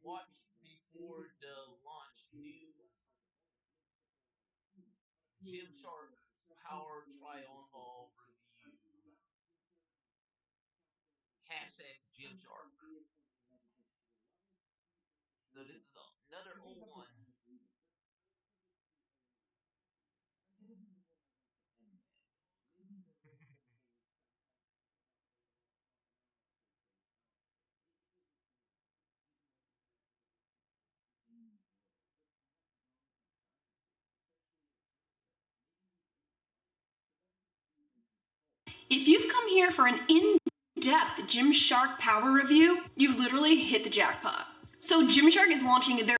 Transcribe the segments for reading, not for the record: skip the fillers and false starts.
watch before the launch new Gymshark Power Try-On-All review. Hashtag Gymshark. So this is another old one. If you've come here for an in-depth Gymshark Power review, you've literally hit the jackpot. So Gymshark is launching their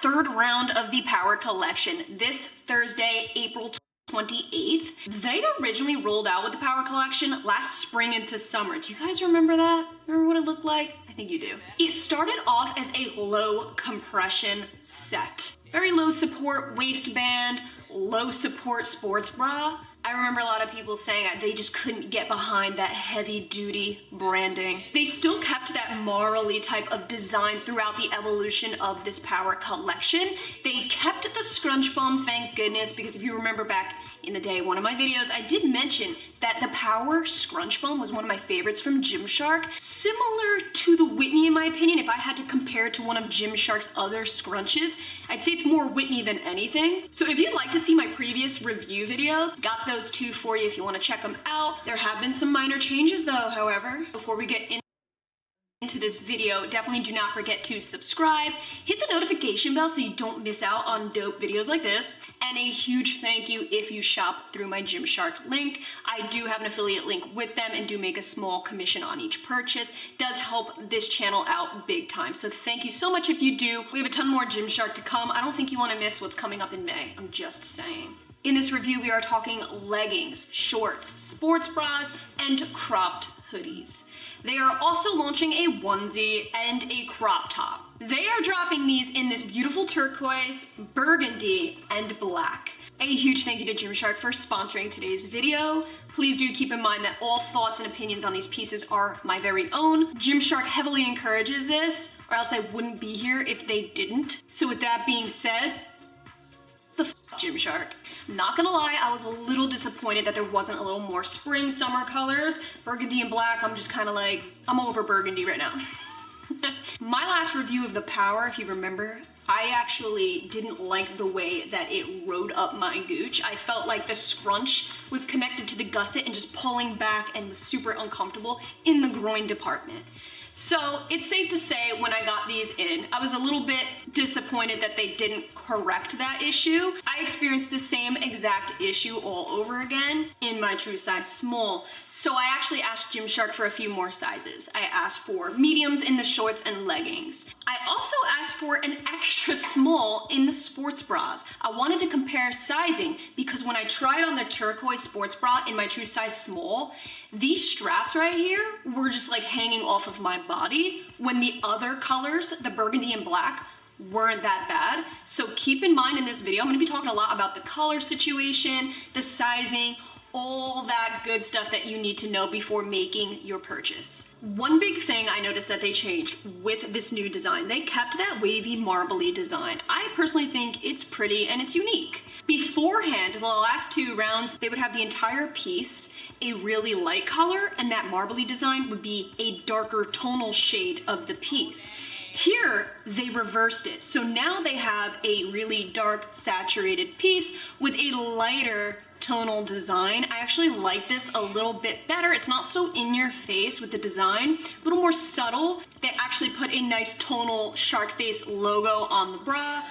third round of the Power Collection this Thursday, April 28th. They originally rolled out with the Power Collection last spring into summer. Do you guys remember that? Remember what it looked like? I think you do. It started off as a low compression set. Very low support waistband, low support sports bra. I remember a lot of people saying they just couldn't get behind that heavy duty branding. They still kept that marley type of design throughout the evolution of this Power Collection. They kept the scrunch bum, thank goodness, because if you remember back in the day, one of my videos, I did mention that the Power scrunch bum was one of my favorites from Gymshark. Similar to the Whitney in my opinion. If I had to compare it to one of Gymshark's other scrunches, I'd say it's more Whitney than anything. So if you'd like to see my previous review videos, got those two for you if you want to check them out. There have been some minor changes though, however. Before we get into this video, definitely do not forget to subscribe, hit the notification bell so you don't miss out on dope videos like this, and a huge thank you if you shop through my Gymshark link. I do have an affiliate link with them and do make a small commission on each purchase. Does help this channel out big time, so thank you so much if you do. We have a ton more Gymshark to come. I don't think you want to miss what's coming up in May. I'm just saying. In this review, we are talking leggings, shorts, sports bras, and cropped hoodies. They are also launching a onesie and a crop top. They are dropping these in this beautiful turquoise, burgundy, and black. A huge thank you to Gymshark for sponsoring today's video. Please do keep in mind that all thoughts and opinions on these pieces are my very own. Gymshark heavily encourages this, or else I wouldn't be here if they didn't. So with that being said, Gymshark. Not gonna lie, I was a little disappointed that there wasn't a little more spring summer colors. Burgundy and black, I'm just kind of like, I'm over burgundy right now. My last review of the Power, if you remember, I actually didn't like the way that it rode up my gooch. I felt like the scrunch was connected to the gusset and just pulling back and was super uncomfortable in the groin department. So it's safe to say when I got these in, I was a little bit disappointed that they didn't correct that issue. I experienced the same exact issue all over again in my true size small. So I actually asked Gymshark for a few more sizes. I asked for mediums in the shorts and leggings. I also asked for an extra small in the sports bras. I wanted to compare sizing because when I tried on the turquoise sports bra in my true size small, these straps right here were just like hanging off of my body when the other colors, the burgundy and black, weren't that bad. So keep in mind in this video, I'm gonna be talking a lot about the color situation, the sizing, all that good stuff that you need to know before making your purchase. One big thing I noticed that they changed with this new design, they kept that wavy marbly design. I personally think it's pretty and it's unique. Beforehand, the last two rounds, they would have the entire piece a really light color and that marbly design would be a darker tonal shade of the piece. Here, they reversed it. So now they have a really dark saturated piece with a lighter tonal design. I actually like this a little bit better. It's not so in your face with the design, a little more subtle. They actually put a nice tonal shark face logo on the bra,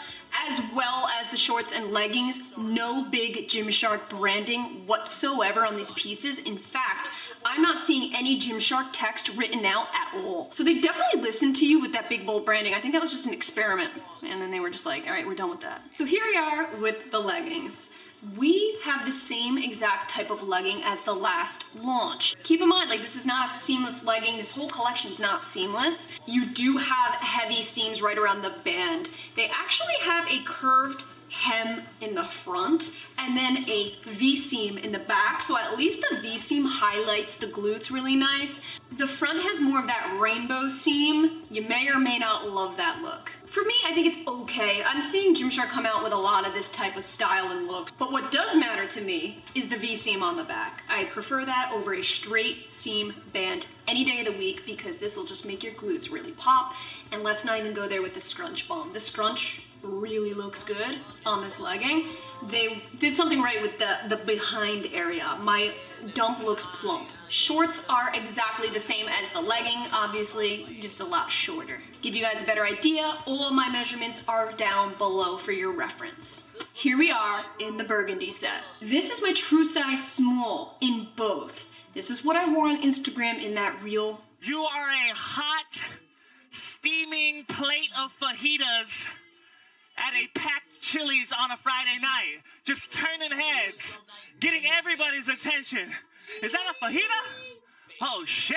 as well as the shorts and leggings. No big Gymshark branding whatsoever on these pieces. In fact, I'm not seeing any Gymshark text written out at all. So they definitely listened to you with that big bold branding. I think that was just an experiment. And then they were just like, all right, we're done with that. So here we are with the leggings. we have the same exact type of legging as the last launch. Keep in mind, like, this is not a seamless legging. This whole collection is not seamless. You do have heavy seams right around the band. They actually have a curved hem in the front and then a V-seam in the back, so at least the V-seam highlights the glutes really nice. The front has more of that rainbow seam. You may or may not love that look. For me, I think it's okay. I'm seeing Gymshark come out with a lot of this type of style and look, but what does matter to me is the V-seam on the back. I prefer that over a straight seam band any day of the week because this will just make your glutes really pop. And let's not even go there with the scrunch bomb. The scrunch really looks good on this legging. They did something right with the behind area. My dump looks plump. Shorts are exactly the same as the legging, obviously, just a lot shorter. Give you guys a better idea, all of my measurements are down below for your reference. Here we are in the burgundy set. This is my true size small in both. This is what I wore on Instagram in that reel. You are a hot, steaming plate of fajitas at a packed Chili's on a Friday night, just turning heads, getting everybody's attention. Is that a fajita? Oh shit.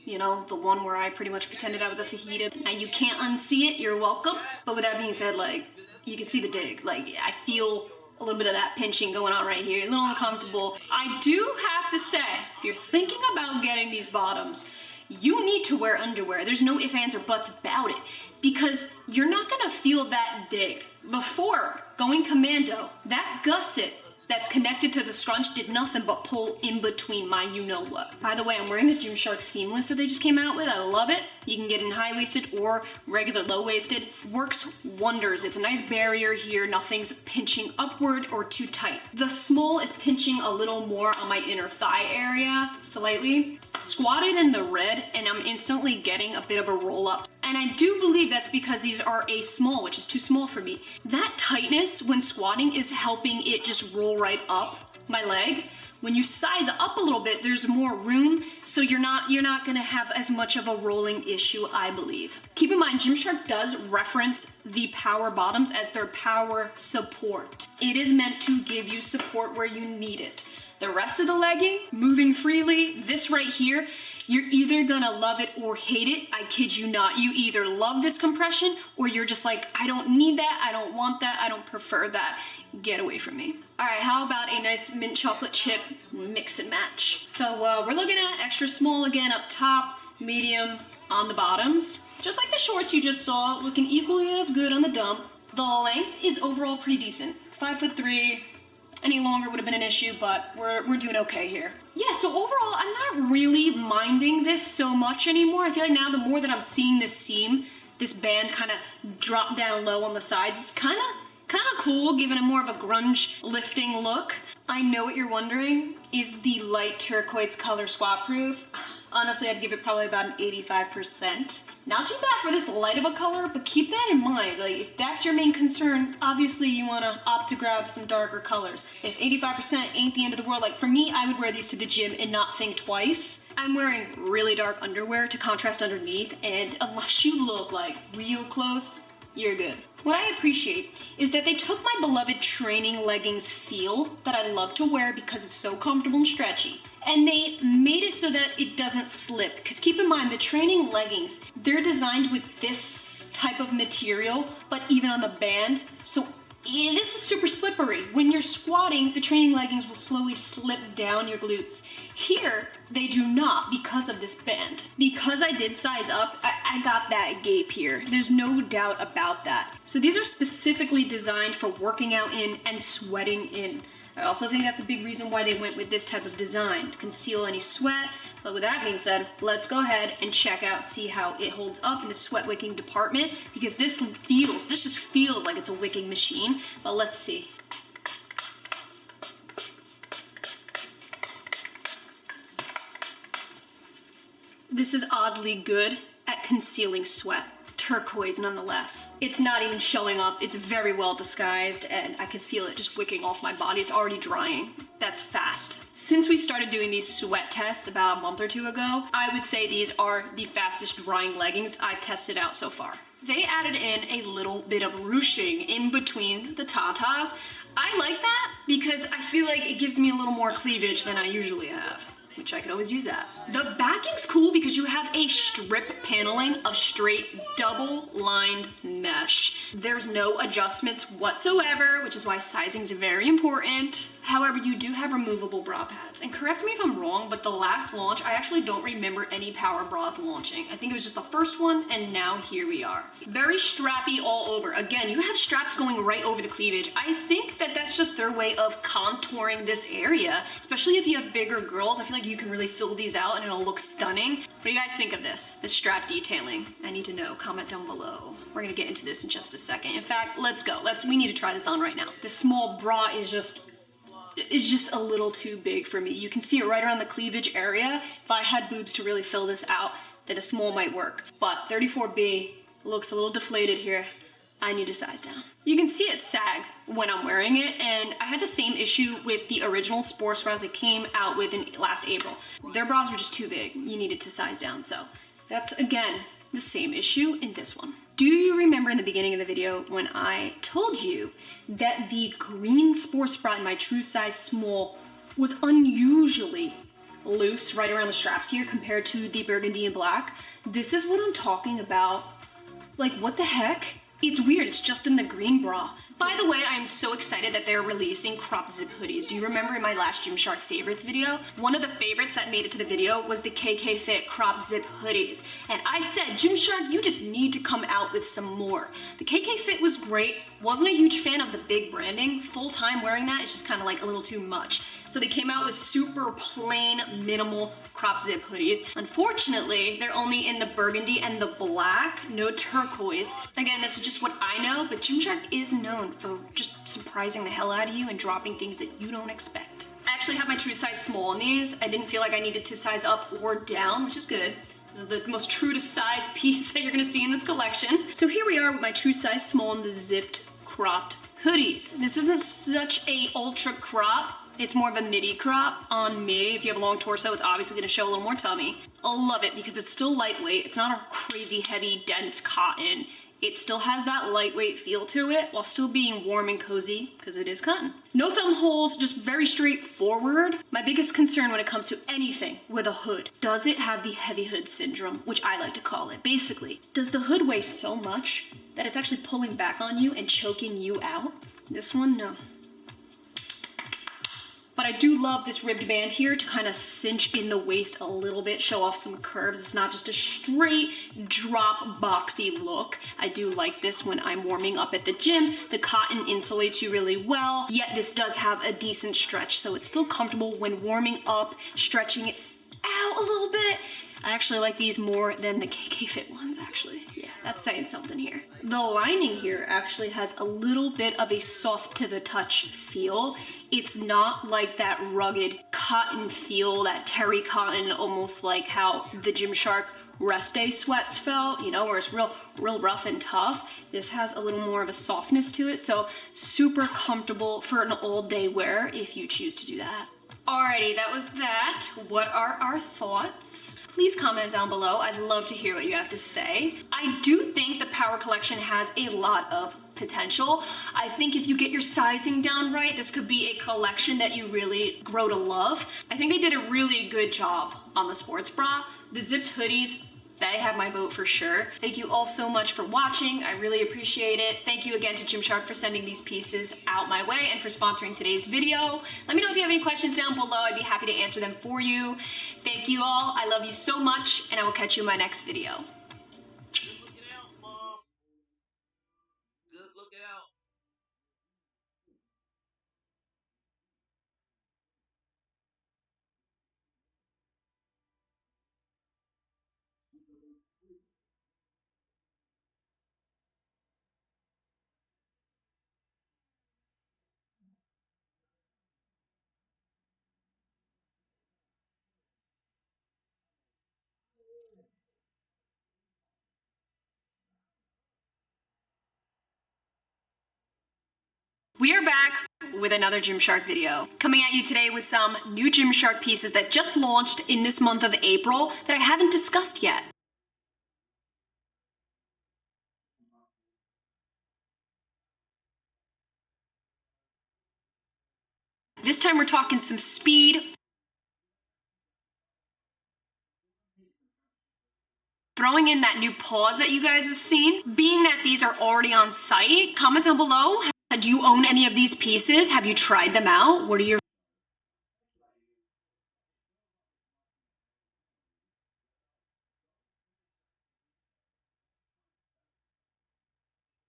You know, the one where I pretty much pretended I was a fajita, and you can't unsee it, you're welcome. But with that being said, like, you can see the dig. Like, I feel a little bit of that pinching going on right here, a little uncomfortable. I do have to say, if you're thinking about getting these bottoms, you need to wear underwear. There's no ifs, ands, or buts about it because you're not gonna feel that dig. Before going commando, that gusset that's connected to the scrunch did nothing but pull in between my you-know-what. By the way, I'm wearing the Gymshark seamless that they just came out with. I love it. You can get in high-waisted or regular low-waisted. Works wonders. It's a nice barrier here. Nothing's pinching upward or too tight. The small is pinching a little more on my inner thigh area, slightly. Squatted in the red, and I'm instantly getting a bit of a roll-up. And I do believe that's because these are a small, which is too small for me. That tightness when squatting is helping it just roll right up my leg. When you size up a little bit, there's more room, so you're not gonna have as much of a rolling issue, I believe. Keep in mind, Gymshark does reference the power bottoms as their power support. It is meant to give you support where you need it. The rest of the legging, moving freely, this right here, you're either gonna love it or hate it. I kid you not. You either love this compression or you're just like, I don't need that, I don't want that, I don't prefer that. Get away from me. All right, how about a nice mint chocolate chip mix and match? So we're looking at extra small again up top, medium on the bottoms. Just like the shorts you just saw, looking equally as good on the dump. The length is overall pretty decent. 5'3". Any longer would have been an issue, but we're doing okay here. Yeah, so overall, I'm not really minding this so much anymore. I feel like now the more that I'm seeing this seam, this band kind of drop down low on the sides, it's kind of cool, giving it more of a grunge lifting look. I know what you're wondering, is the light turquoise color squat proof? Honestly, I'd give it probably about an 85%. Not too bad for this light of a color, but keep that in mind. Like, if that's your main concern, obviously you want to opt to grab some darker colors. If 85% ain't the end of the world, like for me, I would wear these to the gym and not think twice. I'm wearing really dark underwear to contrast underneath, and unless you look like real close, you're good. What I appreciate is that they took my beloved training leggings feel that I love to wear because it's so comfortable and stretchy, and they made it so that it doesn't slip. Because keep in mind, the training leggings, they're designed with this type of material, but even on the band, so this is super slippery. When you're squatting, the training leggings will slowly slip down your glutes. Here, they do not because of this band. Because I did size up, I got that gape here. There's no doubt about that. So these are specifically designed for working out in and sweating in. I also think that's a big reason why they went with this type of design, to conceal any sweat. But with that being said, let's go ahead and check out, see how it holds up in the sweat wicking department, because this just feels like it's a wicking machine, but let's see. This is oddly good at concealing sweat. Turquoise nonetheless. It's not even showing up, it's very well disguised, and I can feel it just wicking off my body. It's already drying. That's fast. Since we started doing these sweat tests about a month or two ago, I would say these are the fastest drying leggings I've tested out so far. they added in a little bit of ruching in between the tatas. I like that because I feel like it gives me a little more cleavage than I usually have, which I could always use that. The backing's cool because you have a strip paneling of straight double lined mesh. There's no adjustments whatsoever, which is why sizing is very important. However, you do have removable bra pads. And correct me if I'm wrong, but the last launch, I actually don't remember any power bras launching. I think it was just the first one, and now here we are. Very strappy all over. Again, you have straps going right over the cleavage. I think that that's just their way of contouring this area, especially if you have bigger girls. I feel like you can really fill these out and it'll look stunning. What do you guys think of this strap detailing? I need to know, comment down below. We're gonna get into this in just a second. In fact, let's go. We need to try this on right now. This small bra is just a little too big for me. You can see it right around the cleavage area. If I had boobs to really fill this out, then a small might work. But 34B looks a little deflated here. I need to size down. You can see it sag when I'm wearing it, and I had the same issue with the original sports bras that came out with in last April. Their bras were just too big. You needed to size down. So that's, again, the same issue in this one. Do you remember in the beginning of the video when I told you that the green sports bra in my true size small was unusually loose right around the straps here compared to the burgundy and black? This is what I'm talking about. Like, what the heck? It's weird, it's just in the green bra. By the way, I'm so excited that they're releasing crop zip hoodies. Do you remember in my last Gymshark favorites video? One of the favorites that made it to the video was the KK Fit crop zip hoodies. And I said, Gymshark, you just need to come out with some more. The KK Fit was great. Wasn't a huge fan of the big branding. Full time wearing that is just kind of like a little too much. So they came out with super plain, minimal crop zip hoodies. Unfortunately, they're only in the burgundy and the black, no turquoise. Again, this is just what I know, but Gymshark is known for just surprising the hell out of you and dropping things that you don't expect. I actually have my true size small in these. I didn't feel like I needed to size up or down, which is good. This is the most true to size piece that you're gonna see in this collection. So here we are with my true size small in the zipped cropped hoodies. This isn't such a ultra crop. It's more of a midi crop on me. If you have a long torso, it's obviously gonna show a little more tummy. I love it because it's still lightweight. It's not a crazy heavy, dense cotton. It still has that lightweight feel to it while still being warm and cozy because it is cotton. No thumb holes, just very straightforward. My biggest concern when it comes to anything with a hood, does it have the heavy hood syndrome, which I like to call it? Basically, does the hood weigh so much that it's actually pulling back on you and choking you out? This one, no. But I do love this ribbed band here to kind of cinch in the waist a little bit, show off some curves. It's not just a straight drop boxy look. I do like this when I'm warming up at the gym. The cotton insulates you really well, yet this does have a decent stretch, so it's still comfortable when warming up, stretching it out a little bit. I actually like these more than the KK Fit ones, actually. Yeah, that's saying something here. The lining here actually has a little bit of a soft to the touch feel. It's not like that rugged cotton feel, that terry cotton, almost like how the Gymshark rest day sweats felt, you know, where it's real rough and tough. This has a little more of a softness to it, so super comfortable for an all day wear if you choose to do that. Alrighty, that was that. What are our thoughts? Please comment down below. I'd love to hear what you have to say. I do think the Power Collection has a lot of potential. I think if you get your sizing down right, this could be a collection that you really grow to love. I think they did a really good job on the sports bra. The zipped hoodies, they have my vote for sure. Thank you all so much for watching. I really appreciate it. Thank you again to Gymshark for sending these pieces out my way and for sponsoring today's video. Let me know if you have any questions down below. I'd be happy to answer them for you. Thank you all. I love you so much, and I will catch you in my next video. Good looking out, Mom. Good looking out. We are back with another Gymshark video. Coming at you today with some new Gymshark pieces that just launched in this month of April that I haven't discussed yet. This time we're talking some speed. Throwing in that new pause that you guys have seen. Being that these are already on site, comment down below. Do you own any of these pieces? Have you tried them out? What are your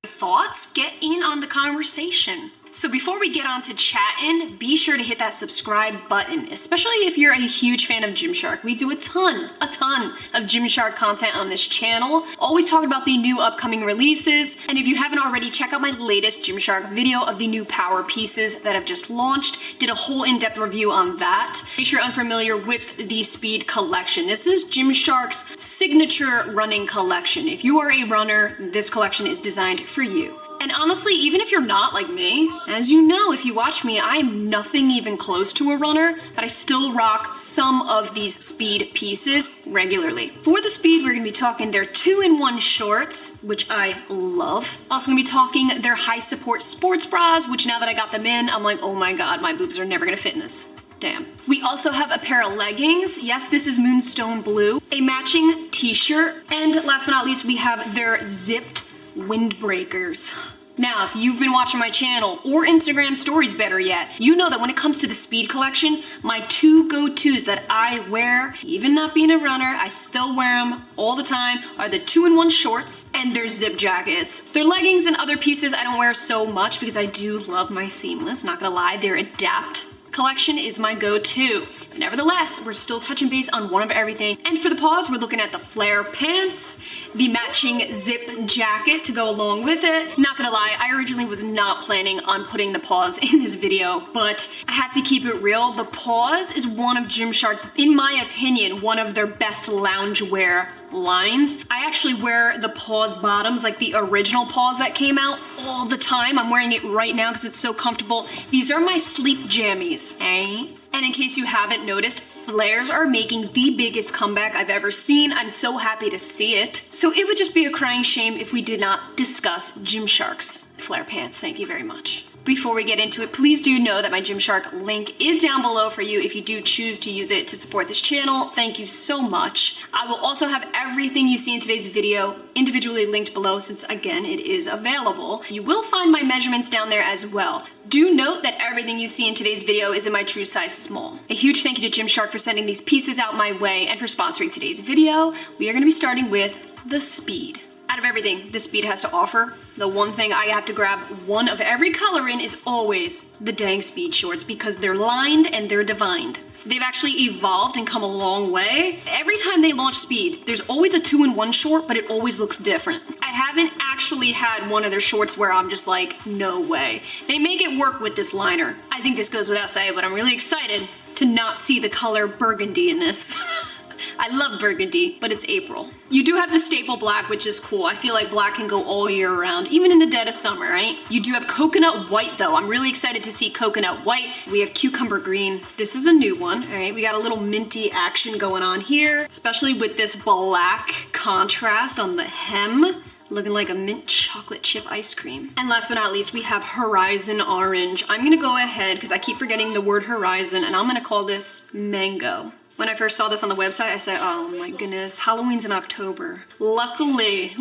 thoughts? Get in on the conversation. So before we get on to chatting, be sure to hit that subscribe button, especially if you're a huge fan of Gymshark. We do a ton of Gymshark content on this channel, always talking about the new upcoming releases. And if you haven't already, check out my latest Gymshark video of the new power pieces that have just launched. Did a whole in-depth review on that. In case you're unfamiliar with the Speed collection, this is Gymshark's signature running collection. If you are a runner, this collection is designed for you. And honestly, even if you're not like me, as you know, if you watch me, I'm nothing even close to a runner, but I still rock some of these Speed pieces regularly. For the Speed, we're gonna be talking their 2-in-1 shorts, which I love. Also gonna be talking their high support sports bras, which now that I got them in, I'm like, oh my God, my boobs are never gonna fit in this. Damn. We also have a pair of leggings. Yes, this is Moonstone Blue. A matching t-shirt. And last but not least, we have their zipped windbreakers. Now, if you've been watching my channel or Instagram stories better yet, you know that when it comes to the Speed collection, my two go-tos that I wear, even not being a runner, I still wear them all the time, are the 2-in-1 shorts and their zip jackets. Their leggings and other pieces I don't wear so much because I do love my seamless, not gonna lie, their Adapt collection is my go-to. Nevertheless, we're still touching base on one of everything. And for the pause, we're looking at the flare pants, the matching zip jacket to go along with it. Not gonna lie, I originally was not planning on putting the pause in this video, but I had to keep it real. The pause is one of Gymshark's, in my opinion, one of their best loungewear lines. I actually wear the pause bottoms, like the original pause that came out, all the time. I'm wearing it right now because it's so comfortable. These are my sleep jammies, eh? And in case you haven't noticed, flares are making the biggest comeback I've ever seen. I'm so happy to see it. So it would just be a crying shame if we did not discuss Gymshark's flare pants. Thank you very much. Before we get into it, please do know that my Gymshark link is down below for you if you do choose to use it to support this channel. Thank you so much. I will also have everything you see in today's video individually linked below since, again, it is available. You will find my measurements down there as well. Do note that everything you see in today's video is in my true size small. A huge thank you to Gymshark for sending these pieces out my way and for sponsoring today's video. We are going to be starting with the Speed. Out of everything the Speed has to offer, the one thing I have to grab one of every color in is always the dang Speed shorts because they're lined and they're divined. They've actually evolved and come a long way. Every time they launch Speed, there's always a 2-in-1 short, but it always looks different. I haven't actually had one of their shorts where I'm just like, no way. They make it work with this liner. I think this goes without saying, but I'm really excited to not see the color burgundy in this. I love burgundy, but it's April. You do have the staple black, which is cool. I feel like black can go all year round, even in the dead of summer, right? You do have coconut white though. I'm really excited to see coconut white. We have cucumber green. This is a new one, all right? We got a little minty action going on here, especially with this black contrast on the hem. Looking like a mint chocolate chip ice cream. And last but not least, we have Horizon Orange. I'm gonna go ahead, because I keep forgetting the word horizon, and I'm gonna call this Mango. When I first saw this on the website, I said, oh my goodness, Halloween's in October. Luckily,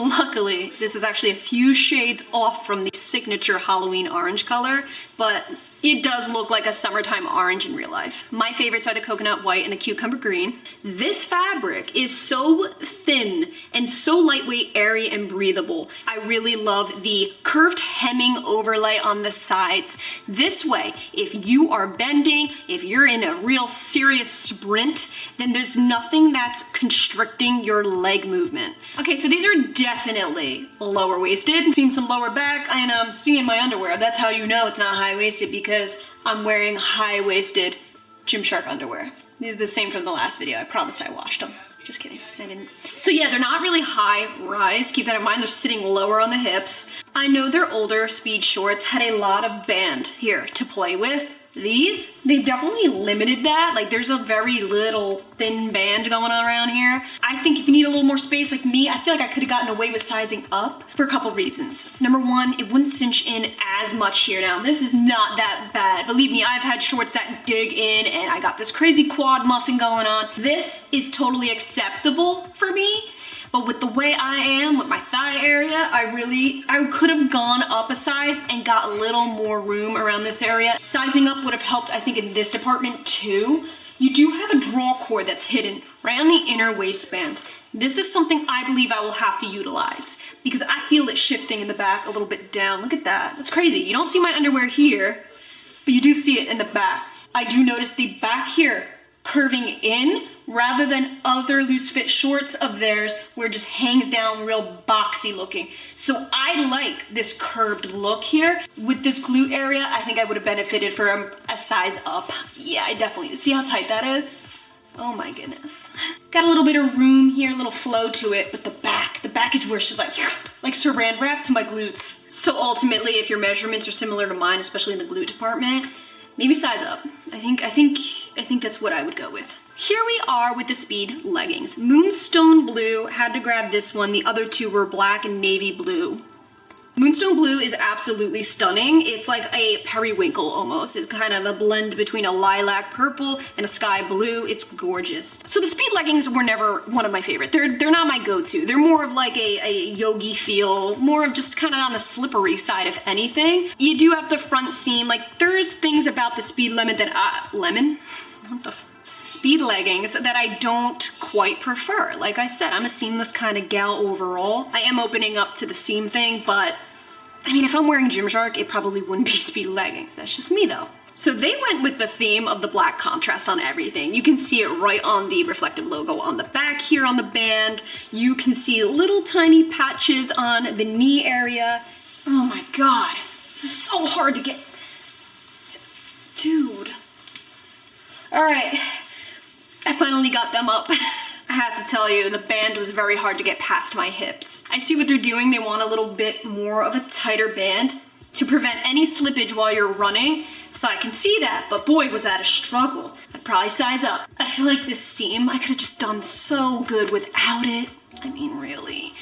this is actually a few shades off from the signature Halloween orange color, but it does look like a summertime orange in real life. My favorites are the coconut white and the cucumber green. This fabric is so thin and so lightweight, airy, and breathable. I really love the curved hemming overlay on the sides. This way, if you are bending, if you're in a real serious sprint, then there's nothing that's constricting your leg movement. Okay, so these are definitely lower waisted. Seeing some lower back, and I'm seeing my underwear. That's how you know it's not high waisted, because I'm wearing high-waisted Gymshark underwear. These are the same from the last video. I promised I washed them. Just kidding, I didn't. So yeah, they're not really high rise. Keep that in mind, they're sitting lower on the hips. I know their older Speed shorts had a lot of band here to play with. They've definitely limited that. Like there's a very little thin band going on around here. I think if you need a little more space like me, I feel like I could have gotten away with sizing up for a couple reasons. Number one, it wouldn't cinch in as much here. Now, this is not that bad. Believe me, I've had shorts that dig in and I got this crazy quad muffin going on. This is totally acceptable for me. But with the way I am, with my thigh area, I could have gone up a size and got a little more room around this area. Sizing up would have helped, I think, in this department too. You do have a draw cord that's hidden right on the inner waistband. This is something I believe I will have to utilize because I feel it shifting in the back a little bit down. Look at that, that's crazy. You don't see my underwear here, but you do see it in the back. I do notice the back here curving in rather than other loose fit shorts of theirs where it just hangs down real boxy looking. So I like this curved look here. With this glute area, I think I would have benefited from a size up. Yeah, I definitely, see how tight that is? Oh my goodness. Got a little bit of room here, a little flow to it, but the back is where it's just like saran wrap to my glutes. So ultimately, if your measurements are similar to mine, especially in the glute department, maybe size up. I think that's what I would go with. Here we are with the Speed leggings. Moonstone blue, had to grab this one. The other two were black and navy blue. Moonstone blue is absolutely stunning. It's like a periwinkle almost. It's kind of a blend between a lilac purple and a sky blue. It's gorgeous. So the Speed leggings were never one of my favorite. They're not my go-to. They're more of like a yogi feel, more of just kind of on the slippery side if anything. You do have the front seam. Like there's things about the Speed Speed leggings that I don't quite prefer. Like I said, I'm a seamless kind of gal overall. I am opening up to the seam thing, but I mean, if I'm wearing Gymshark, it probably wouldn't be Speed leggings. That's just me though. So they went with the theme of the black contrast on everything. You can see it right on the reflective logo on the back here on the band. You can see little tiny patches on the knee area. Oh my God, this is so hard to get. Dude. All right, I finally got them up. I have to tell you, the band was very hard to get past my hips. I see what they're doing. They want a little bit more of a tighter band to prevent any slippage while you're running. So I can see that, but boy, was that a struggle. I'd probably size up. I feel like this seam, I could have just done so good without it. I mean, really.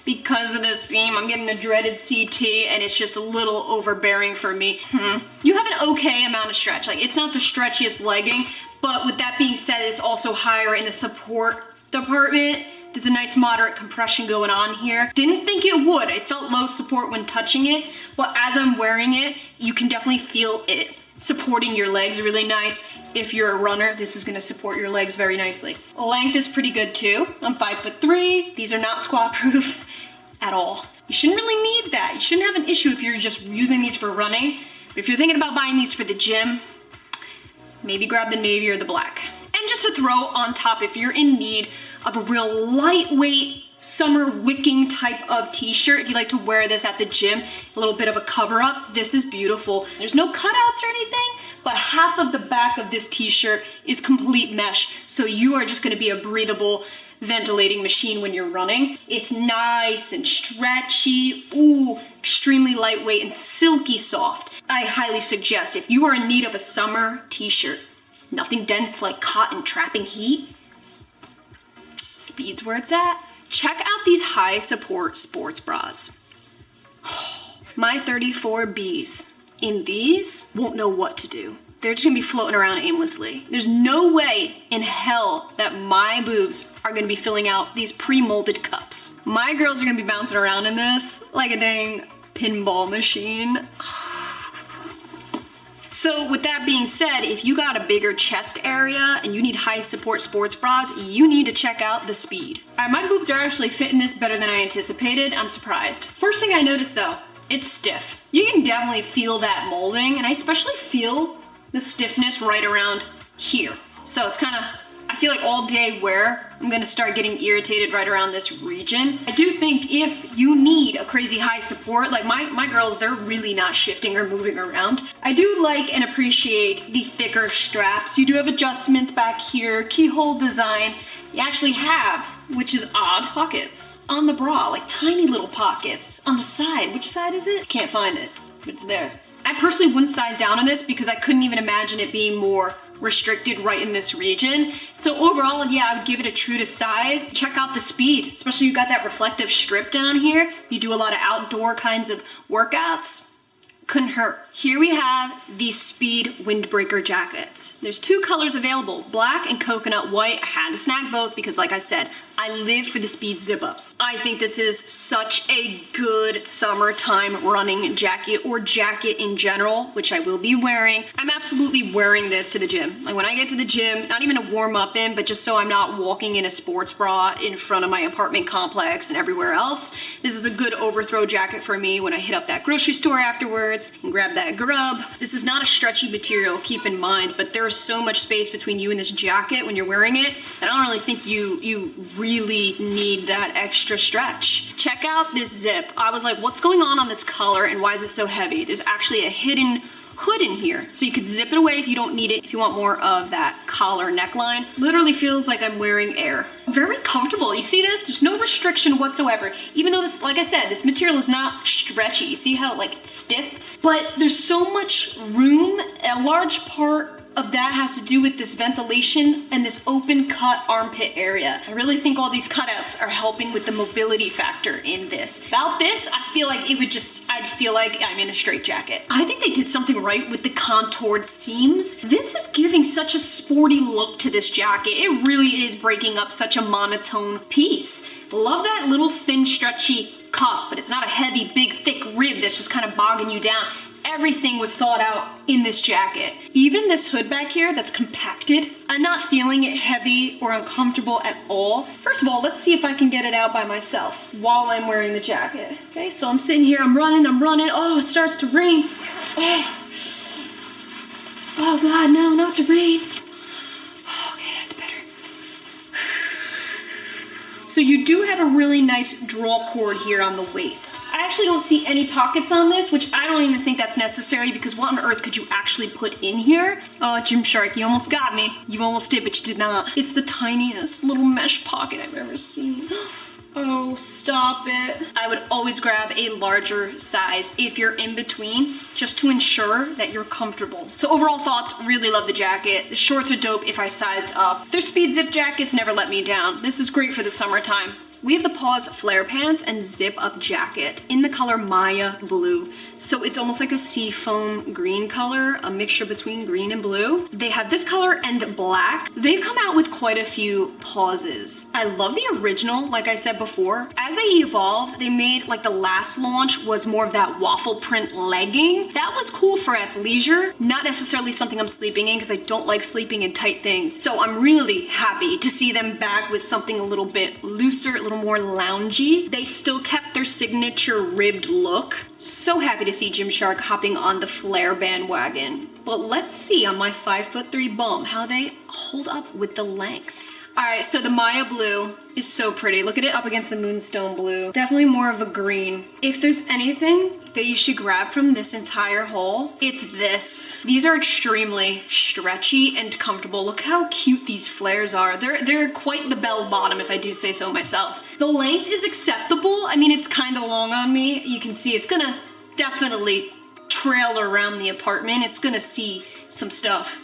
Because of this seam, I'm getting a dreaded CT and it's just a little overbearing for me. You have an okay amount of stretch. Like, it's not the stretchiest legging, but with that being said, it's also higher in the support department. There's a nice moderate compression going on here. Didn't think it would. I felt low support when touching it, but as I'm wearing it, you can definitely feel it supporting your legs really nice. If you're a runner, this is gonna support your legs very nicely. Length is pretty good too. I'm 5'3". These are not squat proof at all. You shouldn't really need that. You shouldn't have an issue if you're just using these for running. But if you're thinking about buying these for the gym, maybe grab the navy or the black. And just to throw on top, if you're in need of a real lightweight summer wicking type of t-shirt, if you like to wear this at the gym, a little bit of a cover up, this is beautiful. There's no cutouts or anything, but half of the back of this t-shirt is complete mesh. So you are just gonna be a breathable, ventilating machine when you're running. It's nice and stretchy, ooh, extremely lightweight and silky soft. I highly suggest if you are in need of a summer t-shirt, nothing dense like cotton trapping heat, Speed's where it's at. Check out these high support sports bras. My 34Bs in these won't know what to do. They're just gonna be floating around aimlessly. There's no way in hell that my boobs are gonna be filling out these pre-molded cups. My girls are gonna be bouncing around in this like a dang pinball machine. So with that being said, if you got a bigger chest area and you need high support sports bras, you need to check out the Speed. My boobs are actually fitting this better than I anticipated. I'm surprised. First thing I noticed though, it's stiff. You can definitely feel that molding, and I especially feel the stiffness right around here. So it's kind of, I feel like all day wear, I'm gonna start getting irritated right around this region. I do think if you need a crazy high support, like my girls, they're really not shifting or moving around. I do like and appreciate the thicker straps. You do have adjustments back here, keyhole design. You actually have, which is odd, pockets on the bra, like tiny little pockets on the side. Which side is it? Can't find it, but it's there. I personally wouldn't size down on this because I couldn't even imagine it being more restricted right in this region. So overall, yeah, I would give it a true to size. Check out the speed, especially you got that reflective strip down here. You do a lot of outdoor kinds of workouts. Couldn't hurt. Here we have the Speed Windbreaker jackets. There's two colors available, black and coconut white. I had to snag both because like I said, I live for the Speed zip-ups. I think this is such a good summertime running jacket or jacket in general, which I will be wearing. I'm absolutely wearing this to the gym. Like when I get to the gym, not even to warm up in, but just so I'm not walking in a sports bra in front of my apartment complex and everywhere else. This is a good overthrow jacket for me when I hit up that grocery store afterwards and grab that grub. This is not a stretchy material, keep in mind, but there's so much space between you and this jacket when you're wearing it that I don't really think you really need that extra stretch. Check out this zip. I was like, what's going on this collar and why is it so heavy? There's actually a hidden hood in here, so you could zip it away if you don't need it, if you want more of that collar neckline. Literally feels like I'm wearing air. Very comfortable. You see this? There's no restriction whatsoever. Even though this, like I said, this material is not stretchy. You see how like it's stiff? But there's so much room. A large part of that has to do with this ventilation and this open cut armpit area. I really think all these cutouts are helping with the mobility factor in this. Without this, I feel like it would just, I'd feel like I'm in a straight jacket. I think they did something right with the contoured seams. This is giving such a sporty look to this jacket. It really is breaking up such a monotone piece. Love that little thin stretchy cuff, but it's not a heavy, big, thick rib that's just kind of bogging you down. Everything was thought out in this jacket. Even this hood back here that's compacted, I'm not feeling it heavy or uncomfortable at all. First of all, let's see if I can get it out by myself while I'm wearing the jacket. Okay, so I'm sitting here, I'm running. Oh, it starts to rain. Oh God, no, not the rain. Okay, that's better. So you do have a really nice draw cord here on the waist. I actually don't see any pockets on this, which I don't even think that's necessary because what on earth could you actually put in here? Oh, Gymshark, you almost got me. You almost did, but you did not. It's the tiniest little mesh pocket I've ever seen. Oh, stop it. I would always grab a larger size if you're in between, just to ensure that you're comfortable. So overall thoughts, really love the jacket. The shorts are dope if I sized up. Their speed zip jackets never let me down. This is great for the summertime. We have the Paws flare pants and zip up jacket in the color Maya Blue. So it's almost like a seafoam green color, a mixture between green and blue. They have this color and black. They've come out with quite a few Pawses. I love the original, like I said before. As they evolved, they made like the last launch was more of that waffle print legging. That was cool for athleisure, not necessarily something I'm sleeping in because I don't like sleeping in tight things. So I'm really happy to see them back with something a little bit looser, a little more loungy. They still kept their signature ribbed look. So happy to see Gymshark hopping on the flare bandwagon. But let's see on my 5'3" bum how they hold up with the length. All right, so the Maya Blue is so pretty. Look at it up against the Moonstone Blue. Definitely more of a green. If there's anything that you should grab from this entire haul, it's this. These are extremely stretchy and comfortable. Look how cute these flares are. They're quite the bell bottom, if I do say so myself. The length is acceptable. I mean, it's kind of long on me. You can see it's gonna definitely trail around the apartment. It's gonna see some stuff.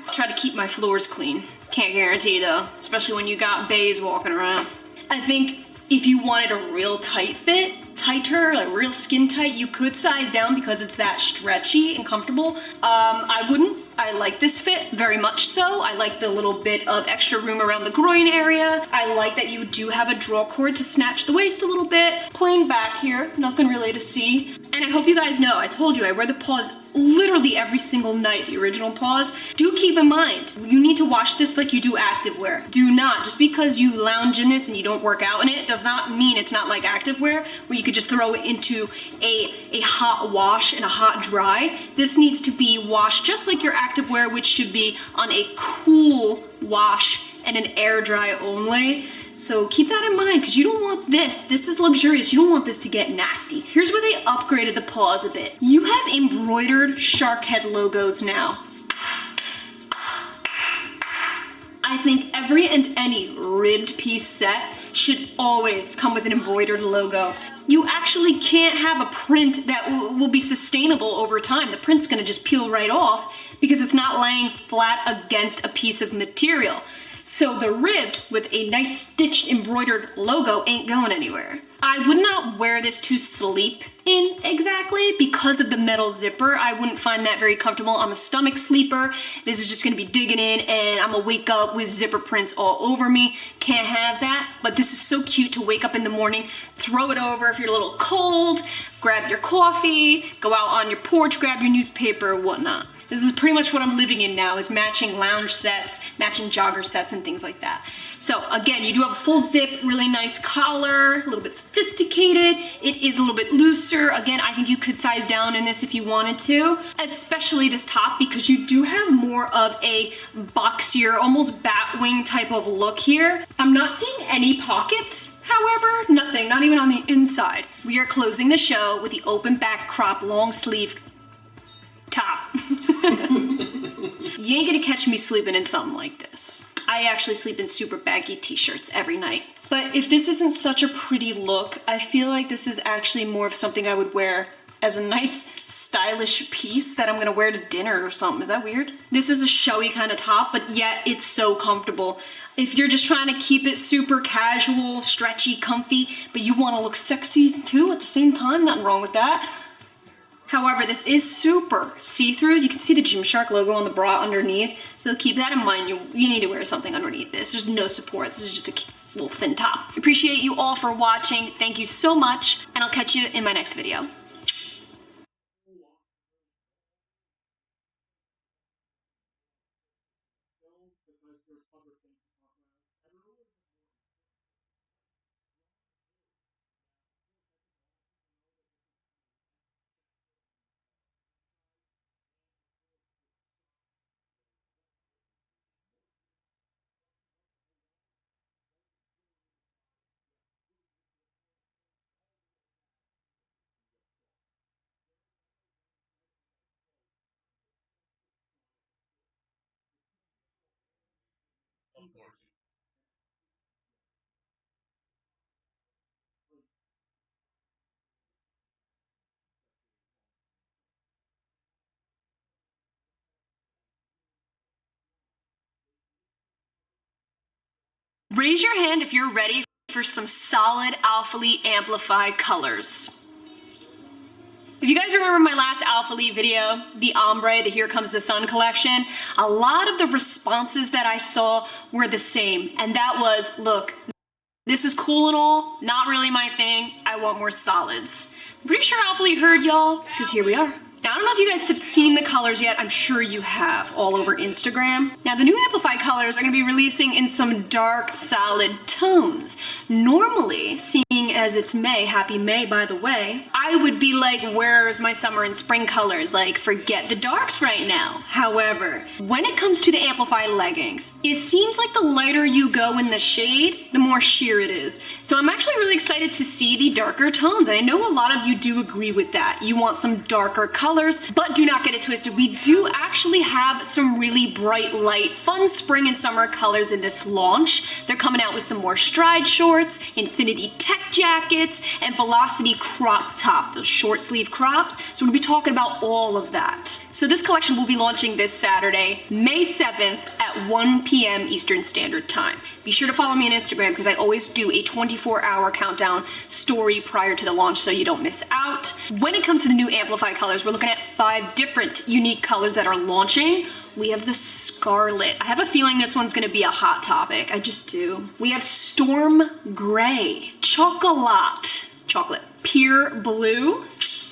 I'll try to keep my floors clean. Can't guarantee though, especially when you got bays walking around. I think if you wanted a real tight fit, tighter, like real skin tight, you could size down because it's that stretchy and comfortable. I wouldn't. I like this fit very much so. I like the little bit of extra room around the groin area. I like that you do have a draw cord to snatch the waist a little bit. Plain back here, nothing really to see. And I hope you guys know, I told you I wear the Paws literally every single night, the original Paws. Do keep in mind, you need to wash this like you do activewear. Do not, just because you lounge in this and you don't work out in it, does not mean it's not like activewear, where you could just throw it into a hot wash and a hot dry. This needs to be washed just like your activewear, which should be on a cool wash and an air dry only. So keep that in mind, because you don't want this is luxurious, you don't want this to get nasty. Here's where they upgraded the Paws a bit. You have embroidered shark head logos now. I think every and any ribbed piece set should always come with an embroidered logo. you actually can't have a print that will be sustainable over time. The print's gonna just peel right off because it's not laying flat against a piece of material. So the ribbed with a nice stitched embroidered logo ain't going anywhere. I would not wear this to sleep in exactly because of the metal zipper. I wouldn't find that very comfortable. I'm a stomach sleeper. This is just gonna be digging in and I'm gonna wake up with zipper prints all over me. Can't have that, but this is so cute to wake up in the morning, throw it over if you're a little cold, grab your coffee, go out on your porch, grab your newspaper, whatnot. This is pretty much what I'm living in now, is matching lounge sets, matching jogger sets and things like that. So again, you do have a full zip, really nice collar, a little bit sophisticated. It is a little bit looser. Again, I think you could size down in this if you wanted to, especially this top because you do have more of a boxier, almost bat wing type of look here. I'm not seeing any pockets. However, nothing, not even on the inside. We are closing the show with the open back crop long sleeve top. You ain't gonna catch me sleeping in something like this. I actually sleep in super baggy t-shirts every night. But if this isn't such a pretty look, I feel like this is actually more of something I would wear as a nice stylish piece that I'm gonna wear to dinner or something. Is that weird? This is a showy kind of top, but yet it's so comfortable. If you're just trying to keep it super casual, stretchy, comfy, but you wanna look sexy too at the same time, nothing wrong with that. However, this is super see-through. You can see the Gymshark logo on the bra underneath. So keep that in mind. You need to wear something underneath this. There's no support. This is just a little thin top. Appreciate you all for watching. Thank you so much. And I'll catch you in my next video. Raise your hand if you're ready for some solid Alpha Lee amplified colors. If you guys remember my last Alpha Lee video, the ombre, the Here Comes the Sun collection, a lot of the responses that I saw were the same. And that was, look, this is cool and all, not really my thing. I want more solids. I'm pretty sure Alpha Lee heard y'all, because here we are. Now, I don't know if you guys have seen the colors yet. I'm sure you have all over Instagram. Now, the new Amplify colors are gonna be releasing in some dark, solid tones. Normally, seeing as it's May, happy May, by the way, I would be like, where's my summer and spring colors? Like, forget the darks right now. However, when it comes to the Amplify leggings, it seems like the lighter you go in the shade, the more sheer it is. So I'm actually really excited to see the darker tones. And I know a lot of you do agree with that. You want some darker colors, but do not get it twisted. We do actually have some really bright, light, fun spring and summer colors in this launch. They're coming out with some more stride shorts, infinity tech jackets, and velocity crop top, those short sleeve crops. So we'll be talking about all of that. So this collection will be launching this Saturday, May 7th at 1 p.m. Eastern Standard Time. Be sure to follow me on Instagram because I always do a 24-hour countdown story prior to the launch so you don't miss out. When it comes to the new Amplify colors, we're looking at 5 different unique colors that are launching. We have the Scarlet. I have a feeling this one's gonna be a hot topic. I just do. We have Storm Gray, Chocolate, Pure Blue.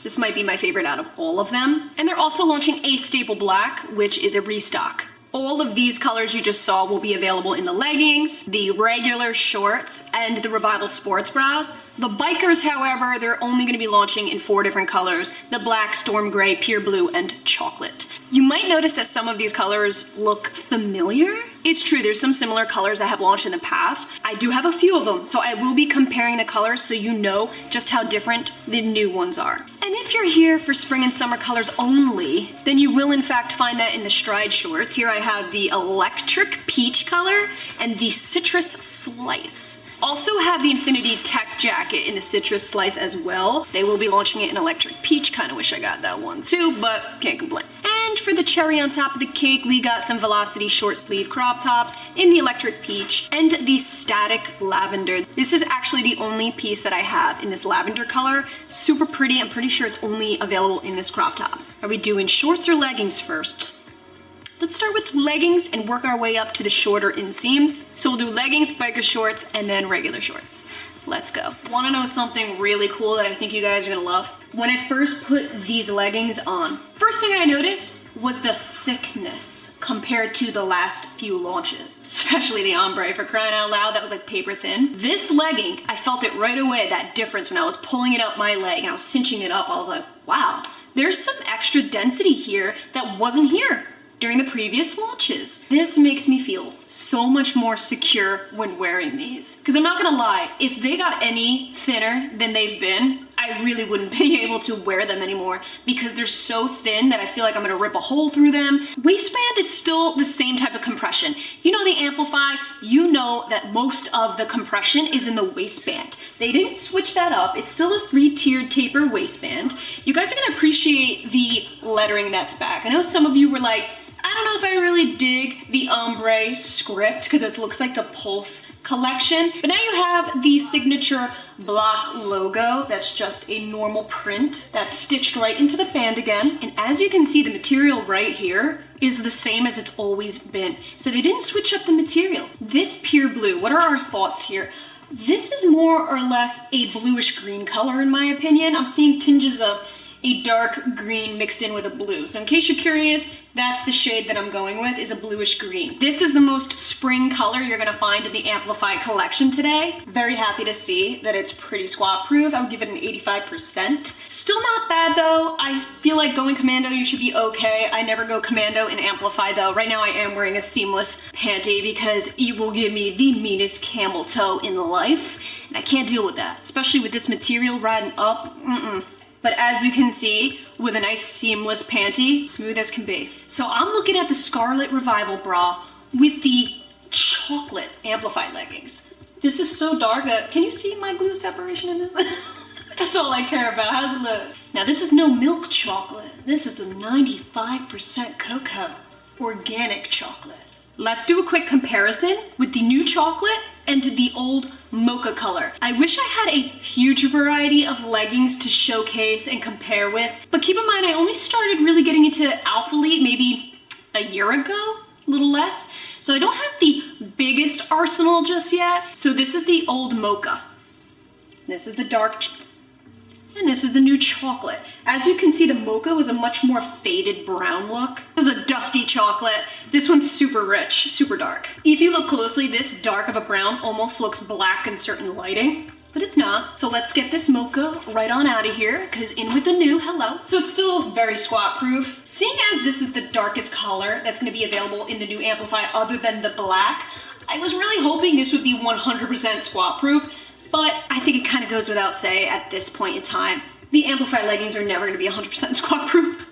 This might be my favorite out of all of them. And they're also launching a Staple Black, which is a restock. All of these colors you just saw will be available in the leggings, the regular shorts, and the Revival sports bras. The bikers, however, they're only gonna be launching in 4 different colors: the black, storm gray, pure blue, and chocolate. You might notice that some of these colors look familiar. It's true, there's some similar colors that have launched in the past. I do have a few of them, so I will be comparing the colors so you know just how different the new ones are. And if you're here for spring and summer colors only, then you will in fact find that in the stride shorts. Here I have the electric peach color and the citrus slice. Also have the Infinity Tech jacket in the citrus slice as well. They will be launching it in electric peach. Kind of wish I got that one too, but can't complain. And for the cherry on top of the cake, we got some Velocity short sleeve crop tops in the electric peach and the static lavender. This is actually the only piece that I have in this lavender color. Super pretty. I'm pretty sure it's only available in this crop top. Are we doing shorts or leggings first? Let's start with leggings and work our way up to the shorter inseams. So we'll do leggings, biker shorts, and then regular shorts. Let's go. Want to know something really cool that I think you guys are gonna love? When I first put these leggings on, first thing I noticed was the thickness compared to the last few launches, especially the ombre, for crying out loud, that was like paper thin. This legging, I felt it right away, that difference when I was pulling it up my leg and I was cinching it up. I was like, wow, there's some extra density here that wasn't here during the previous launches. This makes me feel so much more secure when wearing these. Because I'm not gonna lie, if they got any thinner than they've been, I really wouldn't be able to wear them anymore because they're so thin that I feel like I'm gonna rip a hole through them. Waistband is still the same type of compression. You know the Amplify, you know that most of the compression is in the waistband. They didn't switch that up. It's still a 3-tiered taper waistband. You guys are gonna appreciate the lettering that's back. I know some of you were like, I don't know if I really dig the ombre script because it looks like the Pulse collection, but now you have the signature block logo that's just a normal print that's stitched right into the band again. And as you can see, the material right here is the same as it's always been. So they didn't switch up the material. This pure blue, what are our thoughts here? This is more or less a bluish green color in my opinion. I'm seeing tinges of a dark green mixed in with a blue. So in case you're curious, that's the shade that I'm going with, is a bluish green. This is the most spring color you're gonna find in the Amplify collection today. Very happy to see that it's pretty squat proof. I would give it an 85%. Still not bad though. I feel like going commando, you should be okay. I never go commando in Amplify though. Right now I am wearing a seamless panty because it will give me the meanest camel toe in life. And I can't deal with that, especially with this material riding up. But as you can see, with a nice seamless panty, smooth as can be. So I'm looking at the Scarlet Revival bra with the chocolate Amplified leggings. This is so dark that, can you see my glue separation in this? That's all I care about, how's it look? Now this is no milk chocolate. This is a 95% cocoa, organic chocolate. Let's do a quick comparison with the new chocolate and the old mocha color. I wish I had a huge variety of leggings to showcase and compare with, but keep in mind I only started really getting into Alpha Elite maybe a year ago, a little less. So I don't have the biggest arsenal just yet. So this is the old mocha. This is the dark, and this is the new chocolate. As you can see, the mocha was a much more faded brown look. This is a dusty chocolate. This one's super rich, super dark. If you look closely, this dark of a brown almost looks black in certain lighting, but it's not. So let's get this mocha right on out of here, because in with the new, hello. So it's still very squat proof. Seeing as this is the darkest color that's gonna be available in the new Amplify other than the black, I was really hoping this would be 100% squat proof, but I think it kind of goes without say at this point in time. The Amplify leggings are never gonna be 100% squat proof.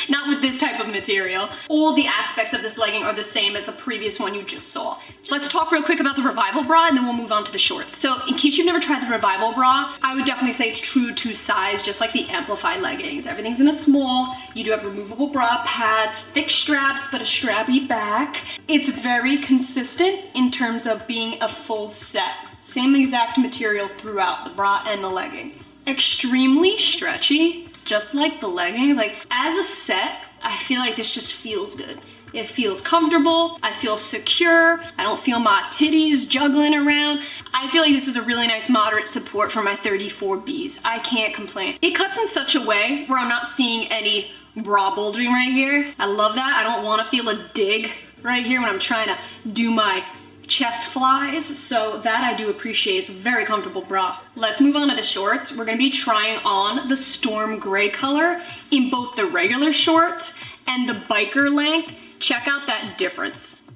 Not with this type of material. All the aspects of this legging are the same as the previous one you just saw. Let's talk real quick about the Revival bra and then we'll move on to the shorts. So in case you've never tried the Revival bra, I would definitely say it's true to size, just like the Amplify leggings. Everything's in a small. You do have removable bra pads, thick straps, but a strappy back. It's very consistent in terms of being a full set. Same exact material throughout the bra and the legging. Extremely stretchy, just like the leggings. Like as a set, I feel like this just feels good. It feels comfortable, I feel secure, I don't feel my titties juggling around. I feel like this is a really nice moderate support for my 34Bs. I can't complain. It cuts in such a way where I'm not seeing any bra bulging right here. I love that. I don't want to feel a dig right here when I'm trying to do my chest flies, so that I do appreciate. It's a very comfortable bra. Let's move on to the shorts. We're gonna be trying on the Storm Gray color in both the regular shorts and the biker length. Check out that difference.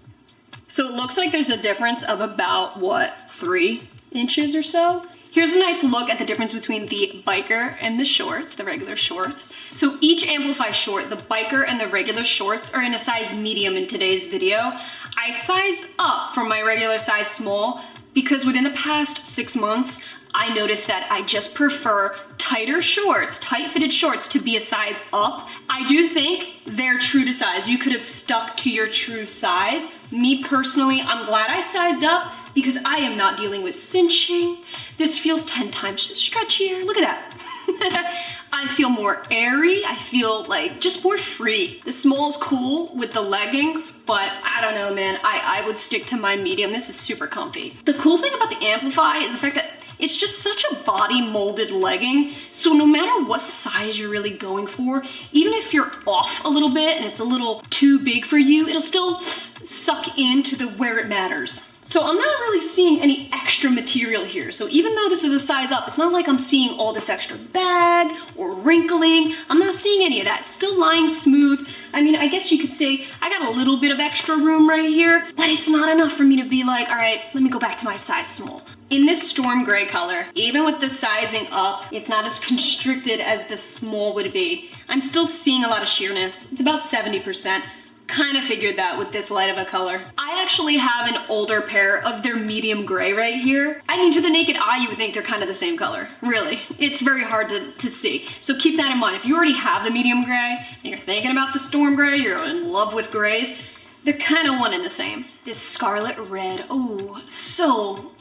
So it looks like there's a difference of about, what, 3 inches or so? Here's a nice look at the difference between the biker and the shorts, the regular shorts. So each Amplify short, the biker and the regular shorts, are in a size medium in today's video. I sized up from my regular size small, because within the past 6 months, I noticed that I just prefer tighter shorts, tight-fitted shorts to be a size up. I do think they're true to size. You could have stuck to your true size. Me personally, I'm glad I sized up because I am not dealing with cinching. This feels 10 times stretchier. Look at that. I feel more airy. I feel like just more free. The small is cool with the leggings, but I don't know, man. I would stick to my medium. This is super comfy. The cool thing about the Amplify is the fact that it's just such a body molded legging. So no matter what size you're really going for, even if you're off a little bit and it's a little too big for you, it'll still suck into where it matters. So I'm not really seeing any extra material here. So even though this is a size up, it's not like I'm seeing all this extra bag or wrinkling. I'm not seeing any of that. It's still lying smooth. I mean, I guess you could say I got a little bit of extra room right here, but it's not enough for me to be like, all right, let me go back to my size small. In this storm gray color, even with the sizing up, it's not as constricted as the small would be. I'm still seeing a lot of sheerness. It's about 70%. Kind of figured that with this light of a color. I actually have an older pair of their medium gray right here. I mean, to the naked eye, you would think they're kind of the same color. Really, it's very hard to see. So keep that in mind. If you already have the medium gray and you're thinking about the storm gray, you're in love with grays, they're kind of one and the same. This scarlet red, oh, so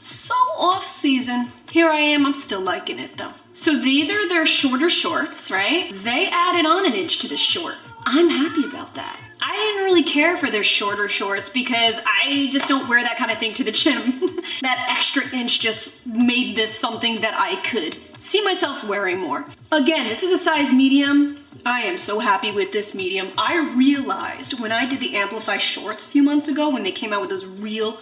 off season. Here I am, I'm still liking it though. So these are their shorter shorts, right? They added on an inch to this short. I'm happy about that. I didn't really care for their shorter shorts because I just don't wear that kind of thing to the gym. That extra inch just made this something that I could see myself wearing more. Again, this is a size medium. I am so happy with this medium. I realized when I did the Amplify shorts a few months ago, when they came out with those real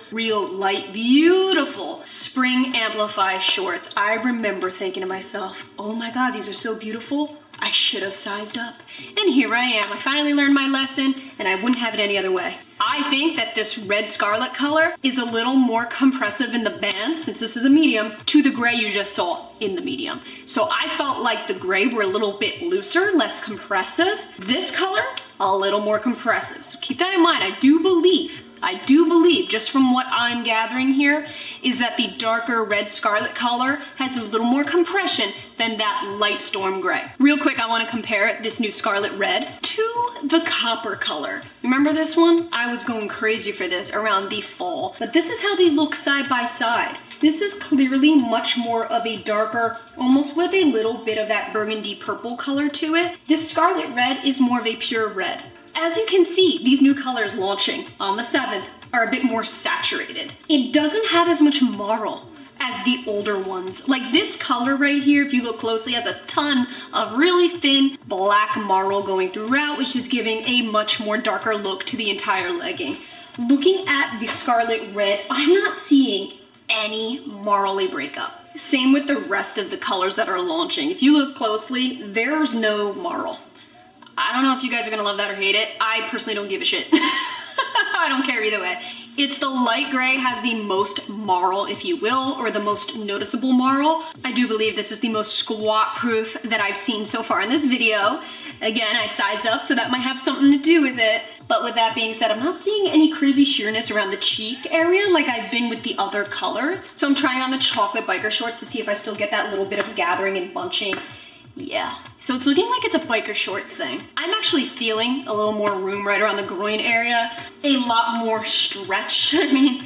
light, beautiful spring Amplify shorts, I remember thinking to myself, oh my God, these are so beautiful. I should have sized up. And here I am. I finally learned my lesson and I wouldn't have it any other way. I think that this red scarlet color is a little more compressive in the band, since this is a medium, to the gray you just saw in the medium. So I felt like the gray were a little bit looser, less compressive. This color, a little more compressive. So keep that in mind. I do believe, just from what I'm gathering here, is that the darker red scarlet color has a little more compression than that light storm gray. Real quick, I want to compare this new scarlet red to the copper color. Remember this one? I was going crazy for this around the fall, but this is how they look side by side. This is clearly much more of a darker, almost with a little bit of that burgundy purple color to it. This scarlet red is more of a pure red. As you can see, these new colors launching on the 7th are a bit more saturated. It doesn't have as much marl as the older ones. Like this color right here, if you look closely, has a ton of really thin black marl going throughout, which is giving a much more darker look to the entire legging. Looking at the scarlet red, I'm not seeing any marly breakup. Same with the rest of the colors that are launching. If you look closely, there's no marl. I don't know if you guys are gonna love that or hate it. I personally don't give a shit. I don't care either way. It's the light gray has the most marl, if you will, or the most noticeable marl. I do believe this is the most squat proof that I've seen so far in this video. Again, I sized up, so that might have something to do with it. But with that being said, I'm not seeing any crazy sheerness around the cheek area like I've been with the other colors. So I'm trying on the chocolate biker shorts to see if I still get that little bit of gathering and bunching. Yeah, so it's looking like it's a biker short thing. I'm actually feeling a little more room right around the groin area, a lot more stretch. I mean,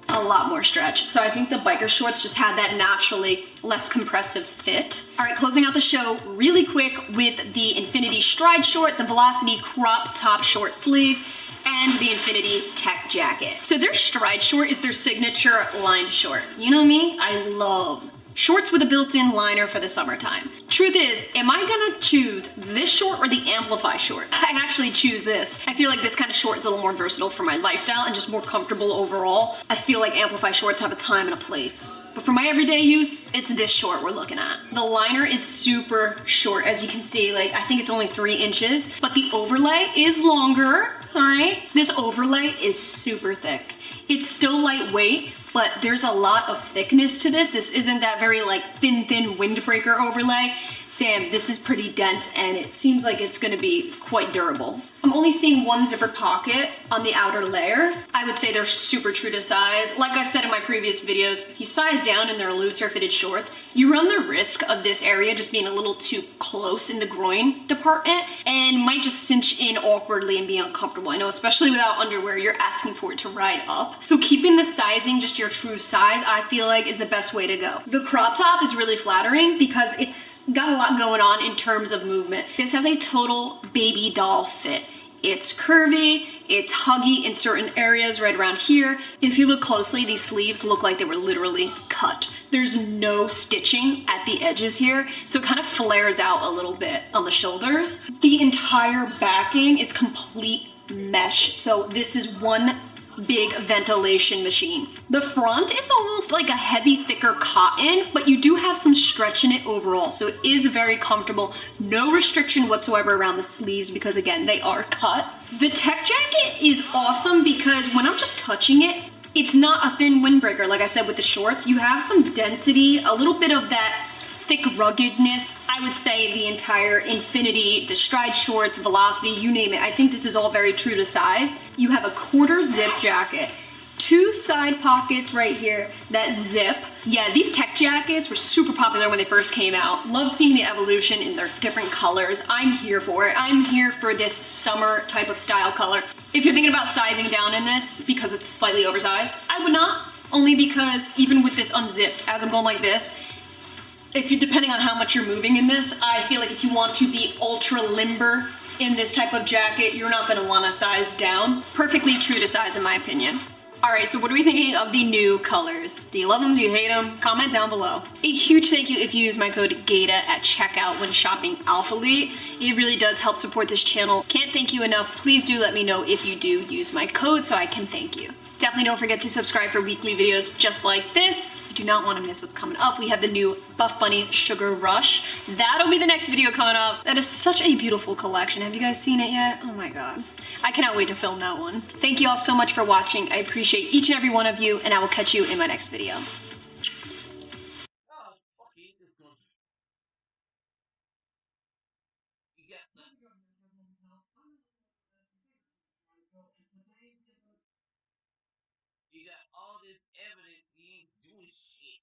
a lot more stretch. So I think the biker shorts just had that naturally less compressive fit. All right, closing out the show really quick with the Infinity Stride short, the Velocity crop top short sleeve, and the Infinity Tech jacket. So their Stride short is their signature lined short. You know me, I love shorts with a built-in liner for the summertime. Truth is, am I gonna choose this short or the Amplify short? I actually choose this. I feel like this kind of short is a little more versatile for my lifestyle and just more comfortable overall. I feel like Amplify shorts have a time and a place. But for my everyday use, it's this short we're looking at. The liner is super short, as you can see. Like, I think it's only 3 inches, but the overlay is longer, all right? This overlay is super thick. It's still lightweight, but there's a lot of thickness to this. This isn't that very like thin windbreaker overlay. Damn, this is pretty dense and it seems like it's gonna be quite durable. I'm only seeing one zipper pocket on the outer layer. I would say they're super true to size. Like I've said in my previous videos, if you size down in their looser fitted shorts, you run the risk of this area just being a little too close in the groin department and might just cinch in awkwardly and be uncomfortable. I know, especially without underwear, you're asking for it to ride up. So keeping the sizing just your true size, I feel like is the best way to go. The crop top is really flattering because it's got a lot going on in terms of movement. This has a total baby doll fit. It's curvy, it's huggy in certain areas right around here. If you look closely, these sleeves look like they were literally cut. There's no stitching at the edges here, so it kind of flares out a little bit on the shoulders. The entire backing is complete mesh, so this is one big ventilation machine. The front is almost like a heavy, thicker cotton, but you do have some stretch in it overall, so it is very comfortable. No restriction whatsoever around the sleeves because, again, they are cut. The tech jacket is awesome because when I'm just touching it, it's not a thin windbreaker like I said with the shorts. You have some density, a little bit of that thick ruggedness. I would say the entire Infinity, the Stride shorts, Velocity, you name it. I think this is all very true to size. You have a quarter zip jacket, two side pockets right here that zip. Yeah, these tech jackets were super popular when they first came out. Love seeing the evolution in their different colors. I'm here for it. I'm here for this summer type of style color. If you're thinking about sizing down in this because it's slightly oversized, I would not, only because even with this unzipped, as I'm going like this, depending on how much you're moving in this, I feel like if you want to be ultra limber in this type of jacket, you're not gonna wanna size down. Perfectly true to size in my opinion. All right, so what are we thinking of the new colors? Do you love them? Do you hate them? Comment down below. A huge thank you if you use my code Gaita at checkout when shopping Alphalete. It really does help support this channel. Can't thank you enough. Please do let me know if you do use my code so I can thank you. Definitely don't forget to subscribe for weekly videos just like this. You do not want to miss what's coming up. We have the new Buff Bunny Sugar Rush. That'll be the next video coming up. That is such a beautiful collection. Have you guys seen it yet? Oh my god. I cannot wait to film that one. Thank you all so much for watching. I appreciate each and every one of you, and I will catch you in my next video. Oh, fuck it, this one. You got you got all this evidence you ain't doing shit.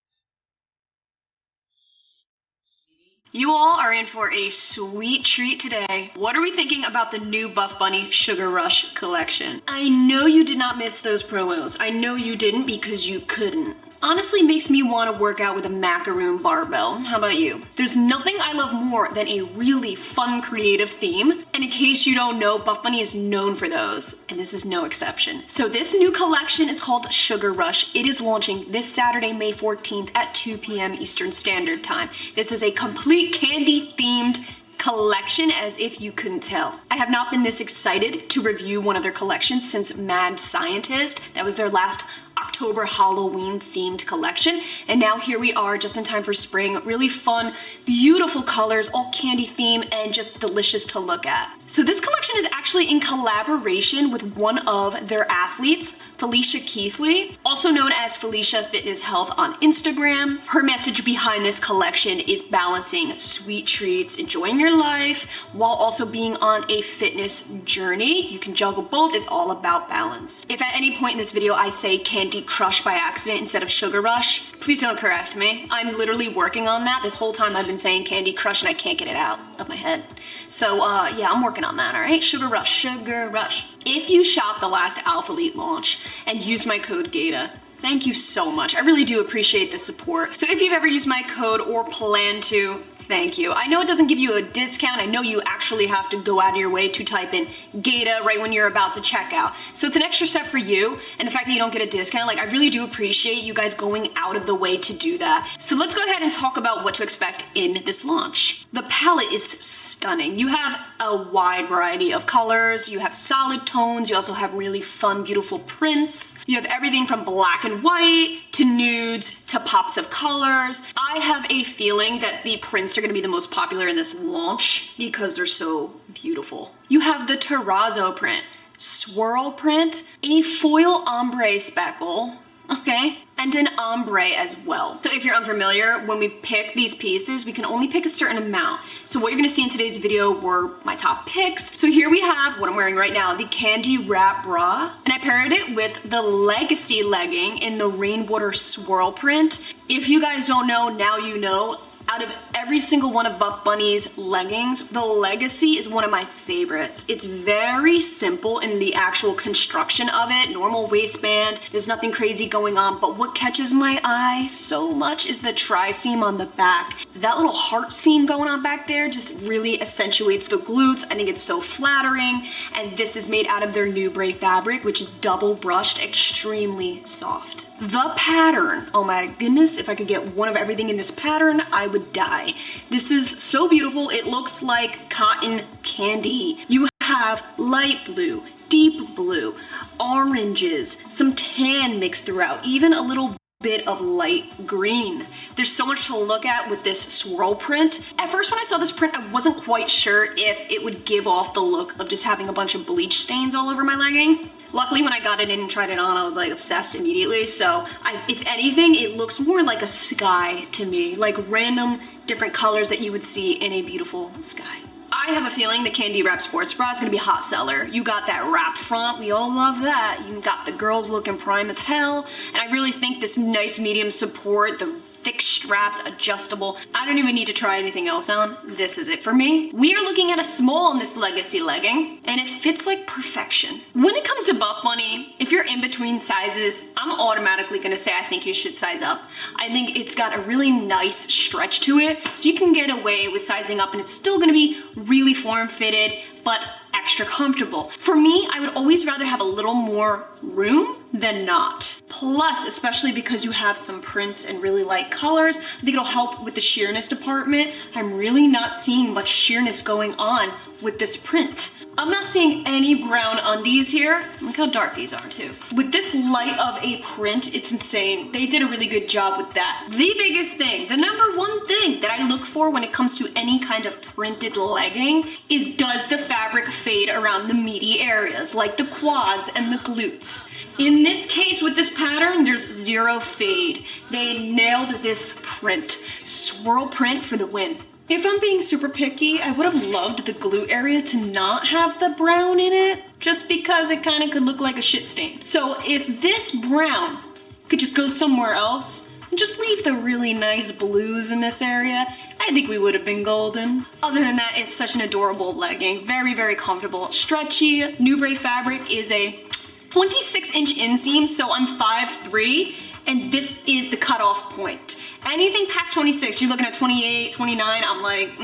You all are in for a sweet treat today. What are we thinking about the new Buff Bunny Sugar Rush collection? I know you did not miss those promos. I know you didn't because you couldn't. Honestly makes me want to work out with a macaroon barbell. How about you? There's nothing I love more than a really fun, creative theme. And in case you don't know, Buff Bunny is known for those, and this is no exception. So this new collection is called Sugar Rush. It is launching this Saturday, May 14th at 2 p.m. Eastern Standard Time. This is a complete candy-themed collection, as if you couldn't tell. I have not been this excited to review one of their collections since Mad Scientist. That was their last October Halloween themed collection, and now here we are just in time for spring. Really fun, beautiful colors, all candy theme and just delicious to look at. So this collection is actually in collaboration with one of their athletes, Felicia Keithley, also known as Felicia Fitness Health on Instagram. Her message behind this collection is balancing sweet treats, enjoying your life, while also being on a fitness journey. You can juggle both, it's all about balance. If at any point in this video I say Candy Crush by accident instead of Sugar Rush, please don't correct me. I'm literally working on that. This whole time I've been saying Candy Crush and I can't get it out of my head. So yeah, I'm working on that, all right? Sugar Rush, Sugar Rush. If you shop the last Alphalete launch and use my code Gaita, thank you so much. I really do appreciate the support. So if you've ever used my code or plan to, thank you. I know it doesn't give you a discount. I know you actually have to go out of your way to type in Gaita right when you're about to check out. So it's an extra step for you, and the fact that you don't get a discount, like, I really do appreciate you guys going out of the way to do that. So let's go ahead and talk about what to expect in this launch. The palette is stunning. You have a wide variety of colors. You have solid tones. You also have really fun, beautiful prints. You have everything from black and white to nudes to pops of colors. I have a feeling that the prints are going to be the most popular in this launch because they're so beautiful. You have the terrazzo print, swirl print, a foil ombre speckle, okay? And an ombre as well. So if you're unfamiliar, when we pick these pieces, we can only pick a certain amount. So what you're gonna see in today's video were my top picks. So here we have what I'm wearing right now, the Candy Wrap Bra. And I paired it with the Legacy legging in the Rainwater Swirl print. If you guys don't know, now you know. Out of every single one of Buff Bunny's leggings, the Legacy is one of my favorites. It's very simple in the actual construction of it, normal waistband, there's nothing crazy going on, but what catches my eye so much is the tri-seam on the back. That little heart seam going on back there just really accentuates the glutes. I think it's so flattering, and this is made out of their new braid fabric, which is double brushed, extremely soft. The pattern, oh my goodness, if I could get one of everything in this pattern, I would die. This is so beautiful, it looks like cotton candy. You have light blue, deep blue, oranges, some tan mixed throughout, even a little bit of light green. There's so much to look at with this swirl print. At first when I saw this print, I wasn't quite sure if it would give off the look of just having a bunch of bleach stains all over my legging. Luckily, when I got it in and tried it on, I was like obsessed immediately. So if anything, it looks more like a sky to me, like random different colors that you would see in a beautiful sky. I have a feeling the Candy Wrap Sports Bra is gonna be a hot seller. You got that wrap front, we all love that. You got the girls looking prime as hell. And I really think this nice medium support, the thick straps, adjustable. I don't even need to try anything else on. This is it for me. We are looking at a small in this Legacy legging, and it fits like perfection. When it comes to Buff Bunny, if you're in between sizes, I'm automatically gonna say I think you should size up. I think it's got a really nice stretch to it, so you can get away with sizing up and it's still gonna be really form-fitted, but extra comfortable. For me, I would always rather have a little more room than not. Plus, especially because you have some prints and really light colors, I think it'll help with the sheerness department. I'm really not seeing much sheerness going on with this print. I'm not seeing any brown undies here. Look how dark these are too. With this light of a print, it's insane. They did a really good job with that. The biggest thing, the number one thing that I look for when it comes to any kind of printed legging is, does the fabric fade around the meaty areas like the quads and the glutes? In this case with this pattern, there's zero fade. They nailed this print. Swirl print for the win. If I'm being super picky, I would have loved the glute area to not have the brown in it, just because it kind of could look like a shit stain. So if this brown could just go somewhere else and just leave the really nice blues in this area, I think we would have been golden. Other than that, it's such an adorable legging. Very, very comfortable. Stretchy. New braid fabric is a 26-inch inseam, so I'm 5'3", and this is the cutoff point. Anything past 26, you're looking at 28, 29, I'm like,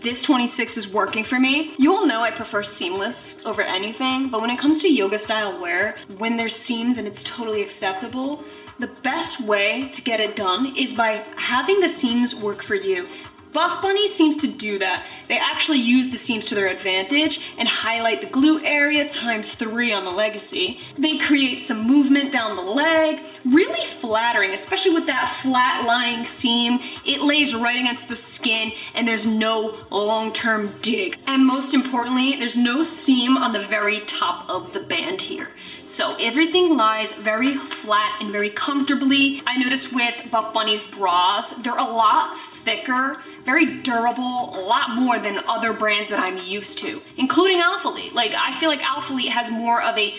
this 26 is working for me. You all know I prefer seamless over anything, but when it comes to yoga style wear, when there's seams and it's totally acceptable, the best way to get it done is by having the seams work for you. Buff Bunny seems to do that. They actually use the seams to their advantage and highlight the glute area ×3 on the Legacy. They create some movement down the leg, really flattering, especially with that flat lying seam. It lays right against the skin and there's no long-term dig. And most importantly, there's no seam on the very top of the band here. So everything lies very flat and very comfortably. I noticed with Buff Bunny's bras, they're a lot thicker, very durable, a lot more than other brands that I'm used to, including Alphalete. Like, I feel like Alphalete has more of a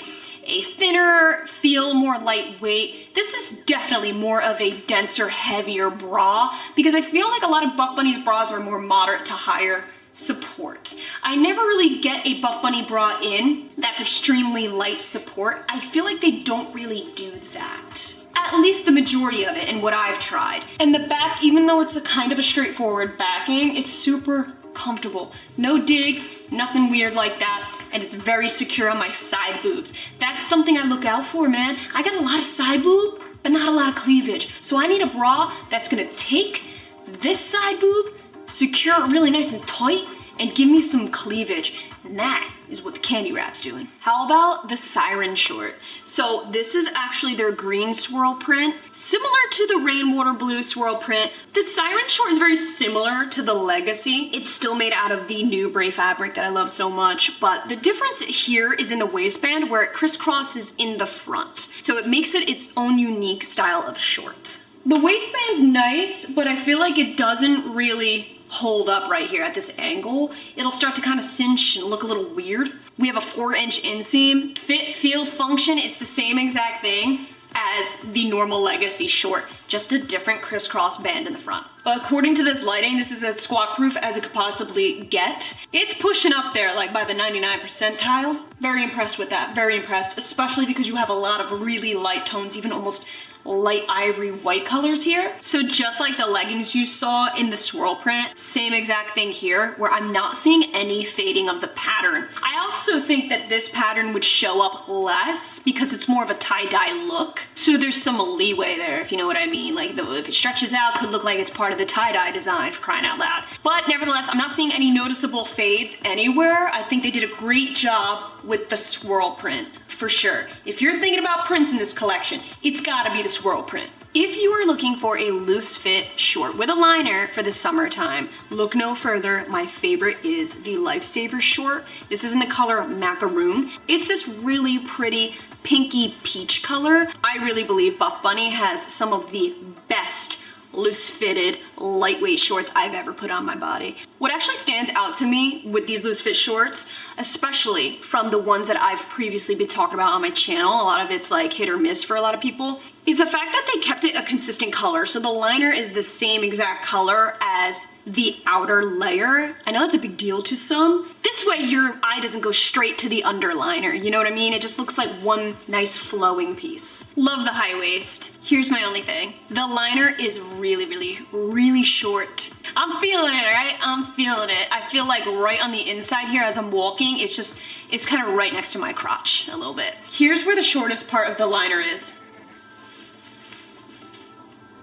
thinner feel, more lightweight. This is definitely more of a denser, heavier bra, because I feel like a lot of Buff Bunny's bras are more moderate to higher support. I never really get a Buff Bunny bra in that's extremely light support. I feel like they don't really do that. At least the majority of it in what I've tried. And the back, even though it's a kind of a straightforward backing, it's super comfortable. No dig, nothing weird like that, and it's very secure on my side boobs. That's something I look out for, man. I got a lot of side boob, but not a lot of cleavage. So I need a bra that's gonna take this side boob, secure it really nice and tight, and give me some cleavage. And that is what the candy wrap's doing. How about the Siren short? So this is actually their green swirl print, similar to the rainwater blue swirl print. The Siren short is very similar to the Legacy. It's still made out of the new Bray fabric that I love so much, but the difference here is in the waistband where it crisscrosses in the front. So it makes it its own unique style of short. The waistband's nice, but I feel like it doesn't really hold up right here at this angle. It'll start to kind of cinch and look a little weird. We have a 4-inch inseam. Fit, feel, function, it's the same exact thing as the normal Legacy short, just a different crisscross band in the front. But according to this lighting, this is as squat proof as it could possibly get. It's pushing up there like by the 99th percentile. Very impressed with that, very impressed, especially because you have a lot of really light tones, even almost light ivory white colors here. So just like the leggings you saw in the swirl print, same exact thing here where I'm not seeing any fading of the pattern. I also think that this pattern would show up less because it's more of a tie-dye look. So there's some leeway there, if you know what I mean. Like if it stretches out, it could look like it's part of the tie-dye design, for crying out loud. But nevertheless, I'm not seeing any noticeable fades anywhere. I think they did a great job with the swirl print, for sure. If you're thinking about prints in this collection, it's gotta be the swirl print. If you are looking for a loose fit short with a liner for the summertime, look no further. My favorite is the Lifesaver short. This is in the color Macaroon. It's this really pretty pinky peach color. I really believe Buff Bunny has some of the best loose fitted, lightweight shorts I've ever put on my body. What actually stands out to me with these loose fit shorts, especially from the ones that I've previously been talking about on my channel, a lot of it's like hit or miss for a lot of people, is the fact that they kept it a consistent color. So the liner is the same exact color as the outer layer. I know that's a big deal to some. This way your eye doesn't go straight to the underliner, you know what I mean? It just looks like one nice flowing piece. Love the high waist. Here's my only thing. The liner is really short. I'm feeling it, right? I'm feeling it. I feel like right on the inside here as I'm walking, it's kind of right next to my crotch a little bit. Here's where the shortest part of the liner is.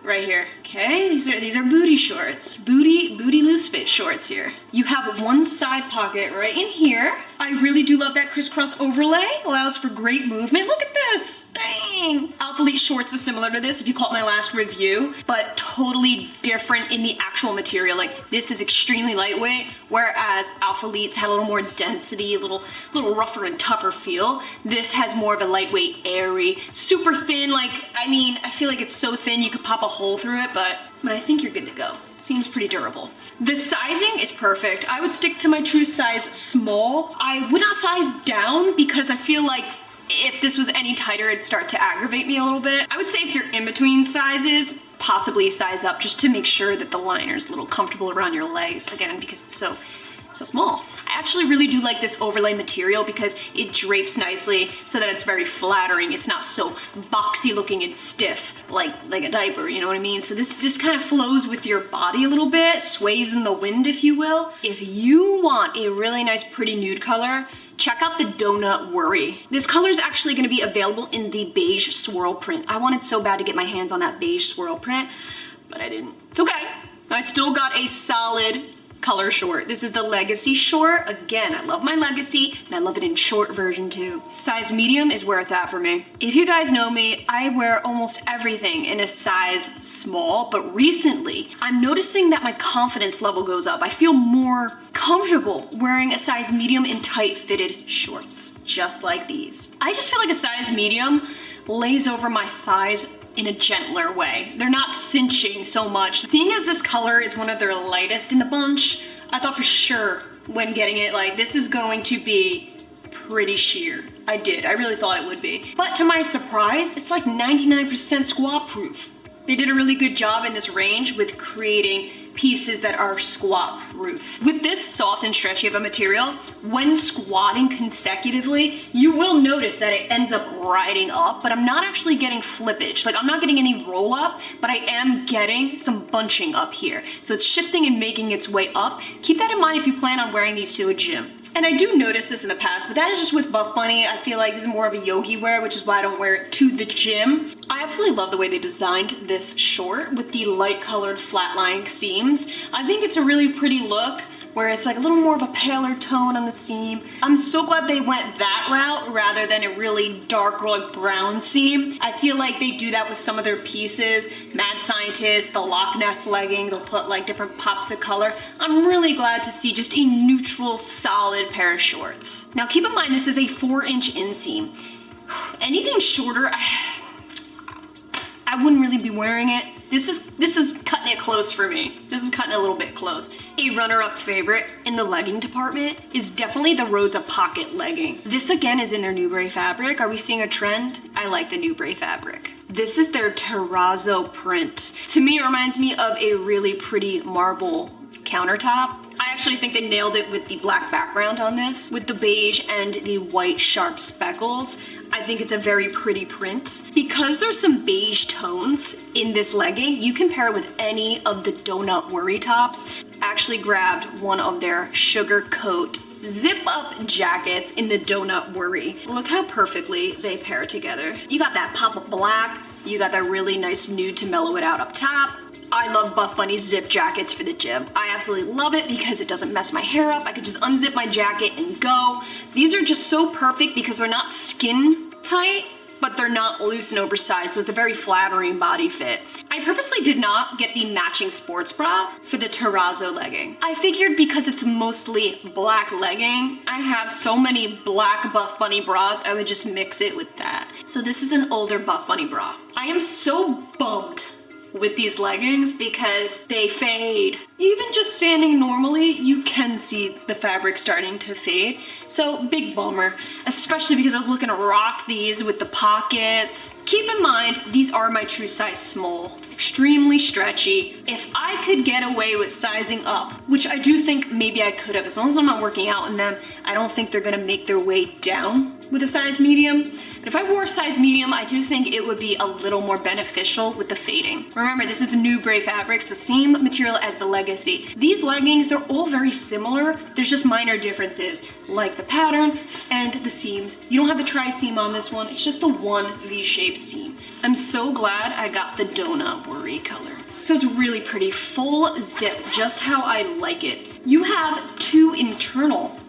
Right here. Okay, these are booty shorts. Booty loose fit shorts here. You have one side pocket right in here. I really do love that crisscross overlay. Allows for great movement. Look at this. Dang. Alpha Elite shorts are similar to this if you caught my last review, but totally different in the actual material. Like this is extremely lightweight, whereas Alpha Elites had a little more density, a little rougher and tougher feel. This has more of a lightweight, airy, super thin. Like, I mean, I feel like it's so thin you could pop a hole through it, but I think you're good to go. Seems pretty durable. The sizing is perfect. I would stick to my true size small. I would not size down because I feel like if this was any tighter, it'd start to aggravate me a little bit. I would say if you're in between sizes, possibly size up just to make sure that the liner's a little comfortable around your legs, again, because it's so small. I actually really do like this overlay material because it drapes nicely so that it's very flattering. It's not so boxy looking and stiff like a diaper, you know what I mean? So this kind of flows with your body a little bit, sways in the wind, if you will. If you want a really nice, pretty nude color, check out the Donut Worry. This color is actually gonna be available in the beige swirl print. I wanted so bad to get my hands on that beige swirl print, but I didn't. It's okay. I still got a solid color short. This is the Legacy short. Again, I love my Legacy and I love it in short version too. Size medium is where it's at for me. If you guys know me, I wear almost everything in a size small, but recently I'm noticing that my confidence level goes up. I feel more comfortable wearing a size medium in tight fitted shorts, just like these. I just feel like a size medium lays over my thighs in a gentler way. They're not cinching so much. Seeing as this color is one of their lightest in the bunch, I thought for sure when getting it, like, this is going to be pretty sheer. I really thought it would be. But to my surprise, it's like 99% squat proof. They did a really good job in this range with creating pieces that are squat proof. With this soft and stretchy of a material, when squatting consecutively, you will notice that it ends up riding up, but I'm not actually getting flippage. Like, I'm not getting any roll up, but I am getting some bunching up here. So it's shifting and making its way up. Keep that in mind if you plan on wearing these to a gym. And I do notice this in the past, but that is just with Buff Bunny. I feel like this is more of a yogi wear, which is why I don't wear it to the gym. I absolutely love the way they designed this short with the light colored flat lying seams. I think it's a really pretty look, where it's like a little more of a paler tone on the seam. I'm so glad they went that route rather than a really dark or like brown seam. I feel like they do that with some of their pieces. Mad Scientist, the Loch Ness legging, they'll put like different pops of color. I'm really glad to see just a neutral, solid pair of shorts. Now keep in mind, this is a 4-inch inseam. Anything shorter, I wouldn't really be wearing it. This is cutting it close for me. This is cutting it a little bit close. A runner-up favorite in the legging department is definitely the Rosa Pocket legging. This again is in their Nubray fabric. Are we seeing a trend? I like the Nubray fabric. This is their terrazzo print. To me, it reminds me of a really pretty marble countertop. I actually think they nailed it with the black background on this, with the beige and the white sharp speckles. I think it's a very pretty print. Because there's some beige tones in this legging, you can pair it with any of the donut worry tops. I actually grabbed one of their sugar coat zip up jackets in the donut worry. Look how perfectly they pair together. You got that pop of black, you got that really nice nude to mellow it out up top. I love Buff Bunny zip jackets for the gym. I absolutely love it because it doesn't mess my hair up. I could just unzip my jacket and go. These are just so perfect because they're not skin tight, but they're not loose and oversized, so it's a very flattering body fit. I purposely did not get the matching sports bra for the terrazzo legging. I figured because it's mostly black legging, I have so many black Buff Bunny bras, I would just mix it with that. So this is an older Buff Bunny bra. I am so bummed with these leggings because they fade. Even just standing normally, you can see the fabric starting to fade. So big bummer, especially because I was looking to rock these with the pockets. Keep in mind, these are my true size small. Extremely stretchy. If I could get away with sizing up, which I do think maybe I could have, as long as I'm not working out in them, I don't think they're gonna make their way down with a size medium. But if I wore a size medium, I do think it would be a little more beneficial with the fading. Remember, this is the Nubray fabric, so same material as the Legacy. These leggings, they're all very similar. There's just minor differences, like the pattern and the seams. You don't have the tri-seam on this one, it's just the one V-shaped seam. I'm so glad I got the donut worry color. So it's really pretty, full zip, just how I like it. You have two internal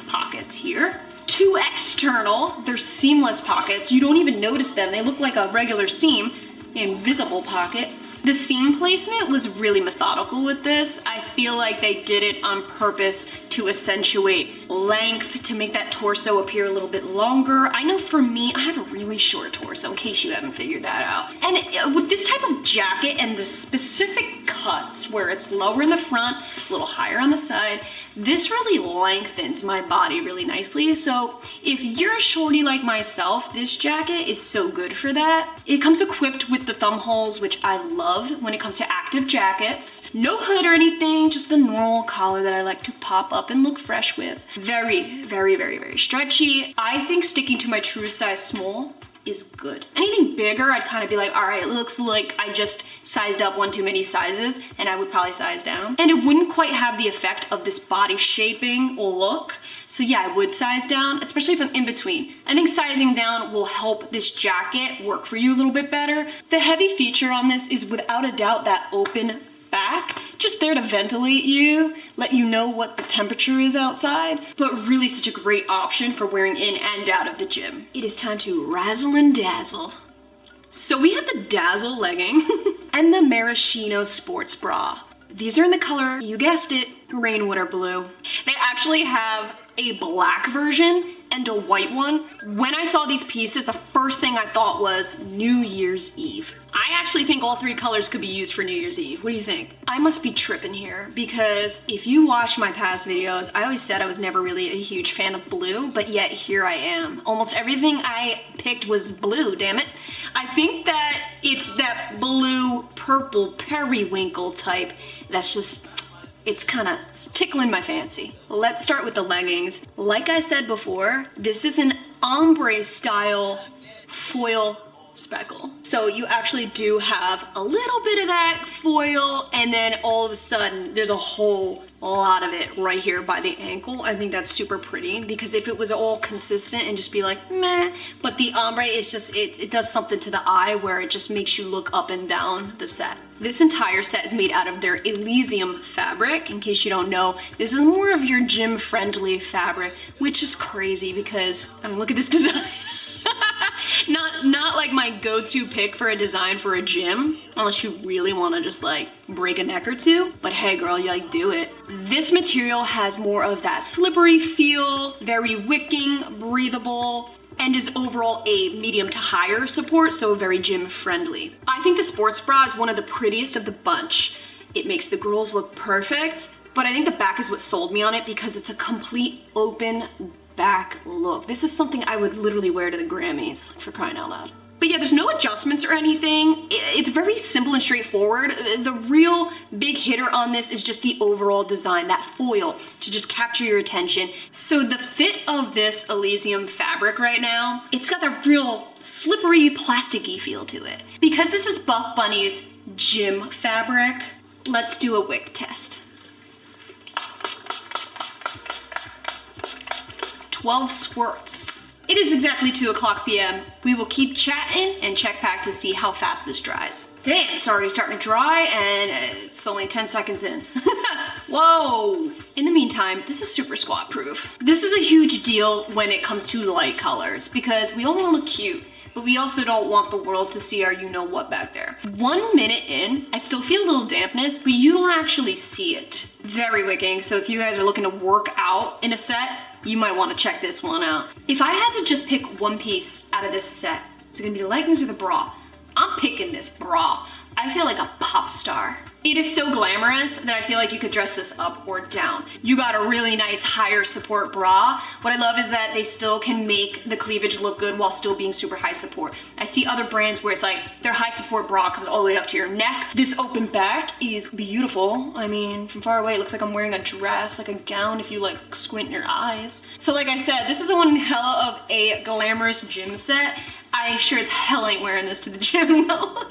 pockets here. Two external, they're seamless pockets. You don't even notice them. They look like a regular seam, invisible pocket. The seam placement was really methodical with this. I feel like they did it on purpose to accentuate length, to make that torso appear a little bit longer. I know for me, I have a really short torso, in case you haven't figured that out. And with this type of jacket and the specific cuts where it's lower in the front, a little higher on the side, this really lengthens my body really nicely. So if you're a shorty like myself, this jacket is so good for that. It comes equipped with the thumb holes, which I love when it comes to active jackets. No hood or anything, just the normal collar that I like to pop up and look fresh with. Very, very, very, very stretchy. I think sticking to my true size small is good. Anything bigger, I'd kind of be like, all right, it looks like I just sized up one too many sizes, and I would probably size down. And it wouldn't quite have the effect of this body shaping look. So yeah, I would size down, especially if I'm in between. I think sizing down will help this jacket work for you a little bit better. The heavy feature on this is without a doubt that open back, just there to ventilate you, let you know what the temperature is outside, but really such a great option for wearing in and out of the gym. It is time to razzle and dazzle. So we have the Dazzle legging and the Maraschino sports bra. These are in the color, you guessed it, rainwater blue. They actually have a black version and a white one. When I saw these pieces, the first thing I thought was New Year's Eve. I actually think all three colors could be used for New Year's Eve. What do you think? I must be tripping here because if you watch my past videos, I always said I was never really a huge fan of blue, but yet here I am. Almost everything I picked was blue, damn it. I think that it's that blue, purple, periwinkle type that's just, it's tickling my fancy. Let's start with the leggings. Like I said before, this is an ombre style foil speckle. So you actually do have a little bit of that foil, and then all of a sudden there's a whole lot of it right here by the ankle. I think that's super pretty, because if it was all consistent and just be like meh, but the ombre is just, it does something to the eye where it just makes you look up and down the set. This entire set is made out of their Elysium fabric. In case you don't know, this is more of your gym friendly fabric, which is crazy because, I mean, look at this design. Not like my go-to pick for a design for a gym, unless you really want to just like break a neck or two, but hey girl, you like do it. This material has more of that slippery feel, very wicking, breathable, and is overall a medium to higher support, so very gym friendly. I think the sports bra is one of the prettiest of the bunch. It makes the girls look perfect, but I think the back is what sold me on it because it's a complete open back look. This is something I would literally wear to the Grammys, for crying out loud. But yeah, there's no adjustments or anything. It's very simple and straightforward. The real big hitter on this is just the overall design, that foil to just capture your attention. So the fit of this Elysium fabric right now, it's got that real slippery, plasticky feel to it. Because this is Buff Bunny's gym fabric, let's do a wick test. 12 squirts. It is exactly 2:00 p.m. We will keep chatting and check back to see how fast this dries. Damn, it's already starting to dry and it's only 10 seconds in. Whoa! In the meantime, this is super squat proof. This is a huge deal when it comes to light colors because we all want to look cute, but we also don't want the world to see our you-know-what back there. 1 minute in, I still feel a little dampness, but you don't actually see it. Very wicking, so if you guys are looking to work out in a set, you might want to check this one out. If I had to just pick one piece out of this set, it's gonna be the leggings or the bra. I'm picking this bra. I feel like a pop star. It is so glamorous that I feel like you could dress this up or down. You got a really nice higher support bra. What I love is that they still can make the cleavage look good while still being super high support. I see other brands where it's like their high support bra comes all the way up to your neck. This open back is beautiful. I mean, from far away it looks like I'm wearing a dress, like a gown if you like squint your eyes. So like I said, this is one hella of a glamorous gym set. I sure as hell ain't wearing this to the gym though.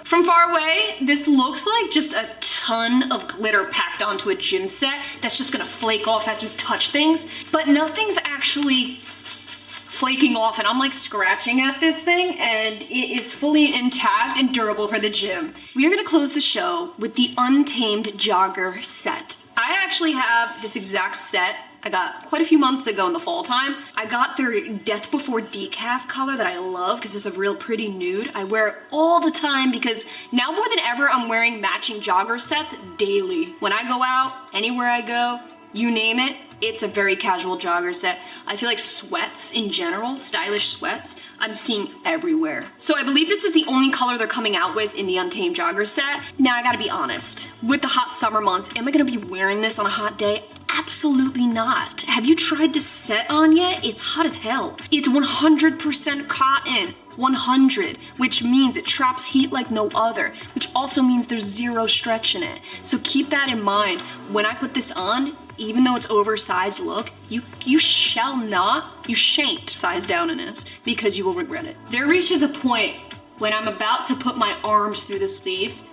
From far away, this looks like just a ton of glitter packed onto a gym set that's just gonna flake off as you touch things, but nothing's actually flaking off, and I'm like scratching at this thing and it is fully intact and durable for the gym. We are gonna close the show with the Untamed Jogger set. I actually have this exact set I got quite a few months ago in the fall time. I got their Death Before Decaf color that I love because it's a real pretty nude. I wear it all the time because now more than ever I'm wearing matching jogger sets daily. When I go out, anywhere I go, you name it, it's a very casual jogger set. I feel like sweats in general, stylish sweats, I'm seeing everywhere. So I believe this is the only color they're coming out with in the Untamed Jogger set. Now I gotta be honest, with the hot summer months, am I gonna be wearing this on a hot day? Absolutely not. Have you tried this set on yet? It's hot as hell. It's 100% cotton. 100, which means it traps heat like no other, which also means there's zero stretch in it. So keep that in mind. When I put this on, even though it's oversized look, you shan't size down in this because you will regret it. There reaches a point when I'm about to put my arms through the sleeves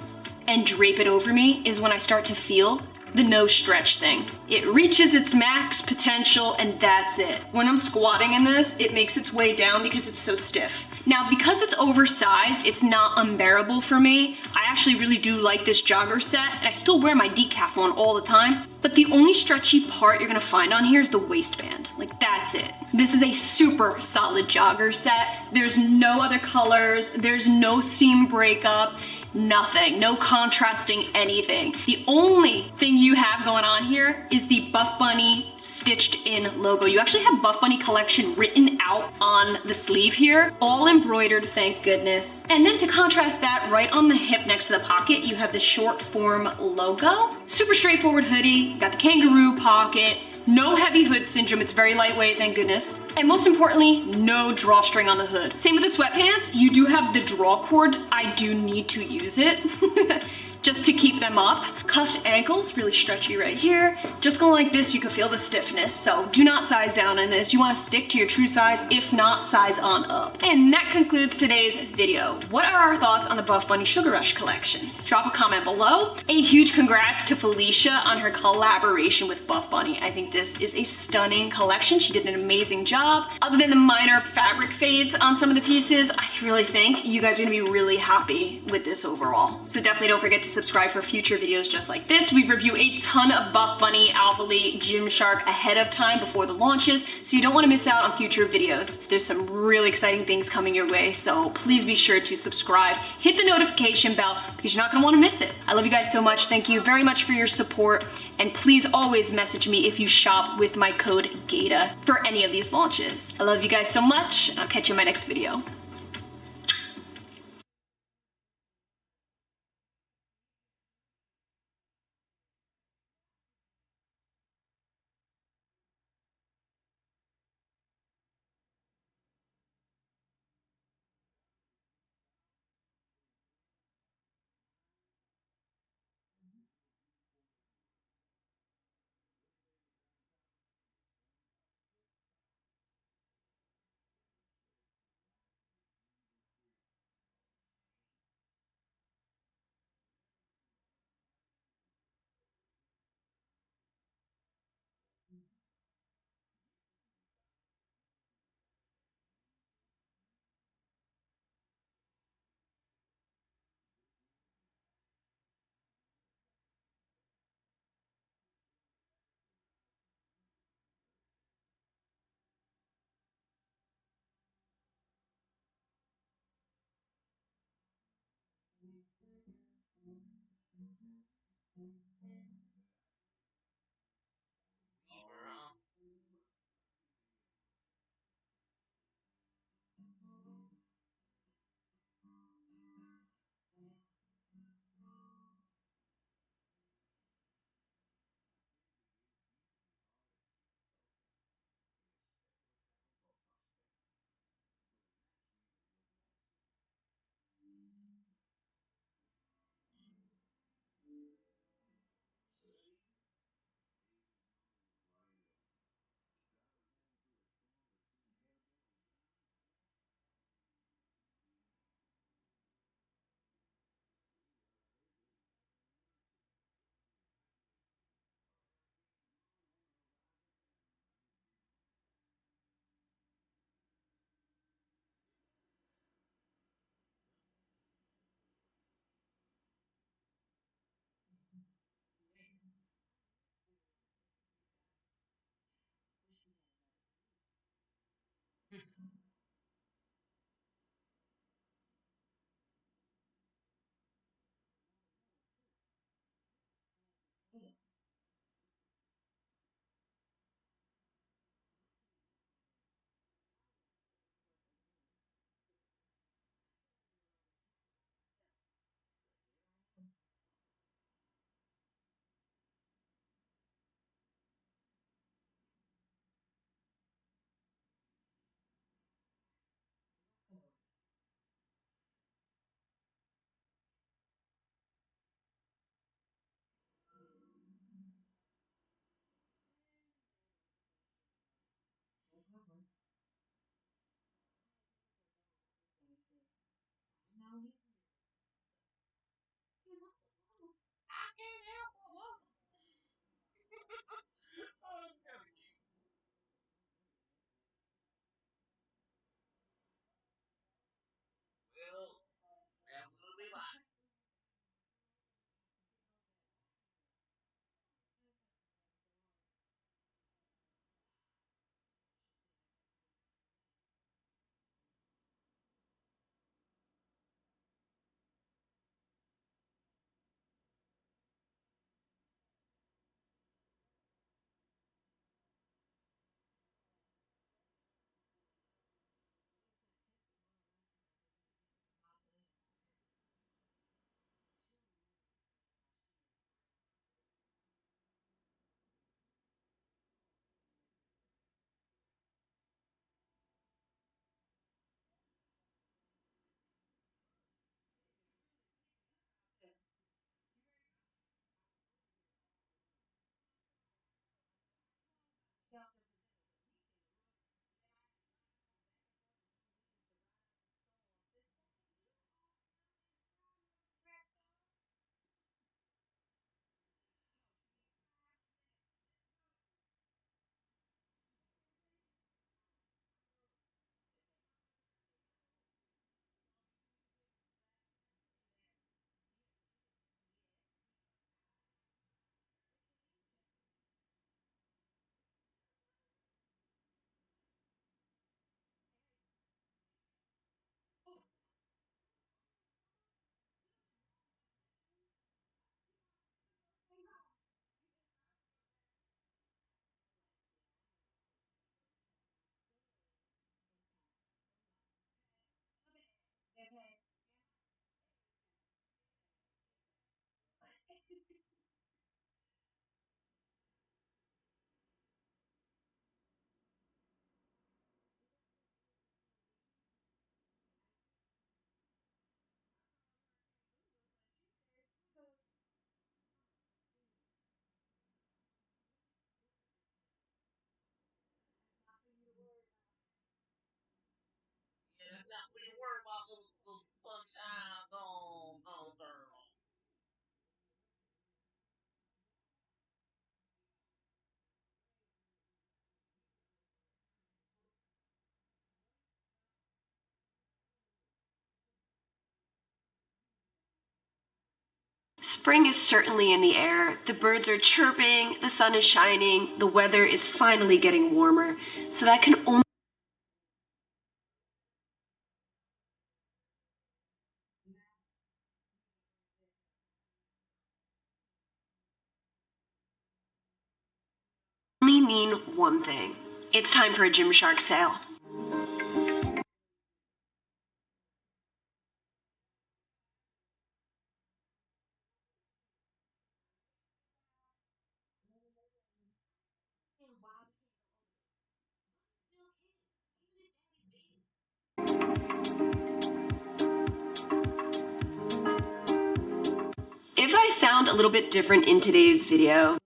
and drape it over me is when I start to feel the no stretch thing. It reaches its max potential and that's it. When I'm squatting in this, it makes its way down because it's so stiff. Now, because it's oversized, it's not unbearable for me. I actually really do like this jogger set, and I still wear my decaf one all the time. But the only stretchy part you're gonna find on here is the waistband. Like, that's it. This is a super solid jogger set. There's no other colors, there's no seam breakup, nothing, no contrasting anything. The only thing you have going on here is the Buff Bunny stitched in logo. You actually have Buff Bunny collection written out on the sleeve here, all embroidered, thank goodness. And then to contrast that, right on the hip next to the pocket, you have the short form logo. Super straightforward hoodie, got the kangaroo pocket, no heavy hood syndrome, it's very lightweight, thank goodness. And most importantly, no drawstring on the hood. Same with the sweatpants, you do have the draw cord. I do need to use it. just to keep them up. Cuffed ankles, really stretchy right here. Just going like this, you can feel the stiffness. So do not size down in this. You want to stick to your true size, if not size on up. And that concludes today's video. What are our thoughts on the Buff Bunny Sugar Rush collection? Drop a comment below. A huge congrats to Felicia on her collaboration with Buff Bunny. I think this is a stunning collection. She did an amazing job. Other than the minor fabric fades on some of the pieces, I really think you guys are gonna be really happy with this overall. So definitely don't forget to subscribe for future videos just like this. We review a ton of Buff Bunny, Alpha Lee, Gymshark ahead of time before the launches, so you don't wanna miss out on future videos. There's some really exciting things coming your way, so please be sure to subscribe. Hit the notification bell because you're not gonna wanna miss it. I love you guys so much. Thank you very much for your support, and please always message me if you shop with my code Gaita for any of these launches. I love you guys so much, and I'll catch you in my next video. I can't help but look. Oh, it's kind of cute. Well, that will be live. Yeah, that's not what you worry about, little sunshine gone, girl. Spring is certainly in the air. The birds are chirping, the sun is shining, the weather is finally getting warmer. So that can only mean one thing. It's time for a Gymshark sale. If I sound a little bit different in today's video,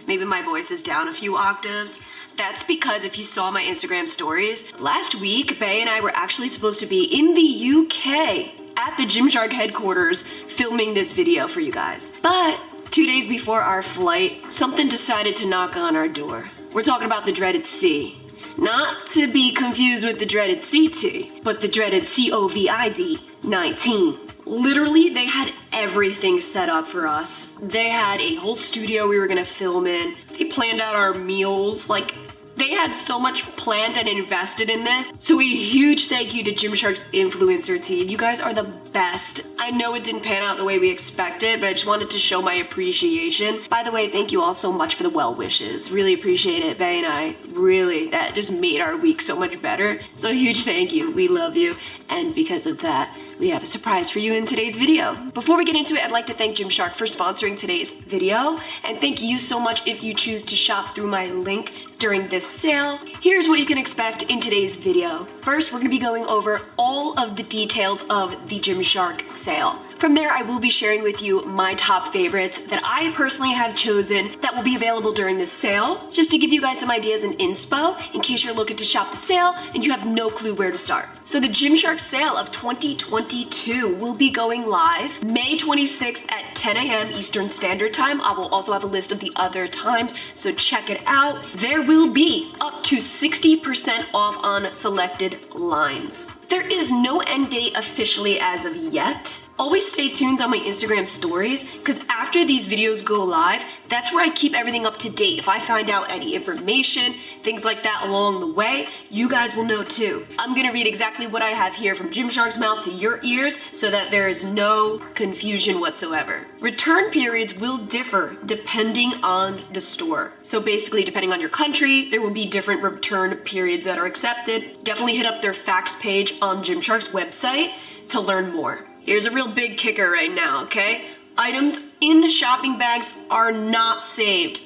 maybe my voice is down a few octaves, that's because if you saw my Instagram stories, last week, Bae and I were actually supposed to be in the UK at the Gymshark headquarters filming this video for you guys. But 2 days before our flight, something decided to knock on our door. We're talking about the dreaded C. Not to be confused with the dreaded CT, but the dreaded COVID-19. Literally, they had everything set up for us. They had a whole studio we were gonna film in. They planned out our meals. Like, they had so much planned and invested in this. So a huge thank you to Gymshark's influencer team. You guys are the best. I know it didn't pan out the way we expected, but I just wanted to show my appreciation. By the way, thank you all so much for the well wishes. Really appreciate it, Bae and I. Really, that just made our week so much better. So a huge thank you. We love you. And because of that, we have a surprise for you in today's video. Before we get into it, I'd like to thank Gymshark for sponsoring today's video. And thank you so much if you choose to shop through my link during this sale. Here's what you can expect in today's video. First, we're gonna be going over all of the details of the Gymshark sale. From there, I will be sharing with you my top favorites that I personally have chosen that will be available during this sale, just to give you guys some ideas in inspo in case you're looking to shop the sale and you have no clue where to start. So the Gymshark sale of 2022 will be going live May 26th at 10 a.m. Eastern Standard Time. I will also have a list of the other times, so check it out. There will be up to 60% off on selected lines. There is no end date officially as of yet. Always stay tuned on my Instagram stories, because after these videos go live, that's where I keep everything up to date. If I find out any information, things like that along the way, you guys will know too. I'm gonna read exactly what I have here from Gymshark's mouth to your ears so that there is no confusion whatsoever. Return periods will differ depending on the store. So basically, depending on your country, there will be different return periods that are accepted. Definitely hit up their facts page on Gymshark's website to learn more. Here's a real big kicker right now, okay? Items in the shopping bags are not saved.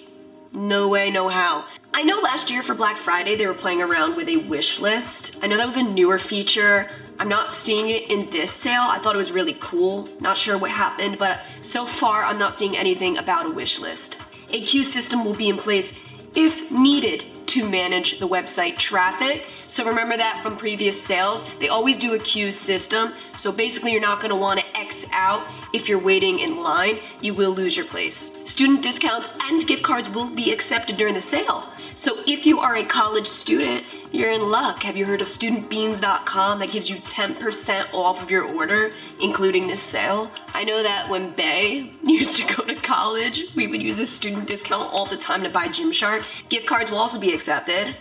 No way, no how. I know last year for Black Friday they were playing around with a wish list. I know that was a newer feature. I'm not seeing it in this sale. I thought it was really cool. Not sure what happened, but so far I'm not seeing anything about a wish list. A queue system will be in place if needed to manage the website traffic. So remember that from previous sales, they always do a queue system. So basically you're not gonna wanna X out if you're waiting in line, you will lose your place. Student discounts and gift cards will be accepted during the sale. So if you are a college student, you're in luck. Have you heard of studentbeans.com that gives you 10% off of your order, including this sale? I know that when Bae used to go to college, we would use a student discount all the time to buy Gymshark. Gift cards will also be accepted.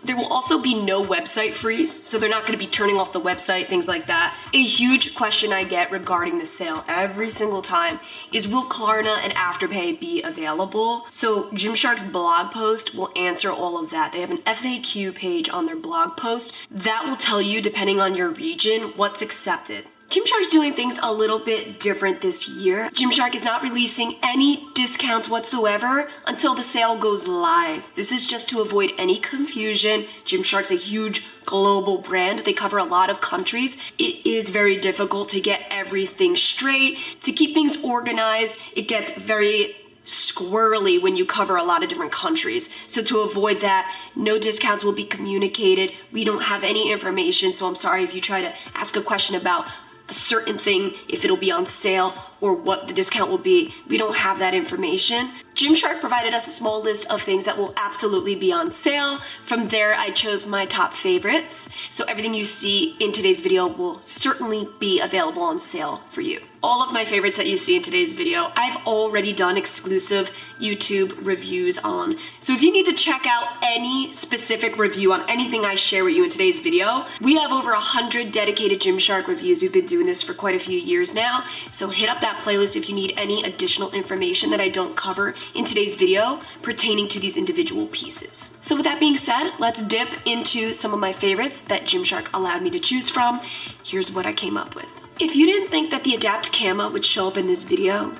There will also be no website freeze, so they're not going to be turning off the website, things like that. A huge question I get regarding the sale every single time is, will Klarna and Afterpay be available? So Gymshark's blog post will answer all of that. They have an FAQ page on their blog post that will tell you, depending on your region, what's accepted. Gymshark's doing things a little bit different this year. Gymshark is not releasing any discounts whatsoever until the sale goes live. This is just to avoid any confusion. Gymshark's a huge global brand. They cover a lot of countries. It is very difficult to get everything straight, to keep things organized. It gets very squirrely when you cover a lot of different countries. So to avoid that, no discounts will be communicated. We don't have any information, so I'm sorry if you try to ask a question about a certain thing, if it'll be on sale or what the discount will be. We don't have that information. Gymshark provided us a small list of things that will absolutely be on sale. From there, I chose my top favorites. So everything you see in today's video will certainly be available on sale for you. All of my favorites that you see in today's video, I've already done exclusive YouTube reviews on. So if you need to check out any specific review on anything I share with you in today's video, we have over 100 dedicated Gymshark reviews. We've been doing this for quite a few years now. So hit up that playlist if you need any additional information that I don't cover in today's video pertaining to these individual pieces. So with that being said, let's dip into some of my favorites that Gymshark allowed me to choose from. Here's what I came up with. If you didn't think that the Adapt KAMO would show up in this video,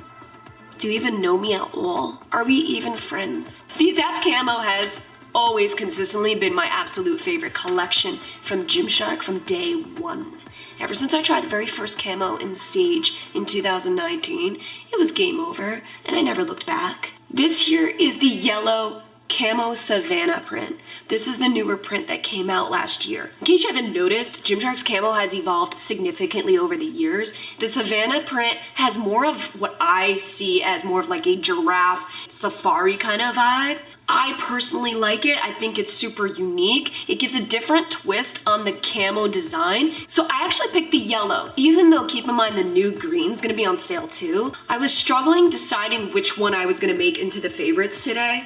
do you even know me at all? Are we even friends? The Adapt KAMO has always consistently been my absolute favorite collection from Gymshark from day one. Ever since I tried the very first KAMO in Sage in 2019, it was game over, and I never looked back. This here is the yellow KAMO Savannah print. This is the newer print that came out last year. In case you haven't noticed, Gymshark's KAMO has evolved significantly over the years. The Savannah print has more of what I see as more of like a giraffe safari kind of vibe. I personally like it. I think it's super unique. It gives a different twist on the KAMO design. So I actually picked the yellow, even though keep in mind the new green's gonna be on sale too. I was struggling deciding which one I was gonna make into the favorites today.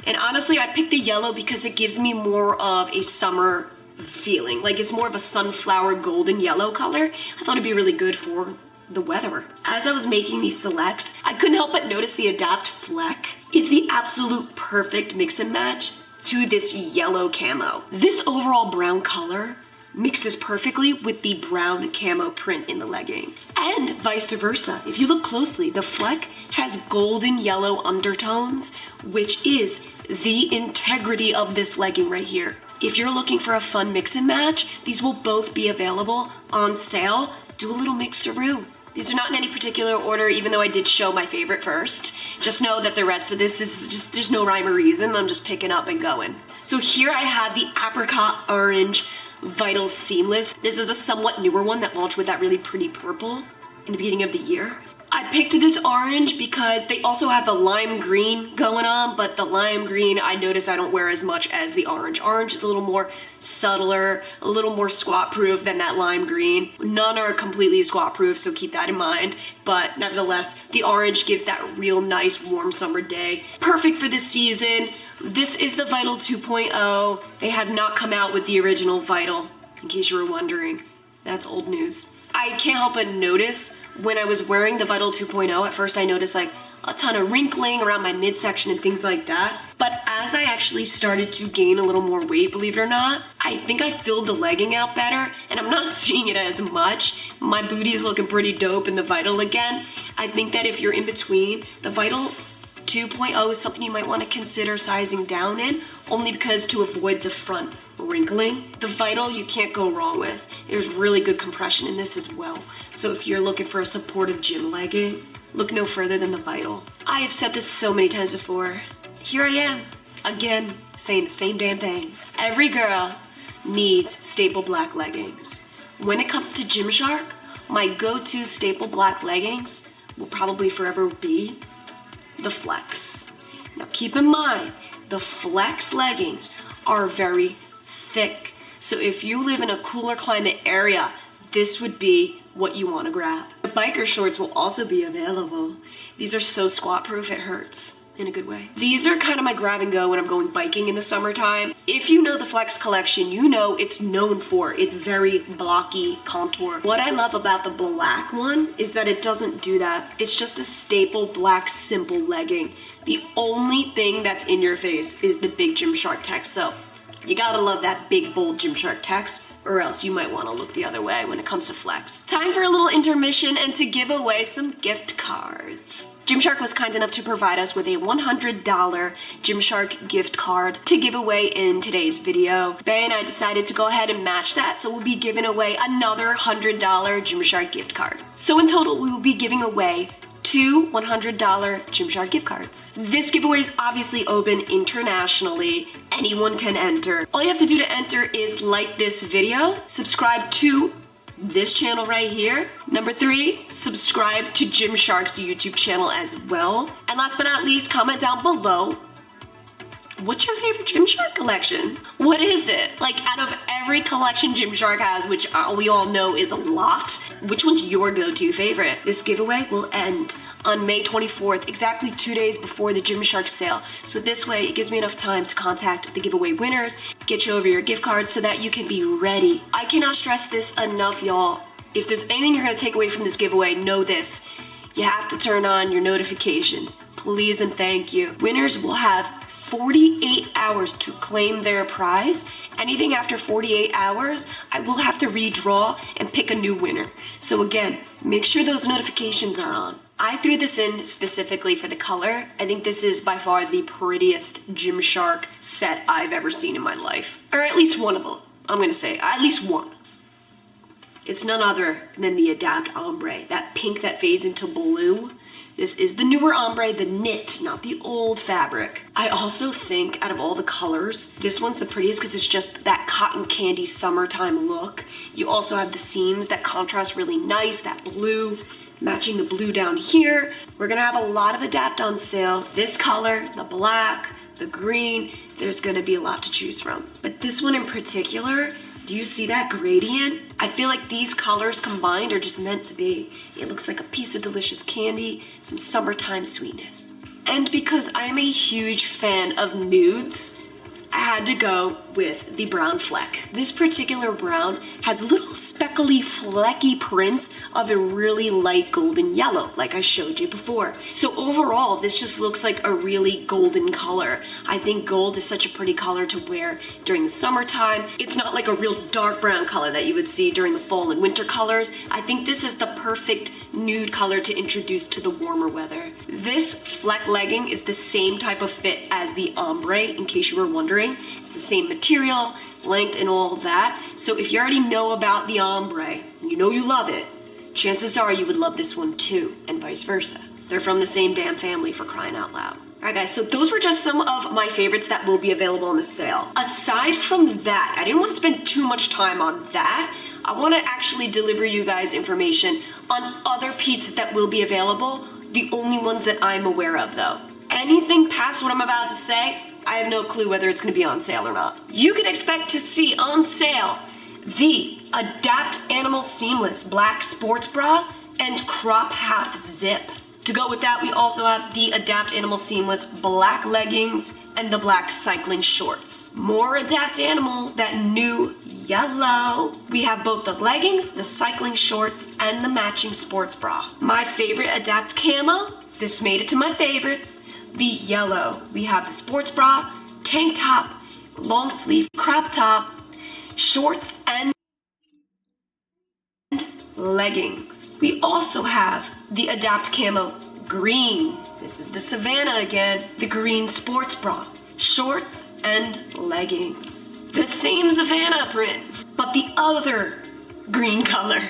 And honestly, I picked the yellow because it gives me more of a summer feeling. Like it's more of a sunflower golden yellow color. I thought it'd be really good for the weather. As I was making these selects, I couldn't help but notice the Adapt Fleck is the absolute perfect mix and match to this yellow KAMO. This overall brown color mixes perfectly with the brown KAMO print in the legging. And vice versa. If you look closely, the Fleck has golden yellow undertones, which is the integrity of this legging right here. If you're looking for a fun mix and match, these will both be available on sale. Do a little mixeroo. These are not in any particular order, even though I did show my favorite first. Just know that the rest of this is just, there's no rhyme or reason. I'm just picking up and going. So here I have the Apricot Orange Vital Seamless. This is a somewhat newer one that launched with that really pretty purple in the beginning of the year. I picked this orange because they also have the lime green going on, but the lime green I notice I don't wear as much as the orange. Orange is a little more subtler, a little more squat proof than that lime green. None are completely squat proof, so keep that in mind. But nevertheless, the orange gives that real nice warm summer day. Perfect for this season. This is the Vital 2.0. They have not come out with the original Vital, in case you were wondering. That's old news. I can't help but notice when I was wearing the Vital 2.0, at first I noticed like a ton of wrinkling around my midsection and things like that. But as I actually started to gain a little more weight, believe it or not, I think I filled the legging out better and I'm not seeing it as much. My booty is looking pretty dope in the Vital again. I think that if you're in between, the Vital 2.0 is something you might want to consider sizing down in, only because to avoid the front wrinkling. The Vital you can't go wrong with. There's really good compression in this as well. So if you're looking for a supportive gym legging, look no further than the Vital. I have said this so many times before. Here I am, again, saying the same damn thing. Every girl needs staple black leggings. When it comes to Gymshark, my go-to staple black leggings will probably forever be the Flex. Now keep in mind, the Flex leggings are very thick. So if you live in a cooler climate area, this would be what you want to grab. The biker shorts will also be available. These are so squat proof it hurts in a good way. These are kind of my grab and go when I'm going biking in the summertime. If you know the Flex collection, you know it's known for its very blocky contour. What I love about the black one is that it doesn't do that. It's just a staple black simple legging. The only thing that's in your face is the big Gymshark text. So you gotta love that big bold Gymshark text, or else you might want to look the other way when it comes to flex. Time for a little intermission and to give away some gift cards. Gymshark was kind enough to provide us with a $100 Gymshark gift card to give away in today's video. Bay and I decided to go ahead and match that, so we'll be giving away another $100 Gymshark gift card. So in total, we will be giving away 2 $100 Gymshark gift cards. This giveaway is obviously open internationally. Anyone can enter. All you have to do to enter is like this video, subscribe to this channel right here. Number 3, subscribe to Gymshark's YouTube channel as well. And last but not least, comment down below, what's your favorite Gymshark collection? What is it? Like, out of every collection Gymshark has, which we all know is a lot, which one's your go-to favorite? This giveaway will end on May 24th, exactly 2 days before the Gymshark sale. So this way, it gives me enough time to contact the giveaway winners, get you over your gift cards so that you can be ready. I cannot stress this enough, y'all. If there's anything you're gonna take away from this giveaway, know this. You have to turn on your notifications. Please and thank you. Winners will have 48 hours to claim their prize. Anything after 48 hours, I will have to redraw and pick a new winner. So again, make sure those notifications are on. I threw this in specifically for the color. I think this is by far the prettiest Gymshark set I've ever seen in my life. Or at least one of them, I'm gonna say, at least one. It's none other than the Adapt Ombre, that pink that fades into blue. This is the newer ombre, the knit, not the old fabric. I also think out of all the colors, this one's the prettiest because it's just that cotton candy summertime look. You also have the seams that contrast really nice, that blue, matching the blue down here. We're gonna have a lot of Adapt on sale. This color, the black, the green, there's gonna be a lot to choose from. But this one in particular, do you see that gradient? I feel like these colors combined are just meant to be. It looks like a piece of delicious candy, some summertime sweetness. And because I'm a huge fan of nudes, I had to go with the brown fleck. This particular brown has little speckly, flecky prints of a really light golden yellow, like I showed you before. So overall, this just looks like a really golden color. I think gold is such a pretty color to wear during the summertime. It's not like a real dark brown color that you would see during the fall and winter colors. I think this is the perfect nude color to introduce to the warmer weather. This fleck legging is the same type of fit as the ombre, in case you were wondering. It's the same material, length, and all that. So if you already know about the ombre, you know you love it, chances are you would love this one too, and vice versa. They're from the same damn family, for crying out loud. Alright guys, so those were just some of my favorites that will be available on the sale. Aside from that, I didn't want to spend too much time on that. I want to actually deliver you guys information on other pieces that will be available, the only ones that I'm aware of though. Anything past what I'm about to say, I have no clue whether it's going to be on sale or not. You can expect to see on sale the Adapt Animal Seamless Black Sports Bra and Crop Half Zip. To go with that, we also have the Adapt Animal Seamless Black Leggings and the Black Cycling Shorts. More Adapt Animal, that new yellow. We have both the leggings, the cycling shorts, and the matching sports bra. My favorite Adapt Camo, this made it to my favorites, the yellow. We have the sports bra, tank top, long sleeve crop top, shorts, and leggings. We also have the Adapt Camo green. This is the Savannah again, the green sports bra, shorts, and leggings. The same Savannah print, but the other green color.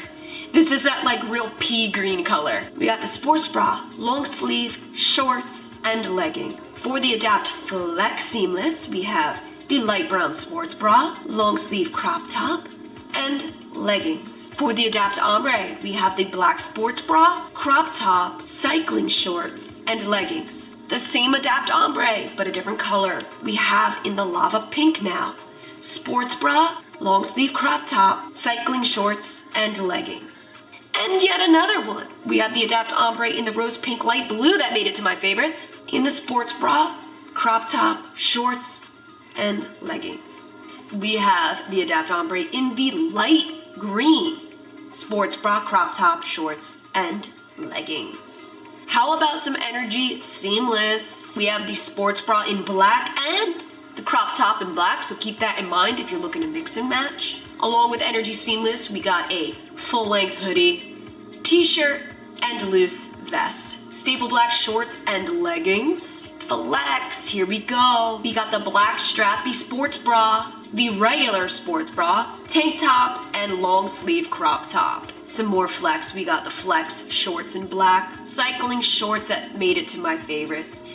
This is that like real pea green color. We got the sports bra, long sleeve, shorts, and leggings. For the Adapt Flex Seamless, we have the light brown sports bra, long sleeve crop top, and leggings. For the Adapt Ombre, we have the black sports bra, crop top, cycling shorts, and leggings. The same Adapt Ombre, but a different color. We have in the lava pink now. Sports bra, long sleeve crop top, cycling shorts, and leggings. And yet another one. We have the Adapt Ombre in the rose pink light blue that made it to my favorites. In the sports bra, crop top, shorts, and leggings. We have the Adapt Ombre in the light green, sports bra, crop top, shorts, and leggings. How about some Energy Seamless? We have the sports bra in black and the crop top in black, so keep that in mind if you're looking to mix and match. Along with Energy Seamless, we got a full-length hoodie, t-shirt, and loose vest. Staple black shorts and leggings. Flex, here we go. We got the black strappy sports bra, the regular sports bra, tank top, and long sleeve crop top. Some more flex, we got the flex shorts in black, cycling shorts that made it to my favorites,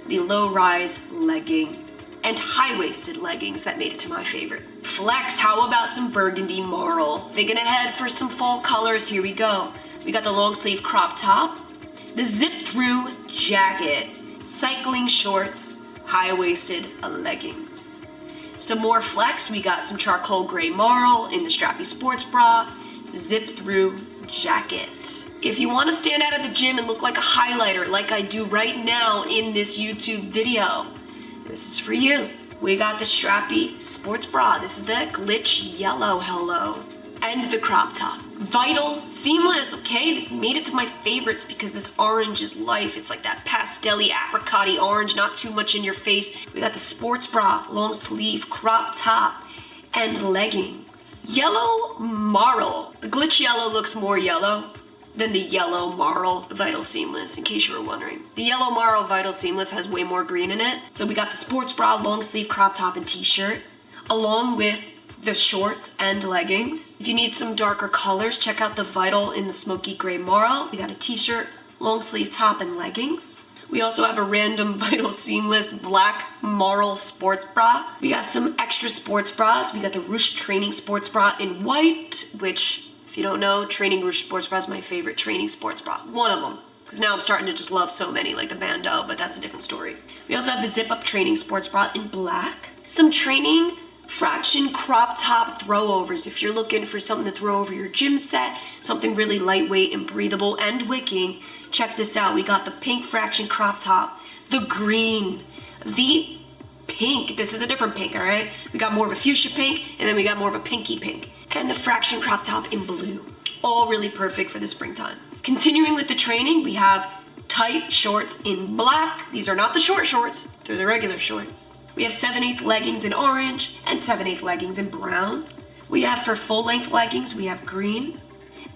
the low-rise legging, and high-waisted leggings that made it to my favorite. Flex, how about some burgundy marl? Thinking ahead for some fall colors, here we go. We got the long sleeve crop top, the zip-through jacket, cycling shorts, high-waisted leggings. Some more flex, we got some charcoal gray marl in the strappy sports bra, zip-through jacket. If you want to stand out at the gym and look like a highlighter like I do right now in this YouTube video, this is for you. We got the strappy sports bra. This is the glitch yellow, hello. And the crop top. Vital Seamless, okay? This made it to my favorites because this orange is life. It's like that pastel-y, apricot-y orange, not too much in your face. We got the sports bra, long sleeve, crop top, and leggings. Yellow marl. The glitch yellow looks more yellow than the yellow marl Vital Seamless, in case you were wondering. The yellow marl Vital Seamless has way more green in it. So we got the sports bra, long sleeve crop top, and t-shirt, along with the shorts and leggings. If you need some darker colors, check out the Vital in the smoky gray marl. We got a t-shirt, long sleeve top, and leggings. We also have a random Vital Seamless black marl sports bra. We got some extra sports bras. We got the Ruche training sports bra in white, which, if you don't know, training Ruche sports bra is my favorite training sports bra. One of them. Because now I'm starting to just love so many, like the bandeau, but that's a different story. We also have the zip-up training sports bra in black. Some training fraction crop top throwovers. If you're looking for something to throw over your gym set, something really lightweight and breathable and wicking, check this out. We got the pink fraction crop top, the green, the pink. This is a different pink, all right? We got more of a fuchsia pink, and then we got more of a pinky pink. And the fraction crop top in blue. All really perfect for the springtime. Continuing with the training, we have tight shorts in black. These are not the short shorts, they're the regular shorts. We have 7/8 leggings in orange and 7/8 leggings in brown. We have for full-length leggings, we have green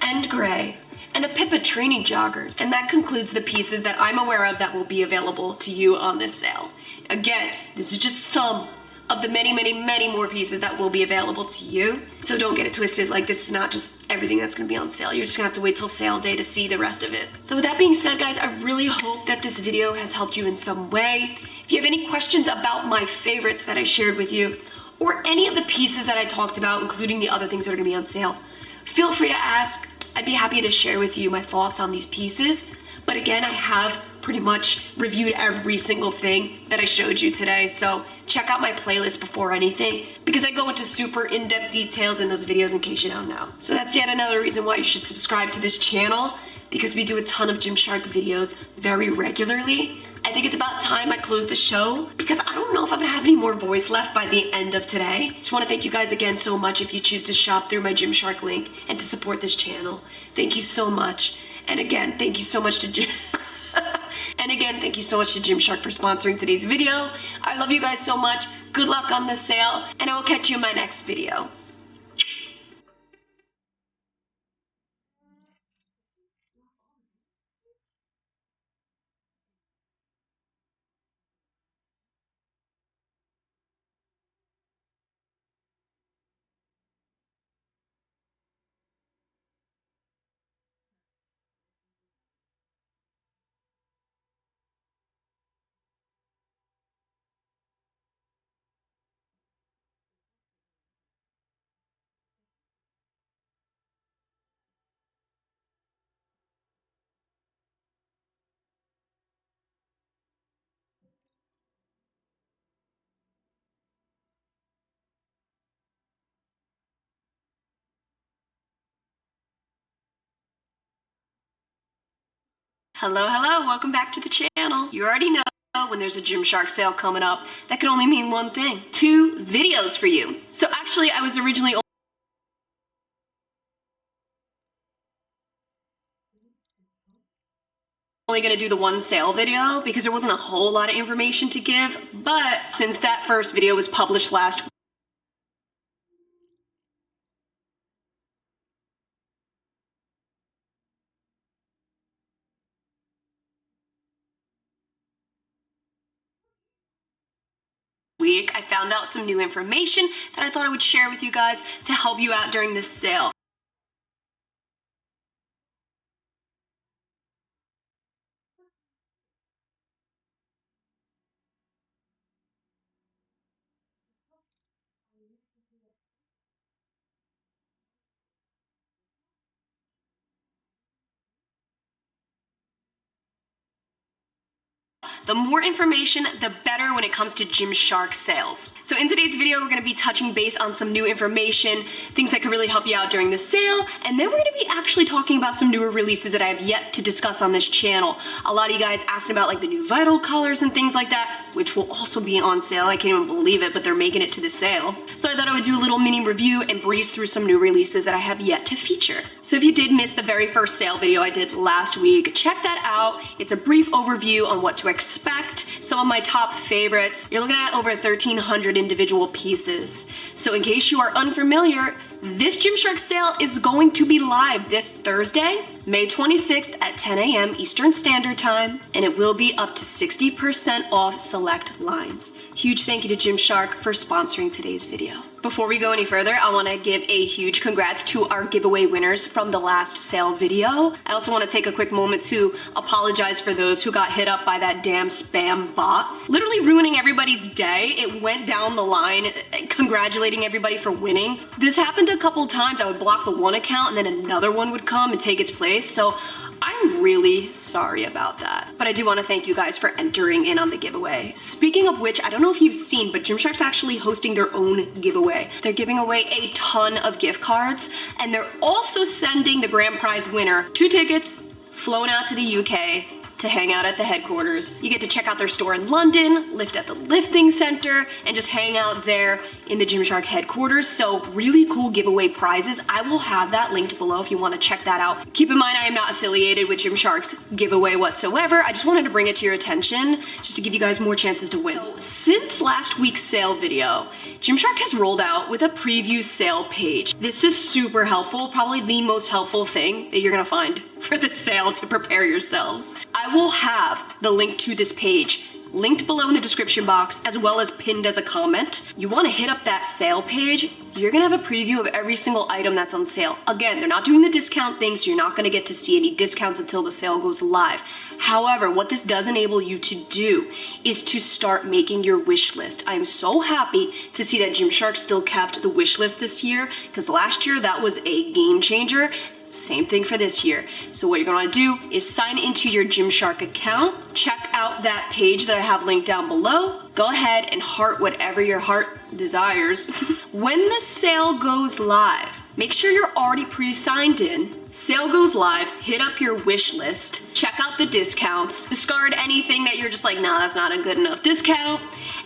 and gray and a Pippa training joggers. And that concludes the pieces that I'm aware of that will be available to you on this sale. Again, this is just some of the many, many, many more pieces that will be available to you. So don't get it twisted, like this is not just everything that's gonna be on sale. You're just gonna have to wait till sale day to see the rest of it. So with that being said, guys, I really hope that this video has helped you in some way. If you have any questions about my favorites that I shared with you, or any of the pieces that I talked about, including the other things that are gonna be on sale, feel free to ask. I'd be happy to share with you my thoughts on these pieces. But again, I have pretty much reviewed every single thing that I showed you today. So check out my playlist before anything, because I go into super in-depth details in those videos in case you don't know. So that's yet another reason why you should subscribe to this channel, because we do a ton of Gymshark videos very regularly. I think it's about time I close the show, because I don't know if I'm gonna have any more voice left by the end of today. Just wanna thank you guys again so much if you choose to shop through my Gymshark link and to support this channel. Thank you so much. And again, thank you so much to And again, thank you so much to Gymshark for sponsoring today's video. I love you guys so much. Good luck on this sale, and I will catch you in my next video. Hello, hello, welcome back to the channel. You already know when there's a Gymshark sale coming up, that can only mean one thing. 2 videos for you. So actually, I was originally only gonna do the one sale video because there wasn't a whole lot of information to give, but since that first video was published last week, I found out some new information that I thought I would share with you guys to help you out during this sale. The more information, the better when it comes to Gymshark sales. So in today's video, we're gonna be touching base on some new information, things that could really help you out during the sale, and then we're gonna be actually talking about some newer releases that I have yet to discuss on this channel. A lot of you guys asked about like the new Vital colors and things like that, which will also be on sale. I can't even believe it, but they're making it to the sale. So I thought I would do a little mini review and breeze through some new releases that I have yet to feature. So if you did miss the very first sale video I did last week, check that out. It's a brief overview on what to expect, some of my top favorites. You're looking at over 1,300 individual pieces. So in case you are unfamiliar, this Gymshark sale is going to be live this Thursday, May 26th at 10 a.m. Eastern Standard Time, and it will be up to 60% off select lines. Huge thank you to Gymshark for sponsoring today's video. Before we go any further, I want to give a huge congrats to our giveaway winners from the last sale video. I also want to take a quick moment to apologize for those who got hit up by that damn spam bot. Literally ruining everybody's day. It went down the line congratulating everybody for winning. This happened a couple times. I would block the one account and then another one would come and take its place. So I'm really sorry about that. But I do want to thank you guys for entering in on the giveaway. Speaking of which, I don't know if you've seen, but Gymshark's actually hosting their own giveaway. They're giving away a ton of gift cards, and they're also sending the grand prize winner 2 tickets flown out to the UK to hang out at the headquarters. You get to check out their store in London, lift at the lifting center, and just hang out there in the Gymshark headquarters. So really cool giveaway prizes. I will have that linked below if you want to check that out. Keep in mind, I am not affiliated with Gymshark's giveaway whatsoever. I just wanted to bring it to your attention just to give you guys more chances to win. So, since last week's sale video, Gymshark has rolled out with a preview sale page. This is super helpful, probably the most helpful thing that you're gonna find for the sale to prepare yourselves. I will have the link to this page linked below in the description box, as well as pinned as a comment. You want to hit up that sale page. You're gonna have a preview of every single item that's on sale. Again, they're not doing the discount thing, so you're not gonna get to see any discounts until the sale goes live. However, what this does enable you to do is to start making your wish list. I'm so happy to see that Gymshark still kept the wish list this year, because last year that was a game changer. Same thing for this year. So what you're gonna do is sign into your Gymshark account, check out that page that I have linked down below, go ahead and heart whatever your heart desires. When the sale goes live, make sure you're already pre-signed in. Sale goes live, hit up your wish list, check out the discounts, discard anything that you're just like, nah, that's not a good enough discount,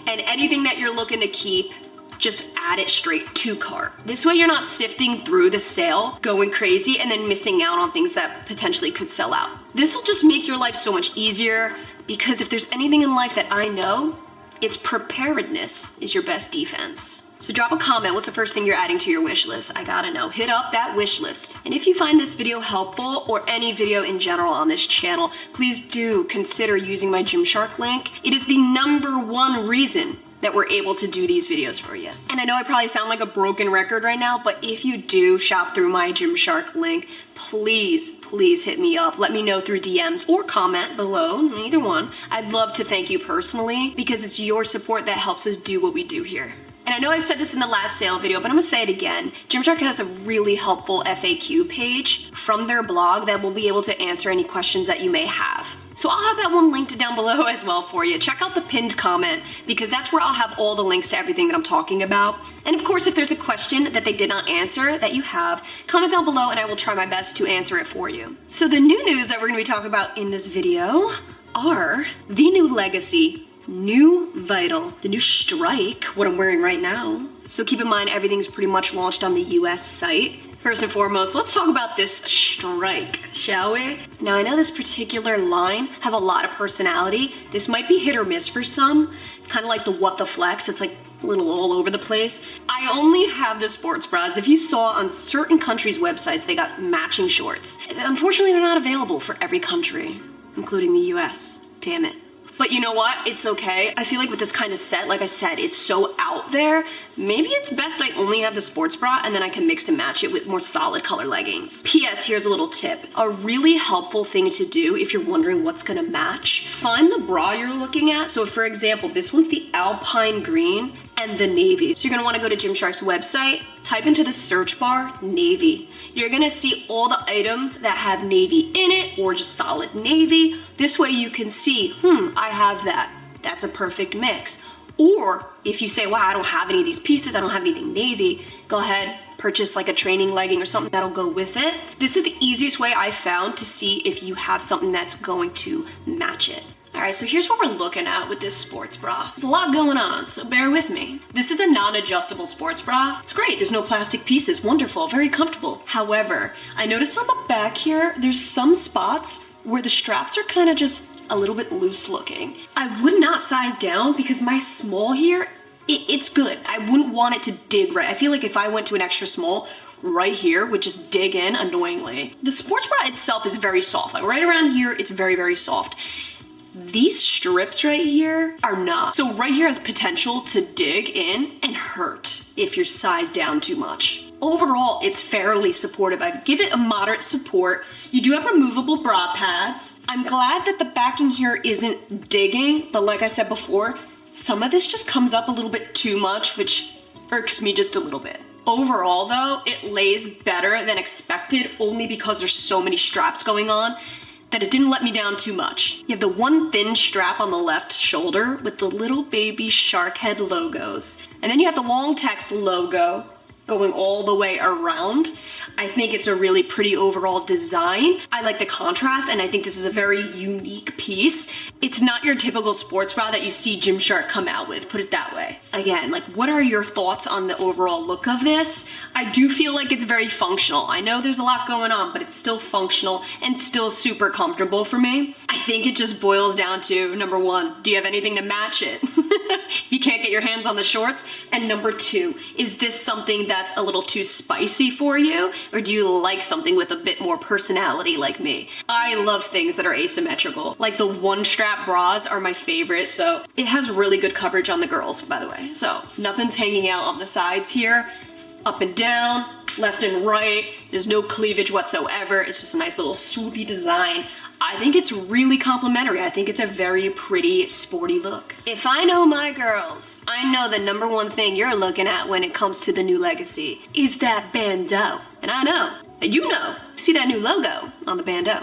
and anything that you're looking to keep, just add it straight to cart. This way you're not sifting through the sale, going crazy, and then missing out on things that potentially could sell out. This will just make your life so much easier, because if there's anything in life that I know, it's preparedness is your best defense. So drop a comment, what's the first thing you're adding to your wish list? I gotta know. Hit up that wish list. And if you find this video helpful, or any video in general on this channel, please do consider using my Gymshark link. It is the #1 reason that we're able to do these videos for you. And I know I probably sound like a broken record right now, but if you do shop through my Gymshark link, please hit me up. Let me know through DMs or comment below, either one. I'd love to thank you personally, because it's your support that helps us do what we do here. And I know I've said this in the last sale video, but I'm gonna say it again. Gymshark has a really helpful FAQ page from their blog that will be able to answer any questions that you may have. So I'll have that one linked down below as well for you. Check out the pinned comment, because that's where I'll have all the links to everything that I'm talking about. And of course, if there's a question that they did not answer that you have, comment down below and I will try my best to answer it for you. So the new news that we're gonna be talking about in this video are the new Legacy, new Vital, the new Strike, what I'm wearing right now. So keep in mind, everything's pretty much launched on the US site. First and foremost, let's talk about this Strike, shall we? Now I know this particular line has a lot of personality. This might be hit or miss for some. It's kind of like the What the Flex. It's like a little all over the place. I only have the sports bras. If you saw on certain countries' websites, they got matching shorts. Unfortunately, they're not available for every country, including the US. Damn it. But you know what? It's okay. I feel like with this kind of set, like I said, it's so out there. Maybe it's best I only have the sports bra and then I can mix and match it with more solid color leggings. P.S. Here's a little tip. A really helpful thing to do if you're wondering what's gonna match, find the bra you're looking at. So for example, this one's the Alpine Green and the navy. So you're gonna wanna go to Gymshark's website, type into the search bar, navy. You're gonna see all the items that have navy in it or just solid navy. This way you can see, I have that. That's a perfect mix. Or if you say, wow, I don't have any of these pieces, I don't have anything navy, go ahead, purchase like a training legging or something that'll go with it. This is the easiest way I found to see if you have something that's going to match it. All right, so here's what we're looking at with this sports bra. There's a lot going on, so bear with me. This is a non-adjustable sports bra. It's great, there's no plastic pieces, wonderful, very comfortable. However, I noticed on the back here, there's some spots where the straps are kind of just a little bit loose looking. I would not size down because my small here, it's good. I wouldn't want it to dig right. I feel like if I went to an extra small, right here would just dig in annoyingly. The sports bra itself is very soft. Like right around here, it's very, very soft. These strips right here are not. So right here has potential to dig in and hurt if you're sized down too much. Overall, it's fairly supportive. I'd give it a moderate support. You do have removable bra pads. I'm glad that the backing here isn't digging, but like I said before, some of this just comes up a little bit too much, which irks me just a little bit. Overall though, it lays better than expected only because there's so many straps going on that it didn't let me down too much. You have the one thin strap on the left shoulder with the little baby shark head logos. And then you have the long text logo going all the way around. I think it's a really pretty overall design. I like the contrast and I think this is a very unique piece. It's not your typical sports bra that you see Gymshark come out with, put it that way. Again, like what are your thoughts on the overall look of this? I do feel like it's very functional. I know there's a lot going on, but it's still functional and still super comfortable for me. I think it just boils down to number one, do you have anything to match it? You can't get your hands on the shorts. And number two, is this something that's a little too spicy for you? Or do you like something with a bit more personality like me? I love things that are asymmetrical. Like the one strap bras are my favorite, so it has really good coverage on the girls, by the way. So nothing's hanging out on the sides here. Up and down, left and right. There's no cleavage whatsoever. It's just a nice little swoopy design. I think it's really complimentary. I think it's a very pretty, sporty look. If I know my girls, I know the number one thing you're looking at when it comes to the new Legacy is that bandeau. And I know, and you know, see that new logo on the bandeau.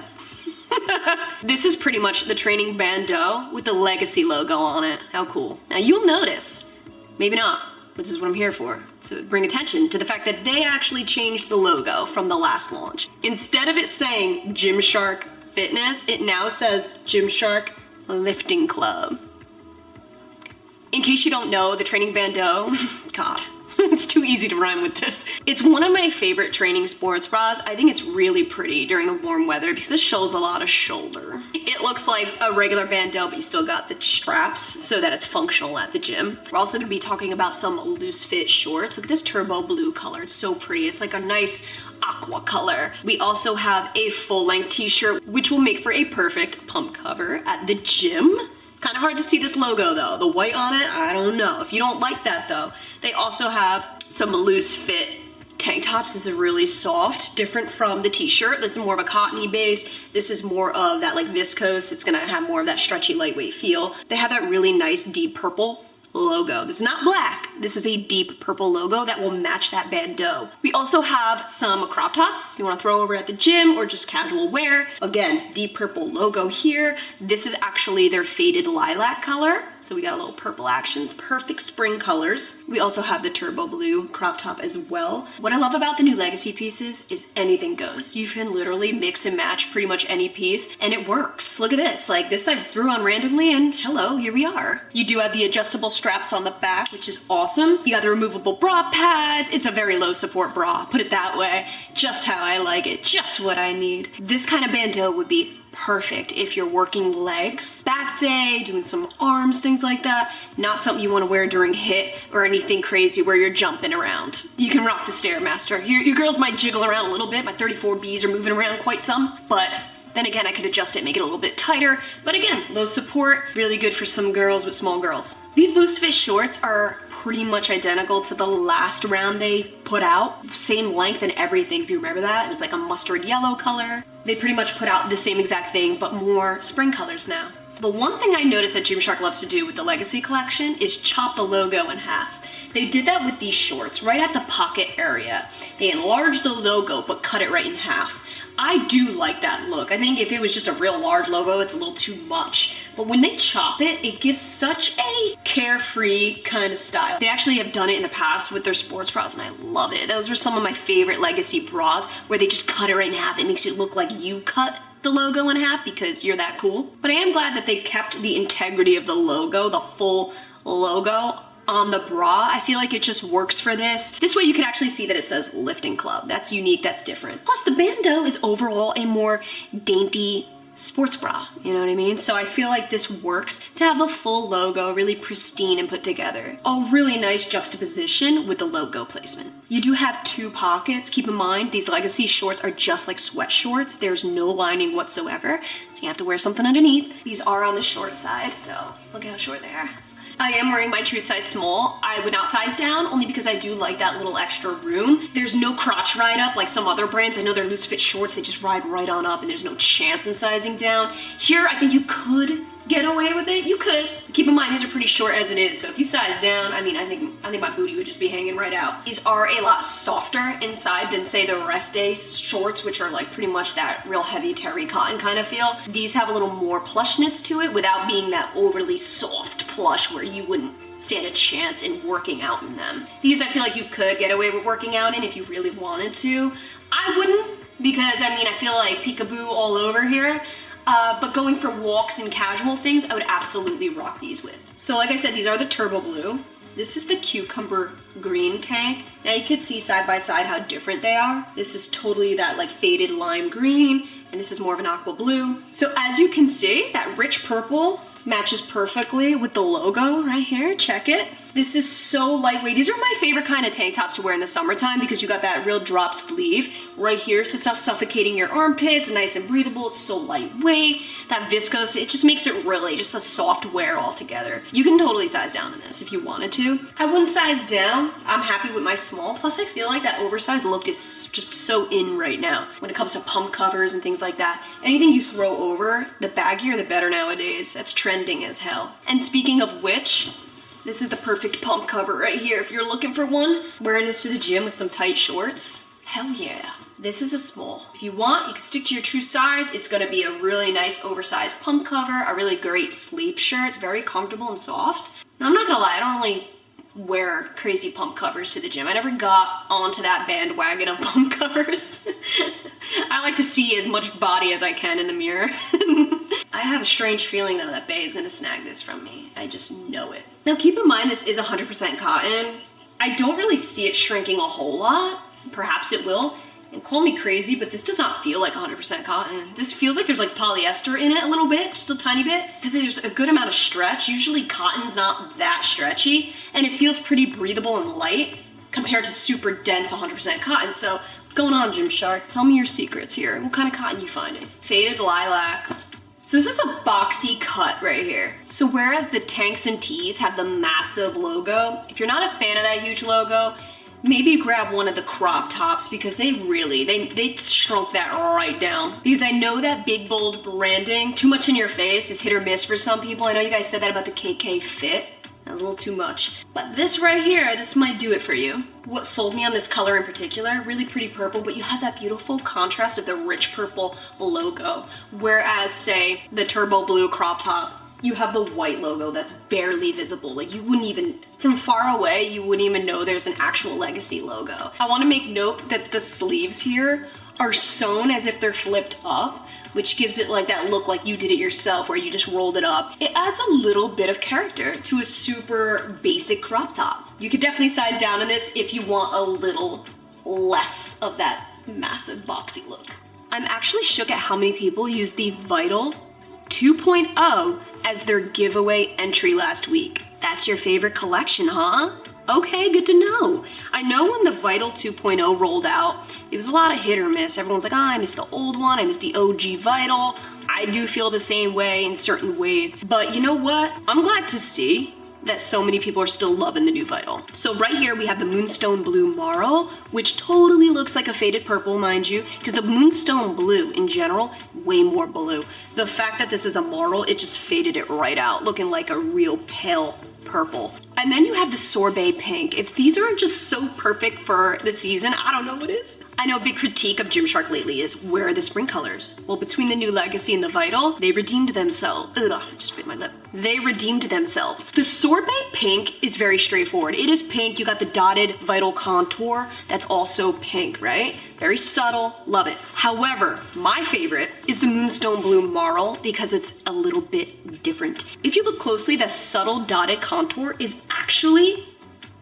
This is pretty much the training bandeau with the Legacy logo on it. How cool. Now you'll notice, maybe not, but this is what I'm here for, to bring attention to the fact that they actually changed the logo from the last launch. Instead of it saying Gymshark Fitness, it now says Gymshark Lifting Club. In case you don't know, the training bandeau, God, it's too easy to rhyme with this. It's one of my favorite training sports bras. I think it's really pretty during the warm weather because it shows a lot of shoulder. It looks like a regular bandeau, but you still got the straps so that it's functional at the gym. We're also gonna be talking about some loose fit shorts. Look at this turbo blue color, it's so pretty. It's like a nice aqua color. We also have a full length t-shirt, which will make for a perfect pump cover at the gym. Kind of hard to see this logo though. The white on it, I don't know. If you don't like that though, they also have some loose fit tank tops. This is really soft, different from the t-shirt. This is more of a cottony base. This is more of that like viscose. It's gonna have more of that stretchy lightweight feel. They have that really nice deep purple logo. This is not black. This is a deep purple logo that will match that bandeau. We also have some crop tops you want to throw over at the gym or just casual wear. Again, deep purple logo here. This is actually their faded lilac color. So we got a little purple action, perfect spring colors. We also have the turbo blue crop top as well. What I love about the new Legacy pieces is anything goes. You can literally mix and match pretty much any piece and it works. Look at this, like this I threw on randomly and hello, here we are. You do have the adjustable straps on the back, which is awesome. You got the removable bra pads. It's a very low support bra, put it that way. Just how I like it, just what I need. This kind of bandeau would be perfect if you're working legs, back day, doing some arms, things like that. Not something you want to wear during HIIT or anything crazy where you're jumping around. You can rock the Stairmaster. Your girls might jiggle around a little bit. My 34Bs are moving around quite some, but Then again, I could adjust it, make it a little bit tighter, but again, low support, really good for some girls with small girls. These loose fit shorts are pretty much identical to the last round they put out. Same length and everything, if you remember that. It was like a mustard yellow color. They pretty much put out the same exact thing, but more spring colors now. The one thing I noticed that Gymshark loves to do with the Legacy collection is chop the logo in half. They did that with these shorts, right at the pocket area. They enlarged the logo, but cut it right in half. I do like that look. I think if it was just a real large logo, it's a little too much. But when they chop it, it gives such a carefree kind of style. They actually have done it in the past with their sports bras, and I love it. Those were some of my favorite Legacy bras, where they just cut it right in half. It makes it look like you cut the logo in half because you're that cool. But I am glad that they kept the integrity of the logo, the full logo, on the bra. I feel like it just works for this. This way you can actually see that it says Lifting Club. That's unique, that's different. Plus the bandeau is overall a more dainty sports bra, you know what I mean? So I feel like this works to have the full logo really pristine and put together. A really nice juxtaposition with the logo placement. You do have 2 pockets. Keep in mind, these Legacy shorts are just like sweat shorts. There's no lining whatsoever, so you have to wear something underneath. These are on the short side, so look how short they are. I am wearing my true size small. I would not size down, only because I do like that little extra room. There's no crotch ride up like some other brands. I know they're loose fit shorts, they just ride right on up and there's no chance in sizing down. Here, I think you could get away with it. You could. Keep in mind, these are pretty short as it is, so if you size down, I mean, I think my booty would just be hanging right out. These are a lot softer inside than, say, the rest day shorts, which are like pretty much that real heavy terry cotton kind of feel. These have a little more plushness to it without being that overly soft plush where you wouldn't stand a chance in working out in them. These I feel like you could get away with working out in if you really wanted to. I wouldn't, because I mean, I feel like peekaboo all over here. But going for walks and casual things, I would absolutely rock these with. So like I said, these are the turbo blue. This is the cucumber green tank. Now you can see side by side how different they are. This is totally that like faded lime green, and this is more of an aqua blue. So as you can see, that rich purple matches perfectly with the logo right here, check it. This is so lightweight. These are my favorite kind of tank tops to wear in the summertime because you got that real drop sleeve right here, so it's not suffocating your armpits, it's nice and breathable, it's so lightweight. That viscose, it just makes it really just a soft wear altogether. You can totally size down in this if you wanted to. I wouldn't size down, I'm happy with my small, plus I feel like that oversized look is just so in right now when it comes to pump covers and things like that. Anything you throw over, the baggier the better nowadays. That's trending as hell. And speaking of which, this is the perfect pump cover right here. If you're looking for one, wearing this to the gym with some tight shorts, hell yeah. This is a small. If you want, you can stick to your true size. It's gonna be a really nice oversized pump cover, a really great sleep shirt. It's very comfortable and soft. Now I'm not gonna lie, I don't really wear crazy pump covers to the gym. I never got onto that bandwagon of pump covers. I like to see as much body as I can in the mirror. I have a strange feeling though that Bae is gonna snag this from me. I just know it. Now keep in mind this is 100% cotton. I don't really see it shrinking a whole lot. Perhaps it will. And call me crazy, but this does not feel like 100% cotton. This feels like there's like polyester in it a little bit, just a tiny bit, because there's a good amount of stretch. Usually cotton's not that stretchy, and it feels pretty breathable and light compared to super dense 100% cotton. So what's going on, Gymshark? Tell me your secrets here. What kind of cotton you finding? Faded lilac. So this is a boxy cut right here. So whereas the tanks and tees have the massive logo, if you're not a fan of that huge logo, maybe grab one of the crop tops because they shrunk that right down. Because I know that big bold branding, too much in your face, is hit or miss for some people. I know you guys said that about the KK fit. A little too much. But this right here, this might do it for you. What sold me on this color in particular, really pretty purple, but you have that beautiful contrast of the rich purple logo. Whereas, say, the turbo blue crop top, you have the white logo that's barely visible. Like you wouldn't even, from far away, you wouldn't even know there's an actual Legacy logo. I wanna make note that the sleeves here are sewn as if they're flipped up, which gives it like that look like you did it yourself where you just rolled it up. It adds a little bit of character to a super basic crop top. You could definitely size down in this if you want a little less of that massive boxy look. I'm actually shook at how many people used the Vital 2.0 as their giveaway entry last week. That's your favorite collection, huh? Okay, good to know. I know when the Vital 2.0 rolled out, it was a lot of hit or miss. Everyone's like, I miss the old one, I miss the OG Vital. I do feel the same way in certain ways, but you know what? I'm glad to see that so many people are still loving the new Vital. So right here we have the Moonstone Blue Marl, which totally looks like a faded purple, mind you, because the Moonstone Blue in general, way more blue. The fact that this is a marl, it just faded it right out, looking like a real pale purple. And then you have the Sorbet Pink. If these aren't just so perfect for the season, I don't know what is. I know a big critique of Gymshark lately is, where are the spring colors? Well, between the new Legacy and the Vital, they redeemed themselves. Ugh, I just bit my lip. They redeemed themselves. The Sorbet Pink is very straightforward. It is pink, you got the dotted Vital contour, that's also pink, right? Very subtle, love it. However, my favorite is the Moonstone Blue Marl because it's a little bit different. If you look closely, the subtle dotted contour is actually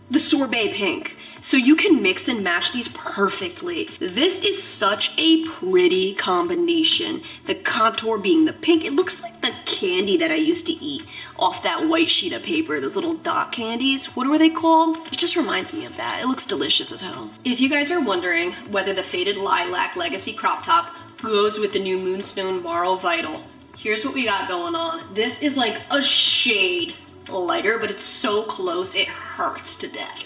the Sorbet Pink. So you can mix and match these perfectly. This is such a pretty combination. The contour being the pink, it looks like the candy that I used to eat off that white sheet of paper, those little dot candies. What were they called? It just reminds me of that. It looks delicious as hell. If you guys are wondering whether the faded lilac Legacy crop top goes with the new Moonstone Marl Vital, here's what we got going on. This is like a shade lighter, but it's so close, it hurts to death.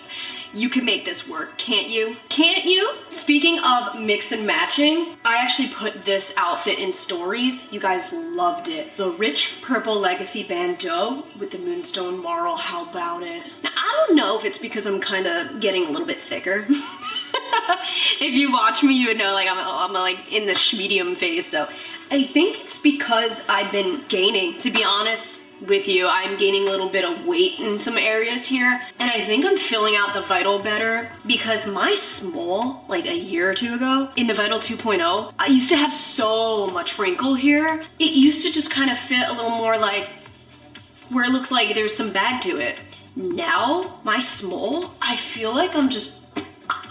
You can make this work, can't you? Can't you? Speaking of mix and matching, I actually put this outfit in stories. You guys loved it. The rich purple Legacy bandeau with the Moonstone Marl, how about it? Now, I don't know if it's because I'm kind of getting a little bit thicker. If you watch me, you would know like I'm like in the medium phase, so I think it's because I've been gaining, to be honest with you. I'm gaining a little bit of weight in some areas here, and I think I'm filling out the Vital better because my small, like a year or two ago, in the Vital 2.0, I used to have so much wrinkle here. It used to just kind of fit a little more like where it looked like there's some bag to it. Now, my small, I feel like I'm just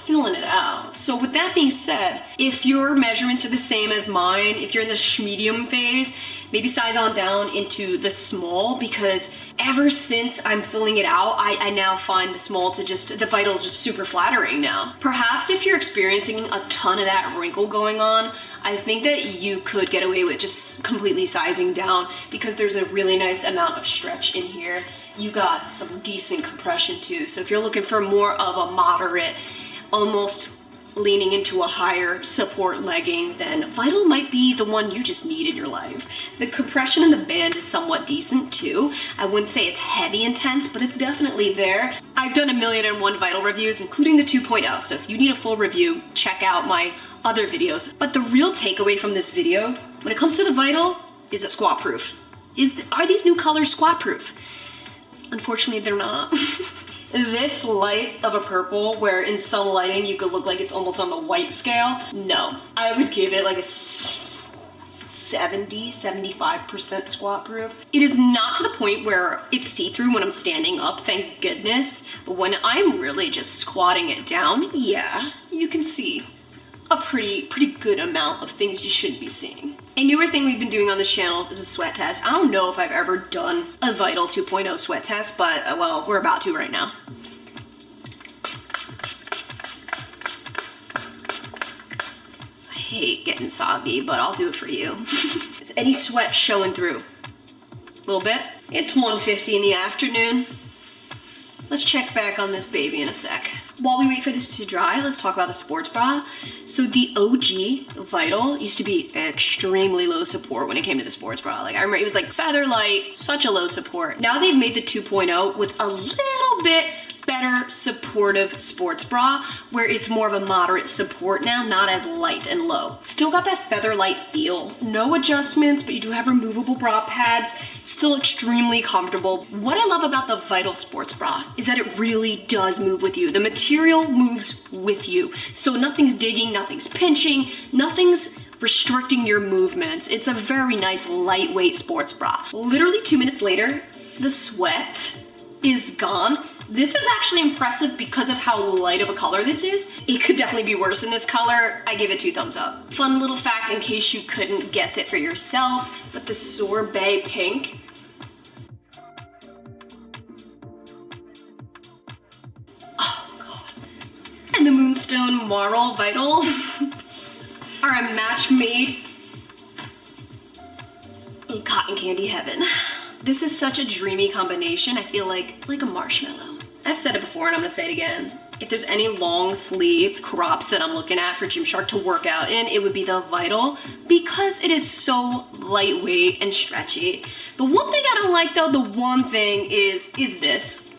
filling it out. So with that being said, if your measurements are the same as mine, if you're in the medium phase, maybe size on down into the small, because ever since I'm filling it out, I now find the small to just, the Vital is just super flattering now. Perhaps if you're experiencing a ton of that wrinkle going on, I think that you could get away with just completely sizing down because there's a really nice amount of stretch in here. You got some decent compression too. So if you're looking for more of a moderate, almost leaning into a higher support legging, then Vital might be the one you just need in your life. The compression in the band is somewhat decent too. I wouldn't say it's heavy intense, but it's definitely there. I've done 1,000,001 Vital reviews, including the 2.0, so if you need a full review, check out my other videos. But the real takeaway from this video, when it comes to the Vital, is it squat proof? Are these new colors squat proof? Unfortunately, they're not. This light of a purple, where in some lighting you could look like it's almost on the white scale, no. I would give it like a 70-75% squat proof. It is not to the point where it's see-through when I'm standing up, thank goodness, but when I'm really just squatting it down, yeah, you can see a pretty good amount of things you shouldn't be seeing. A newer thing we've been doing on this channel is a sweat test. I don't know if I've ever done a Vital 2.0 sweat test, but well, we're about to right now. I hate getting soggy, but I'll do it for you. Is any sweat showing through? A little bit. It's 1:50 in the afternoon. Let's check back on this baby in a sec. While we wait for this to dry, let's talk about the sports bra. So the OG Vital used to be extremely low support when it came to the sports bra. Like I remember it was like feather light, such a low support. Now they've made the 2.0 with a little bit better supportive sports bra, where it's more of a moderate support now, not as light and low. Still got that feather light feel. No adjustments, but you do have removable bra pads. Still extremely comfortable. What I love about the Vital sports bra is that it really does move with you. The material moves with you. So nothing's digging, nothing's pinching, nothing's restricting your movements. It's a very nice lightweight sports bra. Literally 2 minutes later, the sweat is gone. This is actually impressive because of how light of a color this is. It could definitely be worse in this color. I give it 2 thumbs up. Fun little fact in case you couldn't guess it for yourself, but the Sorbet Pink and the Moonstone Marl Vital are a match made in cotton candy heaven. This is such a dreamy combination. I feel like a marshmallow. I've said it before and I'm gonna say it again. If there's any long sleeve crops that I'm looking at for Gymshark to work out in, it would be the Vital because it is so lightweight and stretchy. The one thing I don't like though, the one thing is this.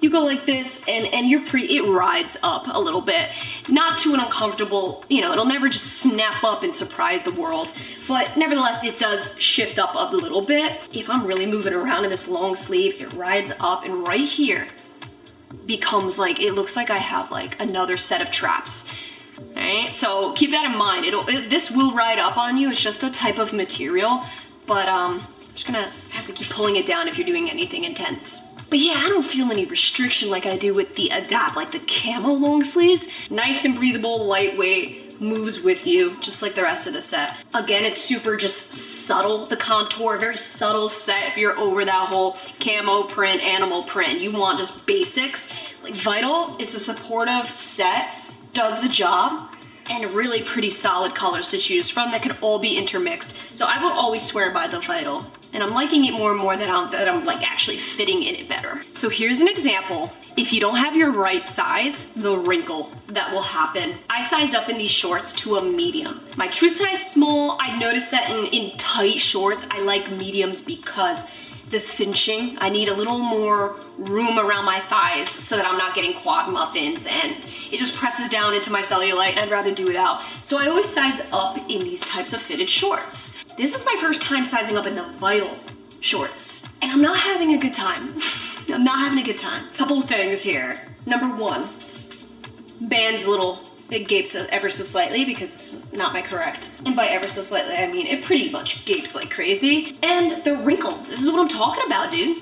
You go like this and it rides up a little bit. Not to an uncomfortable, you know, it'll never just snap up and surprise the world. But nevertheless, it does shift up a little bit. If I'm really moving around in this long sleeve, it rides up and right here becomes like, it looks like I have like another set of traps. Alright, so keep that in mind. This will ride up on you. It's just the type of material. But I'm just gonna have to keep pulling it down if you're doing anything intense. But yeah, I don't feel any restriction like I do with the Adapt, like the KAMO long sleeves. Nice and breathable, lightweight, moves with you, just like the rest of the set. Again, it's super just subtle, the contour, very subtle set if you're over that whole camo print, animal print. You want just basics. Like Vital, it's a supportive set, does the job, and really pretty solid colors to choose from that can all be intermixed. So I would always swear by the Vital. And I'm liking it more and more that I'm like actually fitting in it better. So here's an example. If you don't have your right size, the wrinkle that will happen. I sized up in these shorts to a medium. My true size small, I noticed that in tight shorts, I like mediums because the cinching, I need a little more room around my thighs so that I'm not getting quad muffins and it just presses down into my cellulite and I'd rather do it out. So I always size up in these types of fitted shorts. This is my first time sizing up in the Vital shorts and I'm not having a good time. I'm not having a good time. Couple of things here. Number one, band's a little, it gapes ever so slightly because it's not my correct. And by ever so slightly, I mean it pretty much gapes like crazy. And the wrinkle, this is what I'm talking about, dude.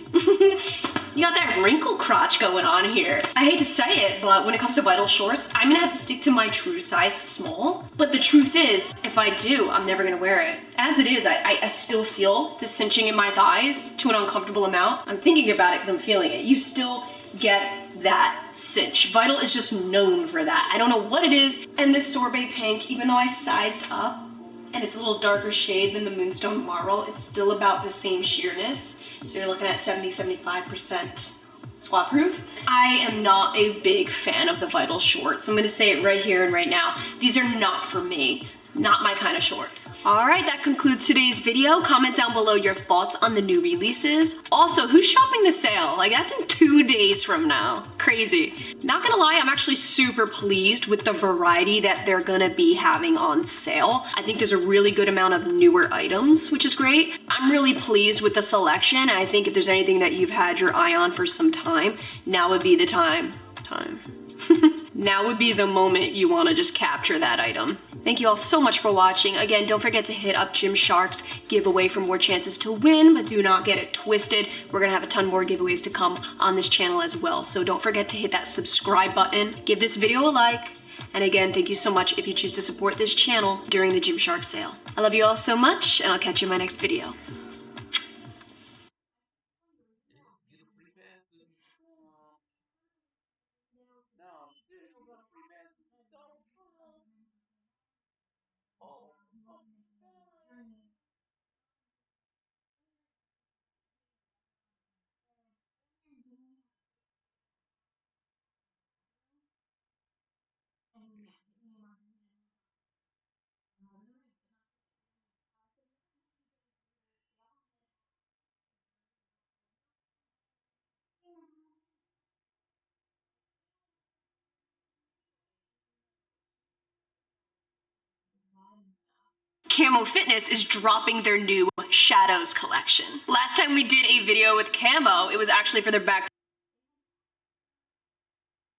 You got that wrinkle crotch going on here. I hate to say it, but when it comes to Vital shorts, I'm gonna have to stick to my true size small. But the truth is, if I do, I'm never gonna wear it. As it is, I still feel the cinching in my thighs to an uncomfortable amount. I'm thinking about it because I'm feeling it. You still get that cinch. Vital is just known for that. I don't know what it is. And this sorbet pink, even though I sized up and it's a little darker shade than the Moonstone Marl, it's still about the same sheerness. So you're looking at 70-75% squat proof. I am not a big fan of the Vital shorts. I'm gonna say it right here and right now. These are not for me. Not my kind of shorts. All right, that concludes today's video. Comment down below your thoughts on the new releases. Also, who's shopping the sale? Like, that's in 2 days from now. Crazy. Not gonna lie, I'm actually super pleased with the variety that they're gonna be having on sale. I think there's a really good amount of newer items, which is great. I'm really pleased with the selection, and I think if there's anything that you've had your eye on for some time, now would be the time. Now would be the moment you want to just capture that item. Thank you all so much for watching. Again, don't forget to hit up Gymshark's giveaway for more chances to win, but do not get it twisted. We're gonna have a ton more giveaways to come on this channel as well. So don't forget to hit that subscribe button, give this video a like, and again, thank you so much if you choose to support this channel during the Gymshark sale. I love you all so much, and I'll catch you in my next video. KAMO Fitness is dropping their new Shadows collection. Last time we did a video with KAMO, it was actually for their Back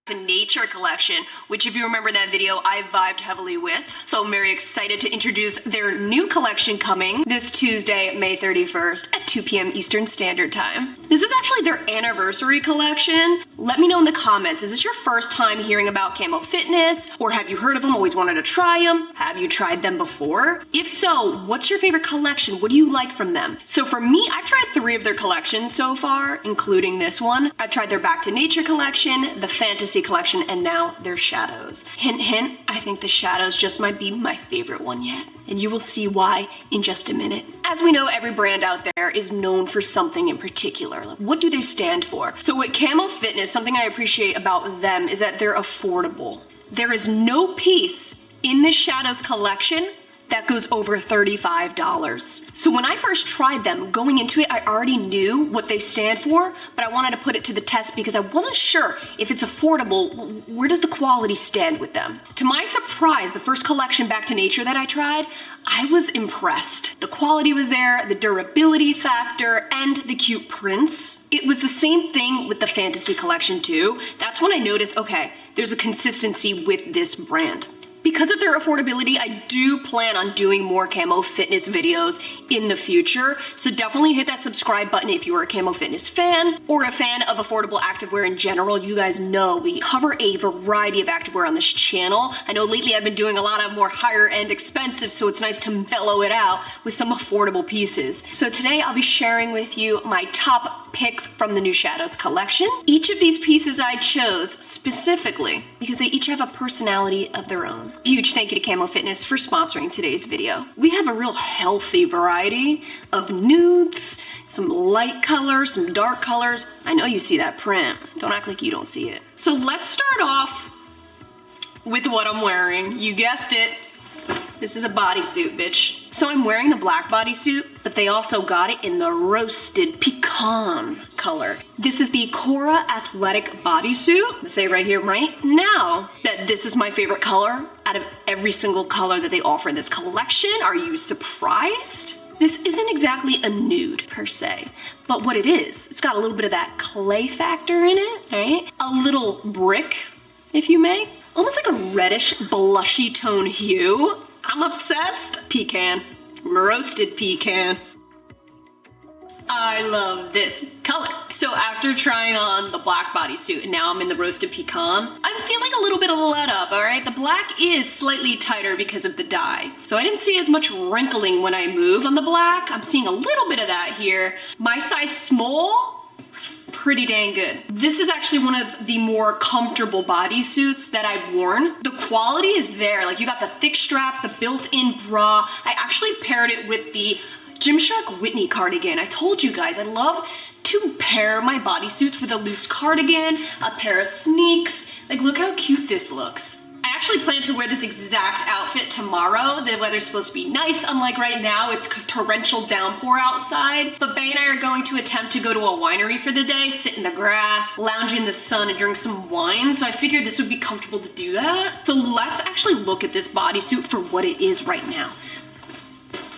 to Nature collection, which if you remember that video, I vibed heavily with. So I'm very excited to introduce their new collection coming this Tuesday, May 31st at 2 p.m. Eastern Standard Time. This is actually their anniversary collection. Let me know in the comments, is this your first time hearing about KAMO Fitness? Or have you heard of them, always wanted to try them? Have you tried them before? If so, what's your favorite collection? What do you like from them? So for me, I've tried 3 of their collections so far, including this one. I've tried their Back to Nature collection, the Fantasy fantasy collection, and now they're shadows. Hint, hint, I think the shadows just might be my favorite one yet. And you will see why in just a minute. As we know, every brand out there is known for something in particular. What do they stand for? So with KAMO Fitness, something I appreciate about them is that they're affordable. There is no piece in this shadows collection that goes over $35. So when I first tried them, going into it, I already knew what they stand for, but I wanted to put it to the test because I wasn't sure if it's affordable, where does the quality stand with them? To my surprise, the first collection, Back to Nature, that I tried, I was impressed. The quality was there, the durability factor, and the cute prints. It was the same thing with the fantasy collection too. That's when I noticed, okay, there's a consistency with this brand. Because of their affordability, I do plan on doing more KAMO Fitness videos in the future. So definitely hit that subscribe button if you are a KAMO Fitness fan or a fan of affordable activewear in general. You guys know we cover a variety of activewear on this channel. I know lately I've been doing a lot of more higher end expensive, so it's nice to mellow it out with some affordable pieces. So today I'll be sharing with you my top picks from the new Shadows collection. Each of these pieces I chose specifically because they each have a personality of their own. Huge thank you to KAMO Fitness for sponsoring today's video. We have a real healthy variety of nudes, some light colors, some dark colors. I know you see that print. Don't act like you don't see it. So let's start off with what I'm wearing. You guessed it. This is a bodysuit, bitch. So I'm wearing the black bodysuit, but they also got it in the roasted pecan color. This is the Cora Athletic bodysuit. I'm gonna say right here, right now, that this is my favorite color out of every single color that they offer in this collection. Are you surprised? This isn't exactly a nude per se, but what it is, it's got a little bit of that clay factor in it, right? A little brick, if you may. Almost like a reddish, blushy tone hue. I'm obsessed. Pecan. Roasted pecan. I love this color. So after trying on the black bodysuit and now I'm in the roasted pecan, I'm feeling a little bit of a let up, all right? The black is slightly tighter because of the dye. So I didn't see as much wrinkling when I move on the black. I'm seeing a little bit of that here. My size small, pretty dang good. This is actually one of the more comfortable bodysuits that I've worn. The quality is there. Like you got the thick straps, the built-in bra. I actually paired it with the Gymshark Whitney cardigan. I told you guys, I love to pair my bodysuits with a loose cardigan, a pair of sneaks. Like look how cute this looks. I actually plan to wear this exact outfit tomorrow. The weather's supposed to be nice, unlike right now, it's torrential downpour outside. But Bay and I are going to attempt to go to a winery for the day, sit in the grass, lounge in the sun, and drink some wine. So I figured this would be comfortable to do that. So let's actually look at this bodysuit for what it is right now.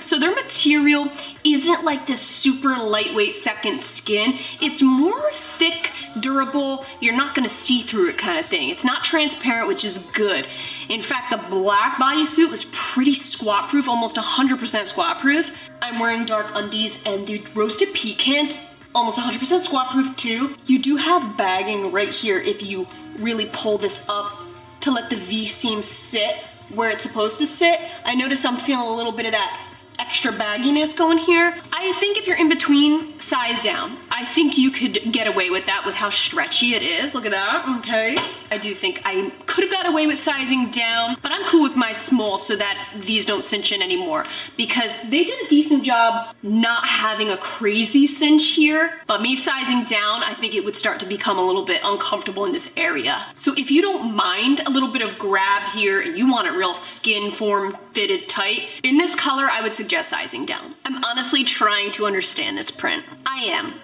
So their material isn't like this super lightweight second skin. It's more thick, durable, you're not gonna see through it kind of thing. It's not transparent, which is good. In fact, the black bodysuit was pretty squat proof, almost 100% squat proof. I'm wearing dark undies and the roasted pecans, almost 100% squat proof too. You do have bagging right here if you really pull this up to let the V seam sit where it's supposed to sit. I notice I'm feeling a little bit of that extra bagginess going here. I think if you're in between, size down. I think you could get away with that with how stretchy it is. Look at that, okay. I do think I could have gotten away with sizing down, but I'm cool with my small so that these don't cinch in anymore because they did a decent job not having a crazy cinch here, but me sizing down, I think it would start to become a little bit uncomfortable in this area. So if you don't mind a little bit of grab here and you want it real skin form fitted tight, in this color, I would suggest sizing down. I'm honestly trying to understand this print. I am.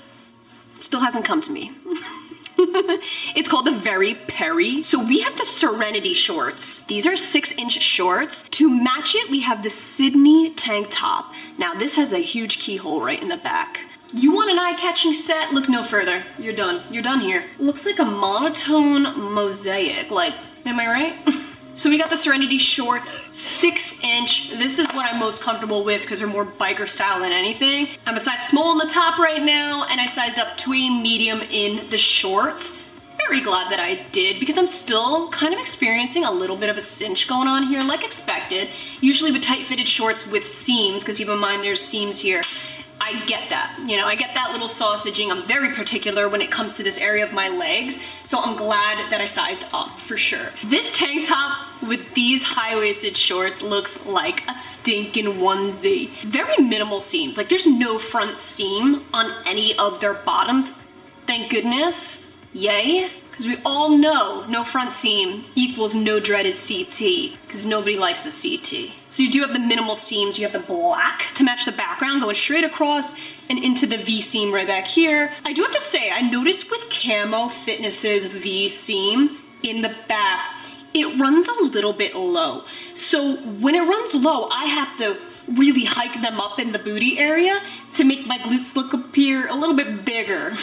It still hasn't come to me. It's called the Very Perry. So we have the Serenity shorts. These are 6-inch shorts. To match it, we have the Sydney tank top. Now this has a huge keyhole right in the back. You want an eye-catching set? Look no further. You're done. You're done here. Looks like a monotone mosaic. Like, am I right? So we got the Serenity shorts, 6-inch. This is what I'm most comfortable with because they're more biker style than anything. I'm a size small on the top right now, and I sized up to a medium in the shorts. Very glad that I did because I'm still kind of experiencing a little bit of a cinch going on here, like expected. Usually with tight fitted shorts with seams, because keep in mind there's seams here, I I get that. You know, I get that little sausaging. I'm very particular when it comes to this area of my legs, so I'm glad that I sized up for sure. This tank top with these high-waisted shorts looks like a stinking onesie. Very minimal seams. Like, there's no front seam on any of their bottoms. Thank goodness. Yay. Because we all know no front seam equals no dreaded CT, because nobody likes the CT. So you do have the minimal seams, you have the black to match the background going straight across and into the V seam right back here. I do have to say, I noticed with KAMO Fitness's V seam in the back, it runs a little bit low. So when it runs low, I have to really hike them up in the booty area to make my glutes appear a little bit bigger.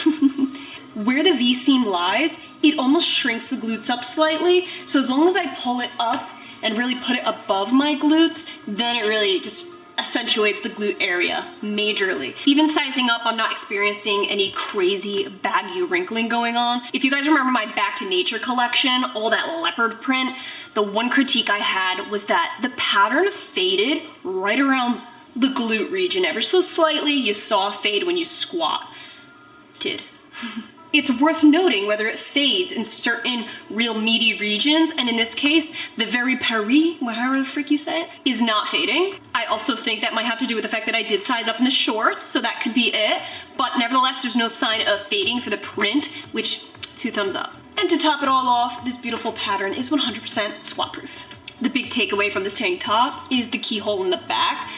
Where the V seam lies, it almost shrinks the glutes up slightly. So as long as I pull it up and really put it above my glutes, then it really just accentuates the glute area majorly. Even sizing up, I'm not experiencing any crazy baggy wrinkling going on. If you guys remember my Back to Nature collection, all that leopard print, the one critique I had was that the pattern faded right around the glute region. Ever so slightly, you saw a fade when you squat. Did. It's worth noting whether it fades in certain real meaty regions, and in this case, the very peri, however the frick you say it, is not fading. I also think that might have to do with the fact that I did size up in the shorts, so that could be it. But nevertheless, there's no sign of fading for the print, which, 2 thumbs up. And to top it all off, this beautiful pattern is 100% squat proof. The big takeaway from this tank top is the keyhole in the back.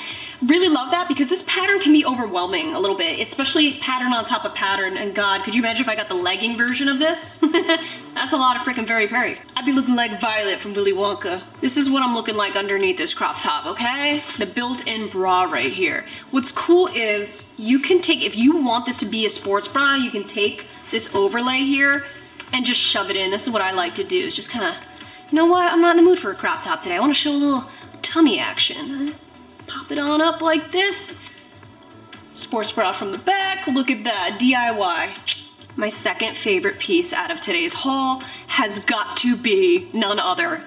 Really love that because this pattern can be overwhelming a little bit, especially pattern on top of pattern. And God, could you imagine if I got the legging version of this? That's a lot of freaking Very Perry. I'd be looking like Violet from Willy Wonka. This is what I'm looking like underneath this crop top, okay? The built-in bra right here. What's cool is you can take, if you want this to be a sports bra, you can take this overlay here and just shove it in. This is what I like to do, is just kind of, you know what? I'm not in the mood for a crop top today. I want to show a little tummy action. Pop it on up like this. Sports bra from the back. Look at that, DIY. My second favorite piece out of today's haul has got to be none other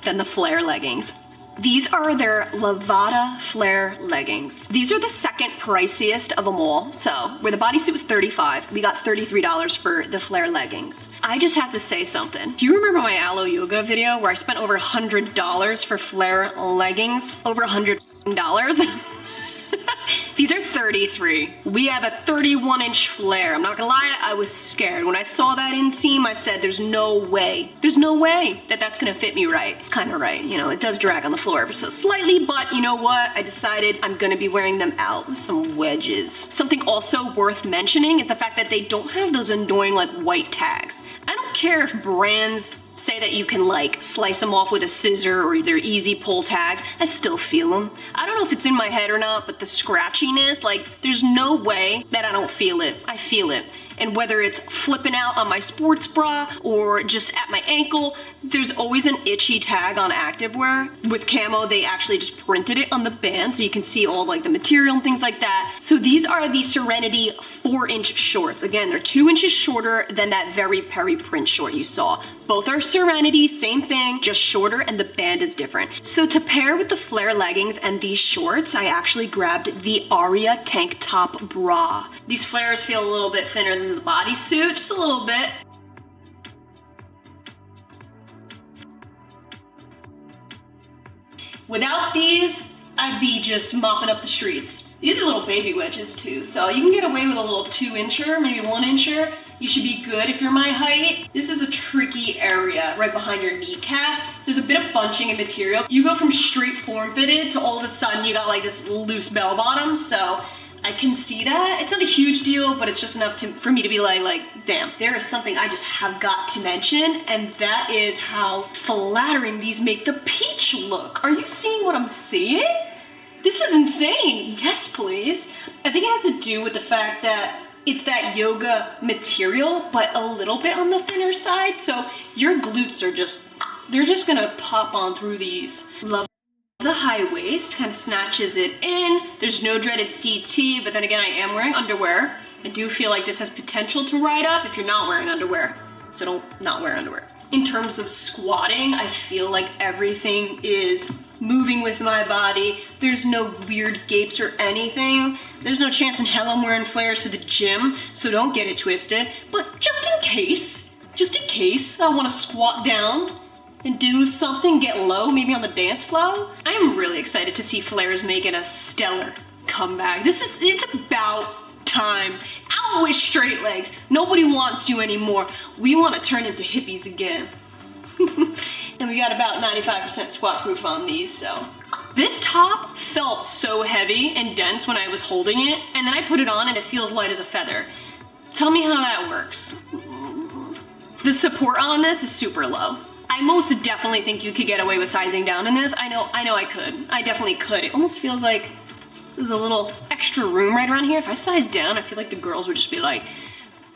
than the flare leggings. These are their Levada flare leggings. These are the second priciest of them all. So where the bodysuit was $35, we got $33 for the flare leggings. I just have to say something. Do you remember my Aloe Yoga video where I spent over $100 for flare leggings? Over $100. These are 33. We have a 31-inch flare. I'm not gonna lie, I was scared. When I saw that inseam, I said, there's no way that that's gonna fit me right. It's kind of right, you know, it does drag on the floor ever so slightly, but you know what? I decided I'm gonna be wearing them out with some wedges. Something also worth mentioning is the fact that they don't have those annoying like white tags. I don't care if brands say that you can like slice them off with a scissor or they're easy pull tags, I still feel them. I don't know if it's in my head or not, but the scratchiness, like there's no way that I don't feel it. I feel it. And whether it's flipping out on my sports bra or just at my ankle, there's always an itchy tag on activewear. With KAMO, they actually just printed it on the band so you can see all like the material and things like that. So these are the Serenity 4-inch shorts. Again, they're 2 inches shorter than that Very Perry print short you saw. Both are Serenity, same thing, just shorter, and the band is different. So to pair with the flare leggings and these shorts, I actually grabbed the Aria tank top bra. These flares feel a little bit thinner than the bodysuit, just a little bit. Without these, I'd be just mopping up the streets. These are little baby wedges too, so you can get away with a little 2-incher, maybe 1-incher. You should be good if you're my height. This is a tricky area right behind your kneecap. So there's a bit of bunching in material. You go from straight form fitted to all of a sudden you got like this loose bell bottom, so I can see that. It's not a huge deal, but it's just enough for me to be like, damn, there is something I just have got to mention, and that is how flattering these make the peach look. Are you seeing what I'm seeing? This is insane. Yes, please. I think it has to do with the fact that it's that yoga material, but a little bit on the thinner side, so your glutes are they're just gonna pop on through these. Love the high waist, kind of snatches it in. There's no dreaded CT, but then again, I am wearing underwear. I do feel like this has potential to ride up if you're not wearing underwear, so don't not wear underwear. In terms of squatting, I feel like everything is moving with my body. There's no weird gapes or anything. There's no chance in hell I'm wearing flares to the gym, so don't get it twisted. But just in case I want to squat down and do something, get low, maybe on the dance floor, I'm really excited to see flares making a stellar comeback. It's about time. Out with straight legs. Nobody wants you anymore. We want to turn into hippies again. And we got about 95% squat proof on these, so. This top felt so heavy and dense when I was holding it, and then I put it on and it feels light as a feather. Tell me how that works. The support on this is super low. I most definitely think you could get away with sizing down in this. I know I could. I definitely could. It almost feels like there's a little extra room right around here. If I size down, I feel like the girls would just be like,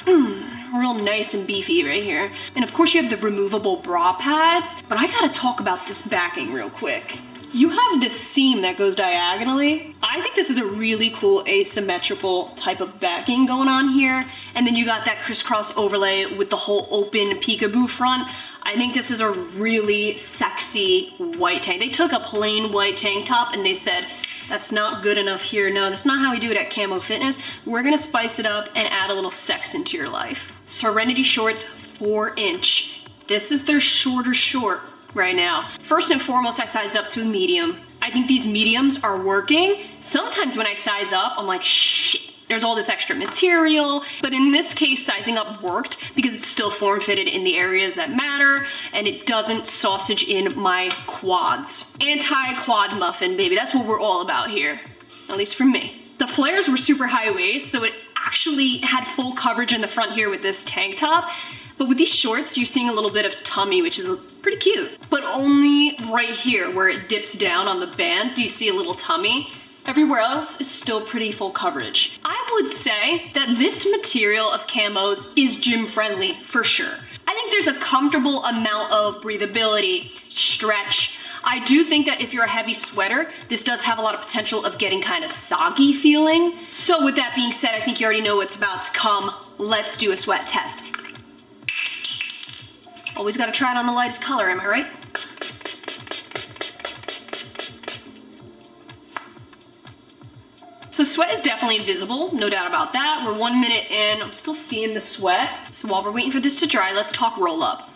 real nice and beefy right here. And of course you have the removable bra pads, but I gotta talk about this backing real quick. You have this seam that goes diagonally. I think this is a really cool asymmetrical type of backing going on here. And then you got that crisscross overlay with the whole open peekaboo front. I think this is a really sexy white tank. They took a plain white tank top and they said, that's not good enough here. No, that's not how we do it at KAMO Fitness. We're gonna spice it up and add a little sex into your life. Serenity shorts, 4-inch. This is their shorter short right now. First and foremost, I sized up to a medium. I think these mediums are working. Sometimes when I size up, I'm like, shit, there's all this extra material. But in this case, sizing up worked because it's still form-fitted in the areas that matter and it doesn't sausage in my quads. Anti-quad muffin, baby. That's what we're all about here, at least for me. The flares were super high waist, so it actually had full coverage in the front here with this tank top. But with these shorts, you're seeing a little bit of tummy, which is pretty cute. But only right here where it dips down on the band, do you see a little tummy? Everywhere else is still pretty full coverage. I would say that this material of KAMO's is gym friendly for sure. I think there's a comfortable amount of breathability, stretch. I do think that if you're a heavy sweater, this does have a lot of potential of getting kind of soggy feeling. So with that being said, I think you already know what's about to come. Let's do a sweat test. Always gotta try it on the lightest color, am I right? So sweat is definitely visible, no doubt about that. We're 1 minute in, I'm still seeing the sweat. So while we're waiting for this to dry, let's talk roll up.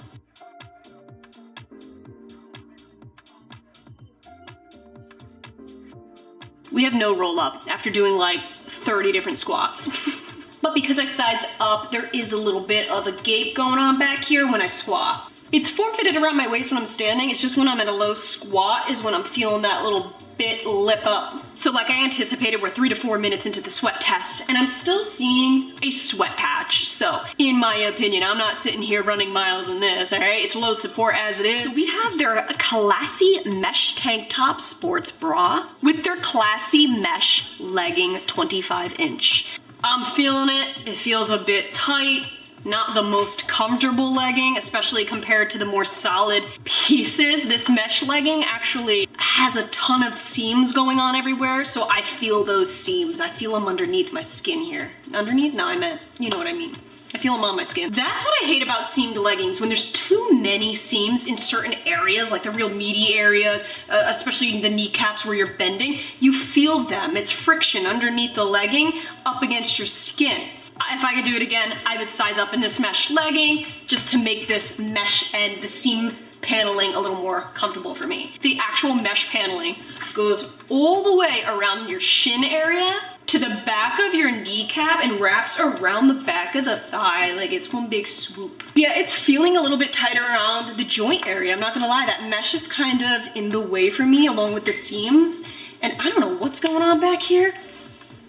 We have no roll up after doing like 30 different squats. But because I sized up, there is a little bit of a gape going on back here when I squat. It's form-fitted around my waist when I'm standing. It's just when I'm at a low squat is when I'm feeling that little bit lip up. So like I anticipated, we're 3 to 4 minutes into the sweat test and I'm still seeing a sweat patch. So in my opinion, I'm not sitting here running miles in this, all right? It's low support as it is. So we have their classy mesh tank top sports bra with their classy mesh legging 25-inch. I'm feeling it. It feels a bit tight. Not the most comfortable legging, especially compared to the more solid pieces. This mesh legging actually has a ton of seams going on everywhere, so I feel those seams. I feel them underneath my skin here. Underneath? No, I meant, you know what I mean. I feel them on my skin. That's what I hate about seamed leggings. When there's too many seams in certain areas, like the real meaty areas, especially the kneecaps where you're bending, you feel them. It's friction underneath the legging up against your skin. If I could do it again, I would size up in this mesh legging just to make this mesh and the seam paneling a little more comfortable for me. The actual mesh paneling goes all the way around your shin area to the back of your kneecap and wraps around the back of the thigh. Like it's one big swoop. Yeah, it's feeling a little bit tighter around the joint area. I'm not gonna lie, that mesh is kind of in the way for me along with the seams. And I don't know what's going on back here.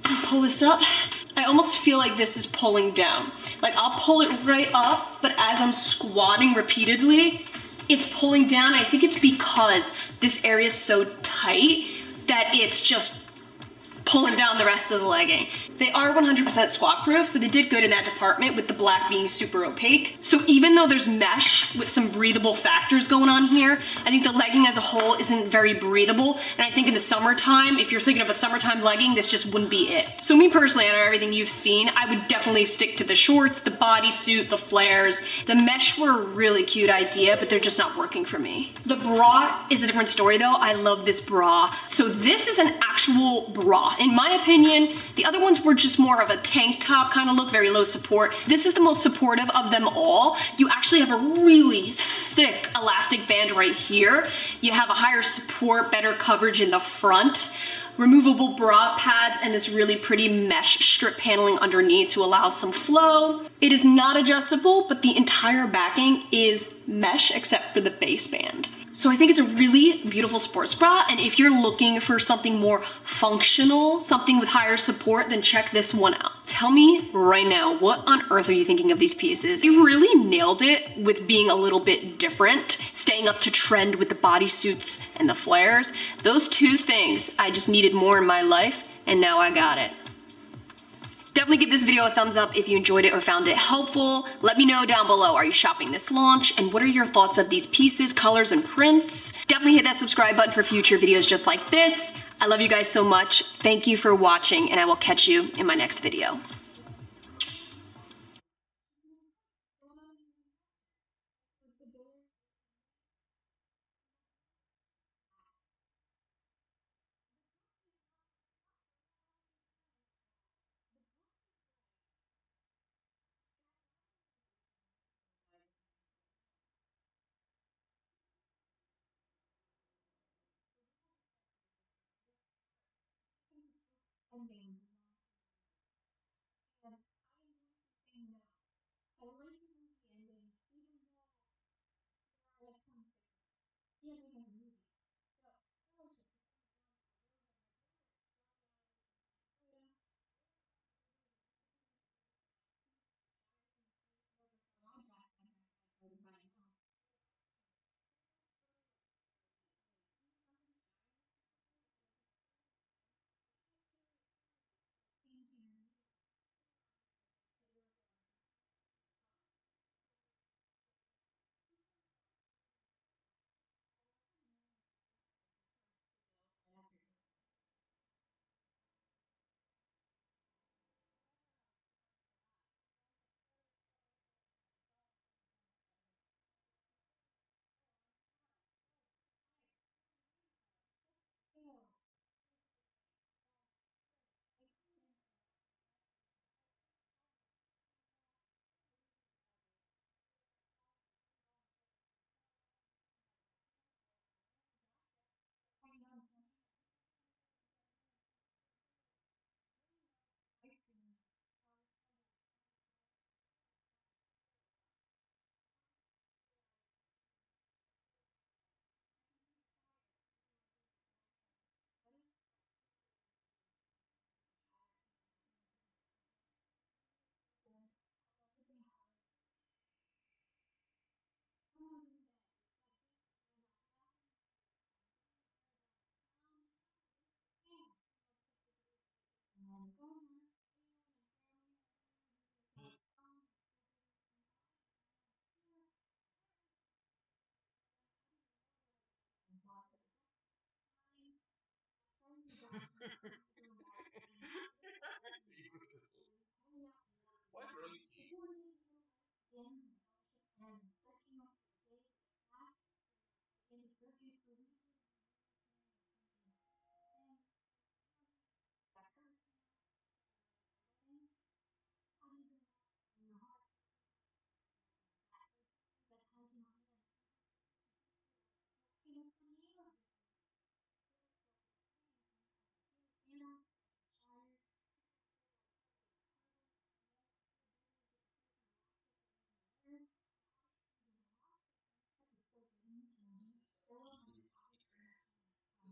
I'll pull this up. I almost feel like this is pulling down. Like I'll pull it right up, but as I'm squatting repeatedly, it's pulling down. I think it's because this area is so tight that it's just pulling down the rest of the legging. They are 100% squat proof, so they did good in that department with the black being super opaque. So even though there's mesh with some breathable factors going on here, I think the legging as a whole isn't very breathable. And I think in the summertime, if you're thinking of a summertime legging, this just wouldn't be it. So me personally, out of everything you've seen, I would definitely stick to the shorts, the bodysuit, the flares. The mesh were a really cute idea, but they're just not working for me. The bra is a different story though. I love this bra. So this is an actual bra. In my opinion, the other ones were just more of a tank top kind of look, very low support. This is the most supportive of them all. You actually have a really thick elastic band right here. You have a higher support, better coverage in the front, removable bra pads, and this really pretty mesh strip paneling underneath to allow some flow. It is not adjustable, but the entire backing is mesh except for the base band. So I think it's a really beautiful sports bra, and if you're looking for something more functional, something with higher support, then check this one out. Tell me right now, what on earth are you thinking of these pieces? You really nailed it with being a little bit different, staying up to trend with the bodysuits and the flares. Those two things I just needed more in my life, and now I got it. Definitely give this video a thumbs up if you enjoyed it or found it helpful. Let me know down below, are you shopping this launch? And what are your thoughts of these pieces, colors, and prints? Definitely hit that subscribe button for future videos just like this. I love you guys so much. Thank you for watching, and I will catch you in my next video.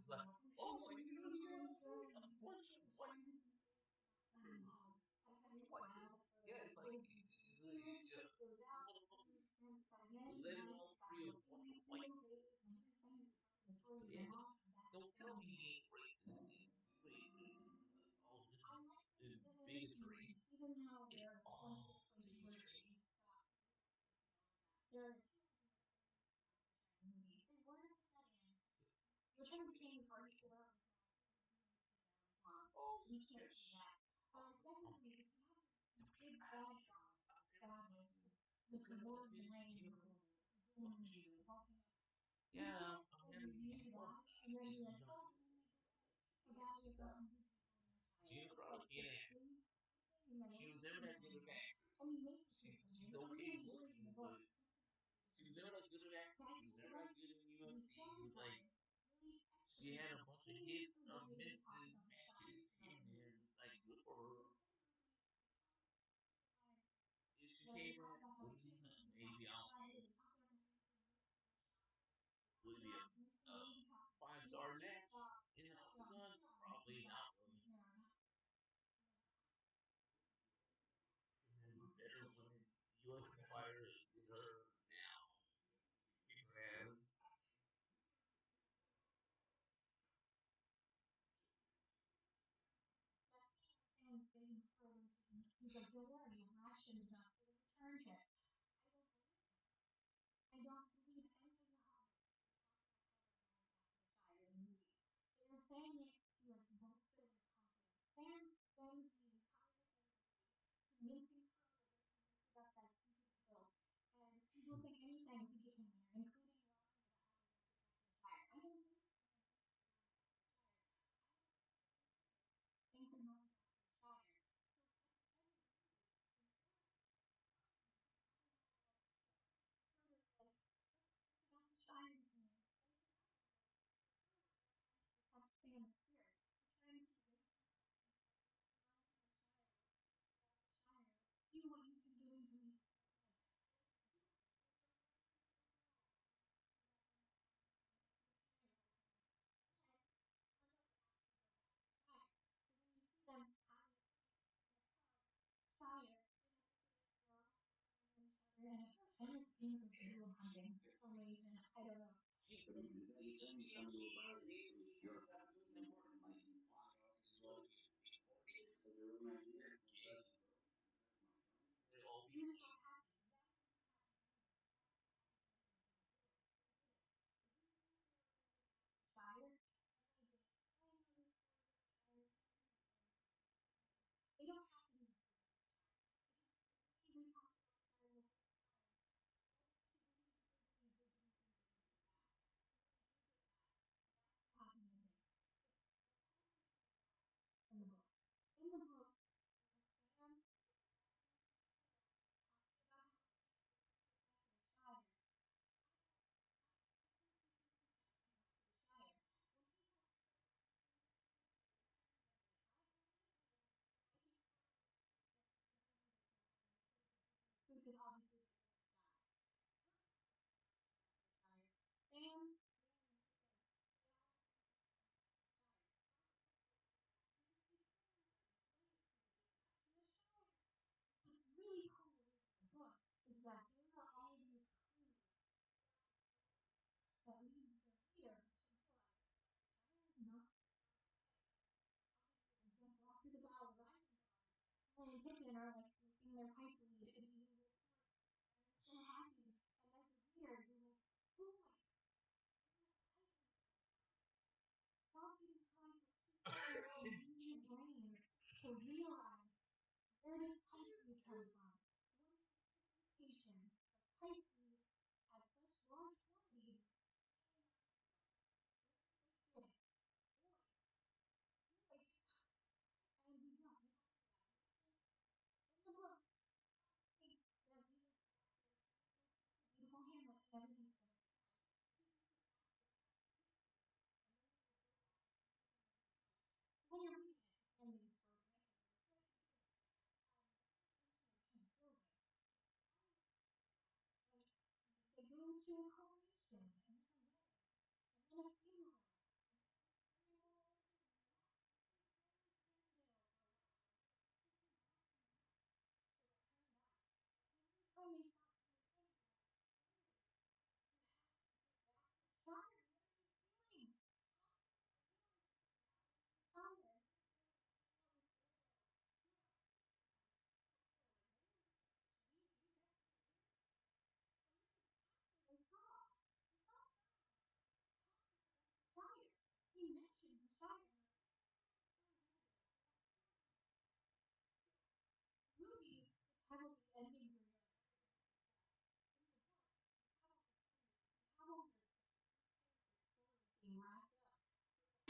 It's like, oh, you know, what, what, yeah, it's like, letting all free of what, so yeah, don't tell me he ain't racist. You ain't racist. Yeah, I'm having these fun. She's not. Gina probably can't act. She was never that good of an actress. She's okay looking, but she was never that good of an actress. She was never that good in UFC. It was like she had a bunch of hit misses, matches here and there. It's like good for her. If she came back, would it be something? Maybe I don't know. Would it be a 5-star match in the octagon? Probably not really. There's a better women UFC fighter than her now. Kick her ass.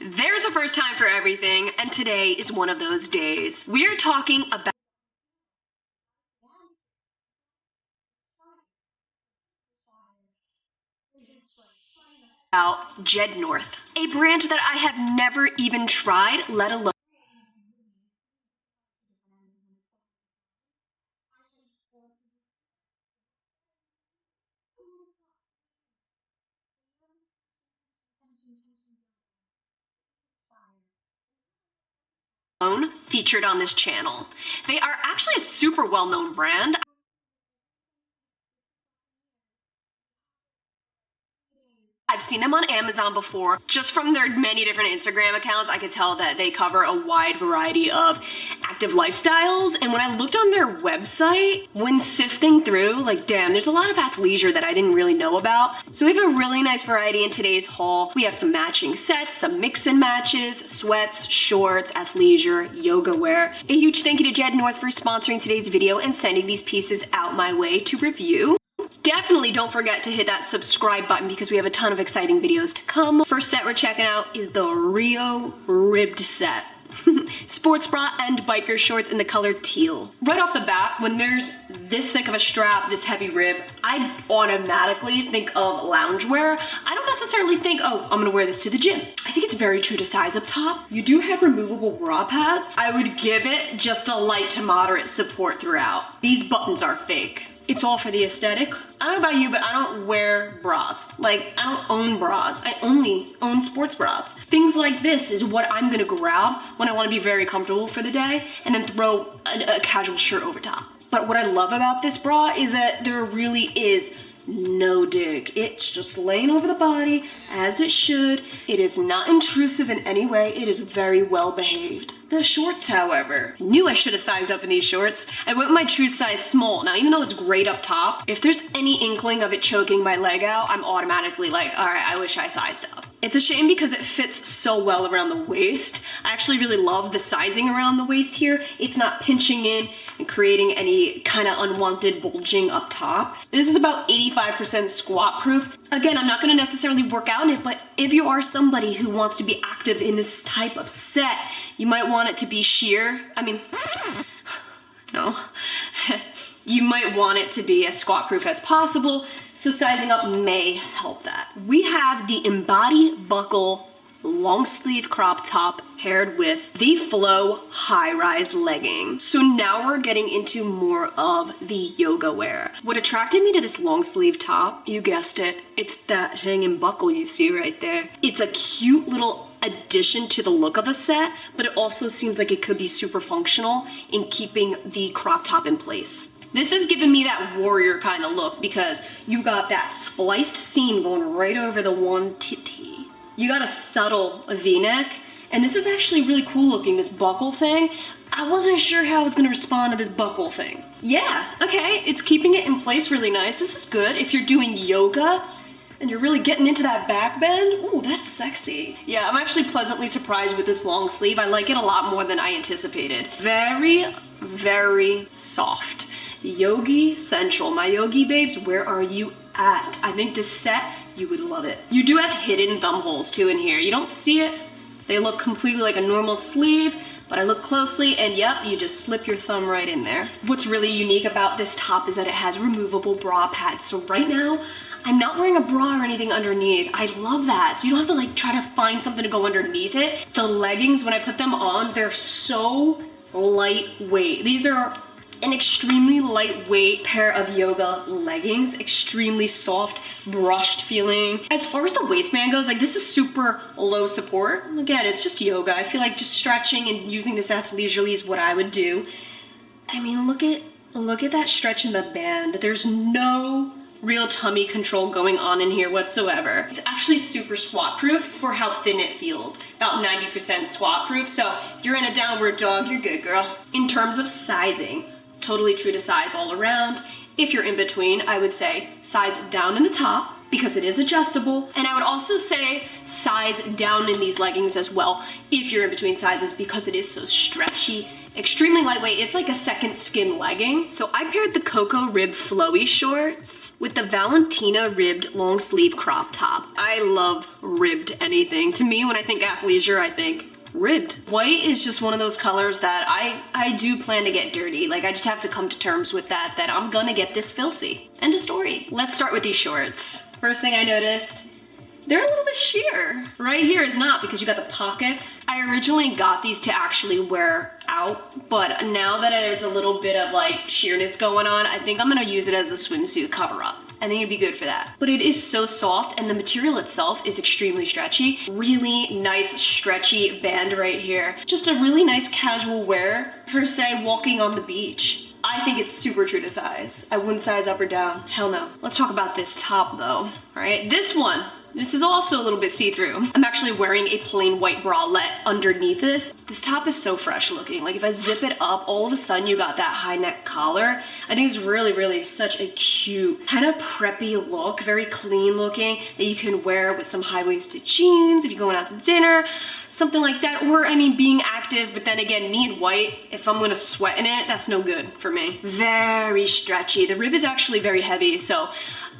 There's a first time for everything, and today is one of those days. We're talking about Jed North, a brand that I have never even tried, let alone featured on this channel. They are actually a super well-known brand. I've seen them on Amazon before. Just from their many different Instagram accounts, I could tell that they cover a wide variety of active lifestyles. And when I looked on their website, when sifting through, like, damn, there's a lot of athleisure that I didn't really know about. So we have a really nice variety in today's haul. We have some matching sets, some mix and matches, sweats, shorts, athleisure, yoga wear. A huge thank you to Jed North for sponsoring today's video and sending these pieces out my way to review. Definitely don't forget to hit that subscribe button because we have a ton of exciting videos to come. First set we're checking out is the Rio ribbed set. Sports bra and biker shorts in the color teal. Right off the bat, when there's this thick of a strap, this heavy rib, I automatically think of loungewear. I don't necessarily think, oh, I'm gonna wear this to the gym. I think it's very true to size up top. You do have removable bra pads. I would give it just a light to moderate support throughout. These buttons are fake. It's all for the aesthetic. I don't know about you, but I don't wear bras. Like, I don't own bras. I only own sports bras. Things like this is what I'm gonna grab when I wanna be very comfortable for the day and then throw a casual shirt over top. But what I love about this bra is that there really is no dig. It's just laying over the body as it should. It is not intrusive in any way. It is very well behaved. The shorts, however, knew I should have sized up in these shorts. I went with my true size small. Now, even though it's great up top, if there's any inkling of it choking my leg out, I'm automatically like, all right, I wish I sized up. It's a shame because it fits so well around the waist. I actually really love the sizing around the waist here. It's not pinching in and creating any kind of unwanted bulging up top. This is about 85% squat proof. Again, I'm not gonna necessarily work out in it, but if you are somebody who wants to be active in this type of set, you might want it to be sheer. I mean, no. You might want it to be as squat proof as possible, so sizing up may help that. We have the Embody Buckle long sleeve crop top paired with the Flow high-rise legging. So now we're getting into more of the yoga wear. What attracted me to this long sleeve top, you guessed it, it's that hanging buckle you see right there. It's a cute little addition to the look of a set, but it also seems like it could be super functional in keeping the crop top in place. This has given me that warrior kind of look because you got that spliced seam going right over the one titty. You got a subtle V-neck, and this is actually really cool looking, this buckle thing. I wasn't sure how I was gonna respond to this buckle thing. Yeah, okay, it's keeping it in place really nice. This is good if you're doing yoga and you're really getting into that back bend. Ooh, that's sexy. Yeah, I'm actually pleasantly surprised with this long sleeve. I like it a lot more than I anticipated. Very, very soft. Yogi Central. My yogi babes, where are you at? I think this set, you would love it. You do have hidden thumb holes too in here. You don't see it. They look completely like a normal sleeve, but I look closely and yep, you just slip your thumb right in there. What's really unique about this top is that it has removable bra pads. So right now, I'm not wearing a bra or anything underneath. I love that. So you don't have to like try to find something to go underneath it. The leggings, when I put them on, they're so lightweight. These are an extremely lightweight pair of yoga leggings, extremely soft, brushed feeling. As far as the waistband goes, like this is super low support. Again, it's just yoga. I feel like just stretching and using this athleisurely is what I would do. I mean, look at that stretch in the band. There's no real tummy control going on in here whatsoever. It's actually super squat proof for how thin it feels. About 90% squat proof. So if you're in a downward dog, you're good, girl. In terms of sizing, totally true to size all around. If you're in between, I would say size down in the top because it is adjustable. And I would also say size down in these leggings as well if you're in between sizes because it is so stretchy Extremely lightweight. It's like a second skin legging. So I paired the Cocoa Rib flowy shorts with the Valentina ribbed long sleeve crop top. I love ribbed anything. To me, when I think athleisure, I think ribbed. White is just one of those colors that I do plan to get dirty. Like, I just have to come to terms with that I'm gonna get this filthy. End of story. Let's start with these shorts. First thing I noticed, they're a little bit sheer. Right here is not, because you got the pockets. I originally got these to actually wear out, but now that there's a little bit of like sheerness going on, I think I'm gonna use it as a swimsuit cover up. I think it'd be good for that. But it is so soft, and the material itself is extremely stretchy. Really nice stretchy band right here. Just a really nice casual wear for, say, walking on the beach. I think it's super true to size. I wouldn't size up or down, hell no. Let's talk about this top though, all right? This one, this is also a little bit see-through. I'm actually wearing a plain white bralette underneath this. This top is so fresh looking. Like, if I zip it up, all of a sudden you got that high neck collar. I think it's really, really such a cute, kind of preppy look, very clean looking, that you can wear with some high-waisted jeans if you're going out to dinner, something like that. Or, I mean, being active, but then again, me in white, if I'm gonna sweat in it, that's no good for me. Very stretchy. The rib is actually very heavy, so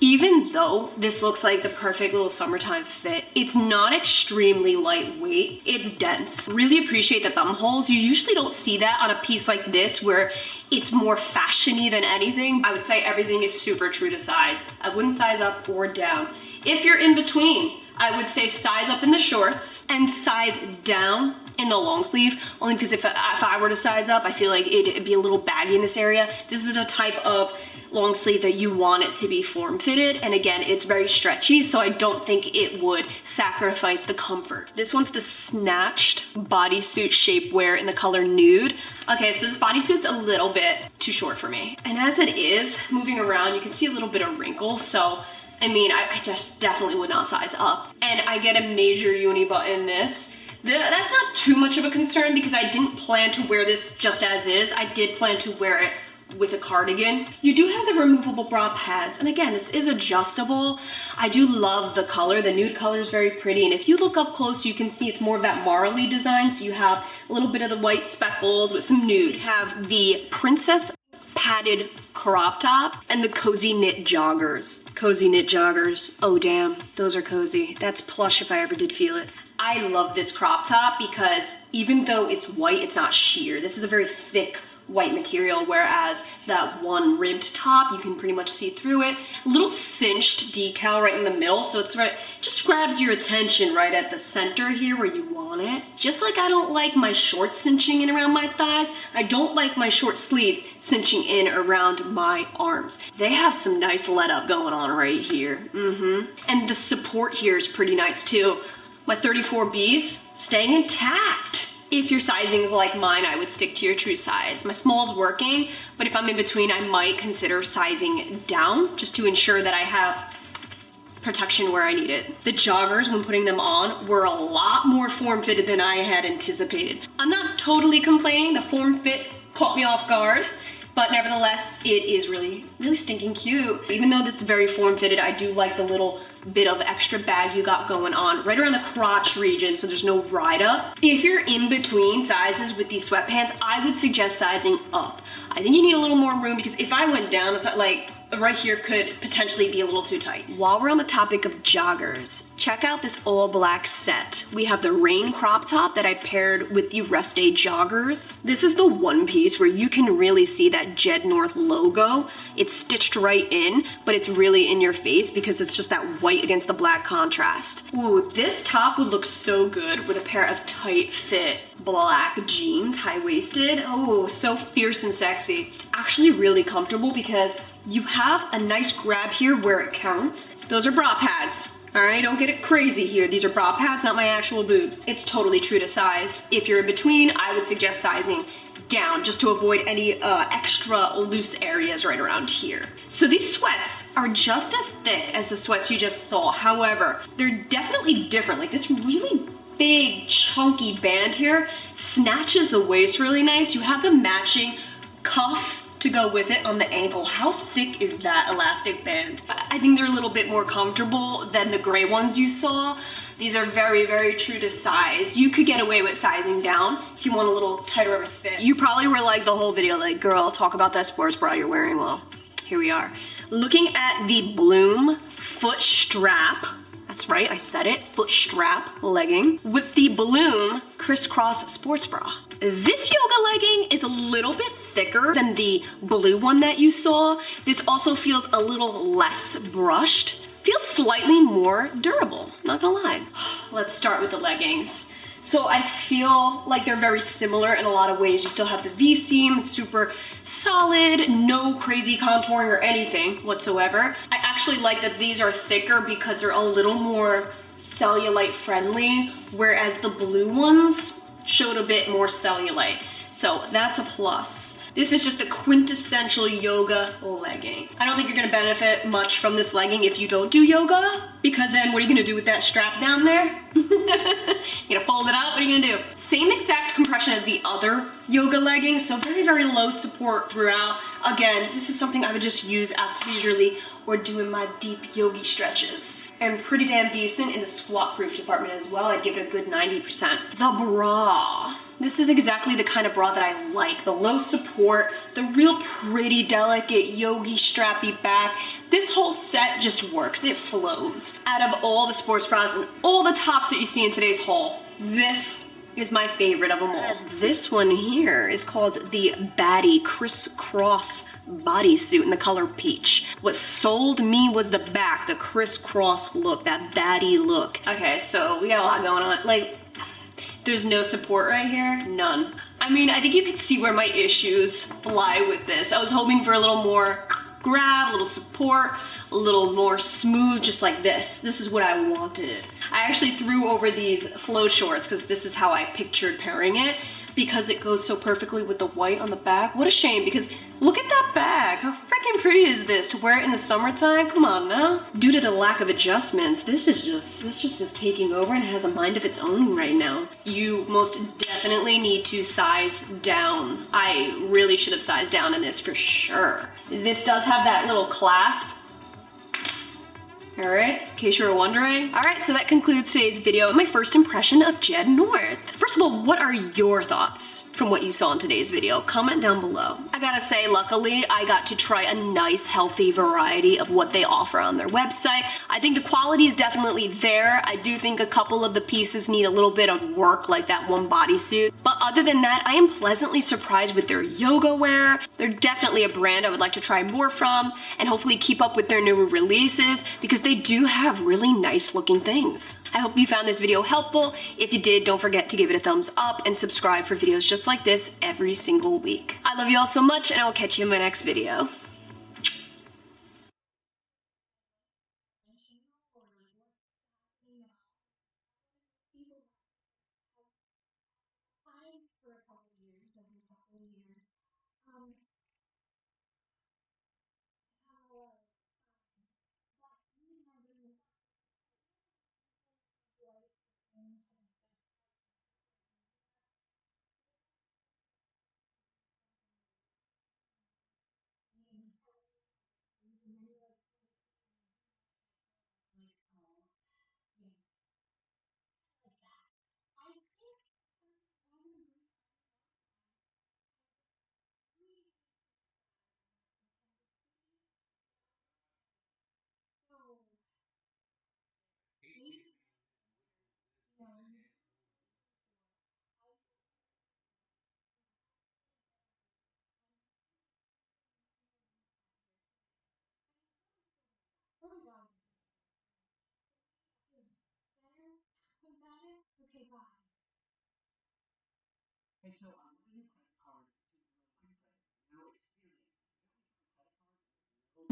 even though this looks like the perfect little summertime fit, it's not extremely lightweight, it's dense. Really appreciate the thumb holes. You usually don't see that on a piece like this where it's more fashiony than anything. I would say everything is super true to size. I wouldn't size up or down. If you're in between, I would say size up in the shorts and size down in the long sleeve, only because if I were to size up, I feel like it'd be a little baggy in this area. This is the type of long sleeve that you want it to be form fitted, and again, it's very stretchy, so I don't think it would sacrifice the comfort. This one's the snatched bodysuit shapewear in the color nude. Okay, so this bodysuit's a little bit too short for me, and as it is, moving around, you can see a little bit of wrinkle, so I mean, I just definitely would not size up. And I get a major uni butt in this. That's not too much of a concern because I didn't plan to wear this just as is. I did plan to wear it with a cardigan. You do have the removable bra pads, and again, this is adjustable. I do love the color. The nude color is very pretty, and if you look up close, you can see it's more of that marley design, so you have a little bit of the white speckles with some nude. You have the princess padded crop top and the cozy knit joggers. Cozy knit joggers, oh damn, those are cozy. That's plush if I ever did feel it. I love this crop top because even though it's white, it's not sheer. This is a very thick white material, whereas that one ribbed top, you can pretty much see through it. A little cinched decal right in the middle, so it's right, just grabs your attention right at the center here where you want it. Just like I don't like my shorts cinching in around my thighs, I don't like my short sleeves cinching in around my arms. They have some nice let up going on right here. And the support here is pretty nice too. My 34Bs staying intact. If your sizing is like mine, I would stick to your true size. My small's working, but if I'm in between, I might consider sizing down just to ensure that I have protection where I need it. The joggers, when putting them on, were a lot more form-fitted than I had anticipated. I'm not totally complaining. The form fit caught me off guard, but nevertheless, it is really, really stinking cute. Even though this is very form-fitted, I do like the little bit of extra bag you got going on right around the crotch region, so there's no ride up. If you're in between sizes with these sweatpants, I would suggest sizing up. I think you need a little more room because if I went down, it's like right here could potentially be a little too tight. While we're on the topic of joggers, check out this all black set. We have the rain crop top that I paired with the rest day joggers. This is the one piece where you can really see that Jed North logo. It's stitched right in, but it's really in your face because it's just that white against the black contrast. Ooh, this top would look so good with a pair of tight fit black jeans, high-waisted. Oh, so fierce and sexy. It's actually really comfortable because you have a nice grab here where it counts. Those are bra pads. All right, don't get it crazy here. These are bra pads, not my actual boobs. It's totally true to size. If you're in between, I would suggest sizing down just to avoid any extra loose areas right around here. So these sweats are just as thick as the sweats you just saw. However, they're definitely different. Like this really big chunky band here snatches the waist really nice. You have the matching cuff to go with it on the ankle. How thick is that elastic band? I think they're a little bit more comfortable than the gray ones you saw. These are very, very true to size. You could get away with sizing down if you want a little tighter of a fit. You probably were like the whole video, like, girl, talk about that sports bra you're wearing. Well, here we are. Looking at the Bloom foot strap. That's right, I said it, foot strap legging with the Bloom crisscross sports bra. This yoga legging is a little bit thicker than the blue one that you saw. This also feels a little less brushed. Feels slightly more durable, not gonna lie. Let's start with the leggings. So I feel like they're very similar in a lot of ways. You still have the V-seam, it's super solid, no crazy contouring or anything whatsoever. I actually like that these are thicker because they're a little more cellulite friendly, whereas the blue ones showed a bit more cellulite. So that's a plus. This is just the quintessential yoga legging. I don't think you're gonna benefit much from this legging if you don't do yoga, because then what are you gonna do with that strap down there? You're gonna fold it up, what are you gonna do? Same exact compression as the other yoga legging, so very, very low support throughout. Again, this is something I would just use athleisurely or doing my deep yogi stretches. And pretty damn decent in the squat proof department as well. I'd give it a good 90%. The bra. This is exactly the kind of bra that I like. The low support, the real pretty delicate yogi strappy back. This whole set just works, it flows. Out of all the sports bras and all the tops that you see in today's haul, this is my favorite of them all. This one here is called the Baddie Crisscross bodysuit in the color peach. What sold me was the back, the crisscross look, that baddie look. Okay, so we got a lot going on. Like, there's no support right here, none. I mean, I think you can see where my issues lie with this. I was hoping for a little more grab, a little support, a little more smooth, just like this. This is what I wanted. I actually threw over these flow shorts because this is how I pictured pairing it, because it goes so perfectly with the white on the back. What a shame, because look at that bag. How freaking pretty is this? To wear it in the summertime? Come on now. Due to the lack of adjustments, this just is taking over and has a mind of its own right now. You most definitely need to size down. I really should have sized down in this for sure. This does have that little clasp. All right, in case you were wondering. All right, so that concludes today's video. My first impression of Jed North. First of all, what are your thoughts from what you saw in today's video? Comment down below. I gotta say, luckily, I got to try a nice, healthy variety of what they offer on their website. I think the quality is definitely there. I do think a couple of the pieces need a little bit of work, like that one bodysuit. But other than that, I am pleasantly surprised with their yoga wear. They're definitely a brand I would like to try more from and hopefully keep up with their newer releases, because they do have really nice looking things. I hope you found this video helpful. If you did, don't forget to give it a thumbs up and subscribe for videos just like this every single week. I love you all so much, and I will catch you in my next video.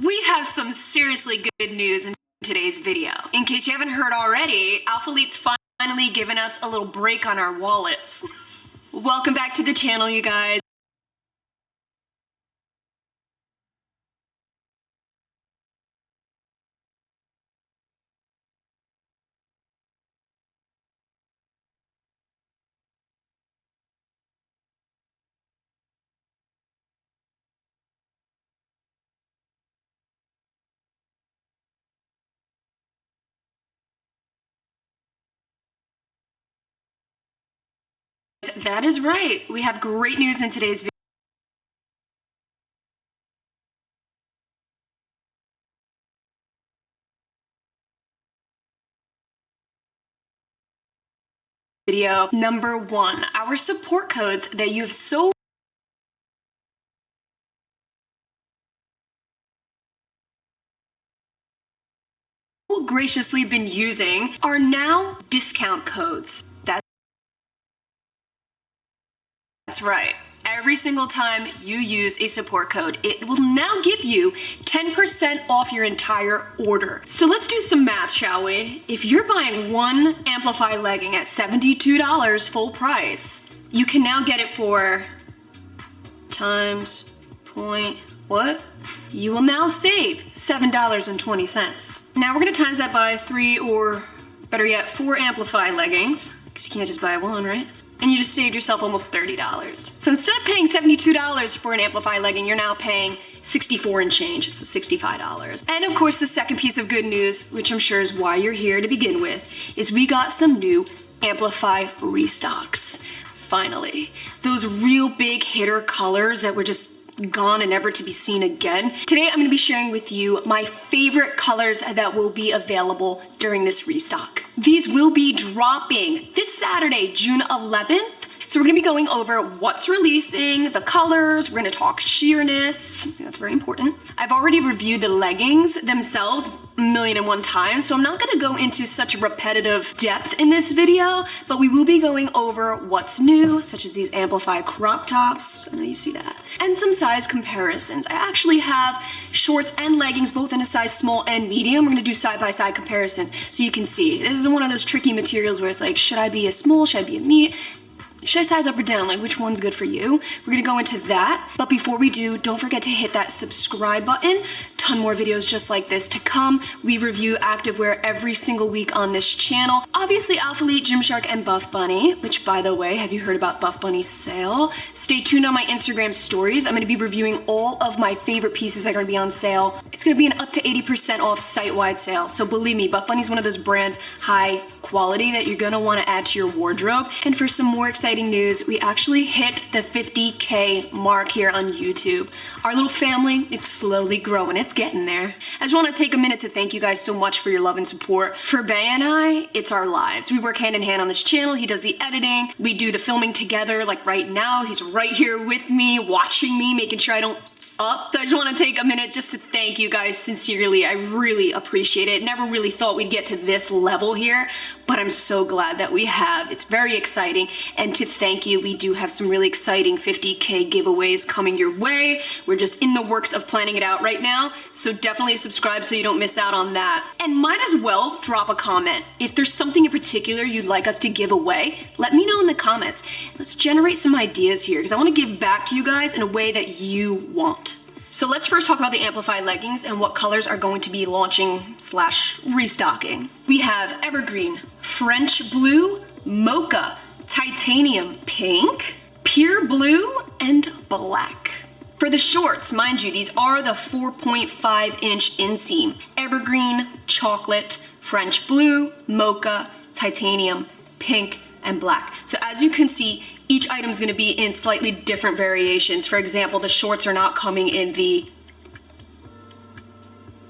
We have some seriously good news in today's video. In case you haven't heard already, Alpha Elite's finally given us a little break on our wallets. Welcome back to the channel, you guys. that is right. We have great news in today's video. Number one, our support codes that you have so graciously been using are now discount codes. That's right. Every single time you use a support code, it will now give you 10% off your entire order. So let's do some math, shall we? If you're buying one Amplify legging at $72 full price, you can now get it for times point what? You will now save $7.20. Now we're gonna times that by 3 or better yet 4 Amplify leggings, because you can't just buy one, right? And you just saved yourself almost $30. So instead of paying $72 for an Amplify legging, you're now paying $64 and change, so $65. And of course, the second piece of good news, which I'm sure is why you're here to begin with, is we got some new Amplify restocks. Finally, those real big hitter colors that were just gone and never to be seen again. Today I'm going to be sharing with you my favorite colors that will be available during this restock. These will be dropping this Saturday, June 11th. So we're going to be going over what's releasing, the colors, we're going to talk sheerness, that's very important. I've already reviewed the leggings themselves a million and one times, so I'm not going to go into such a repetitive depth in this video, but we will be going over what's new, such as these Amplify crop tops, I know you see that, and some size comparisons. I actually have shorts and leggings both in a size small and medium. We're going to do side-by-side comparisons so you can see. This is one of those tricky materials where it's like, should I be a small, should I be a medium? Should I size up or down? Like, which one's good for you? We're gonna go into that. But before we do, don't forget to hit that subscribe button. Ton more videos just like this to come. We review activewear every single week on this channel. Obviously, Alphalete, Gymshark, and Buff Bunny, which by the way, have you heard about Buff Bunny's sale? Stay tuned on my Instagram stories. I'm gonna be reviewing all of my favorite pieces that are gonna be on sale. It's gonna be an up to 80% off site-wide sale. So believe me, Buff Bunny's one of those brands, high quality, that you're gonna wanna add to your wardrobe. And for some more exciting news, we actually hit the 50K mark here on YouTube. Our little family, it's slowly growing, it's getting there. I just want to take a minute to thank you guys so much for your love and support. For Bay and I, it's our lives. We work hand in hand on this channel. He does the editing, we do the filming together. Like right now, he's right here with me, watching me, making sure I don't up. So I just want to take a minute just to thank you guys sincerely. I really appreciate it. Never really thought we'd get to this level here, but I'm so glad that we have. It's very exciting. And to thank you, we do have some really exciting 50K giveaways coming your way. We're just in the works of planning it out right now. So definitely subscribe so you don't miss out on that. And might as well drop a comment. If there's something in particular you'd like us to give away, let me know in the comments. Let's generate some ideas here because I want to give back to you guys in a way that you want. So let's first talk about the Amplify leggings and what colors are going to be launching / restocking. We have Evergreen, French Blue, Mocha, Titanium Pink, Pure Blue, and Black. For the shorts, mind you, these are the 4.5-inch inseam. Evergreen, Chocolate, French Blue, Mocha, Titanium Pink, and Black. So as you can see, each item is going to be in slightly different variations. For example, the shorts are not coming in the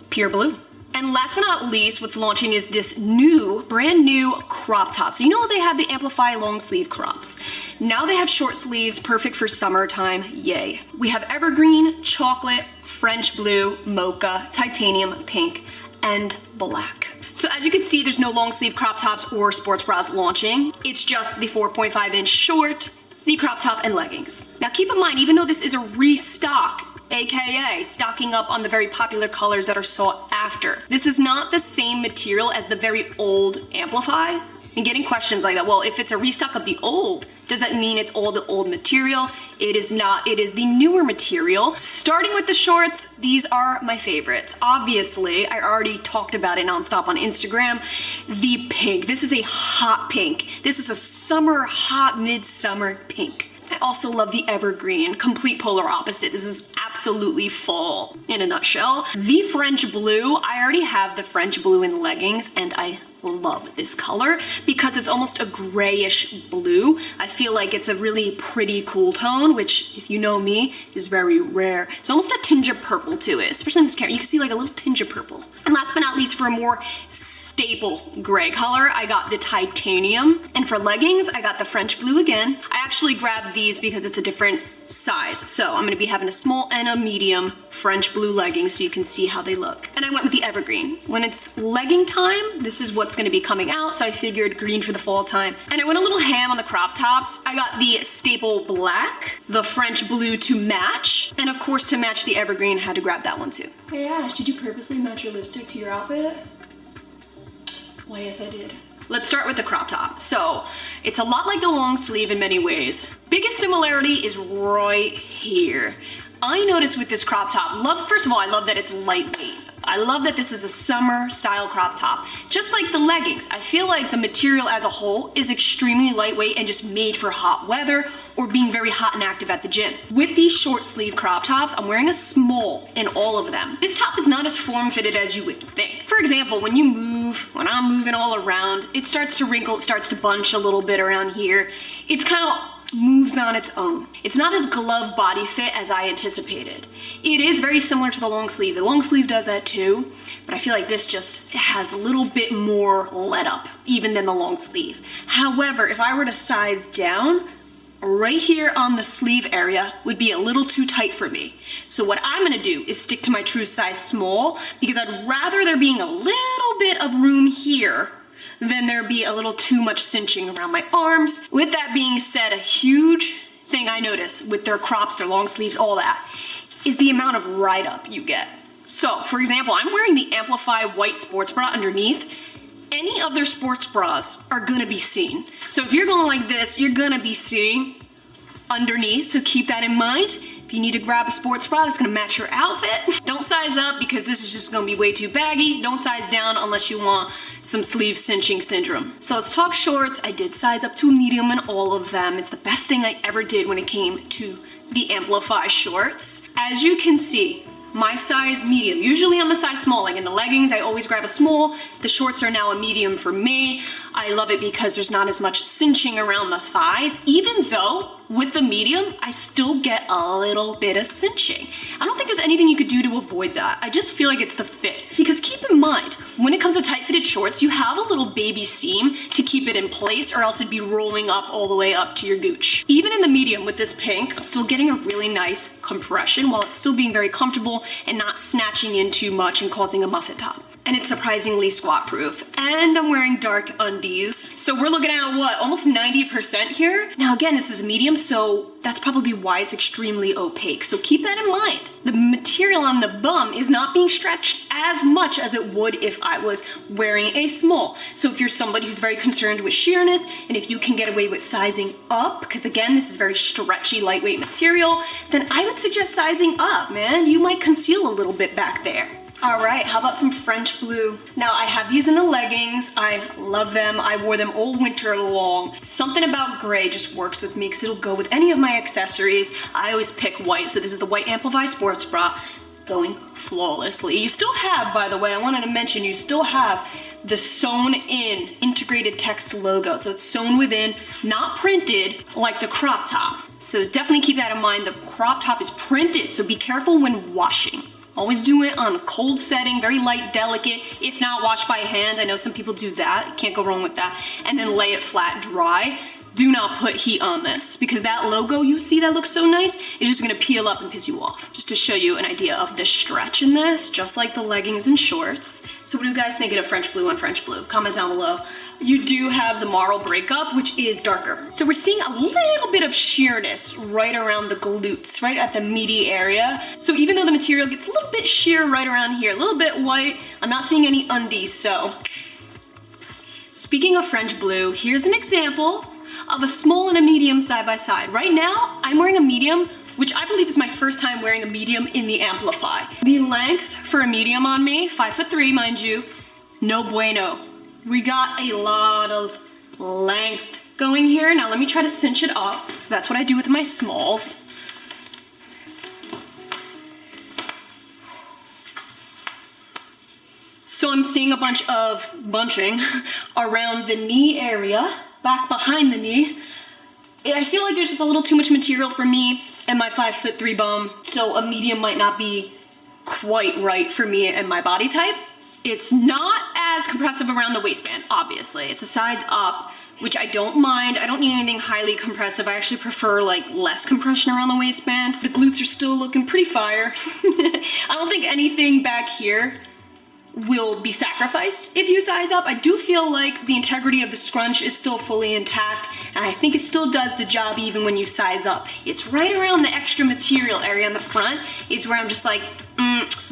pure blue. And last but not least, what's launching is this brand new crop top. So you know they have the Amplify long sleeve crops. Now they have short sleeves, perfect for summertime, yay. We have Evergreen, Chocolate, French Blue, Mocha, Titanium Pink, and Black. So as you can see, there's no long sleeve crop tops or sports bras launching. It's just the 4.5-inch short, the crop top, and leggings. Now keep in mind, even though this is a restock, AKA stocking up on the very popular colors that are sought after, this is not the same material as the very old Amplify. And getting questions like that, well, if it's a restock of the old, does that mean it's all the old material? It is not, it is the newer material. Starting with the shorts, these are my favorites. Obviously, I already talked about it nonstop on Instagram. The pink, this is a hot pink. This is a summer, hot midsummer pink. I also love the evergreen, complete polar opposite. This is absolutely fall in a nutshell. The French blue, I already have the French blue in leggings and I love this color because it's almost a grayish blue. I feel like it's a really pretty cool tone, which if you know me is very rare. It's almost a tinge of purple to it, especially in this camera. You can see like a little tinge of purple. And last but not least, for a more staple gray color, I got the titanium. And for leggings, I got the French blue again. I actually grabbed these because it's a different size. So I'm gonna be having a small and a medium French blue leggings so you can see how they look. And I went with the evergreen. When it's legging time, this is what's gonna be coming out, so I figured green for the fall time. And I went a little ham on the crop tops. I got the staple black, the French blue to match, and of course to match the evergreen, had to grab that one too. Hey Ash, did you purposely match your lipstick to your outfit? Why, yes I did. Let's start with the crop top. So it's a lot like the long sleeve in many ways. Biggest similarity is right here. I noticed with this crop top, first of all, I love that it's lightweight. I love that this is a summer style crop top. Just like the leggings, I feel like the material as a whole is extremely lightweight and just made for hot weather or being very hot and active at the gym. With these short sleeve crop tops, I'm wearing a small in all of them. This top is not as form fitted as you would think. For example, when I'm moving all around, it starts to wrinkle, it starts to bunch a little bit around here. It's kind of moves on its own. It's not as glove body fit as I anticipated. It is very similar to the long sleeve. The long sleeve does that too, but I feel like this just has a little bit more let up even than the long sleeve. However, if I were to size down, right here on the sleeve area would be a little too tight for me. So what I'm gonna do is stick to my true size small because I'd rather there being a little bit of room here then there be a little too much cinching around my arms. With that being said, a huge thing I notice with their crops, their long sleeves, all that, is the amount of ride up you get. So, for example, I'm wearing the Amplify white sports bra underneath. Any of their sports bras are gonna be seen. So if you're going like this, you're gonna be seeing underneath, so keep that in mind. If you need to grab a sports bra that's gonna match your outfit, don't size up because this is just gonna be way too baggy. Don't size down unless you want some sleeve cinching syndrome. So let's talk shorts. I did size up to a medium in all of them. It's the best thing I ever did when it came to the Amplify shorts. As you can see, my size medium. Usually I'm a size small, like in the leggings, I always grab a small. The shorts are now a medium for me. I love it because there's not as much cinching around the thighs, even though with the medium, I still get a little bit of cinching. I don't think there's anything you could do to avoid that. I just feel like it's the fit. Because keep in mind, when it comes to tight fitted shorts, you have a little baby seam to keep it in place or else it'd be rolling up all the way up to your gooch. Even in the medium with this pink, I'm still getting a really nice compression while it's still being very comfortable and not snatching in too much and causing a muffin top. And it's surprisingly squat proof. And I'm wearing dark undies. So we're looking at what, almost 90% here? Now again, this is medium, so that's probably why it's extremely opaque. So keep that in mind. The material on the bum is not being stretched as much as it would if I was wearing a small. So if you're somebody who's very concerned with sheerness, and if you can get away with sizing up, because again, this is very stretchy, lightweight material, then I would suggest sizing up, man. You might conceal a little bit back there. All right, how about some French blue? Now I have these in the leggings. I love them. I wore them all winter long. Something about gray just works with me because it'll go with any of my accessories. I always pick white. So this is the white Amplify sports bra going flawlessly. You still have, by the way, I wanted to mention, you still have the sewn in integrated text logo. So it's sewn within, not printed like the crop top. So definitely keep that in mind. The crop top is printed, so be careful when washing. Always do it on a cold setting, very light, delicate. If not, wash by hand. I know some people do that. Can't go wrong with that. And then lay it flat dry. Do not put heat on this because that logo you see that looks so nice is just gonna peel up and piss you off. Just to show you an idea of the stretch in this, just like the leggings and shorts. So what do you guys think of French blue on French blue? Comment down below. You do have the marl breakup, which is darker. So we're seeing a little bit of sheerness right around the glutes, right at the meaty area. So even though the material gets a little bit sheer right around here, a little bit white, I'm not seeing any undies, so. Speaking of French blue, here's an example of a small and a medium side by side. Right now, I'm wearing a medium, which I believe is my first time wearing a medium in the Amplify. The length for a medium on me, 5'3", mind you, no bueno. We got a lot of length going here. Now let me try to cinch it up, because that's what I do with my smalls. So I'm seeing a bunch of bunching around the knee area, back behind the knee. I feel like there's just a little too much material for me and my 5'3" bum, so a medium might not be quite right for me and my body type. It's not as compressive around the waistband, obviously. It's a size up, which I don't mind. I don't need anything highly compressive. I actually prefer like less compression around the waistband. The glutes are still looking pretty fire. I don't think anything back here will be sacrificed if you size up. I do feel like the integrity of the scrunch is still fully intact, and I think it still does the job even when you size up. It's right around the extra material area on the front is where I'm just like,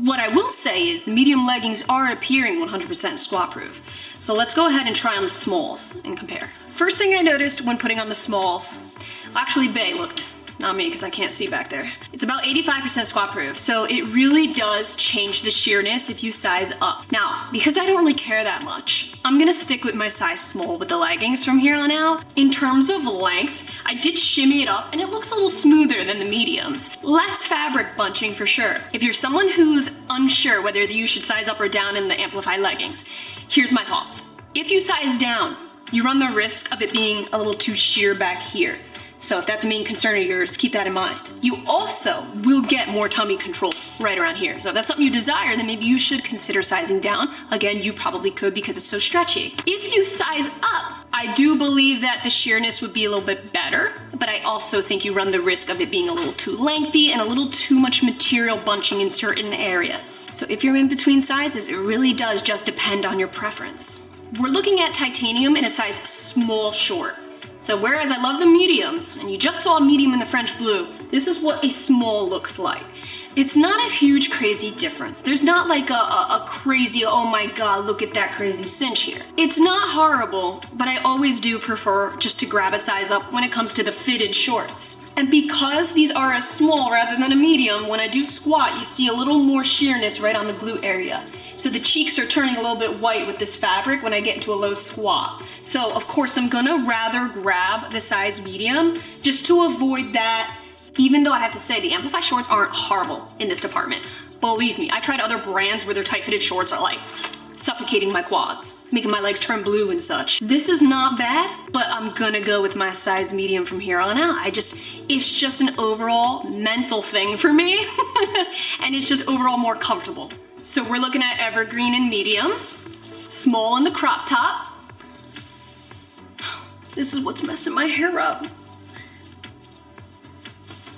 What I will say is the medium leggings are appearing 100% squat proof. So let's go ahead and try on the smalls and compare. First thing I noticed when putting on the smalls, actually Bae looked, not me because I can't see back there. It's about 85% squat proof, so it really does change the sheerness if you size up. Now, because I don't really care that much, I'm gonna stick with my size small with the leggings from here on out. In terms of length, I did shimmy it up and it looks a little smoother than the mediums. Less fabric bunching for sure. If you're someone who's unsure whether you should size up or down in the amplified leggings, here's my thoughts. If you size down, you run the risk of it being a little too sheer back here. So if that's a main concern of yours, keep that in mind. You also will get more tummy control right around here. So if that's something you desire, then maybe you should consider sizing down. Again, you probably could because it's so stretchy. If you size up, I do believe that the sheerness would be a little bit better, but I also think you run the risk of it being a little too lengthy and a little too much material bunching in certain areas. So if you're in between sizes, it really does just depend on your preference. We're looking at titanium in a size small short. So whereas I love the mediums, and you just saw a medium in the French blue, this is what a small looks like. It's not a huge crazy difference. There's not like a crazy, oh my god, look at that crazy cinch here. It's not horrible, but I always do prefer just to grab a size up when it comes to the fitted shorts. And because these are a small rather than a medium, when I do squat, you see a little more sheerness right on the glute area. So the cheeks are turning a little bit white with this fabric when I get into a low squat. So of course I'm gonna rather grab the size medium just to avoid that, even though I have to say the Amplify shorts aren't horrible in this department. Believe me, I tried other brands where their tight fitted shorts are like suffocating my quads, making my legs turn blue and such. This is not bad, but I'm gonna go with my size medium from here on out. It's just an overall mental thing for me, and it's just overall more comfortable. So we're looking at evergreen and medium, small in the crop top. This is what's messing my hair up.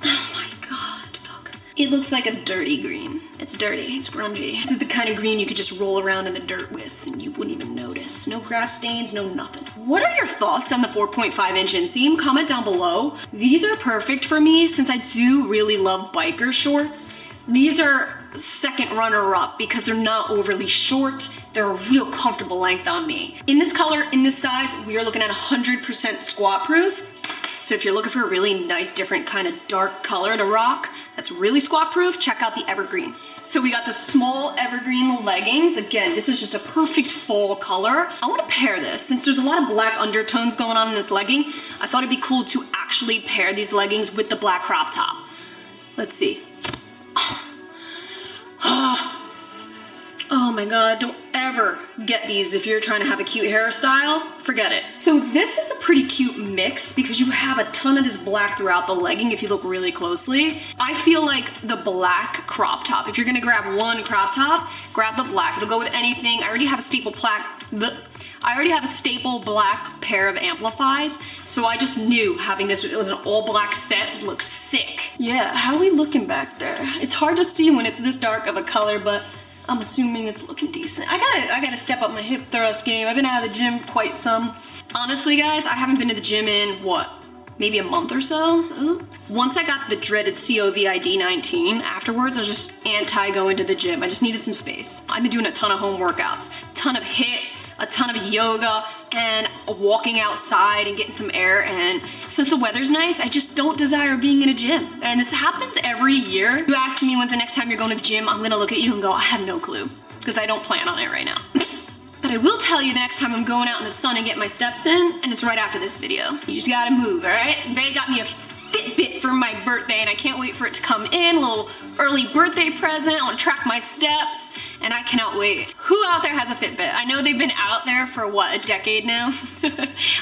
Oh my god, fuck. It looks like a dirty green. It's dirty, it's grungy. This is the kind of green you could just roll around in the dirt with and you wouldn't even notice. No grass stains, no nothing. What are your thoughts on the 4.5 inch inseam? Comment down below. These are perfect for me since I do really love biker shorts. These are second runner-up because they're not overly short. They're a real comfortable length on me. In this color, in this size, we are looking at 100% squat proof. So if you're looking for a really nice, different kind of dark color to rock, that's really squat proof, check out the evergreen. So we got the small evergreen leggings. Again, this is just a perfect fall color. I want to pair this. Since there's a lot of black undertones going on in this legging, I thought it'd be cool to actually pair these leggings with the black crop top. Let's see. Oh my god, don't ever get these if you're trying to have a cute hairstyle. Forget it. So this is a pretty cute mix because you have a ton of this black throughout the legging if you look really closely. I feel like the black crop top, if you're gonna grab one crop top, grab the black. It'll go with anything. I already have a staple black pair of Amplifies, so I just knew having this with an all black set would look sick. Yeah, how are we looking back there? It's hard to see when it's this dark of a color, but I'm assuming it's looking decent. I gotta step up my hip thrust game. I've been out of the gym quite some. Honestly, guys, I haven't been to the gym in, what, maybe a month or so? Once I got the dreaded COVID-19, afterwards I was just anti-going to the gym. I just needed some space. I've been doing a ton of home workouts, ton of HIIT, a ton of yoga, and walking outside and getting some air, and since the weather's nice, I just don't desire being in a gym. And this happens every year. You ask me when's the next time you're going to the gym, I'm gonna look at you and go, I have no clue, because I don't plan on it right now. But But I will tell you the next time I'm going out in the sun and get my steps in, and it's right after this video. You just gotta move, all right? They got me a Fitbit for my birthday, and I can't wait for it to come in. A little early birthday present. I want to track my steps, and I cannot wait. Who out there has a Fitbit? I know they've been out there for what, a decade now?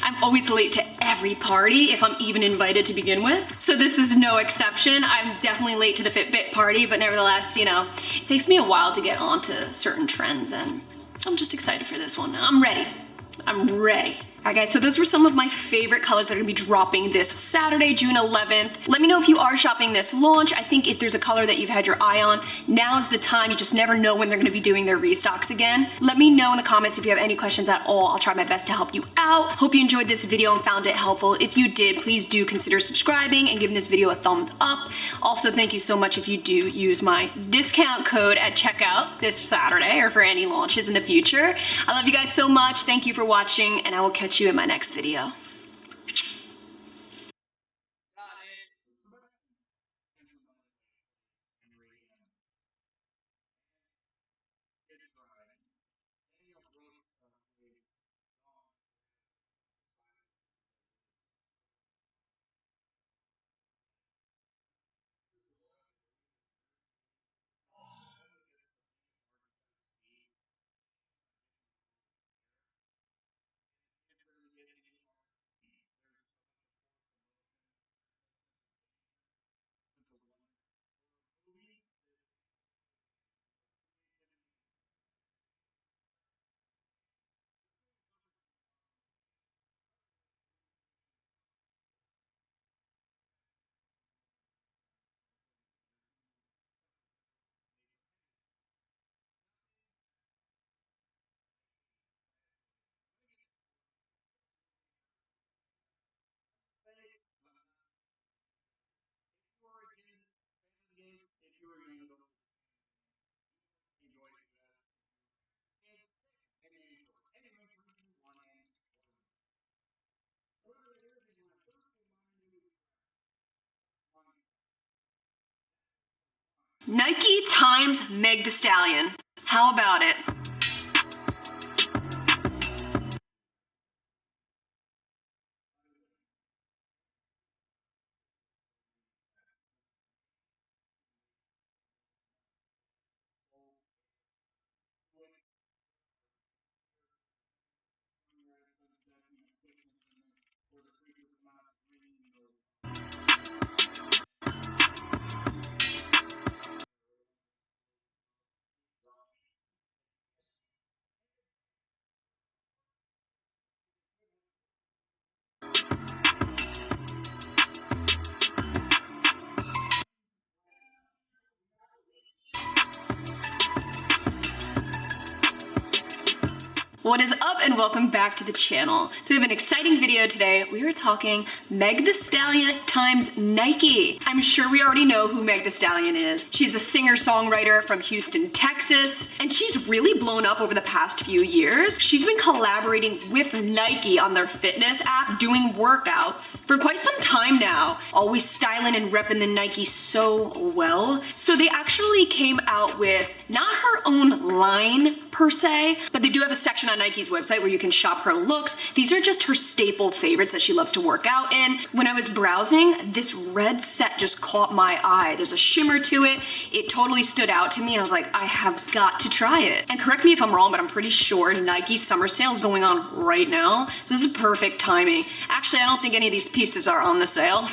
I'm always late to every party if I'm even invited to begin with. So this is no exception. I'm definitely late to the Fitbit party, but nevertheless, you know, it takes me a while to get onto certain trends, and I'm just excited for this one. I'm ready. I'm ready. Alright guys, so those were some of my favorite colors that are gonna be dropping this Saturday, June 11th. Let me know if you are shopping this launch. I think if there's a color that you've had your eye on, now's the time. You just never know when they're gonna be doing their restocks again. Let me know in the comments if you have any questions at all. I'll try my best to help you out. Hope you enjoyed this video and found it helpful. If you did, please do consider subscribing and giving this video a thumbs up. Also, thank you so much if you do use my discount code at checkout this Saturday or for any launches in the future. I love you guys so much. Thank you for watching, and I will catch you in my next video. Nike times Meg Thee Stallion. How about it? What is up, and welcome back to the channel. So we have an exciting video today. We are talking Meg Thee Stallion times Nike. I'm sure we already know who Meg Thee Stallion is. She's a singer-songwriter from Houston, Texas, and she's really blown up over the past few years. She's been collaborating with Nike on their fitness app, doing workouts for quite some time now, always styling and repping the Nike so well. So they actually came out with not her own line per se, but they do have a section on Nike's website where you can shop her looks. These are just her staple favorites that she loves to work out in. When I was browsing, this red set just caught my eye. There's a shimmer to it. It totally stood out to me, and I was like, I have got to try it. And correct me if I'm wrong, but I'm pretty sure Nike's summer sale is going on right now. So this is perfect timing. Actually, I don't think any of these pieces are on the sale.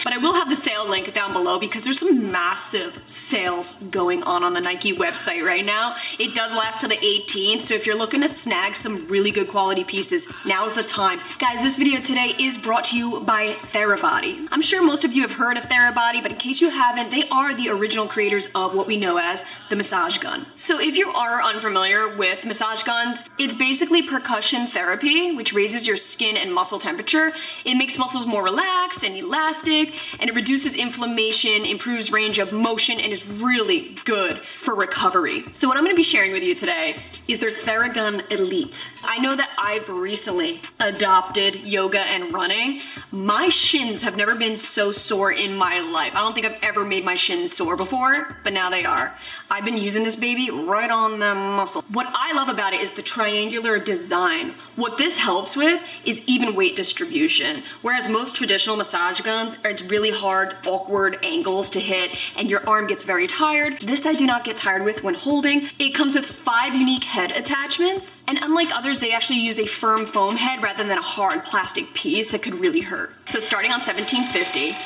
But I will have the sale link down below because there's some massive sales going on the Nike website right now. It does last till the 18th, so if you're looking to snag some really good quality pieces, now's the time. Guys, this video today is brought to you by Therabody. I'm sure most of you have heard of Therabody, but in case you haven't, they are the original creators of what we know as the massage gun. So if you are unfamiliar with massage guns, it's basically percussion therapy, which raises your skin and muscle temperature. It makes muscles more relaxed, and elastic, and it reduces inflammation, improves range of motion, and is really good for recovery. So what I'm gonna be sharing with you today is their Theragun Elite. I know that I've recently adopted yoga and running. My shins have never been so sore in my life. I don't think I've ever made my shins sore before, but now they are. I've been using this baby right on the muscle. What I love about it is the triangular design. What this helps with is even weight distribution. Whereas most traditional massage guns, it's really hard, awkward angles to hit, and your arm gets very tired. This I do not get tired with when holding. It comes with 5 unique head attachments, and unlike others, they actually use a firm foam head rather than a hard plastic piece that could really hurt. So starting on $17.50,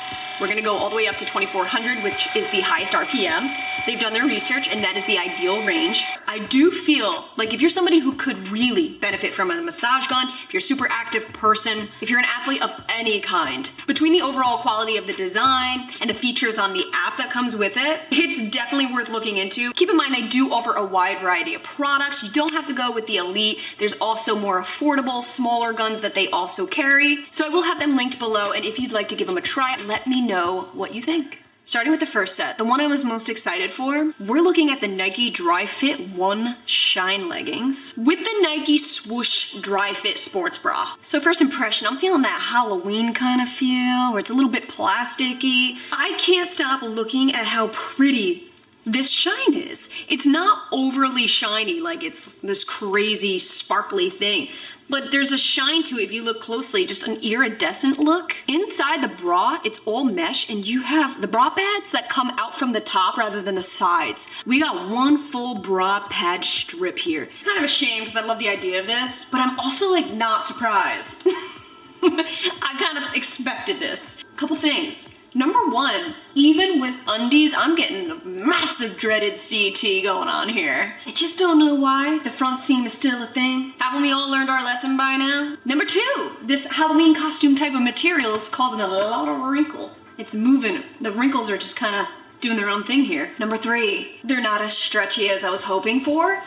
we're gonna go all the way up to $2,400, which is the highest RPM. They've done their research, and that is the ideal range. I do feel like if you're somebody who could really benefit from a massage gun, if you're a super active person, if you're an athlete of any kind, between the overall quality of the design and the features on the app that comes with it, it's definitely worth looking into. Keep in mind, they do offer a wide variety of products. You don't have to go with the Elite. There's also more affordable, smaller guns that they also carry. So I will have them linked below, and if you'd like to give them a try, let me know what you think. Starting with the first set, the one I was most excited for, we're looking at the Nike Dry Fit 1 Shine leggings with the Nike Swoosh Dry Fit sports bra. So first impression, I'm feeling that Halloween kind of feel, where it's a little bit plasticky. I can't stop looking at how pretty this shine is. It's not overly shiny, like it's this crazy sparkly thing, but there's a shine to it if you look closely, just an iridescent look. Inside the bra, it's all mesh, and you have the bra pads that come out from the top rather than the sides. We got one full bra pad strip here. Kind of a shame because I love the idea of this, but I'm also like not surprised. I kind of expected this. Couple things. Number one, even with undies, I'm getting a massive dreaded CT going on here. I just don't know why the front seam is still a thing. Haven't we all learned our lesson by now? Number two, this Halloween costume type of material is causing a lot of wrinkle. It's moving. The wrinkles are just kind of doing their own thing here. Number three, they're not as stretchy as I was hoping for.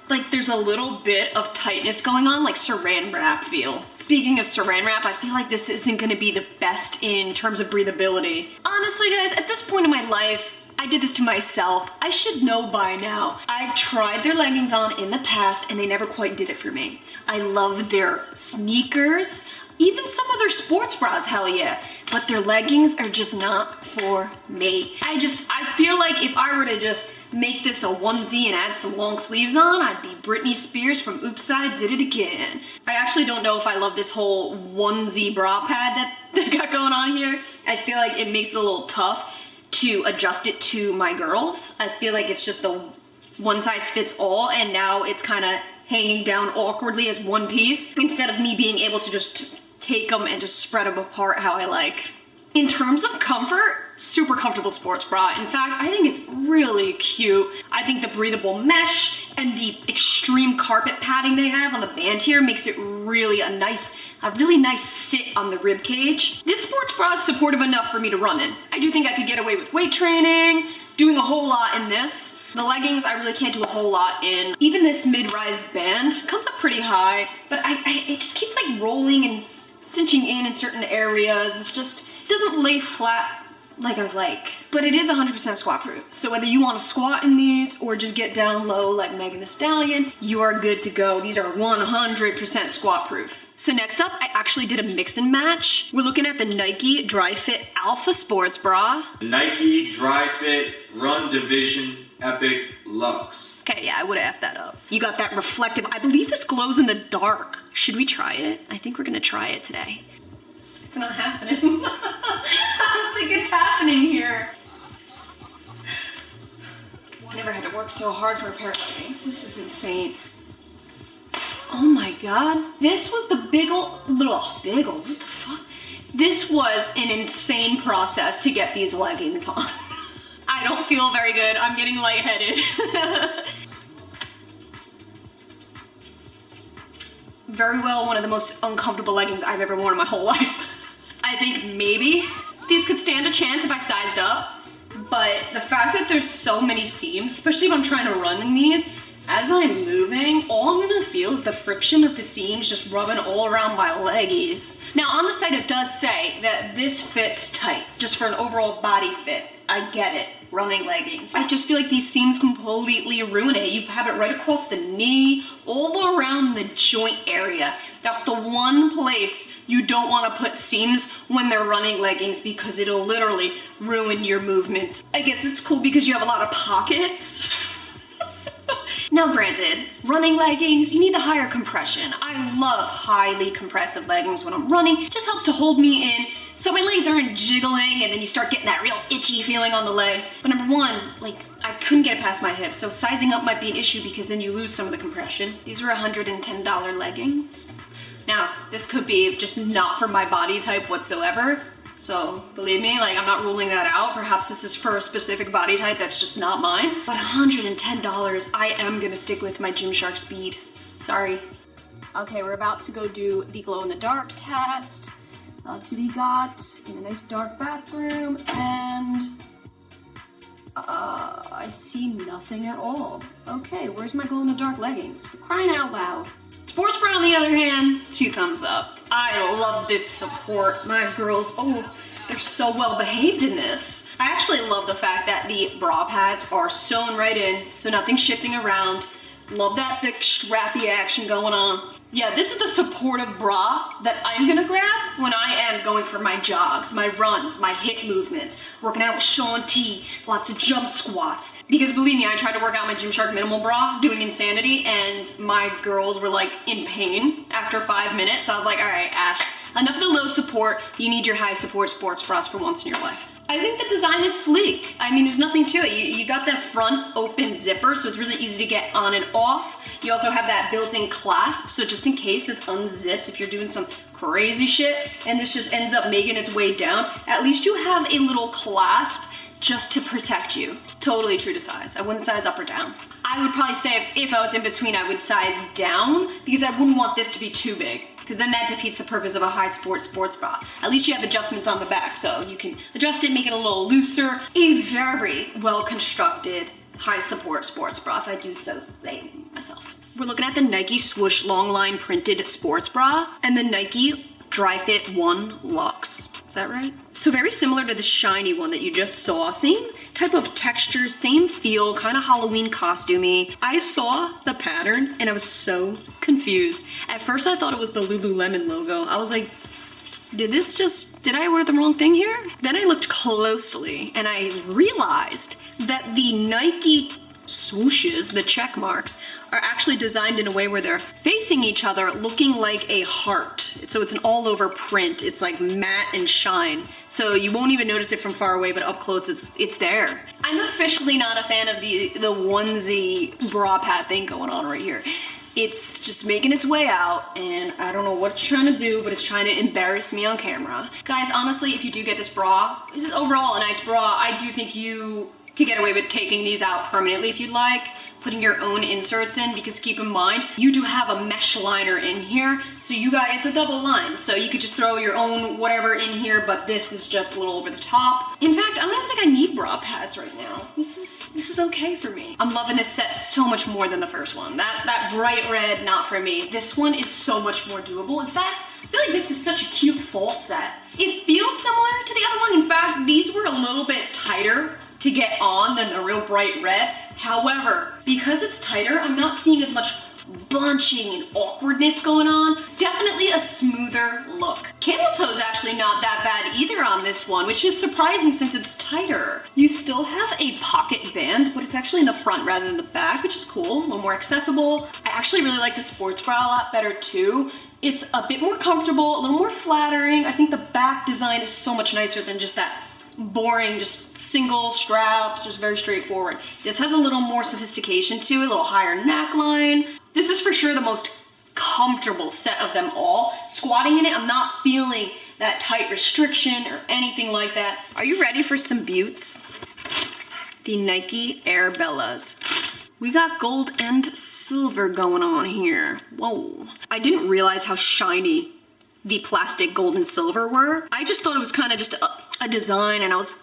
Like there's a little bit of tightness going on, like saran wrap feel. Speaking of saran wrap, I feel like this isn't gonna be the best in terms of breathability. Honestly guys, at this point in my life, I did this to myself. I should know by now. I've tried their leggings on in the past and they never quite did it for me. I love their sneakers, even some of their sports bras, hell yeah. But their leggings are just not for me. I feel like if I were to just make this a onesie and add some long sleeves on, I'd be Britney Spears from Oops, I Did It Again. I actually don't know if I love this whole onesie bra pad that they got going on here. I feel like it makes it a little tough to adjust it to my girls. I feel like it's just the one size fits all, and now it's kind of hanging down awkwardly as one piece instead of me being able to just take them and just spread them apart how I like. In terms of comfort, super comfortable sports bra. In fact, I think it's really cute. I think the breathable mesh and the extreme carpet padding they have on the band here makes it really a really nice sit on the rib cage. This sports bra is supportive enough for me to run in. I do think I could get away with weight training, doing a whole lot in this. The leggings, I really can't do a whole lot in. Even this mid-rise band comes up pretty high, but it just keeps like rolling and cinching in certain areas. It's just, it doesn't lay flat like I like. But it is 100% squat proof. So whether you want to squat in these or just get down low like Megan Thee Stallion, you are good to go. These are 100% squat proof. So next up, I actually did a mix and match. We're looking at the Nike Dry Fit Alpha Sports Bra. Nike Dry Fit Run Division Epic Luxe. Okay, yeah, I would have effed that up. You got that reflective, I believe this glows in the dark. Should we try it? I think we're gonna try it today. It's not happening. I don't think it's happening here. I never had to work so hard for a pair of leggings. This is insane. Oh my God. This was the what the fuck? This was an insane process to get these leggings on. I don't feel very good. I'm getting lightheaded. Very well one of the most uncomfortable leggings I've ever worn in my whole life. I think maybe these could stand a chance if I sized up, but the fact that there's so many seams, especially if I'm trying to run in these, as I'm moving, all I'm gonna feel is was the friction of the seams just rubbing all around my leggies. Now on the site it does say that this fits tight, just for an overall body fit. I get it, running leggings. I just feel like these seams completely ruin it. You have it right across the knee, all around the joint area. That's the one place you don't want to put seams when they're running leggings, because it'll literally ruin your movements. I guess it's cool because you have a lot of pockets. Now granted, running leggings, you need the higher compression. I love highly compressive leggings when I'm running. It just helps to hold me in so my legs aren't jiggling and then you start getting that real itchy feeling on the legs. But number one, like, I couldn't get past my hips, so sizing up might be an issue because then you lose some of the compression. These were $110 leggings. Now, this could be just not for my body type whatsoever. So believe me, like, I'm not ruling that out. Perhaps this is for a specific body type that's just not mine. But $110, I am gonna stick with my Gymshark speed. Sorry. Okay, we're about to go do the glow in the dark test. To be got in a nice dark bathroom, and I see nothing at all. Okay, where's my glow in the dark leggings? For crying out loud. Sports bra on the other hand, 2 thumbs up. I love this support. My girls, oh, they're so well behaved in this. I actually love the fact that the bra pads are sewn right in, so nothing's shifting around. Love that thick strappy action going on. Yeah, this is the supportive bra that I'm gonna grab when I am going for my jogs, my runs, my hip movements, working out with Shaun T, lots of jump squats. Because believe me, I tried to work out my Gymshark minimal bra doing Insanity, and my girls were like in pain after 5 minutes. So I was like, all right, Ash, enough of the low support. You need your high support sports bras for once in your life. I think the design is sleek. I mean, there's nothing to it. You got that front open zipper, so it's really easy to get on and off. You also have that built-in clasp, so just in case this unzips, if you're doing some crazy shit and this just ends up making its way down, at least you have a little clasp just to protect you. Totally true to size. I wouldn't size up or down. I would probably say if I was in between, I would size down, because I wouldn't want this to be too big, because then that defeats the purpose of a high support sports bra. At least you have adjustments on the back, so you can adjust it, make it a little looser. A very well constructed high support sports bra, if I do so say myself. We're looking at the Nike Swoosh Longline Printed Sports Bra and the Nike Dry Fit 1 Luxe. Is that right? So very similar to the shiny one that you just saw. Same type of texture, same feel, kind of Halloween costumey. I saw the pattern and I was so confused. At first I thought it was the Lululemon logo. I was like, did I order the wrong thing here? Then I looked closely and I realized that the Nike swooshes, the check marks, are actually designed in a way where they're facing each other looking like a heart. So it's an all over print. It's like matte and shine. So you won't even notice it from far away, but up close it's there. I'm officially not a fan of the onesie bra pad thing going on right here. It's just making its way out, and I don't know what it's trying to do, but it's trying to embarrass me on camera. Guys, honestly, if you do get this bra, this is overall a nice bra. I do think you could get away with taking these out permanently if you'd like, putting your own inserts in, because keep in mind, you do have a mesh liner in here, so it's a double line, so you could just throw your own whatever in here, but this is just a little over the top. In fact, I don't even think I need bra pads right now. This is okay for me. I'm loving this set so much more than the first one. That bright red, not for me. This one is so much more doable. In fact, I feel like this is such a cute fall set. It feels similar to the other one. In fact, these were a little bit tighter to get on than the real bright red. However, because it's tighter, I'm not seeing as much bunching and awkwardness going on. Definitely a smoother look. Camel toe is actually not that bad either on this one, which is surprising since it's tighter. You still have a pocket band, but it's actually in the front rather than the back, which is cool, a little more accessible. I actually really like the sports bra a lot better too. It's a bit more comfortable, a little more flattering. I think the back design is so much nicer than just that boring, just single straps, just very straightforward. This has a little more sophistication to it, a little higher neckline. This is for sure the most comfortable set of them all. Squatting in it, I'm not feeling that tight restriction or anything like that. Are you ready for some buttes? The Nike Air Bellas. We got gold and silver going on here. Whoa. I didn't realize how shiny the plastic gold and silver were. I just thought it was kind of just a design, and I was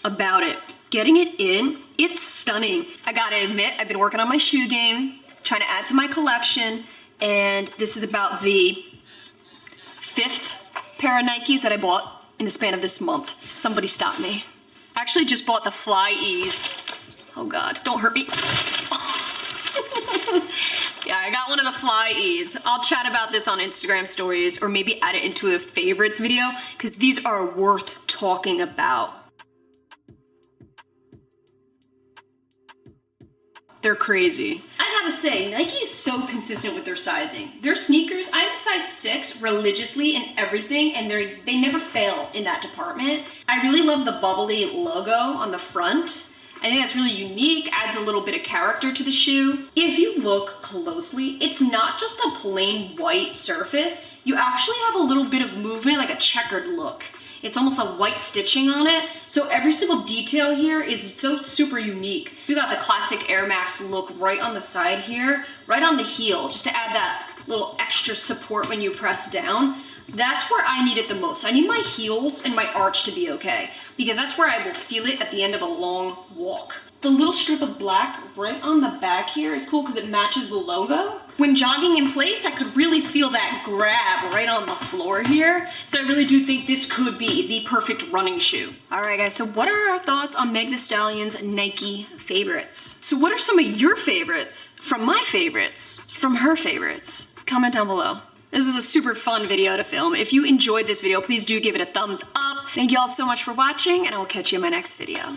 about it. Getting it in, it's stunning. I gotta admit, I've been working on my shoe game, trying to add to my collection, And this is about the 5th pair of Nikes that I bought in the span of this month. Somebody stop me. I actually just bought the Fly E's. Oh God, don't hurt me. Yeah, I got one of the Fly E's. I'll chat about this on Instagram stories or maybe add it into a favorites video because these are worth talking about. They're crazy. I gotta say, Nike is so consistent with their sizing. Their sneakers, I'm a size 6 religiously in everything, and they never fail in that department. I really love the bubbly logo on the front. I think that's really unique, adds a little bit of character to the shoe. If you look closely, it's not just a plain white surface. You actually have a little bit of movement, like a checkered look. It's almost a white stitching on it. So every single detail here is so super unique. You got the classic Air Max look right on the side here, right on the heel, just to add that little extra support when you press down. That's where I need it the most. I need my heels and my arch to be okay, because that's where I will feel it at the end of a long walk. The little strip of black right on the back here is cool because it matches the logo. When jogging in place, I could really feel that grab right on the floor here. So I really do think this could be the perfect running shoe. All right, guys, so what are our thoughts on Meg Thee Stallion's Nike favorites? So what are some of your favorites from my favorites, from her favorites? Comment down below. This is a super fun video to film. If you enjoyed this video, please do give it a thumbs up. Thank you all so much for watching, and I will catch you in my next video.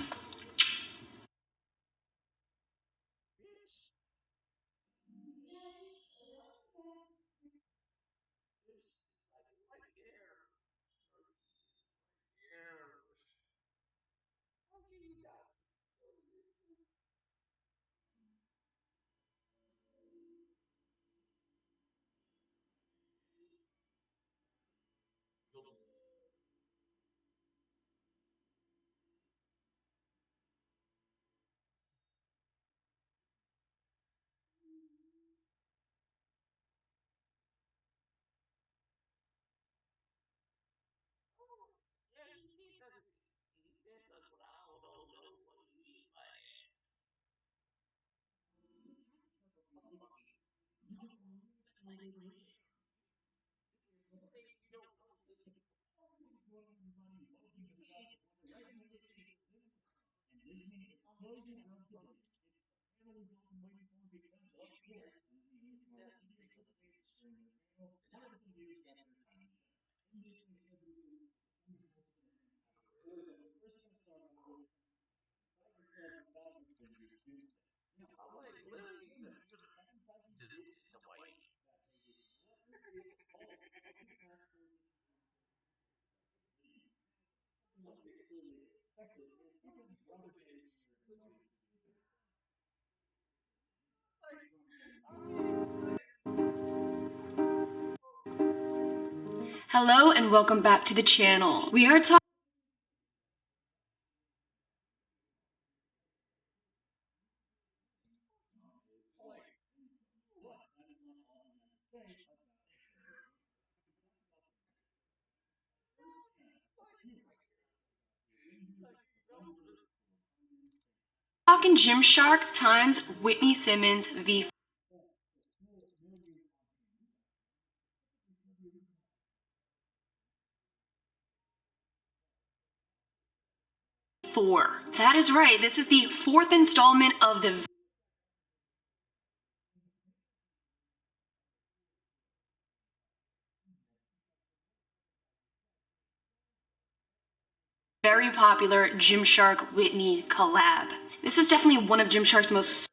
Hello and welcome back to the channel. We are talking Gymshark times Whitney Simmons V4. That is right. This is the 4th installment of the very popular Gymshark Whitney collab. This is definitely one of Gymshark's most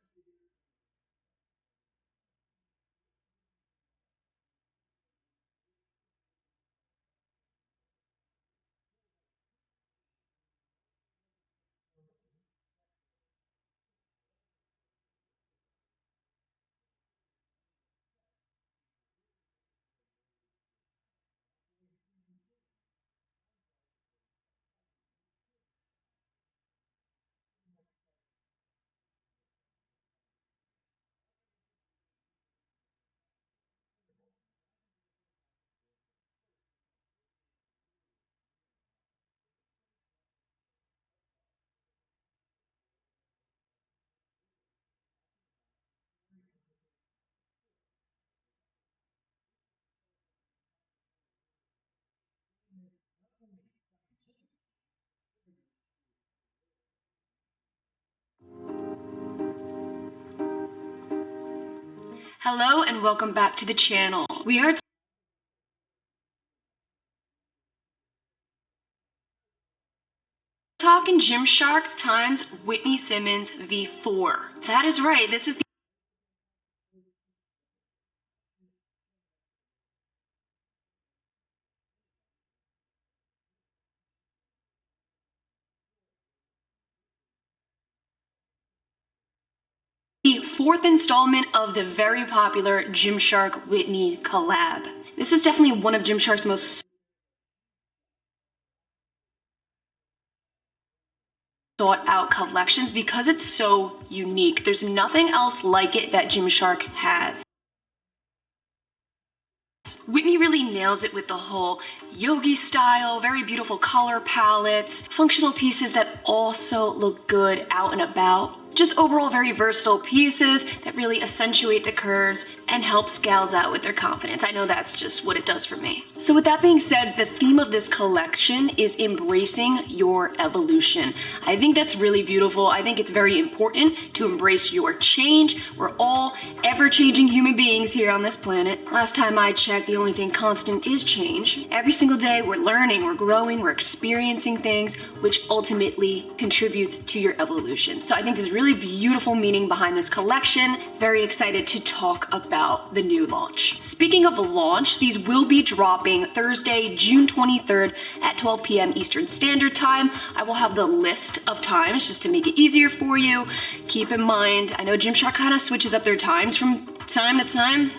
Hello and welcome back to the channel. We are talking Gymshark times Whitney Simmons V4. That is right, this is the fourth installment of the very popular Gymshark Whitney collab. This is definitely one of Gymshark's most sought out collections because it's so unique. There's nothing else like it that Gymshark has. Whitney really nails it with the whole yogi style, very beautiful color palettes, functional pieces that also look good out and about. Just overall very versatile pieces that really accentuate the curves and helps gals out with their confidence. I know that's just what it does for me. So with that being said, the theme of this collection is embracing your evolution. I think that's really beautiful. I think it's very important to embrace your change. We're all ever-changing human beings here on this planet. Last time I checked, the only thing constant is change. Every single day we're learning, we're growing, we're experiencing things, which ultimately contributes to your evolution. So I think there's really beautiful meaning behind this collection. Very excited to talk about the new launch. Speaking of launch, these will be dropping Thursday, June 23rd at 12 p.m. Eastern Standard Time. I will have the list of times just to make it easier for you. Keep in mind, I know Gymshark kind of switches up their times from time to time,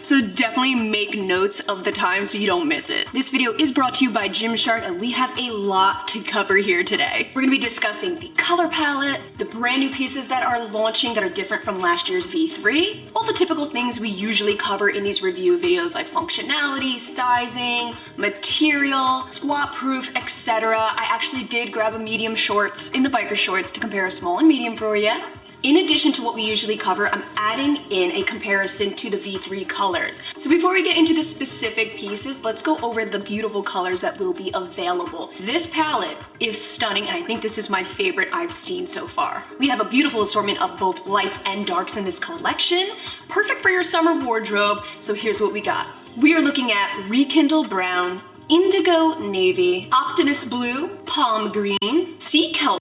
so definitely make notes of the time so you don't miss it. This video is brought to you by Gymshark and we have a lot to cover here today. We're gonna be discussing the color palette, the brand new pieces that are launching that are different from last year's V3, all the typical things we usually cover in these review videos like functionality, sizing, material, squat proof, etc. I actually did grab a medium shorts in the biker shorts to compare a small and medium for you. In addition to what we usually cover, I'm adding in a comparison to the V3 colors. So before we get into the specific pieces, let's go over the beautiful colors that will be available. This palette is stunning, and I think this is my favorite I've seen so far. We have a beautiful assortment of both lights and darks in this collection, perfect for your summer wardrobe. So here's what we got. We are looking at Rekindle Brown, Indigo Navy, Optimist Blue, Palm Green, Sea Kelp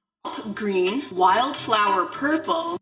Green, Wildflower Purple,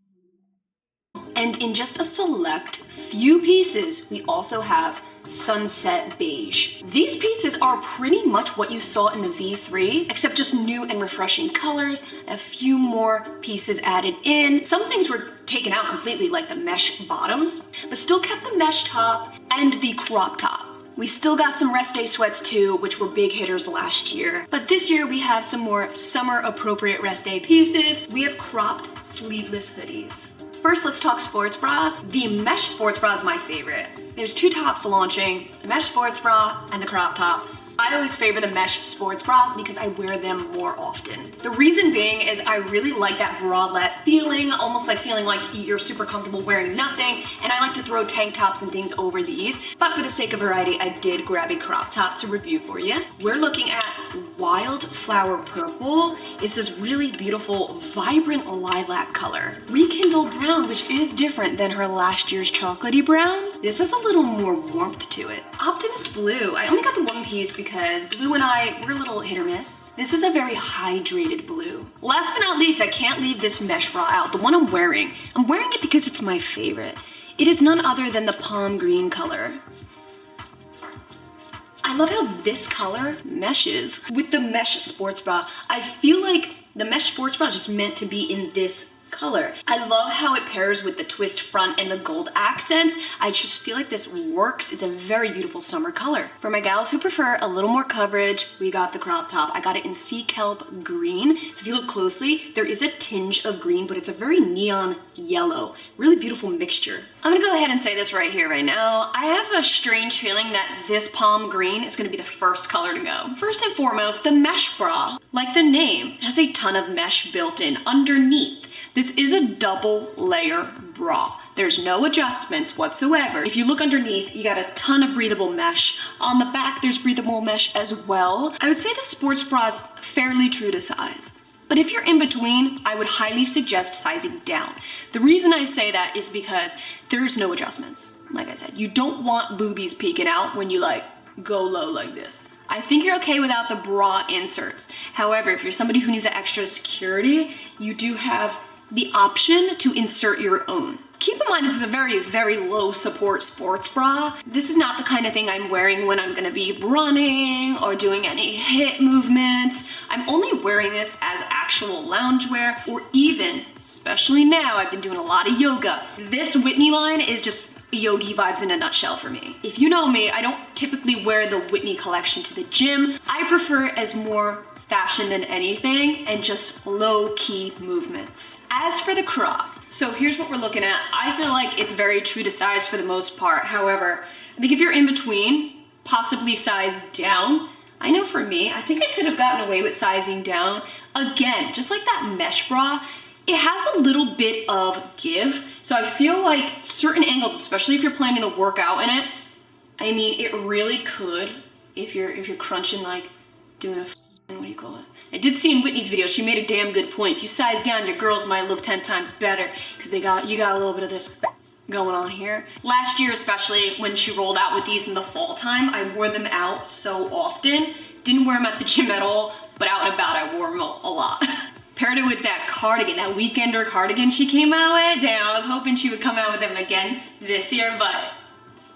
and in just a select few pieces, we also have Sunset Beige. These pieces are pretty much what you saw in the V3, except just new and refreshing colors, and a few more pieces added in. Some things were taken out completely, like the mesh bottoms, but still kept the mesh top and the crop top. We still got some rest day sweats too, which were big hitters last year. But this year we have some more summer appropriate rest day pieces. We have cropped sleeveless hoodies. First, let's talk sports bras. The mesh sports bra is my favorite. There's two tops launching, the mesh sports bra and the crop top. I always favor the mesh sports bras because I wear them more often. The reason being is I really like that bralette feeling, almost like feeling like you're super comfortable wearing nothing, and I like to throw tank tops and things over these. But for the sake of variety, I did grab a crop top to review for you. We're looking at Wildflower Purple. It's this really beautiful, vibrant lilac color. Rekindle Brown, which is different than her last year's chocolatey brown. This has a little more warmth to it. Optimist Blue. I only got the one piece because blue and I, we're a little hit or miss. This is a very hydrated blue. Last but not least, I can't leave this mesh bra out, the one I'm wearing. I'm wearing it because it's my favorite. It is none other than the palm green color. I love how this color meshes with the mesh sports bra. I feel like the mesh sports bra is just meant to be in this color. I love how it pairs with the twist front and the gold accents. I just feel like this works. It's a very beautiful summer color. For my gals who prefer a little more coverage, we got the crop top. I got it in Sea Kelp Green. So if you look closely, there is a tinge of green, but it's a very neon yellow. Really beautiful mixture. I'm gonna go ahead and say this right here, right now. I have a strange feeling that this palm green is gonna be the first color to go. First and foremost, the mesh bra. Like the name, has a ton of mesh built in underneath. This is a double layer bra. There's no adjustments whatsoever. If you look underneath, you got a ton of breathable mesh. On the back, there's breathable mesh as well. I would say the sports bra is fairly true to size. But if you're in between, I would highly suggest sizing down. The reason I say that is because there's no adjustments. like I said, you don't want boobies peeking out when you like go low like this. I think you're okay without the bra inserts. However, if you're somebody who needs that extra security, you do have the option to insert your own. Keep in mind, this is a very, very low support sports bra. This is not the kind of thing I'm wearing when I'm gonna be running or doing any hip movements. I'm only wearing this as actual loungewear, or even, especially now, I've been doing a lot of yoga. This Whitney line is just yogi vibes in a nutshell for me. If you know me, I don't typically wear the Whitney collection to the gym. I prefer it as more fashion than anything and just low-key movements. As for the crop, so here's what we're looking at. I feel like it's very true to size for the most part. However, I think if you're in between, possibly size down. I know for me, I think I could have gotten away with sizing down. Again, just like that mesh bra, it has a little bit of give. So I feel like certain angles, especially if you're planning to work out in it, I mean, it really could, if you're crunching, like doing a what do you call it? I did see in Whitney's video, she made a damn good point. If you size down, your girls might look 10 times better because you got a little bit of this going on here. Last year, especially when she rolled out with these in the fall time, I wore them out so often. Didn't wear them at the gym at all, but out and about, I wore them a lot. Paired it with that cardigan, that weekender cardigan she came out with. Damn, I was hoping she would come out with them again this year, but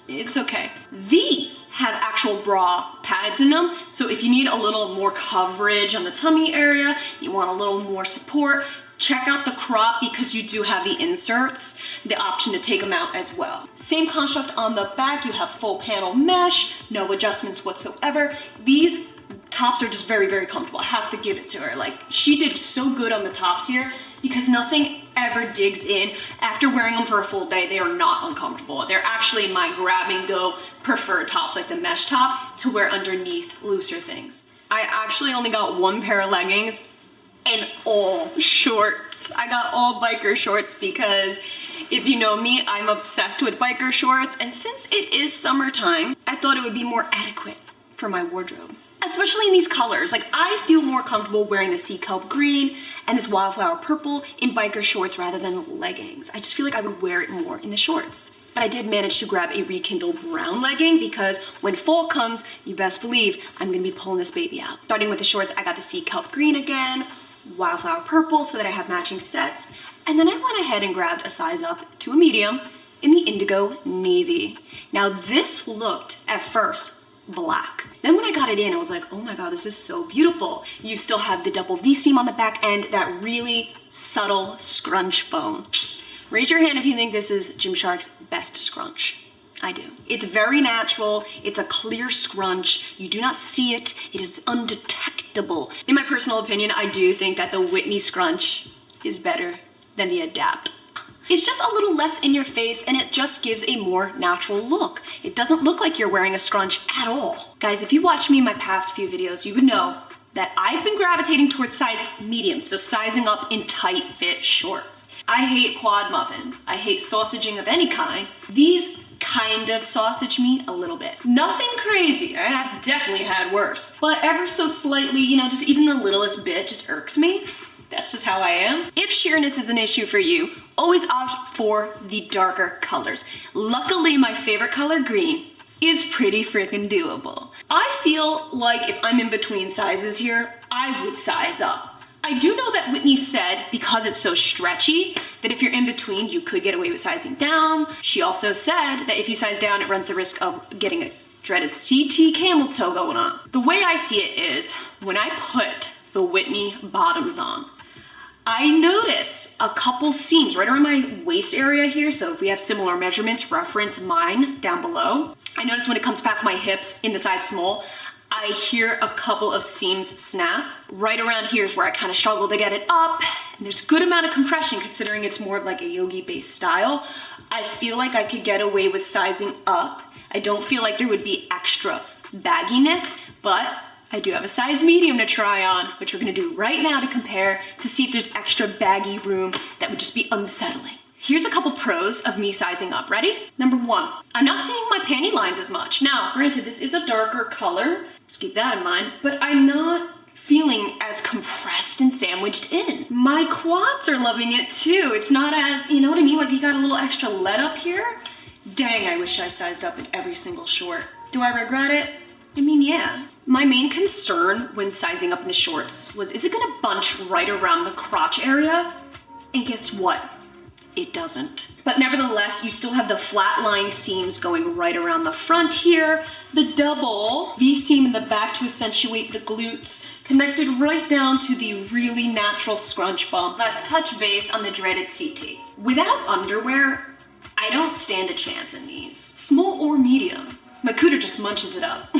it's okay. These have actual bra pads in them, so if you need a little more coverage on the tummy area, you want a little more support, check out the crop because you do have the inserts, the option to take them out as well. Same construct on the back, you have full panel mesh, no adjustments whatsoever. These tops are just very, very comfortable. I have to give it to her. Like, she did so good on the tops here because nothing ever digs in. After wearing them for a full day, they are not uncomfortable. They're actually my grab and go preferred tops, like the mesh top, to wear underneath looser things. I actually only got one pair of leggings and all shorts. I got all biker shorts because if you know me, I'm obsessed with biker shorts, and since it is summertime, I thought it would be more adequate for my wardrobe. Especially in these colors. Like, I feel more comfortable wearing the sea kelp green and this wildflower purple in biker shorts rather than leggings. I just feel like I would wear it more in the shorts. But I did manage to grab a rekindled brown legging because when fall comes, you best believe I'm gonna be pulling this baby out. Starting with the shorts, I got the sea kelp green again, wildflower purple so that I have matching sets. And then I went ahead and grabbed a size up to a medium in the indigo navy. Now this looked at first black. Then when I got it in, I was like, oh my God, this is so beautiful. You still have the double V-seam on the back end, that really subtle scrunch bone. Raise your hand if you think this is Gymshark's best scrunch. I do. It's very natural. It's a clear scrunch. You do not see it. It is undetectable. In my personal opinion, I do think that the Whitney scrunch is better than the Adapt. It's just a little less in your face and it just gives a more natural look. It doesn't look like you're wearing a scrunch at all. Guys, if you watched me in my past few videos, you would know that I've been gravitating towards size medium, so sizing up in tight fit shorts. I hate quad muffins. I hate sausaging of any kind. These kind of sausage me a little bit. Nothing crazy, I have definitely had worse. But ever so slightly, you know, just even the littlest bit just irks me. That's just how I am. If sheerness is an issue for you, always opt for the darker colors. Luckily, my favorite color, green, is pretty freaking doable. I feel like if I'm in between sizes here, I would size up. I do know that Whitney said, because it's so stretchy, that if you're in between, you could get away with sizing down. She also said that if you size down, it runs the risk of getting a dreaded CT camel toe going on. The way I see it is, when I put the Whitney bottoms on, I notice a couple seams right around my waist area here. So if we have similar measurements, reference mine down below. I notice when it comes past my hips in the size small, I hear a couple of seams snap. Right around here is where I kind of struggle to get it up. And there's a good amount of compression considering it's more of like a yogi based style. I feel like I could get away with sizing up. I don't feel like there would be extra bagginess, but I do have a size medium to try on, which we're gonna do right now to compare to see if there's extra baggy room that would just be unsettling. Here's a couple pros of me sizing up. Ready? Number one, I'm not seeing my panty lines as much. Now, granted, this is a darker color, just keep that in mind, but I'm not feeling as compressed and sandwiched in. My quads are loving it too. It's not as, you know what I mean? Like you got a little extra let up here. Dang, I wish I sized up in every single short. Do I regret it? I mean, yeah. My main concern when sizing up in the shorts was, is it gonna bunch right around the crotch area? And guess what? It doesn't. But nevertheless, you still have the flat lying seams going right around the front here, the double V-seam in the back to accentuate the glutes, connected right down to the really natural scrunch bump. Let's touch base on the dreaded CT. Without underwear, I don't stand a chance in these. Small or medium. My cooter just munches it up.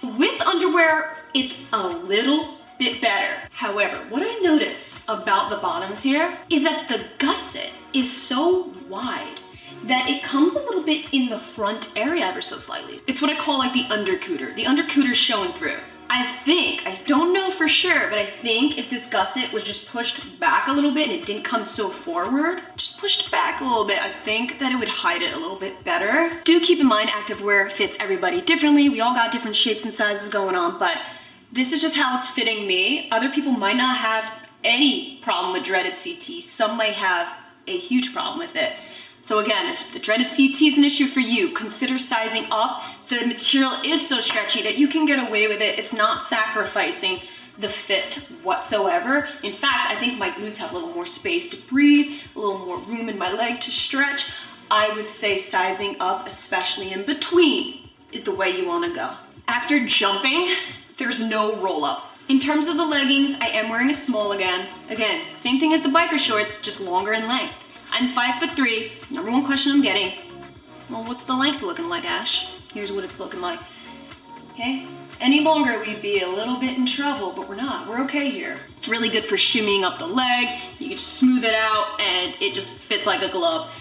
With underwear, it's a little bit better. However, what I notice about the bottoms here is that the gusset is so wide that it comes a little bit in the front area ever so slightly. It's what I call like the undercooter. The undercooter's showing through. I don't know for sure, but I think if this gusset was just pushed back a little bit and it didn't come so forward, just pushed back a little bit, I think that it would hide it a little bit better. Do keep in mind, activewear fits everybody differently. We all got different shapes and sizes going on, but this is just how it's fitting me. Other people might not have any problem with dreaded CT. Some might have a huge problem with it. So again, if the dreaded CT is an issue for you, consider sizing up. The material is so stretchy that you can get away with it. It's not sacrificing the fit whatsoever. In fact, I think my glutes have a little more space to breathe, a little more room in my leg to stretch. I would say sizing up, especially in between, is the way you wanna go. After jumping, there's no roll up. In terms of the leggings, I am wearing a small again. Again, same thing as the biker shorts, just longer in length. I'm 5'3". Number one question I'm getting, well, what's the length looking like, Ash? Here's what it's looking like. Okay? Any longer, we'd be a little bit in trouble, but we're not. We're okay here. It's really good for shimmying up the leg. You can just smooth it out, and it just fits like a glove.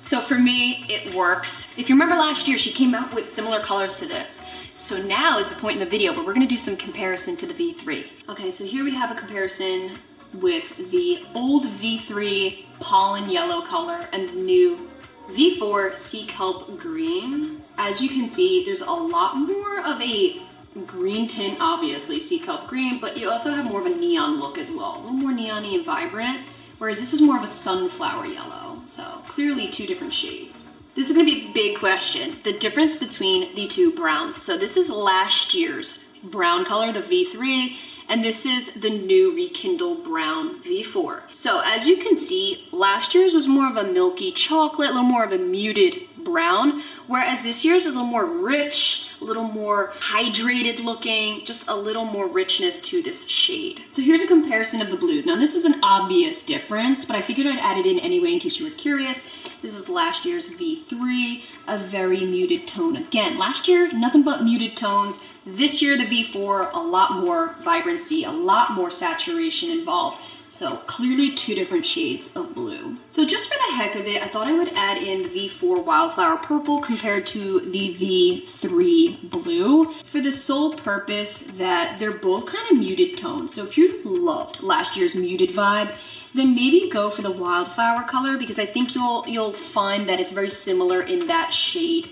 So for me, it works. If you remember last year, she came out with similar colors to this. So now is the point in the video, but we're gonna do some comparison to the V3. Okay, so here we have a comparison with the old V3 pollen yellow color and the new V4 sea kelp green. As you can see, there's a lot more of a green tint, obviously, sea kelp green, but you also have more of a neon look as well, a little more neon-y and vibrant, whereas this is more of a sunflower yellow. So clearly two different shades. This is gonna be a big question, the difference between the two browns. So this is last year's brown color, the V3, and this is the new rekindled brown V4. So as you can see, last year's was more of a milky chocolate, a little more of a muted brown, whereas this year's is a little more rich, a little more hydrated looking, just a little more richness to this shade. So here's a comparison of the blues. Now this is an obvious difference, but I figured I'd add it in anyway in case you were curious. This is last year's V3, a very muted tone. Again, last year, nothing but muted tones. This year, the V4, a lot more vibrancy, a lot more saturation involved. So clearly two different shades of blue. So just for the heck of it, I thought I would add in the V4 Wildflower Purple compared to the V3 Blue for the sole purpose that they're both kind of muted tones. So if you loved last year's muted vibe, then maybe go for the wildflower color because I think you'll find that it's very similar in that shade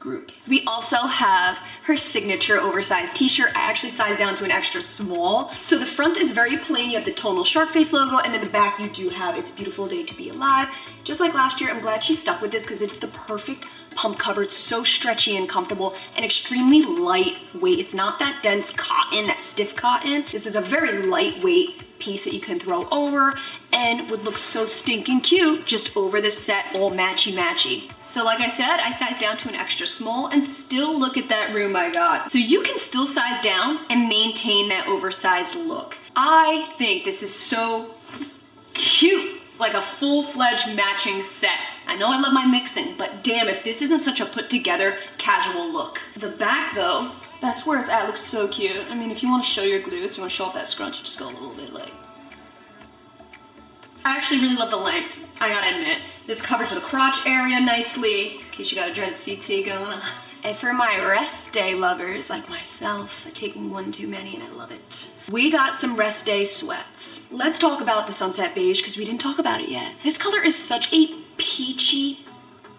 group. We also have her signature oversized t-shirt. I actually sized down to an extra small. So the front is very plain. You have the tonal shark face logo, and then the back you do have It's a Beautiful Day to Be Alive. Just like last year, I'm glad she stuck with this because it's the perfect pump cover. It's so stretchy and comfortable and extremely lightweight. It's not that dense cotton, that stiff cotton. This is a very lightweight piece that you can throw over and would look so stinking cute just over the set, all matchy-matchy. So like I said, I sized down to an extra small and still look at that room I got. So you can still size down and maintain that oversized look. I think this is so cute, like a full-fledged matching set. I know I love my mixing, but damn if this isn't such a put-together casual look. The back though, that's where it's at, looks so cute. I mean, if you want to show your glutes, you want to show off that scrunch, you just go a little bit like. I actually really love the length, I gotta admit. This covers the crotch area nicely, in case you got a dreaded CT going on. And for my rest day lovers like myself, I take one too many and I love it. We got some rest day sweats. Let's talk about the sunset beige because we didn't talk about it yet. This color is such a peachy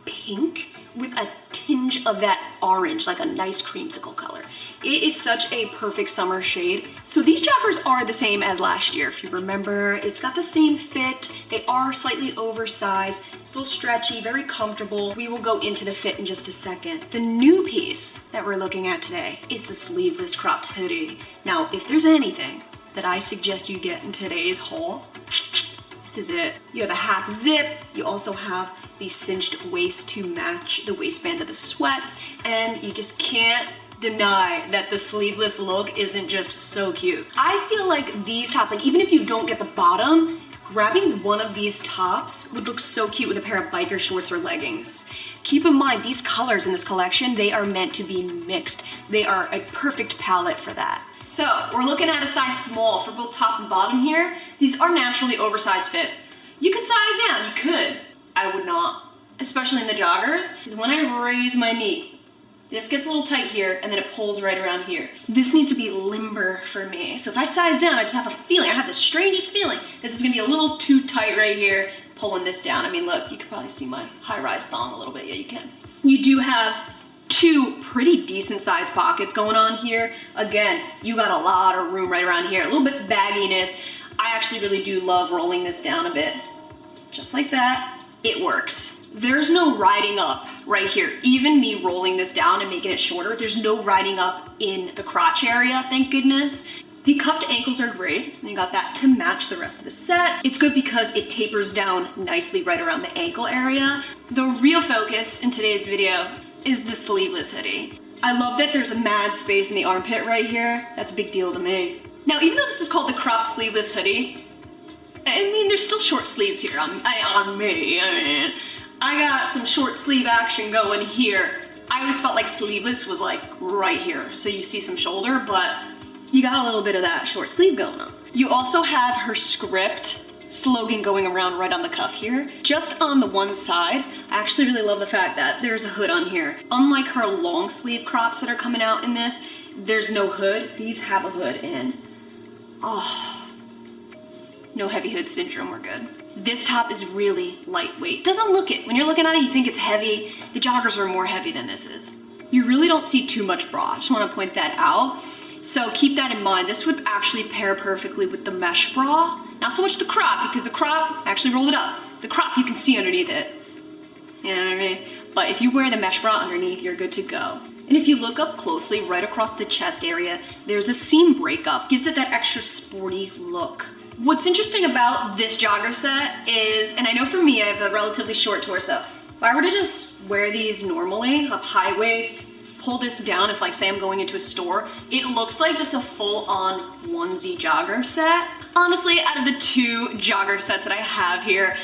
pink with a tinge of that orange, like a nice creamsicle color. It is such a perfect summer shade. So these joggers are the same as last year. If you remember, it's got the same fit. They are slightly oversized, still stretchy, very comfortable. We will go into the fit in just a second. The new piece that we're looking at today is the sleeveless cropped hoodie. Now, if there's anything that I suggest you get in today's haul, this is it. You have a half zip. You also have the cinched waist to match the waistband of the sweats, and you just can't deny that the sleeveless look isn't just so cute. I feel like these tops, like even if you don't get the bottom, grabbing one of these tops would look so cute with a pair of biker shorts or leggings. Keep in mind, these colors in this collection, they are meant to be mixed. They are a perfect palette for that. So we're looking at a size small for both top and bottom here. These are naturally oversized fits. You could size down, you could. I would not, especially in the joggers, because when I raise my knee, this gets a little tight here and then it pulls right around here. This needs to be limber for me. So if I size down, I just have a feeling, I have the strangest feeling that this is gonna be a little too tight right here, pulling this down. I mean, look, you can probably see my high-rise thong a little bit. Yeah, you can. You do have two pretty decent sized pockets going on here. Again, you got a lot of room right around here, a little bit bagginess. I actually really do love rolling this down a bit. Just like that, it works. There's no riding up right here. Even me rolling this down and making it shorter, there's no riding up in the crotch area, thank goodness. The cuffed ankles are great, and you got that to match the rest of the set. It's good because it tapers down nicely right around the ankle area. The real focus in today's video is the sleeveless hoodie. I love that there's a mad space in the armpit right here. That's a big deal to me. Now, even though this is called the cropped sleeveless hoodie, I mean, there's still short sleeves here on me. I mean, I got some short sleeve action going here. I always felt like sleeveless was like right here. So you see some shoulder, but you got a little bit of that short sleeve going on. You also have her script slogan going around right on the cuff here. Just on the one side, I actually really love the fact that there's a hood on here. Unlike her long sleeve crops that are coming out in this, there's no hood. These have a hood and, oh, no heavy hood syndrome, we're good. This top is really lightweight. Doesn't look it. When you're looking at it, you think it's heavy. The joggers are more heavy than this is. You really don't see too much bra. I just wanna point that out. So keep that in mind. This would actually pair perfectly with the mesh bra. Not so much the crop, because the crop, actually rolled it up. The crop you can see underneath it. You know what I mean? But if you wear the mesh bra underneath, you're good to go. And if you look up closely, right across the chest area, there's a seam breakup. Gives it that extra sporty look. What's interesting about this jogger set is, and I know for me, I have a relatively short torso. If I were to just wear these normally, up high waist, pull this down, if like say I'm going into a store, it looks like just a full-on onesie jogger set. Honestly, out of the two jogger sets that I have here,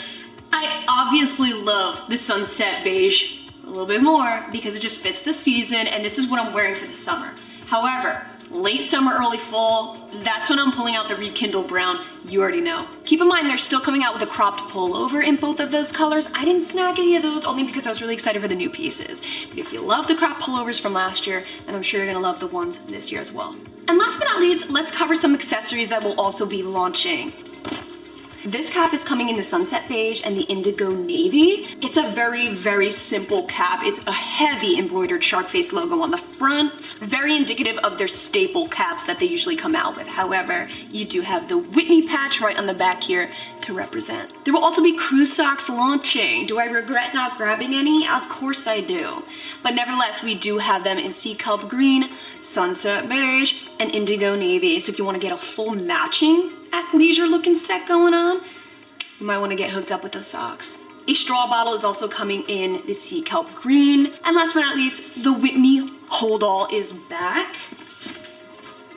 I obviously love the sunset beige a little bit more because it just fits the season and this is what I'm wearing for the summer. However, late summer, early fall, that's when I'm pulling out the rekindle brown. You already know. Keep in mind, they're still coming out with a cropped pullover in both of those colors. I didn't snag any of those only because I was really excited for the new pieces. But if you love the cropped pullovers from last year, then I'm sure you're gonna love the ones this year as well. And last but not least, let's cover some accessories that will also be launching. This cap is coming in the sunset beige and the indigo navy. It's a very, very simple cap. It's a heavy embroidered shark face logo on the front. Very indicative of their staple caps that they usually come out with. However, you do have the Whitney patch right on the back here to represent. There will also be crew socks launching. Do I regret not grabbing any? Of course I do. But nevertheless, we do have them in sea kelp green, sunset beige, and indigo navy. So if you want to get a full matching athleisure looking set going on, you might want to get hooked up with those socks. A straw bottle is also coming in the sea kelp green. And last but not least, the Whitney hold all is back.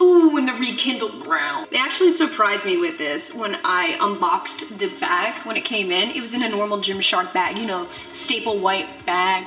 Ooh, and the rekindled brown. They actually surprised me with this when I unboxed the bag when it came in. It was in a normal Gymshark bag, you know, staple white bag.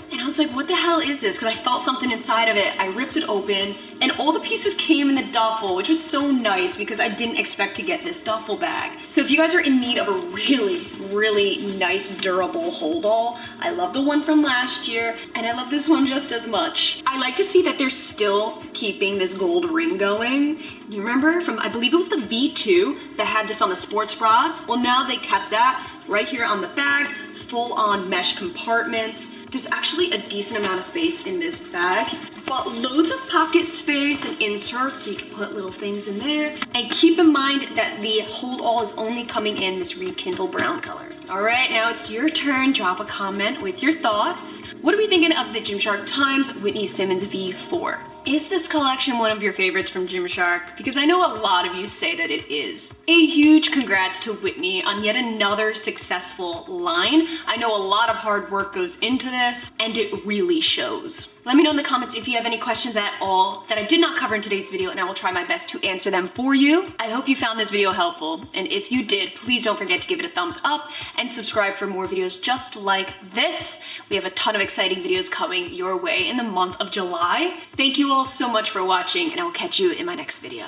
And I was like, what the hell is this? Because I felt something inside of it. I ripped it open and all the pieces came in the duffel, which was so nice because I didn't expect to get this duffel bag. So if you guys are in need of a really, really nice durable hold all, I love the one from last year and I love this one just as much. I like to see that they're still keeping this gold ring going. You remember from, I believe it was the V2 that had this on the sports bras? Well, now they kept that right here on the bag, full on mesh compartments. There's actually a decent amount of space in this bag, but loads of pocket space and inserts so you can put little things in there. And keep in mind that the hold all is only coming in this rekindle brown color. All right, now it's your turn. Drop a comment with your thoughts. What are we thinking of the Gymshark Times Whitney Simmons V4? Is this collection one of your favorites from Gymshark? Because I know a lot of you say that it is. A huge congrats to Whitney on yet another successful line. I know a lot of hard work goes into this, and it really shows. Let me know in the comments if you have any questions at all that I did not cover in today's video, and I will try my best to answer them for you. I hope you found this video helpful, and if you did, please don't forget to give it a thumbs up and subscribe for more videos just like this. We have a ton of exciting videos coming your way in the month of July. Thank you all so much for watching, and I will catch you in my next video.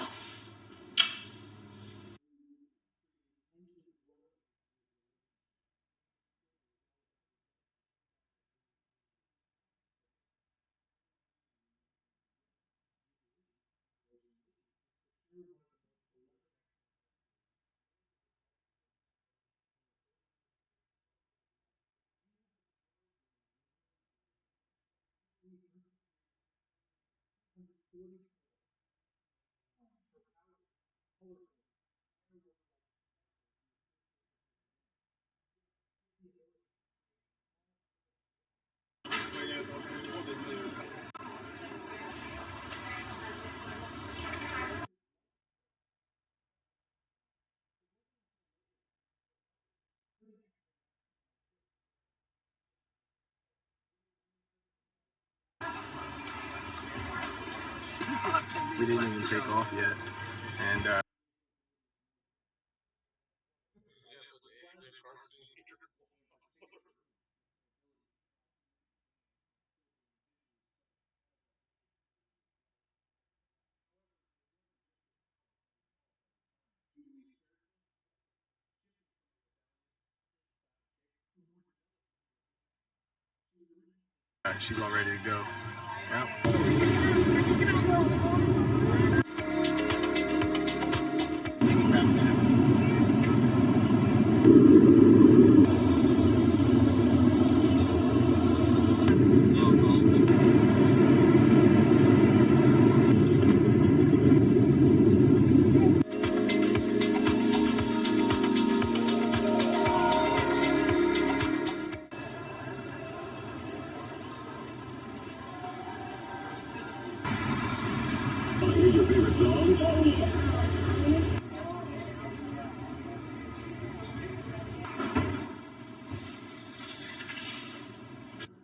We didn't even take off yet, and she's all ready to go. Yep.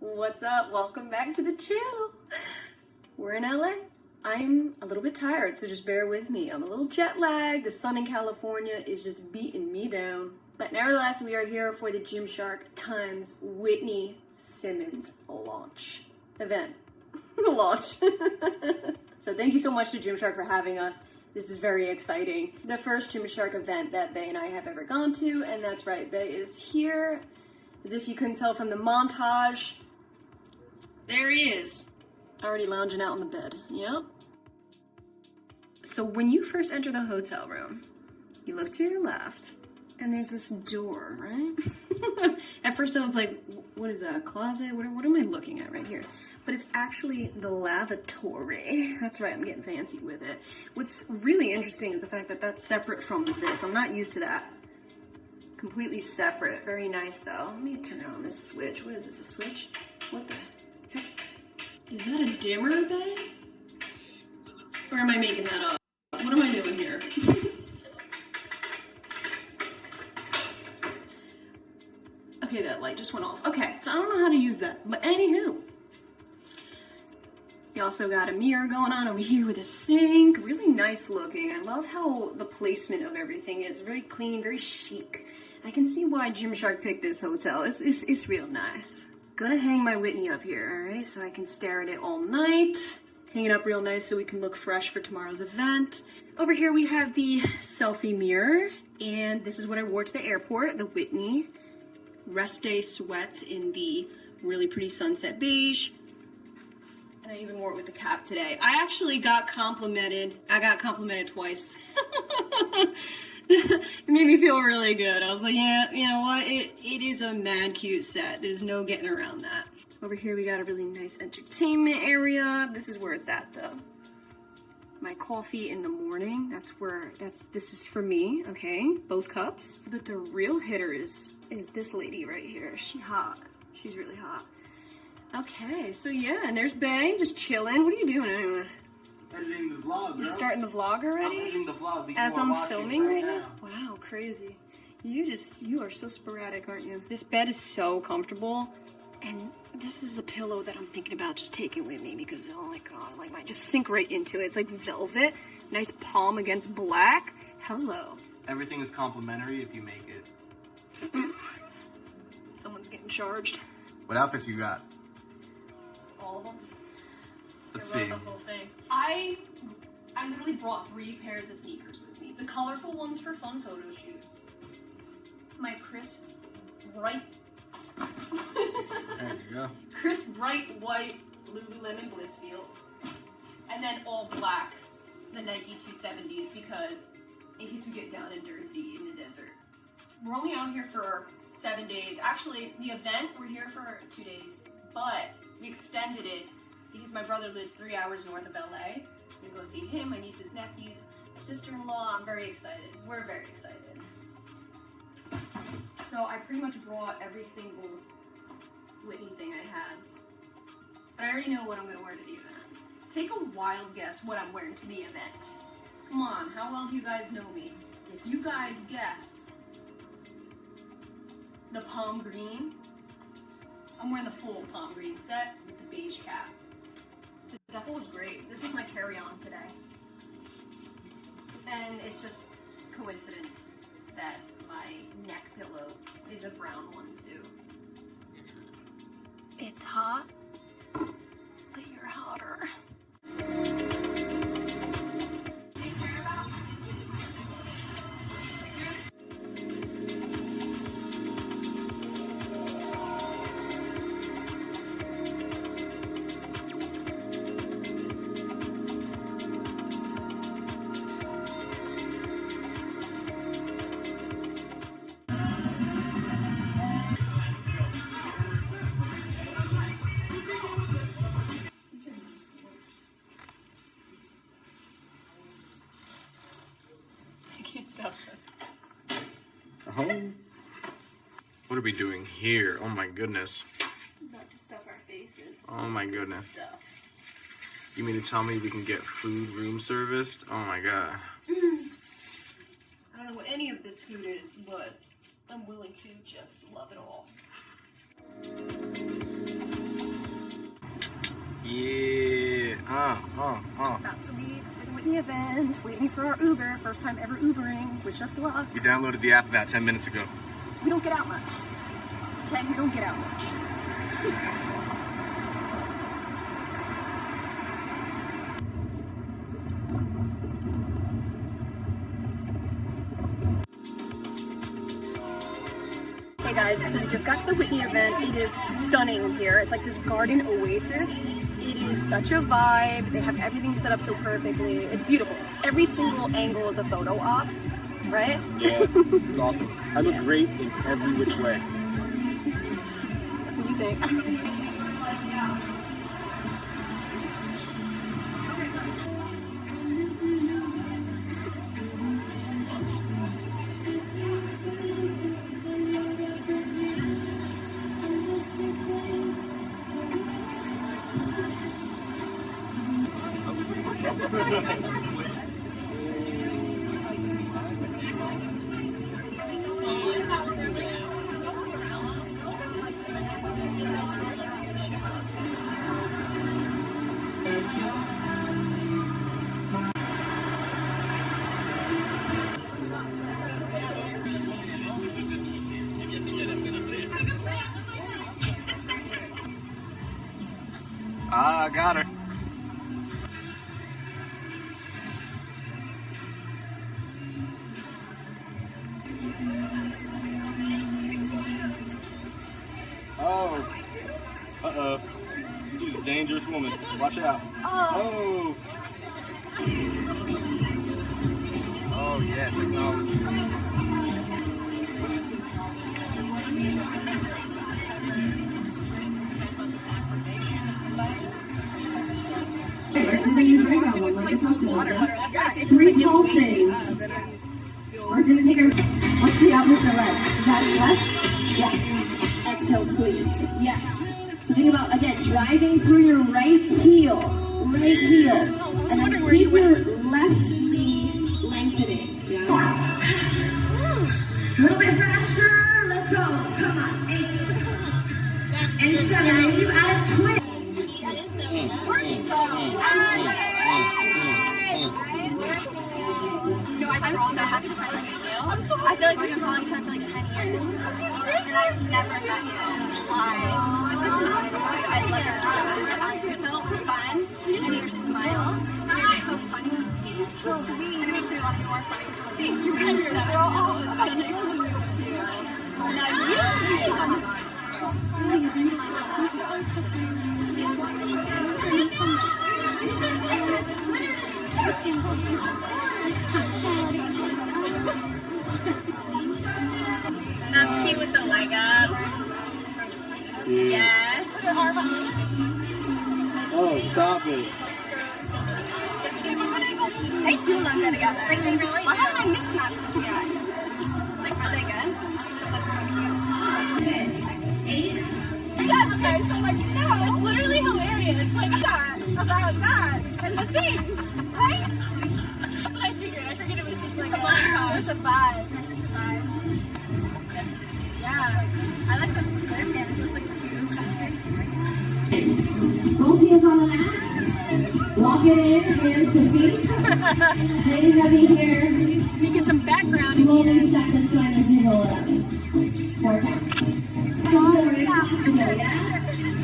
What's up? Welcome back to the channel. We're in LA. I'm a little bit tired, so just bear with me. I'm a little jet lagged. The sun in California is just beating me down. But nevertheless, we are here for the Gymshark Times Whitney Simmons launch event. Launch. So thank you so much to Gymshark for having us. This is very exciting. The first Gymshark event that Bae and I have ever gone to, and that's right, Bae is here. As if you couldn't tell from the montage, there he is, already lounging out on the bed. Yep. So when you first enter the hotel room, you look to your left, and there's this door, right? At first I was like, what is that, a closet? What am I looking at right here? But it's actually the lavatory. That's right, I'm getting fancy with it. What's really interesting is the fact that that's separate from this. I'm not used to that. Completely separate. Very nice though. Let me turn on this switch. What is this, a switch? What the heck? Is that a dimmer, Bae? Or am I making that up? What am I doing here? Okay, that light just went off. Okay, so I don't know how to use that. But anywho. You also got a mirror going on over here with a sink. Really nice looking. I love how the placement of everything is. Very clean, very chic. I can see why Gymshark picked this hotel. It's real nice. Gonna hang my Whitney up here, alright? So I can stare at it all night. Hang it up real nice so we can look fresh for tomorrow's event. Over here we have the selfie mirror. And this is what I wore to the airport. The Whitney rest day sweats in the really pretty sunset beige. And I even wore it with the cap today. I actually got complimented. I got complimented twice. It made me feel really good. I was like, yeah, you know what? It is a mad cute set. There's no getting around that. Over here we got a really nice entertainment area. This is where it's at though. My coffee in the morning, this is for me, okay? Both cups. But the real hitter is this lady right here. She hot. She's really hot. Okay, so yeah, and there's Bay just chilling. What are you doing anyway? Editing the vlog, girl. You're starting the vlog already? I'm editing the vlog. As I'm filming right now? Wow, crazy. You are so sporadic, aren't you? This bed is so comfortable, and this is a pillow that I'm thinking about just taking with me because, oh my god, like, I just sink right into it. It's like velvet, nice palm against black. Hello. Everything is complimentary if you make it. Someone's getting charged. What outfits you got? All of them. Let's I see. wrote the whole thing. I literally brought 3 pairs of sneakers with me. The colorful ones for fun photo shoots. My crisp, bright, There you go. crisp, bright white Lululemon Blissfields. And then all black, the Nike 270s, because in case we get down and dirty in the desert. We're only out here for 7 days. Actually, the event, we're here for 2 days, but we extended it because my brother lives 3 hours north of LA. I'm gonna go see him, my niece's nephews, my sister-in-law. I'm very excited. We're very excited. So I pretty much brought every single Whitney thing I had. But I already know what I'm gonna wear to the event. Take a wild guess what I'm wearing to the event. Come on, how well do you guys know me? If you guys guessed the palm green, I'm wearing the full palm green set with the beige cap. The duffel was great. This was my carry-on today. And it's just coincidence that my neck pillow is a brown one too. It's hot, but you're hotter. Stuff. Oh. What are we doing here? Oh my goodness. About to stuff our faces. Oh my goodness. Stuff. You mean to tell me we can get food room serviced? Oh my god. I don't know what any of this food is, but I'm willing to just love it all. Yeah. About to leave for the Whitney event, waiting for our Uber. First time ever Ubering. Wish us luck. We downloaded the app about 10 minutes ago. We don't get out much. Okay, we don't get out much. Hey guys, so we just got to the Whitney event. It is stunning here. It's like this garden oasis. It is such a vibe. They have everything set up so perfectly. It's beautiful. Every single angle is a photo op, right? Yeah, it's awesome. I look great in every which way. That's what you think. I got her. Oh. Uh-oh. She's a dangerous woman. Watch out. Oh. Oh, yeah, technology. 3 pulses. We're gonna take our, what's the opposite leg? Is that left? Yeah. Exhale, squeeze. Yes. So think about, again, driving through your right heel. Right heel. And then keep your left knee lengthening. Yeah. A little bit faster. Let's go. Come on. 8 and 7. And you add 20. I'm so happy to finally meet you. I feel like we've been following each other for like 10 years. And I've never met you. Why? It's such an honor. I love your talk. You're so fun. And your smile. And you're just so funny and confused. So sweet. And it makes me want to be more funny. Thank you. Oh, it's so nice to meet you. Now that's cute with the leg up. Yes. Oh, stop it. They do look good together. Like they really. Why haven't I mix matched this yet? Like, are they good? That's so cute. 8. Yeah, okay, so like, no, it's literally hilarious. Like that, about that, and the thing, right? That's what I figured. I figured it was just like a vibe. It's a vibe. It's just a vibe. Yeah, I like those square pants. Those look cute. That's great. Both hands on the mat. Walk it in, hands to feet. Stay heavy here. You get some background. Slowly stack the spine as you roll it up. 4 counts.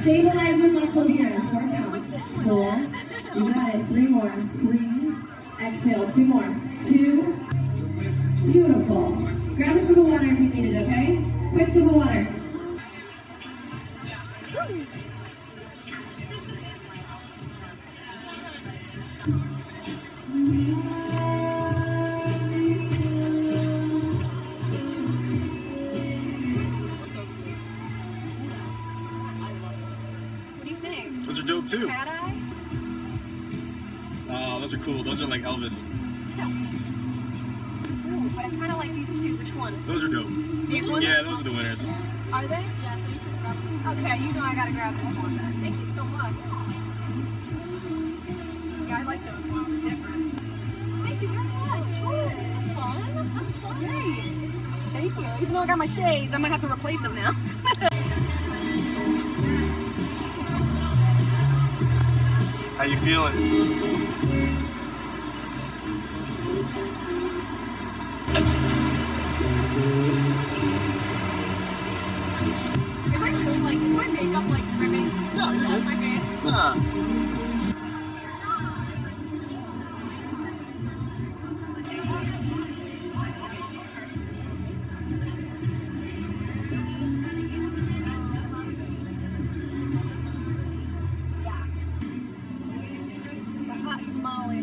Stabilize your muscle here. 4 counts. 4. You got it. 3 more. 3. Exhale. 2 more. 2. Beautiful. Grab a sip of water if you need it, okay? Quick sip of water. Those are dope too. Cat eye? Those are cool. Those are like Elvis. Ooh, but I kind of like these two. Which ones? Those are dope. These ones? Yeah, those are the winners. Are they? Yeah, so you should grab them. Okay, you know I gotta grab this one then. Thank you so much. Yeah, I like those ones. They're different. Thank you very much. Oh, this is fun. That's fun. Great. Thank you. Even though I got my shades, I might have to replace them now. How you feeling? Am I feeling like, is my makeup like dripping off my face? Nah. It's a hot tamale.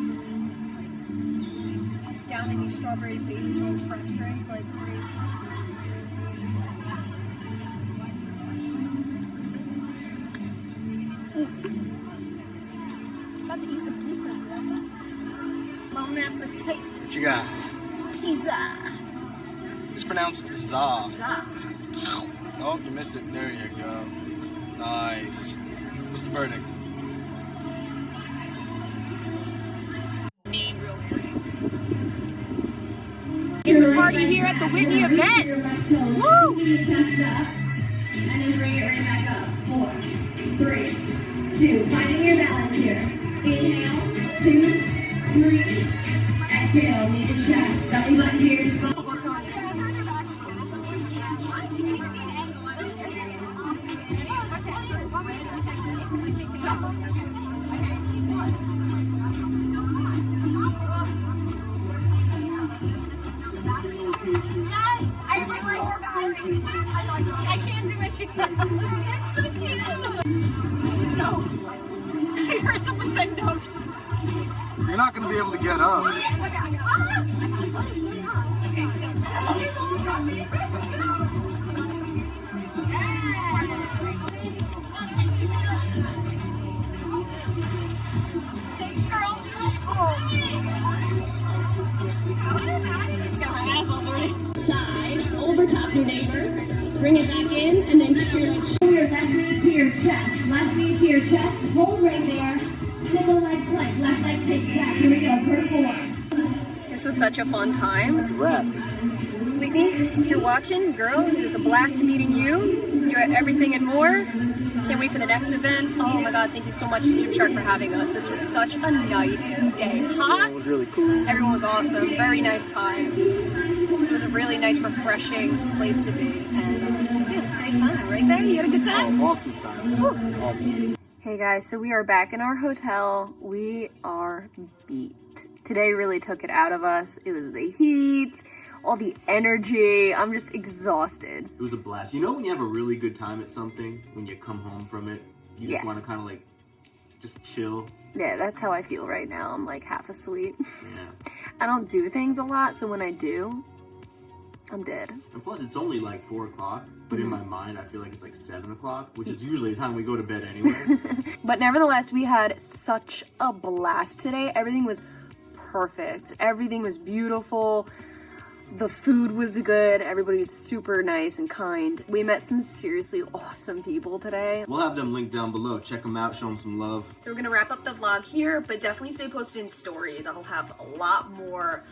Down in these strawberry basil fresh drinks like crazy. About to eat some pizza. You want some? Bon appetit. What you got? Pizza. It's pronounced za. Za. Oh, you missed it. There you go. Nice. What's the verdict? It's a party here at the Whitney event. Woo! And then bring it right back up. 4, 3, 2. Finding your balance here. Inhale. 2, 3. Exhale. Knee to chest. Belly button to your spine. Yes! I like my hair battery. I can't do my shit. It's so cute. No. I heard someone say no. Just. You're not gonna be able to get up. Okay, so. Thanks, girl. Oh. Bring it back in, and then keep your legs. Pull your left knee to your chest. Left knee to your chest. Hold right there. Single leg plank. Left leg kicks back. Here we go. For 4. This was such a fun time. It's a wrap. Whitney, if you're watching, girl, it was a blast meeting you. You're at everything and more. Can't wait for the next event. Oh my God, thank you so much to Gymshark for having us. This was such a nice day. Hot. It was really cool. Everyone was awesome. Very nice time. This was a really nice, refreshing place to be. And yeah, it was a great time. Right there? You had a good time? Awesome time. Woo. Awesome. Hey guys, so we are back in our hotel. We are beat. Today really took it out of us. It was the heat, all the energy. I'm just exhausted. It was a blast. You know when you have a really good time at something, when you come home from it, you just want to kind of like, just chill. Yeah, that's how I feel right now. I'm like half asleep. Yeah. I don't do things a lot, so when I do, I'm dead. And plus it's only like 4 o'clock, but in my mind I feel like it's like 7 o'clock, which is usually the time we go to bed anyway. But nevertheless, we had such a blast today. Everything was perfect. Everything was beautiful. The food was good. Everybody was super nice and kind. We met some seriously awesome people today. We'll have them linked down below. Check them out, show them some love. So we're gonna wrap up the vlog here, but definitely stay posted in stories. I'll have a lot more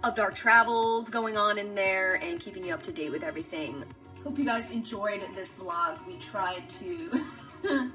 of our travels going on in there and keeping you up to date with everything. Hope you guys enjoyed this vlog. We tried to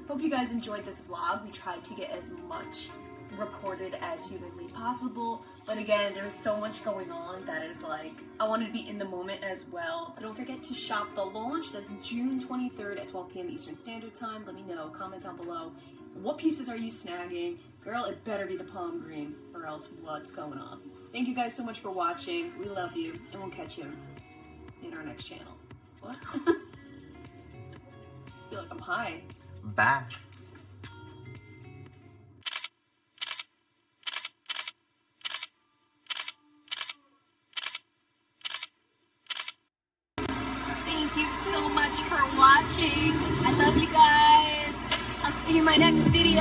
hope you guys enjoyed this vlog. We tried to get as much recorded as humanly possible, but again, there's so much going on that it's like I wanted to be in the moment as well. So don't forget to shop the launch. That's June 23rd at 12 p.m. Eastern Standard Time. Let me know, comment down below, what pieces are you snagging? Girl, it better be the palm green or else what's going on? Thank you guys so much for watching. We love you, and we'll catch you in our next channel. What? I feel like I'm high. Bye. Thank you so much for watching. I love you guys. I'll see you in my next video.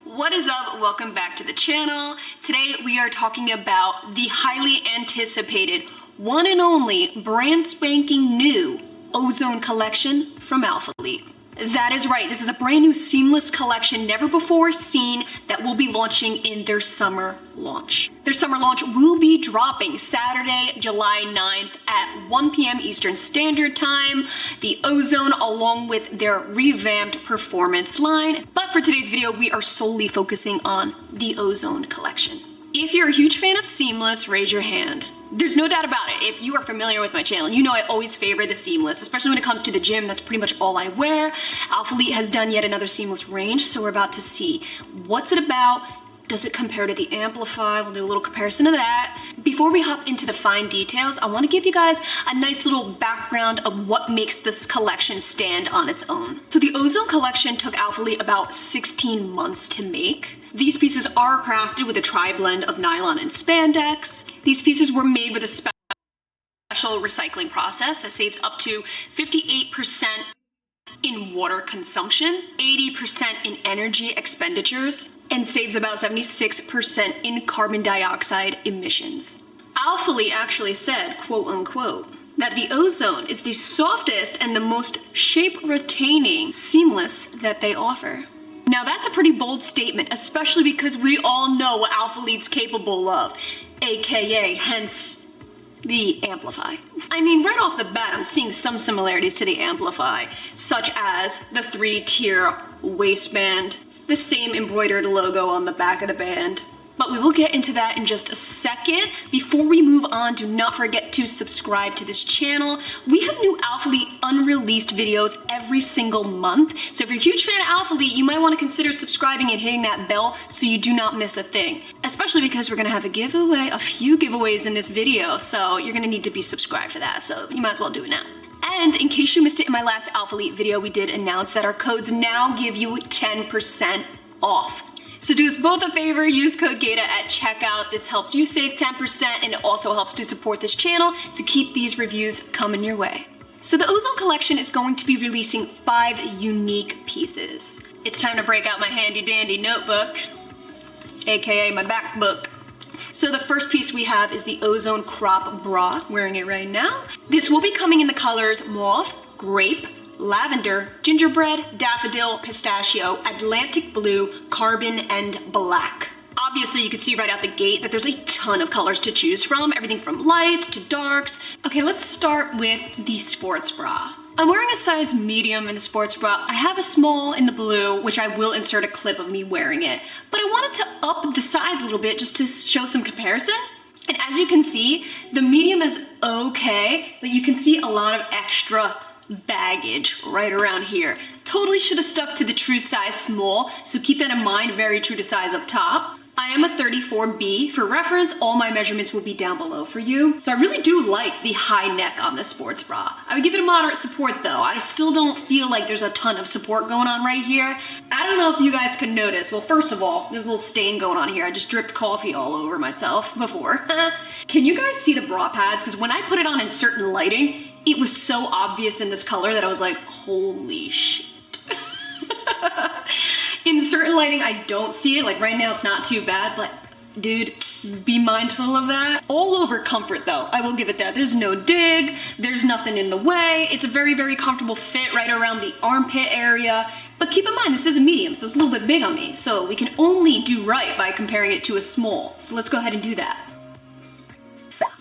What is up? Welcome back to the channel. Today we are talking about the highly anticipated, one and only, brand spanking new Ozone collection from Alphalete. That is right, this is a brand new seamless collection never before seen that will be launching in their summer launch. Their summer launch will be dropping Saturday, July 9th at 1 p.m. Eastern Standard Time. The Ozone along with their revamped performance line. But for today's video, we are solely focusing on the Ozone collection. If you're a huge fan of seamless, raise your hand. There's no doubt about it. If you are familiar with my channel, you know I always favor the seamless, especially when it comes to the gym. That's pretty much all I wear. Alphalete has done yet another seamless range, so we're about to see what's it about. Does it compare to the Amplify? We'll do a little comparison of that. Before we hop into the fine details, I want to give you guys a nice little background of what makes this collection stand on its own. So the Ozone collection took Alphalete about 16 months to make. These pieces are crafted with a tri-blend of nylon and spandex. These pieces were made with a special recycling process that saves up to 58% in water consumption, 80% in energy expenditures, and saves about 76% in carbon dioxide emissions. Alphalete actually said, quote unquote, that the Ozone is the softest and the most shape-retaining seamless that they offer. Now that's a pretty bold statement, especially because we all know what Alphalete's capable of, aka hence the Amplify. I mean, right off the bat, I'm seeing some similarities to the Amplify, such as the 3-tier waistband, the same embroidered logo on the back of the band. But we will get into that in just a second. Before we move on, do not forget to subscribe to this channel. We have new Alphalete unreleased videos every single month. So if you're a huge fan of Alphalete, you might want to consider subscribing and hitting that bell so you do not miss a thing. Especially because we're gonna have a giveaway, a few giveaways in this video. So you're gonna need to be subscribed for that. So you might as well do it now. And in case you missed it in my last Alphalete video, we did announce that our codes now give you 10% off. So do us both a favor, use code Gaita at checkout. This helps you save 10% and it also helps to support this channel to keep these reviews coming your way. So the Ozone collection is going to be releasing 5 unique pieces. It's time to break out my handy dandy notebook, aka my back book. So the first piece we have is the Ozone Crop Bra, wearing it right now. This will be coming in the colors mauve, grape, lavender, gingerbread, daffodil, pistachio, Atlantic blue, carbon, and black. Obviously, you can see right out the gate that there's a ton of colors to choose from, everything from lights to darks. Okay, let's start with the sports bra. I'm wearing a size medium in the sports bra. I have a small in the blue, which I will insert a clip of me wearing it. But I wanted to up the size a little bit just to show some comparison. And as you can see, the medium is okay, but you can see a lot of extra baggage right around here. Totally should have stuck to the true size small, so keep that in mind, very true to size up top. I am a 34B. For reference, all my measurements will be down below for you. So I really do like the high neck on this sports bra. I would give it a moderate support though. I still don't feel like there's a ton of support going on right here. I don't know if you guys could notice. Well, first of all, there's a little stain going on here. I just dripped coffee all over myself before. Can you guys see the bra pads? Because when I put it on in certain lighting, it was so obvious in this color that I was like, holy shit. In certain lighting, I don't see it. Like right now, it's not too bad, but dude, be mindful of that. All over comfort though, I will give it that. There's no dig, there's nothing in the way. It's a very, very comfortable fit right around the armpit area. But keep in mind, this is a medium, so it's a little bit big on me. So we can only do right by comparing it to a small. So let's go ahead and do that.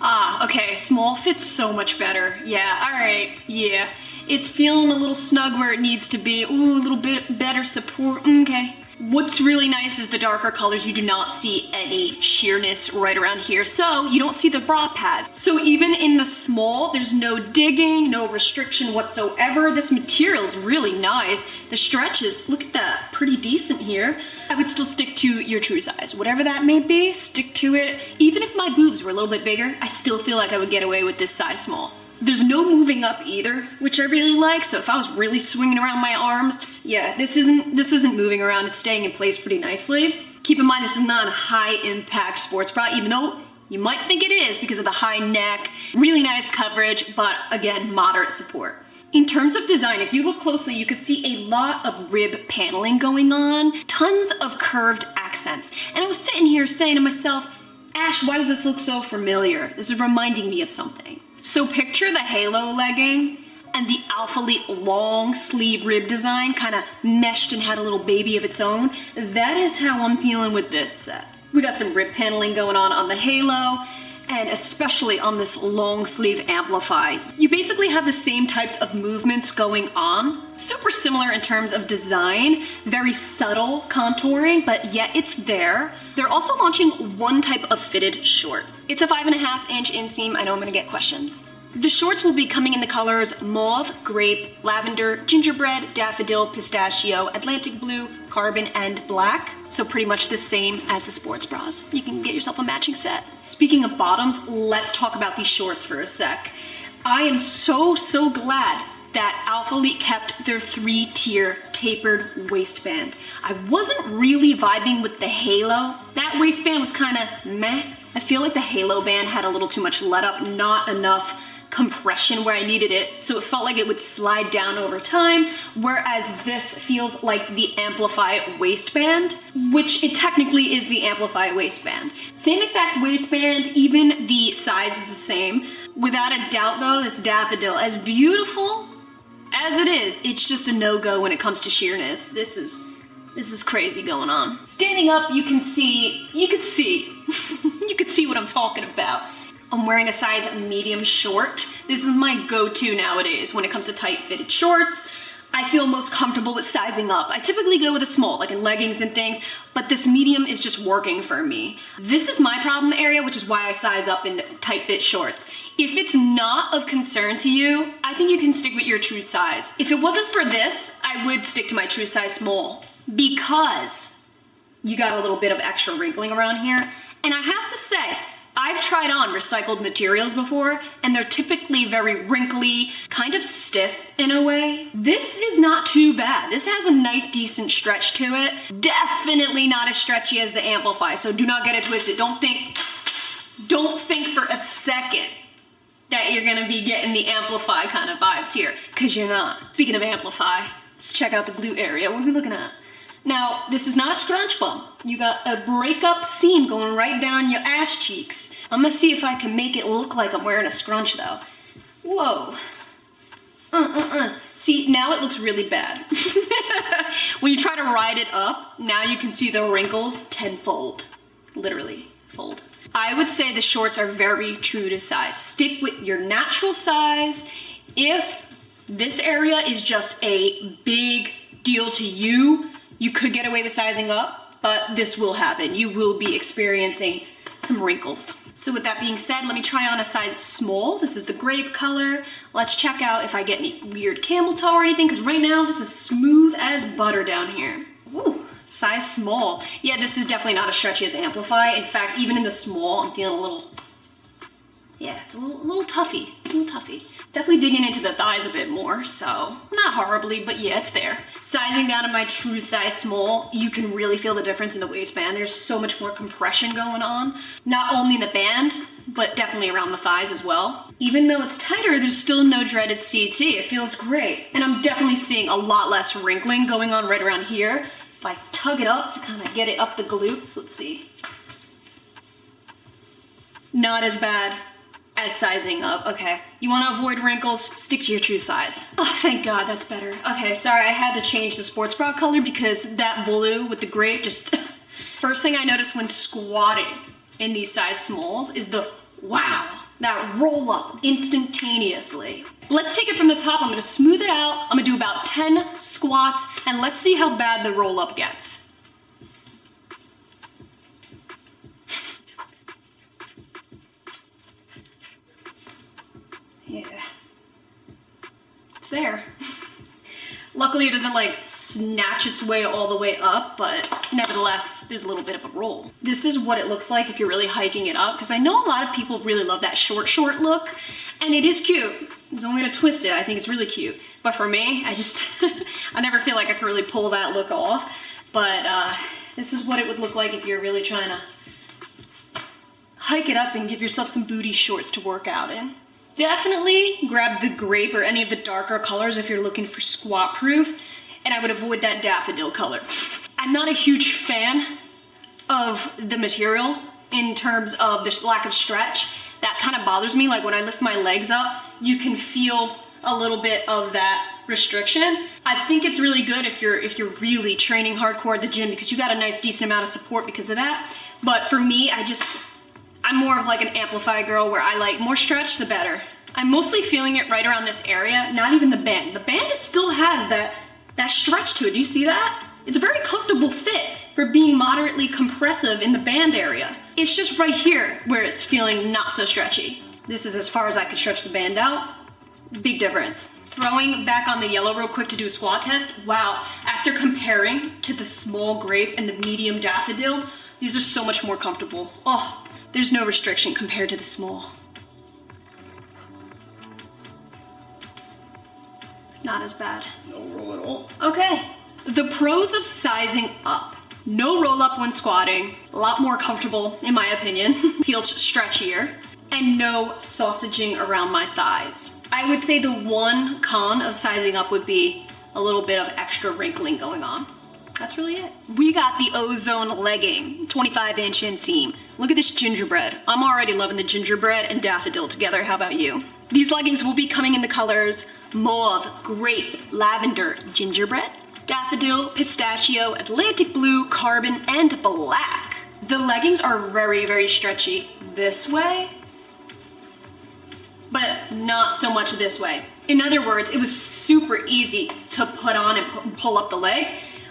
Ah, okay, small fits so much better. Yeah, all right, yeah. It's feeling a little snug where it needs to be. Ooh, a little bit better support, okay. What's really nice is the darker colors, you do not see any sheerness right around here, so you don't see the bra pads. So even in the small, there's no digging, no restriction whatsoever. This material is really nice. The stretch is, look at that, pretty decent here. I would still stick to your true size. Whatever that may be, stick to it. Even if my boobs were a little bit bigger, I still feel like I would get away with this size small. There's no moving up either, which I really like. So if I was really swinging around my arms, yeah, this isn't moving around. It's staying in place pretty nicely. Keep in mind, this is not a high impact sports bra, even though you might think it is because of the high neck, really nice coverage, but again, moderate support. In terms of design, if you look closely, you could see a lot of rib paneling going on, tons of curved accents. And I was sitting here saying to myself, Ash, why does this look so familiar? This is reminding me of something. So picture the halo legging and the Alpha Elite long sleeve rib design kind of meshed and had a little baby of its own. That is how I'm feeling with this set. We got some rib paneling going on the halo, and especially on this long sleeve Amplify. You basically have the same types of movements going on. Super similar in terms of design, very subtle contouring, but yet it's there. They're also launching one type of fitted short. It's a 5.5-inch inseam. I know I'm gonna get questions. The shorts will be coming in the colors mauve, grape, lavender, gingerbread, daffodil, pistachio, Atlantic blue, carbon, and black. So pretty much the same as the sports bras. You can get yourself a matching set. Speaking of bottoms, let's talk about these shorts for a sec. I am so glad that Alpha Elite kept their 3-tier tapered waistband. I wasn't really vibing with the halo. That waistband was kind of meh. I feel like the halo band had a little too much let up, not enough compression where I needed it, so it felt like it would slide down over time, whereas this feels like the Amplify waistband, which it technically is the Amplify waistband. Same exact waistband, even the size is the same. Without a doubt though, this daffodil, as beautiful as it is, it's just a no-go when it comes to sheerness. This is crazy going on. Standing up, you can see you can see what I'm talking about. I'm wearing a size medium short. This is my go-to nowadays when it comes to tight fitted shorts. I feel most comfortable with sizing up. I typically go with a small, like in leggings and things, but this medium is just working for me. This is my problem area, which is why I size up in tight fit shorts. If it's not of concern to you, I think you can stick with your true size. If it wasn't for this, I would stick to my true size small because you got a little bit of extra wrinkling around here. And I have to say, I've tried on recycled materials before, and they're typically very wrinkly, kind of stiff in a way. This is not too bad. This has a nice, decent stretch to it. Definitely not as stretchy as the Amplify, so do not get it twisted. Don't think for a second that you're gonna be getting the Amplify kind of vibes here, because you're not. Speaking of Amplify, let's check out the glute area. What are we looking at? Now, this is not a scrunch bump. You got a breakup seam going right down your ass cheeks. I'm gonna see if I can make it look like I'm wearing a scrunch though. Whoa. See, now it looks really bad. When you try to ride it up, now you can see the wrinkles tenfold. Literally, fold. I would say the shorts are very true to size. Stick with your natural size. If this area is just a big deal to you, you could get away with sizing up, but this will happen. You will be experiencing some wrinkles. So with that being said, let me try on a size small. This is the grape color. Let's check out if I get any weird camel toe or anything, because right now this is smooth as butter down here. Ooh, size small. Yeah, this is definitely not as stretchy as Amplify. In fact, even in the small, I'm feeling a little, yeah, it's a little toughy, Definitely digging into the thighs a bit more, so not horribly, but yeah, it's there. Sizing down to my true size small, you can really feel the difference in the waistband. There's so much more compression going on, not only in the band, but definitely around the thighs as well. Even though it's tighter, there's still no dreaded CT. It feels great. And I'm definitely seeing a lot less wrinkling going on right around here. If I tug it up to kind of get it up the glutes, let's see. Not as bad as sizing up. Okay, you want to avoid wrinkles, stick to your true size. Oh, thank God, that's better. Okay, sorry, I had to change the sports bra color because that blue with the grape just... First thing I noticed when squatting in these size smalls is the wow, that roll up instantaneously. Let's take it from the top. I'm gonna smooth it out. I'm gonna do about 10 squats and let's see how bad the roll up gets. Yeah, it's there. Luckily it doesn't like snatch its way all the way up, but nevertheless, there's a little bit of a roll. This is what it looks like if you're really hiking it up, because I know a lot of people really love that short look, and it is cute. There's only way to twist it. I think it's really cute. But for me, I never feel like I can really pull that look off, but this is what it would look like if you're really trying to hike it up and give yourself some booty shorts to work out in. Definitely grab the grape or any of the darker colors if you're looking for squat proof, and I would avoid that daffodil color. I'm not a huge fan of the material in terms of the lack of stretch. That kind of bothers me. Like when I lift my legs up, you can feel a little bit of that restriction. I think it's really good if you're really training hardcore at the gym because you got a nice decent amount of support because of that. But for me, I'm more of like an amplify girl where I like more stretch, the better. I'm mostly feeling it right around this area, not even the band. The band still has that stretch to it. Do you see that? It's a very comfortable fit for being moderately compressive in the band area. It's just right here where it's feeling not so stretchy. This is as far as I could stretch the band out. Big difference. Throwing back on the yellow real quick to do a squat test. Wow, after comparing to the small grape and the medium daffodil, these are so much more comfortable. Oh. There's no restriction compared to the small. Not as bad. No roll at all. Okay. The pros of sizing up. No roll up when squatting. A lot more comfortable, in my opinion. Feels stretchier. And no sausaging around my thighs. I would say the one con of sizing up would be a little bit of extra wrinkling going on. That's really it. We got the Ozone legging, 25-inch inseam. Look at this gingerbread. I'm already loving the gingerbread and daffodil together. How about you? These leggings will be coming in the colors mauve, grape, lavender, gingerbread, daffodil, pistachio, Atlantic blue, carbon, and black. The leggings are very, very stretchy this way, but not so much this way. In other words, it was super easy to put on and pull up the leg,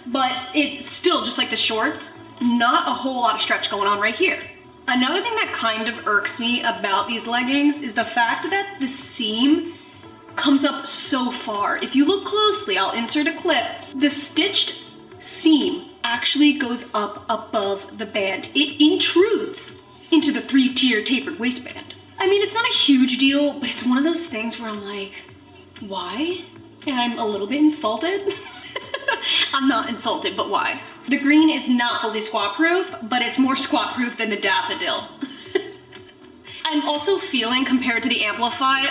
but it's still just like the shorts, not a whole lot of stretch going on right here. Another thing that kind of irks me about these leggings is the fact that the seam comes up so far. If you look closely, I'll insert a clip, the stitched seam actually goes up above the band. It intrudes into the 3-tier tapered waistband. I mean, it's not a huge deal, but it's one of those things where I'm like, why? And I'm a little bit insulted. I'm not insulted, but why? The green is not fully squat proof, but it's more squat proof than the daffodil. I'm also feeling, compared to the Amplify,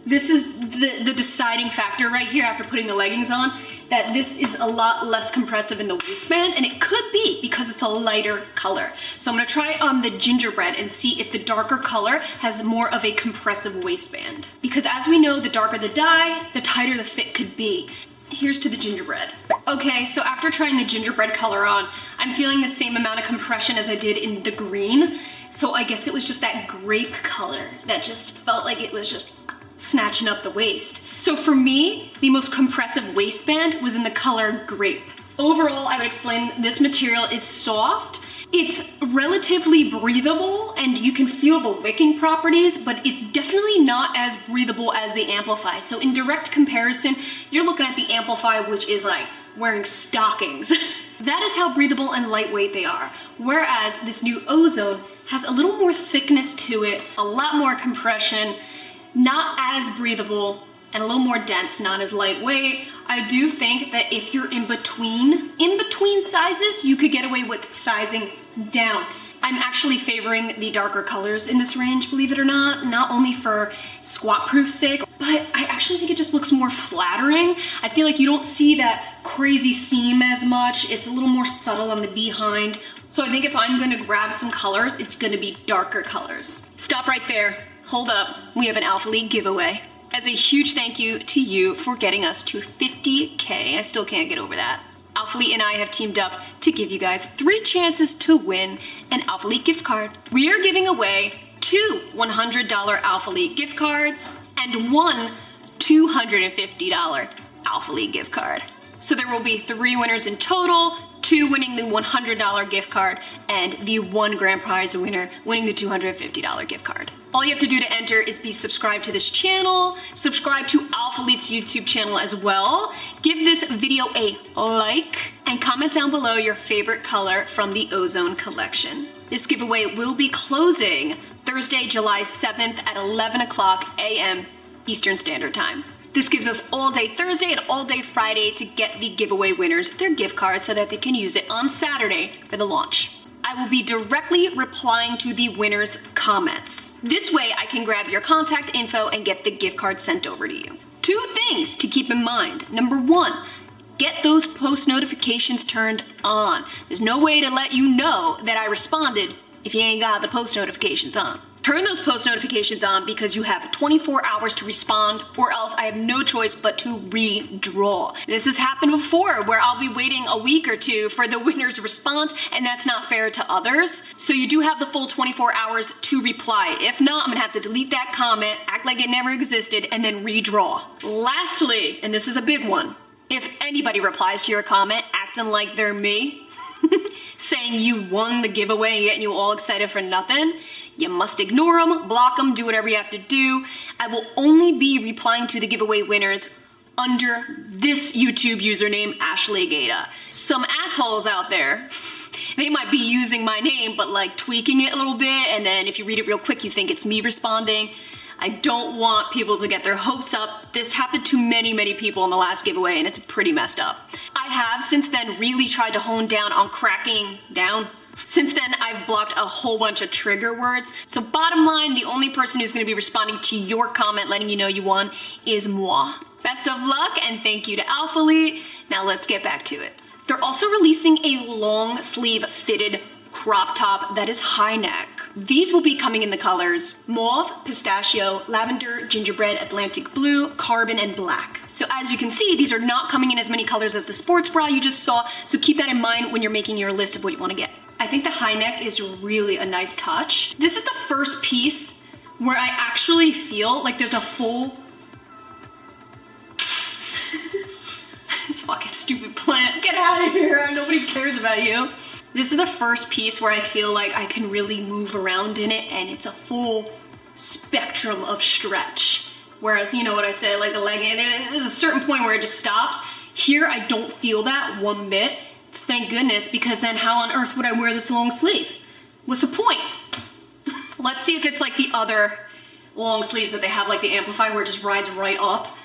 this is the deciding factor right here after putting the leggings on, that this is a lot less compressive in the waistband, and it could be because it's a lighter color. So I'm gonna try it on the gingerbread and see if the darker color has more of a compressive waistband. Because as we know, the darker the dye, the tighter the fit could be. Here's to the gingerbread. Okay, so after trying the gingerbread color on, I'm feeling the same amount of compression as I did in the green. So I guess it was just that grape color that just felt like it was just snatching up the waist. So for me, the most compressive waistband was in the color grape. Overall, I would explain this material is soft. It's relatively breathable and you can feel the wicking properties, but it's definitely not as breathable as the Amplify. So in direct comparison, you're looking at the Amplify, which is like wearing stockings. That is how breathable and lightweight they are. Whereas this new Ozone has a little more thickness to it, a lot more compression, not as breathable, and a little more dense, not as lightweight. I do think that if you're in between sizes, you could get away with sizing down. I'm actually favoring the darker colors in this range, believe it or not only for squat proof sake, but I actually think it just looks more flattering. I feel like you don't see that crazy seam as much. It's a little more subtle on the behind. So I think if I'm gonna grab some colors, it's gonna be darker colors. Stop right there. Hold up. We have an Alpha League giveaway. As a huge thank you to you for getting us to 50K. I still can't get over that. Alpha League and I have teamed up to give you guys 3 chances to win an Alpha League gift card. We are giving away 2 $100 Alpha League gift cards and 1 $250 Alpha League gift card. So there will be 3 winners in total, 2 winning the $100 gift card, and the 1 grand prize winner winning the $250 gift card. All you have to do to enter is be subscribed to this channel, subscribe to Alpha League's YouTube channel as well, give this video a like, and comment down below your favorite color from the Ozone collection. This giveaway will be closing Thursday, July 7th at 11 o'clock a.m. Eastern Standard Time. This gives us all day Thursday and all day Friday to get the giveaway winners their gift cards so that they can use it on Saturday for the launch. I will be directly replying to the winners' comments. This way I can grab your contact info and get the gift card sent over to you. 2 things to keep in mind. Number 1, get those post notifications turned on. There's no way to let you know that I responded if you ain't got the post notifications on. Turn those post notifications on because you have 24 hours to respond, or else I have no choice but to redraw. This has happened before where I'll be waiting a week or 2 for the winner's response, and that's not fair to others. So you do have the full 24 hours to reply. If not, I'm gonna have to delete that comment, act like it never existed, and then redraw. Lastly, and this is a big one, if anybody replies to your comment acting like they're me, saying you won the giveaway and getting you all excited for nothing, you must ignore them, block them, do whatever you have to do. I will only be replying to the giveaway winners under this YouTube username, Ashley Gaita. Some assholes out there, they might be using my name, but like tweaking it a little bit, and then if you read it real quick, you think it's me responding. I don't want people to get their hopes up. This happened to many, many people in the last giveaway, and it's pretty messed up. I have since then really tried to hone down on cracking down. Since then, I've blocked a whole bunch of trigger words. So bottom line, the only person who's gonna be responding to your comment letting you know you won is moi. Best of luck, and thank you to Alpha League. Now let's get back to it. They're also releasing a long sleeve fitted crop top that is high neck. These will be coming in the colors mauve, pistachio, lavender, gingerbread, Atlantic blue, carbon, and black. So as you can see, these are not coming in as many colors as the sports bra you just saw, so keep that in mind when you're making your list of what you want to get. I think the high neck is really a nice touch. This is the first piece where I actually feel like there's a full this fucking stupid plant, get out of here, nobody cares about you. This is the first piece where I feel like I can really move around in it, and it's a full spectrum of stretch. Whereas, you know what I say, like the legging, there's a certain point where it just stops. Here, I don't feel that one bit. Thank goodness, because then how on earth would I wear this long sleeve? What's the point? Let's see if it's like the other long sleeves that they have, like the Amplify, where it just rides right up.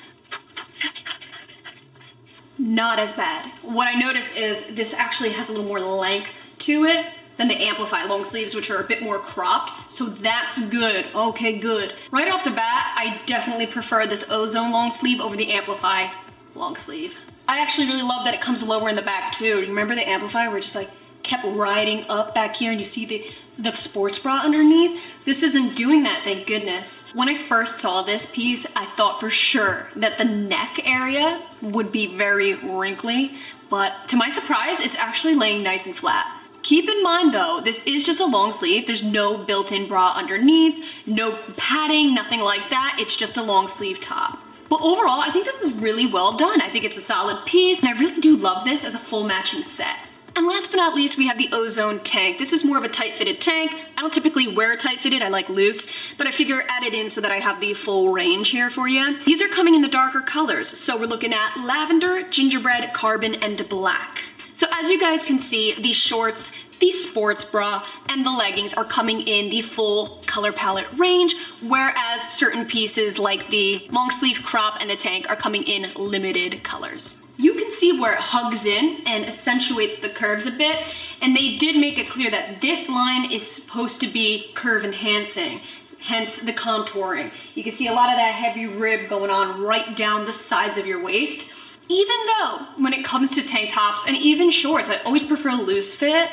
Not as bad. What I notice is this actually has a little more length to it than the Amplify long sleeves, which are a bit more cropped, so that's good. Okay, good. Right off the bat, I definitely prefer this Ozone long sleeve over the Amplify long sleeve. I actually really love that it comes lower in the back too. Remember the Amplify where it just like kept riding up back here and you see the sports bra underneath? This isn't doing that, thank goodness. When I first saw this piece, I thought for sure that the neck area would be very wrinkly, but to my surprise, it's actually laying nice and flat. Keep in mind though, this is just a long sleeve. There's no built-in bra underneath, no padding, nothing like that. It's just a long sleeve top. But overall, I think this is really well done. I think it's a solid piece, and I really do love this as a full matching set. And last but not least, we have the Ozone tank. This is more of a tight-fitted tank. I don't typically wear tight-fitted, I like loose, but I figure add it in so that I have the full range here for you. These are coming in the darker colors, so we're looking at lavender, gingerbread, carbon, and black. So as you guys can see, these shorts, the sports bra, and the leggings are coming in the full color palette range, whereas certain pieces like the long sleeve crop and the tank are coming in limited colors. you can see where it hugs in and accentuates the curves a bit. And they did make it clear that this line is supposed to be curve enhancing, hence the contouring. You can see a lot of that heavy rib going on right down the sides of your waist. Even though when it comes to tank tops and even shorts, I always prefer loose fit,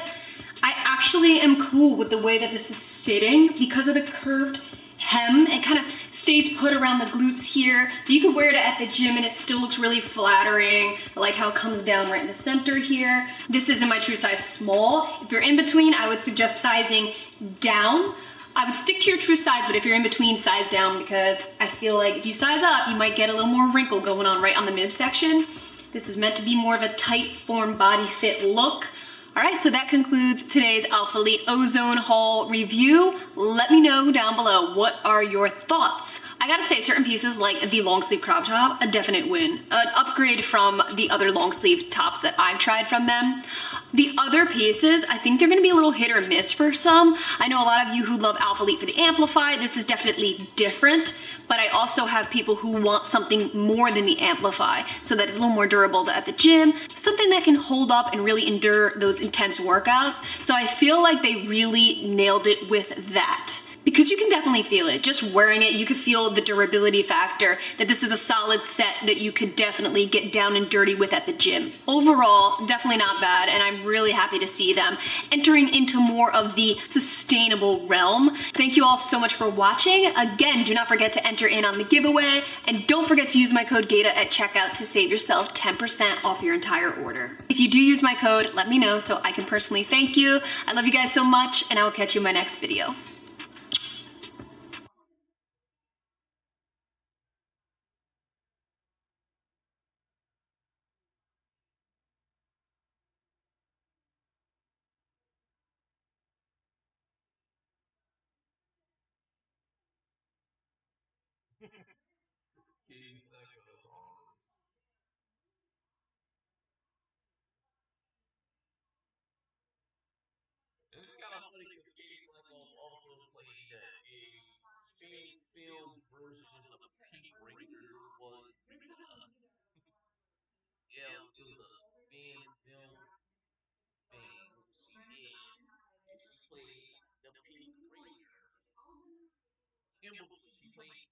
I actually am cool with the way that this is sitting because of the curved hem. It kind of stays put around the glutes here. You can wear it at the gym and it still looks really flattering. I like how it comes down right in the center here. This is in my true size small. If you're in between, I would suggest sizing down. I would stick to your true size, but if you're in between, size down, because I feel like if you size up, you might get a little more wrinkle going on right on the midsection. This is meant to be more of a tight form body fit look. All right, so that concludes today's Alpha Elite Ozone haul review. Let me know down below, what are your thoughts? I gotta say, certain pieces like the long sleeve crop top, a definite win. An upgrade from the other long sleeve tops that I've tried from them. The other pieces, I think they're gonna be a little hit or miss for some. I know a lot of you who love Alpha Elite for the Amplify. This is definitely different, but I also have people who want something more than the Amplify, so that it's a little more durable at the gym, something that can hold up and really endure those intense workouts. So I feel like they really nailed it with that. Because you can definitely feel it. Just wearing it, you can feel the durability factor, that this is a solid set that you could definitely get down and dirty with at the gym. Overall, definitely not bad, and I'm really happy to see them entering into more of the sustainable realm. Thank you all so much for watching. Again, do not forget to enter in on the giveaway, and don't forget to use my code Gaita at checkout to save yourself 10% off your entire order. If you do use my code, let me know so I can personally thank you. I love you guys so much, and I will catch you in my next video. And it's kind of funny because Katie Flacco also played a fake film version of Pink Ranger. Was yeah, it was a fan film thing she did. And she played the Pink Ranger. Kimberly. She played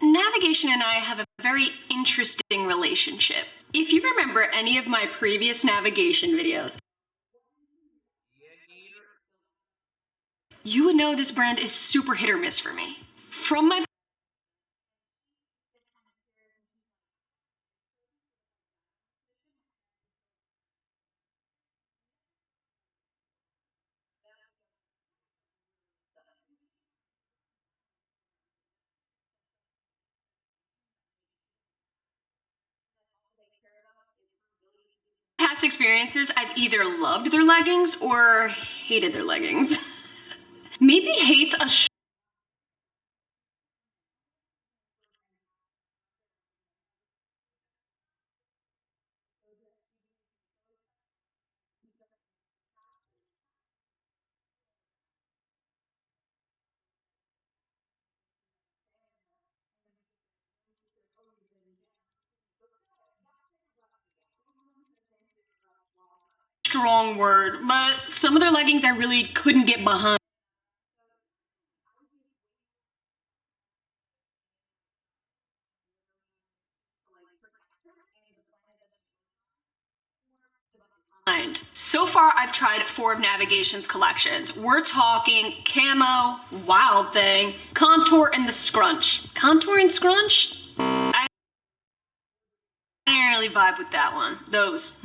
Navigation and I have a very interesting relationship. If you remember any of my previous navigation videos, you would know this brand is super hit or miss for me. From my past experiences, I've either loved their leggings or hated their leggings. Maybe hate's a strong word, but some of their leggings I really couldn't get behind. So far, I've tried 4 of Navigation's collections. We're talking KAMO, Wild Thing, Contour, and the Scrunch. Contour and Scrunch? I didn't really vibe with that one. Those.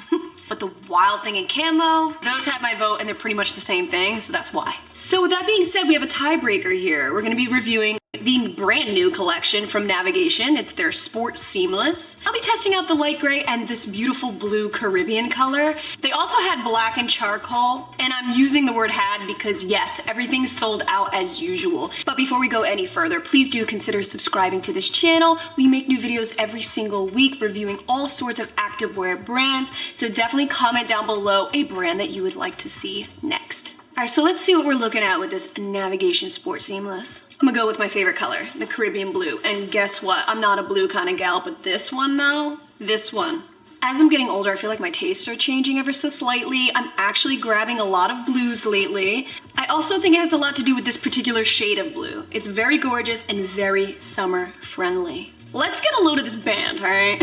But the Wild Thing and KAMO, those have my vote and they're pretty much the same thing, so that's why. So with that being said, we have a tiebreaker here. We're gonna be reviewing the brand new collection from Navigation. It's their Sport Seamless. I'll be testing out the light gray and this beautiful blue Caribbean color. They also had black and charcoal, and I'm using the word had because yes, everything's sold out as usual. But before we go any further, please do consider subscribing to this channel. We make new videos every single week reviewing all sorts of activewear brands, so definitely comment down below a brand that you would like to see next. All right, so let's see what we're looking at with this Navigation Sport Seamless. I'm gonna go with my favorite color, the Caribbean blue. And guess what? I'm not a blue kind of gal, but this one though, this one, As I'm getting older, I feel like my tastes are changing ever so slightly. I'm actually grabbing a lot of blues lately. I also think it has a lot to do with this particular shade of blue. It's very gorgeous and very summer friendly. Let's get a load of this band, all right?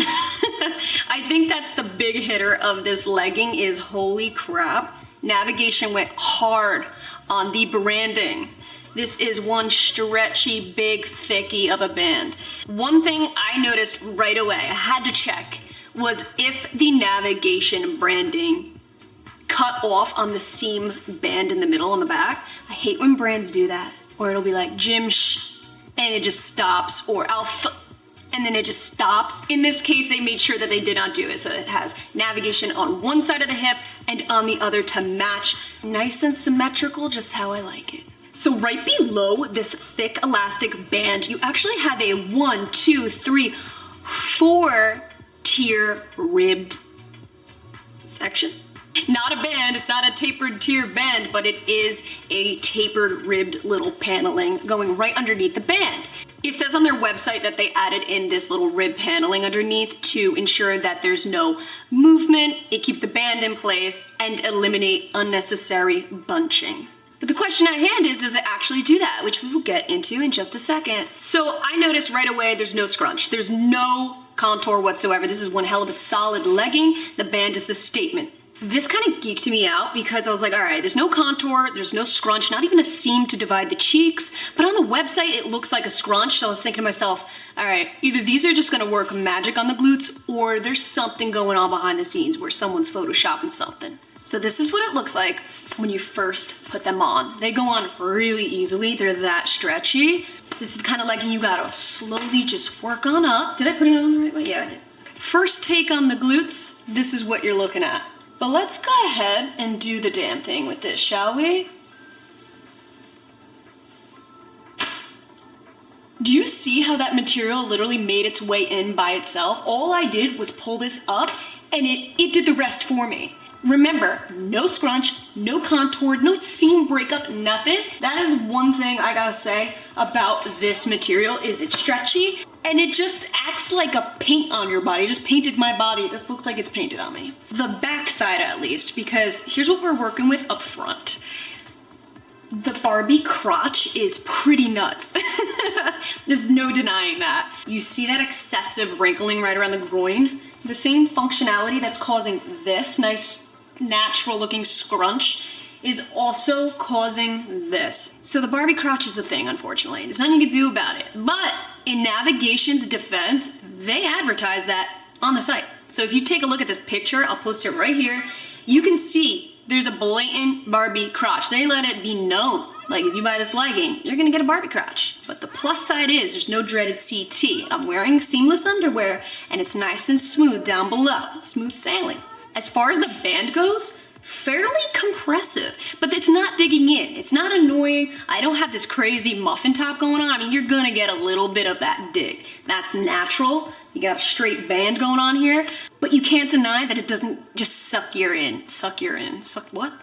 I think that's the big hitter of this legging is, holy crap, Navigation went hard on the branding. This is one stretchy, big thickie of a band. One thing I noticed right away, I had to check, was if the Navigation branding cut off on the seam band in the middle on the back. I hate when brands do that, or it'll be like Jim Sh, and it just stops, or Alpha, and then it just stops. In this case, they made sure that they did not do it, so it has Navigation on one side of the hip and on the other to match. Nice and symmetrical, just how I like it. So right below this thick elastic band, you actually have a 1, 2, 3, 4 tier ribbed section. Not a band, it's not a tapered tier band, but it is a tapered ribbed little paneling going right underneath the band. It says on their website that they added in this little rib paneling underneath to ensure that there's no movement, it keeps the band in place, and eliminate unnecessary bunching. But the question at hand is, does it actually do that? Which we will get into in just a second. So I noticed right away there's no scrunch. There's no contour whatsoever. This is one hell of a solid legging. The band is the statement. This kind of geeked me out because I was like, all right, there's no contour, there's no scrunch, not even a seam to divide the cheeks. But on the website, it looks like a scrunch. So I was thinking to myself, all right, either these are just gonna work magic on the glutes, or there's something going on behind the scenes where someone's photoshopping something. So this is what it looks like when you first put them on. They go on really easily. They're that stretchy. This is the kind of legging you gotta slowly just work on up. Did I put it on the right way? Yeah, I did. Okay. First take on the glutes, this is what you're looking at. But let's go ahead and do the damn thing with this, shall we? Do you see how that material literally made its way in by itself? All I did was pull this up and it did the rest for me. Remember, no scrunch, no contour, no seam breakup, nothing. That is one thing I gotta say about this material is it's stretchy and it just acts like a paint on your body. It just painted my body. This looks like it's painted on me. The back side at least, because here's what we're working with up front. The Barbie crotch is pretty nuts. There's no denying that. You see that excessive wrinkling right around the groin? The same functionality that's causing this nice natural looking scrunch is also causing this. So the Barbie crotch is a thing, unfortunately. There's nothing you can do about it. But in Navigation's defense, they advertise that on the site. So if you take a look at this picture, I'll post it right here, you can see there's a blatant Barbie crotch. They let it be known, like if you buy this legging, you're gonna get a Barbie crotch. But the plus side is there's no dreaded CT. I'm wearing seamless underwear and it's nice and smooth down below, smooth sailing. As far as the band goes, fairly compressive, but it's not digging in. It's not annoying. I don't have this crazy muffin top going on. I mean, you're gonna get a little bit of that dig. That's natural. You got a straight band going on here, but you can't deny that it doesn't just suck you in. Suck what?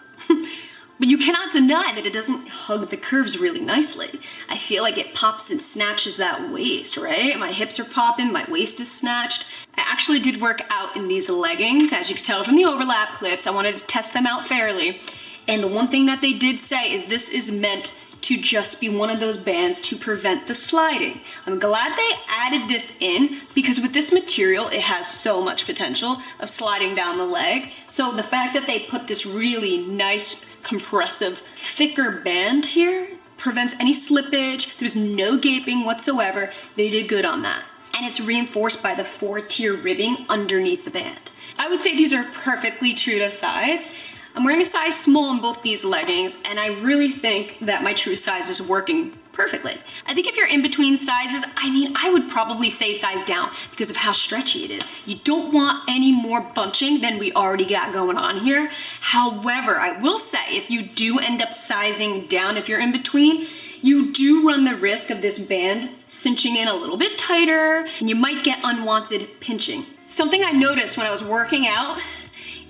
But you cannot deny that it doesn't hug the curves really nicely. I feel like it pops and snatches that waist, right? My hips are popping, my waist is snatched. I actually did work out in these leggings, as you can tell from the overlap clips. I wanted to test them out fairly. And the one thing that they did say is this is meant to just be one of those bands to prevent the sliding. I'm glad they added this in because with this material, it has so much potential of sliding down the leg. So the fact that they put this really nice, compressive, thicker band here prevents any slippage. There's no gaping whatsoever. They did good on that. And it's reinforced by the 4-tier ribbing underneath the band. I would say these are perfectly true to size. I'm wearing a size small in both these leggings, and I really think that my true size is working perfectly. I think if you're in between sizes, I mean, I would probably say size down because of how stretchy it is. You don't want any more bunching than we already got going on here. However, I will say if you do end up sizing down, if you're in between, you do run the risk of this band cinching in a little bit tighter, and you might get unwanted pinching. Something I noticed when I was working out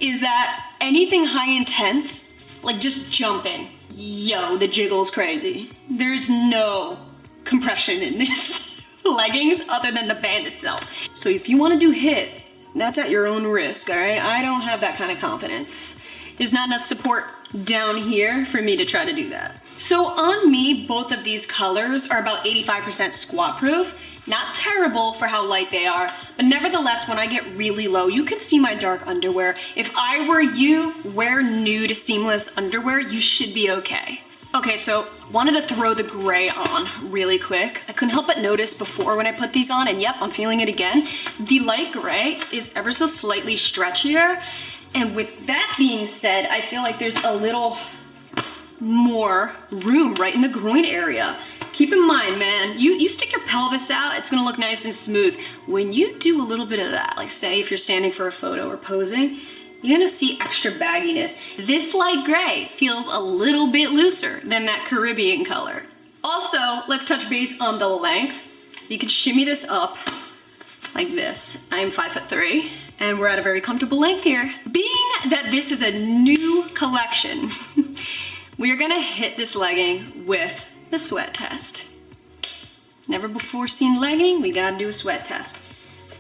is that anything high intense, like just jumping, yo, the jiggle's crazy. There's no compression in these leggings other than the band itself. So if you wanna do HIIT, that's at your own risk, all right? I don't have that kind of confidence. There's not enough support down here for me to try to do that. So on me, both of these colors are about 85% squat proof. Not terrible for how light they are, but nevertheless, when I get really low, you can see my dark underwear. If I were you, wear nude seamless underwear, you should be okay. Okay, so wanted to throw the gray on really quick. I couldn't help but notice before when I put these on, and yep, I'm feeling it again. The light gray is ever so slightly stretchier. And with that being said, I feel like there's a little more room right in the groin area. Keep in mind, man, you stick your pelvis out, it's gonna look nice and smooth. When you do a little bit of that, like say if you're standing for a photo or posing, you're gonna see extra bagginess. This light gray feels a little bit looser than that Caribbean color. Also, let's touch base on the length. So you can shimmy this up like this. I'm 5'3", and we're at a very comfortable length here. Being that this is a new collection, we are gonna hit this legging with the sweat test. Never before seen legging, we gotta do a sweat test.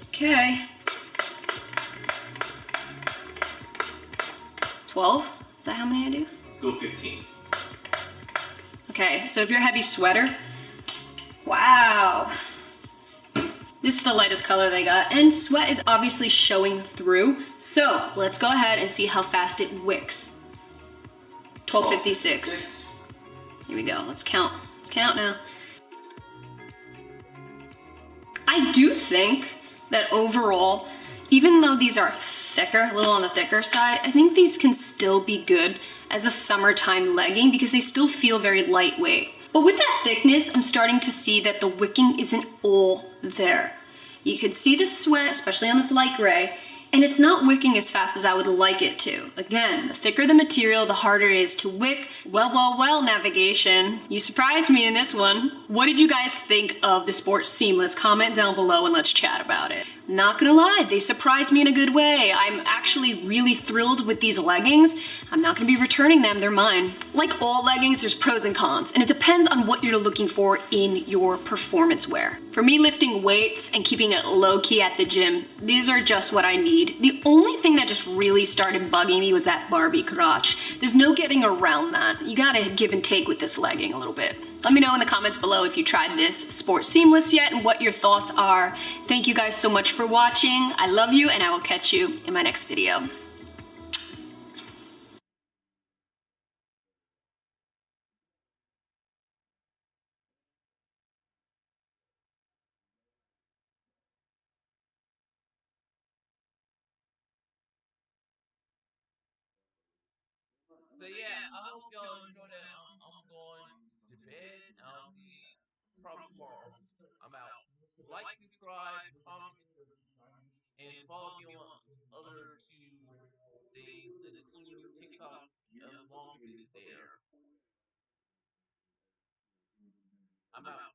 Okay. 12? Is that how many I do? Go 15. Okay, so if you're a heavy sweater, wow. This is the lightest color they got, and sweat is obviously showing through. So let's go ahead and see how fast it wicks. 12:56. Here we go, let's count. Let's count now. I do think that overall, even though these are thicker, a little on the thicker side, I think these can still be good as a summertime legging because they still feel very lightweight. But with that thickness, I'm starting to see that the wicking isn't all there. You can see the sweat, especially on this light gray, and it's not wicking as fast as I would like it to. Again, the thicker the material, the harder it is to wick. Well, navigation. You surprised me in this one. What did you guys think of the Sport Seamless? Comment down below and let's chat about it. Not gonna lie, they surprised me in a good way. I'm actually really thrilled with these leggings. I'm not gonna be returning them, they're mine. Like all leggings, there's pros and cons, and it depends on what you're looking for in your performance wear. For me, lifting weights and keeping it low-key at the gym, these are just what I need. The only thing that just really started bugging me was that Barbie crotch. There's no getting around that. You gotta give and take with this legging a little bit. Let me know in the comments below if you tried this Sport Seamless yet and what your thoughts are. Thank you guys so much for watching. I love you, and I will catch you in my next video. So yeah, I hope y'all enjoy that. I'm going to bed. I'll see you probably tomorrow. I'm out. Like, subscribe, comment, and follow me on other two things, including TikTok, as long as it's there. I'm out.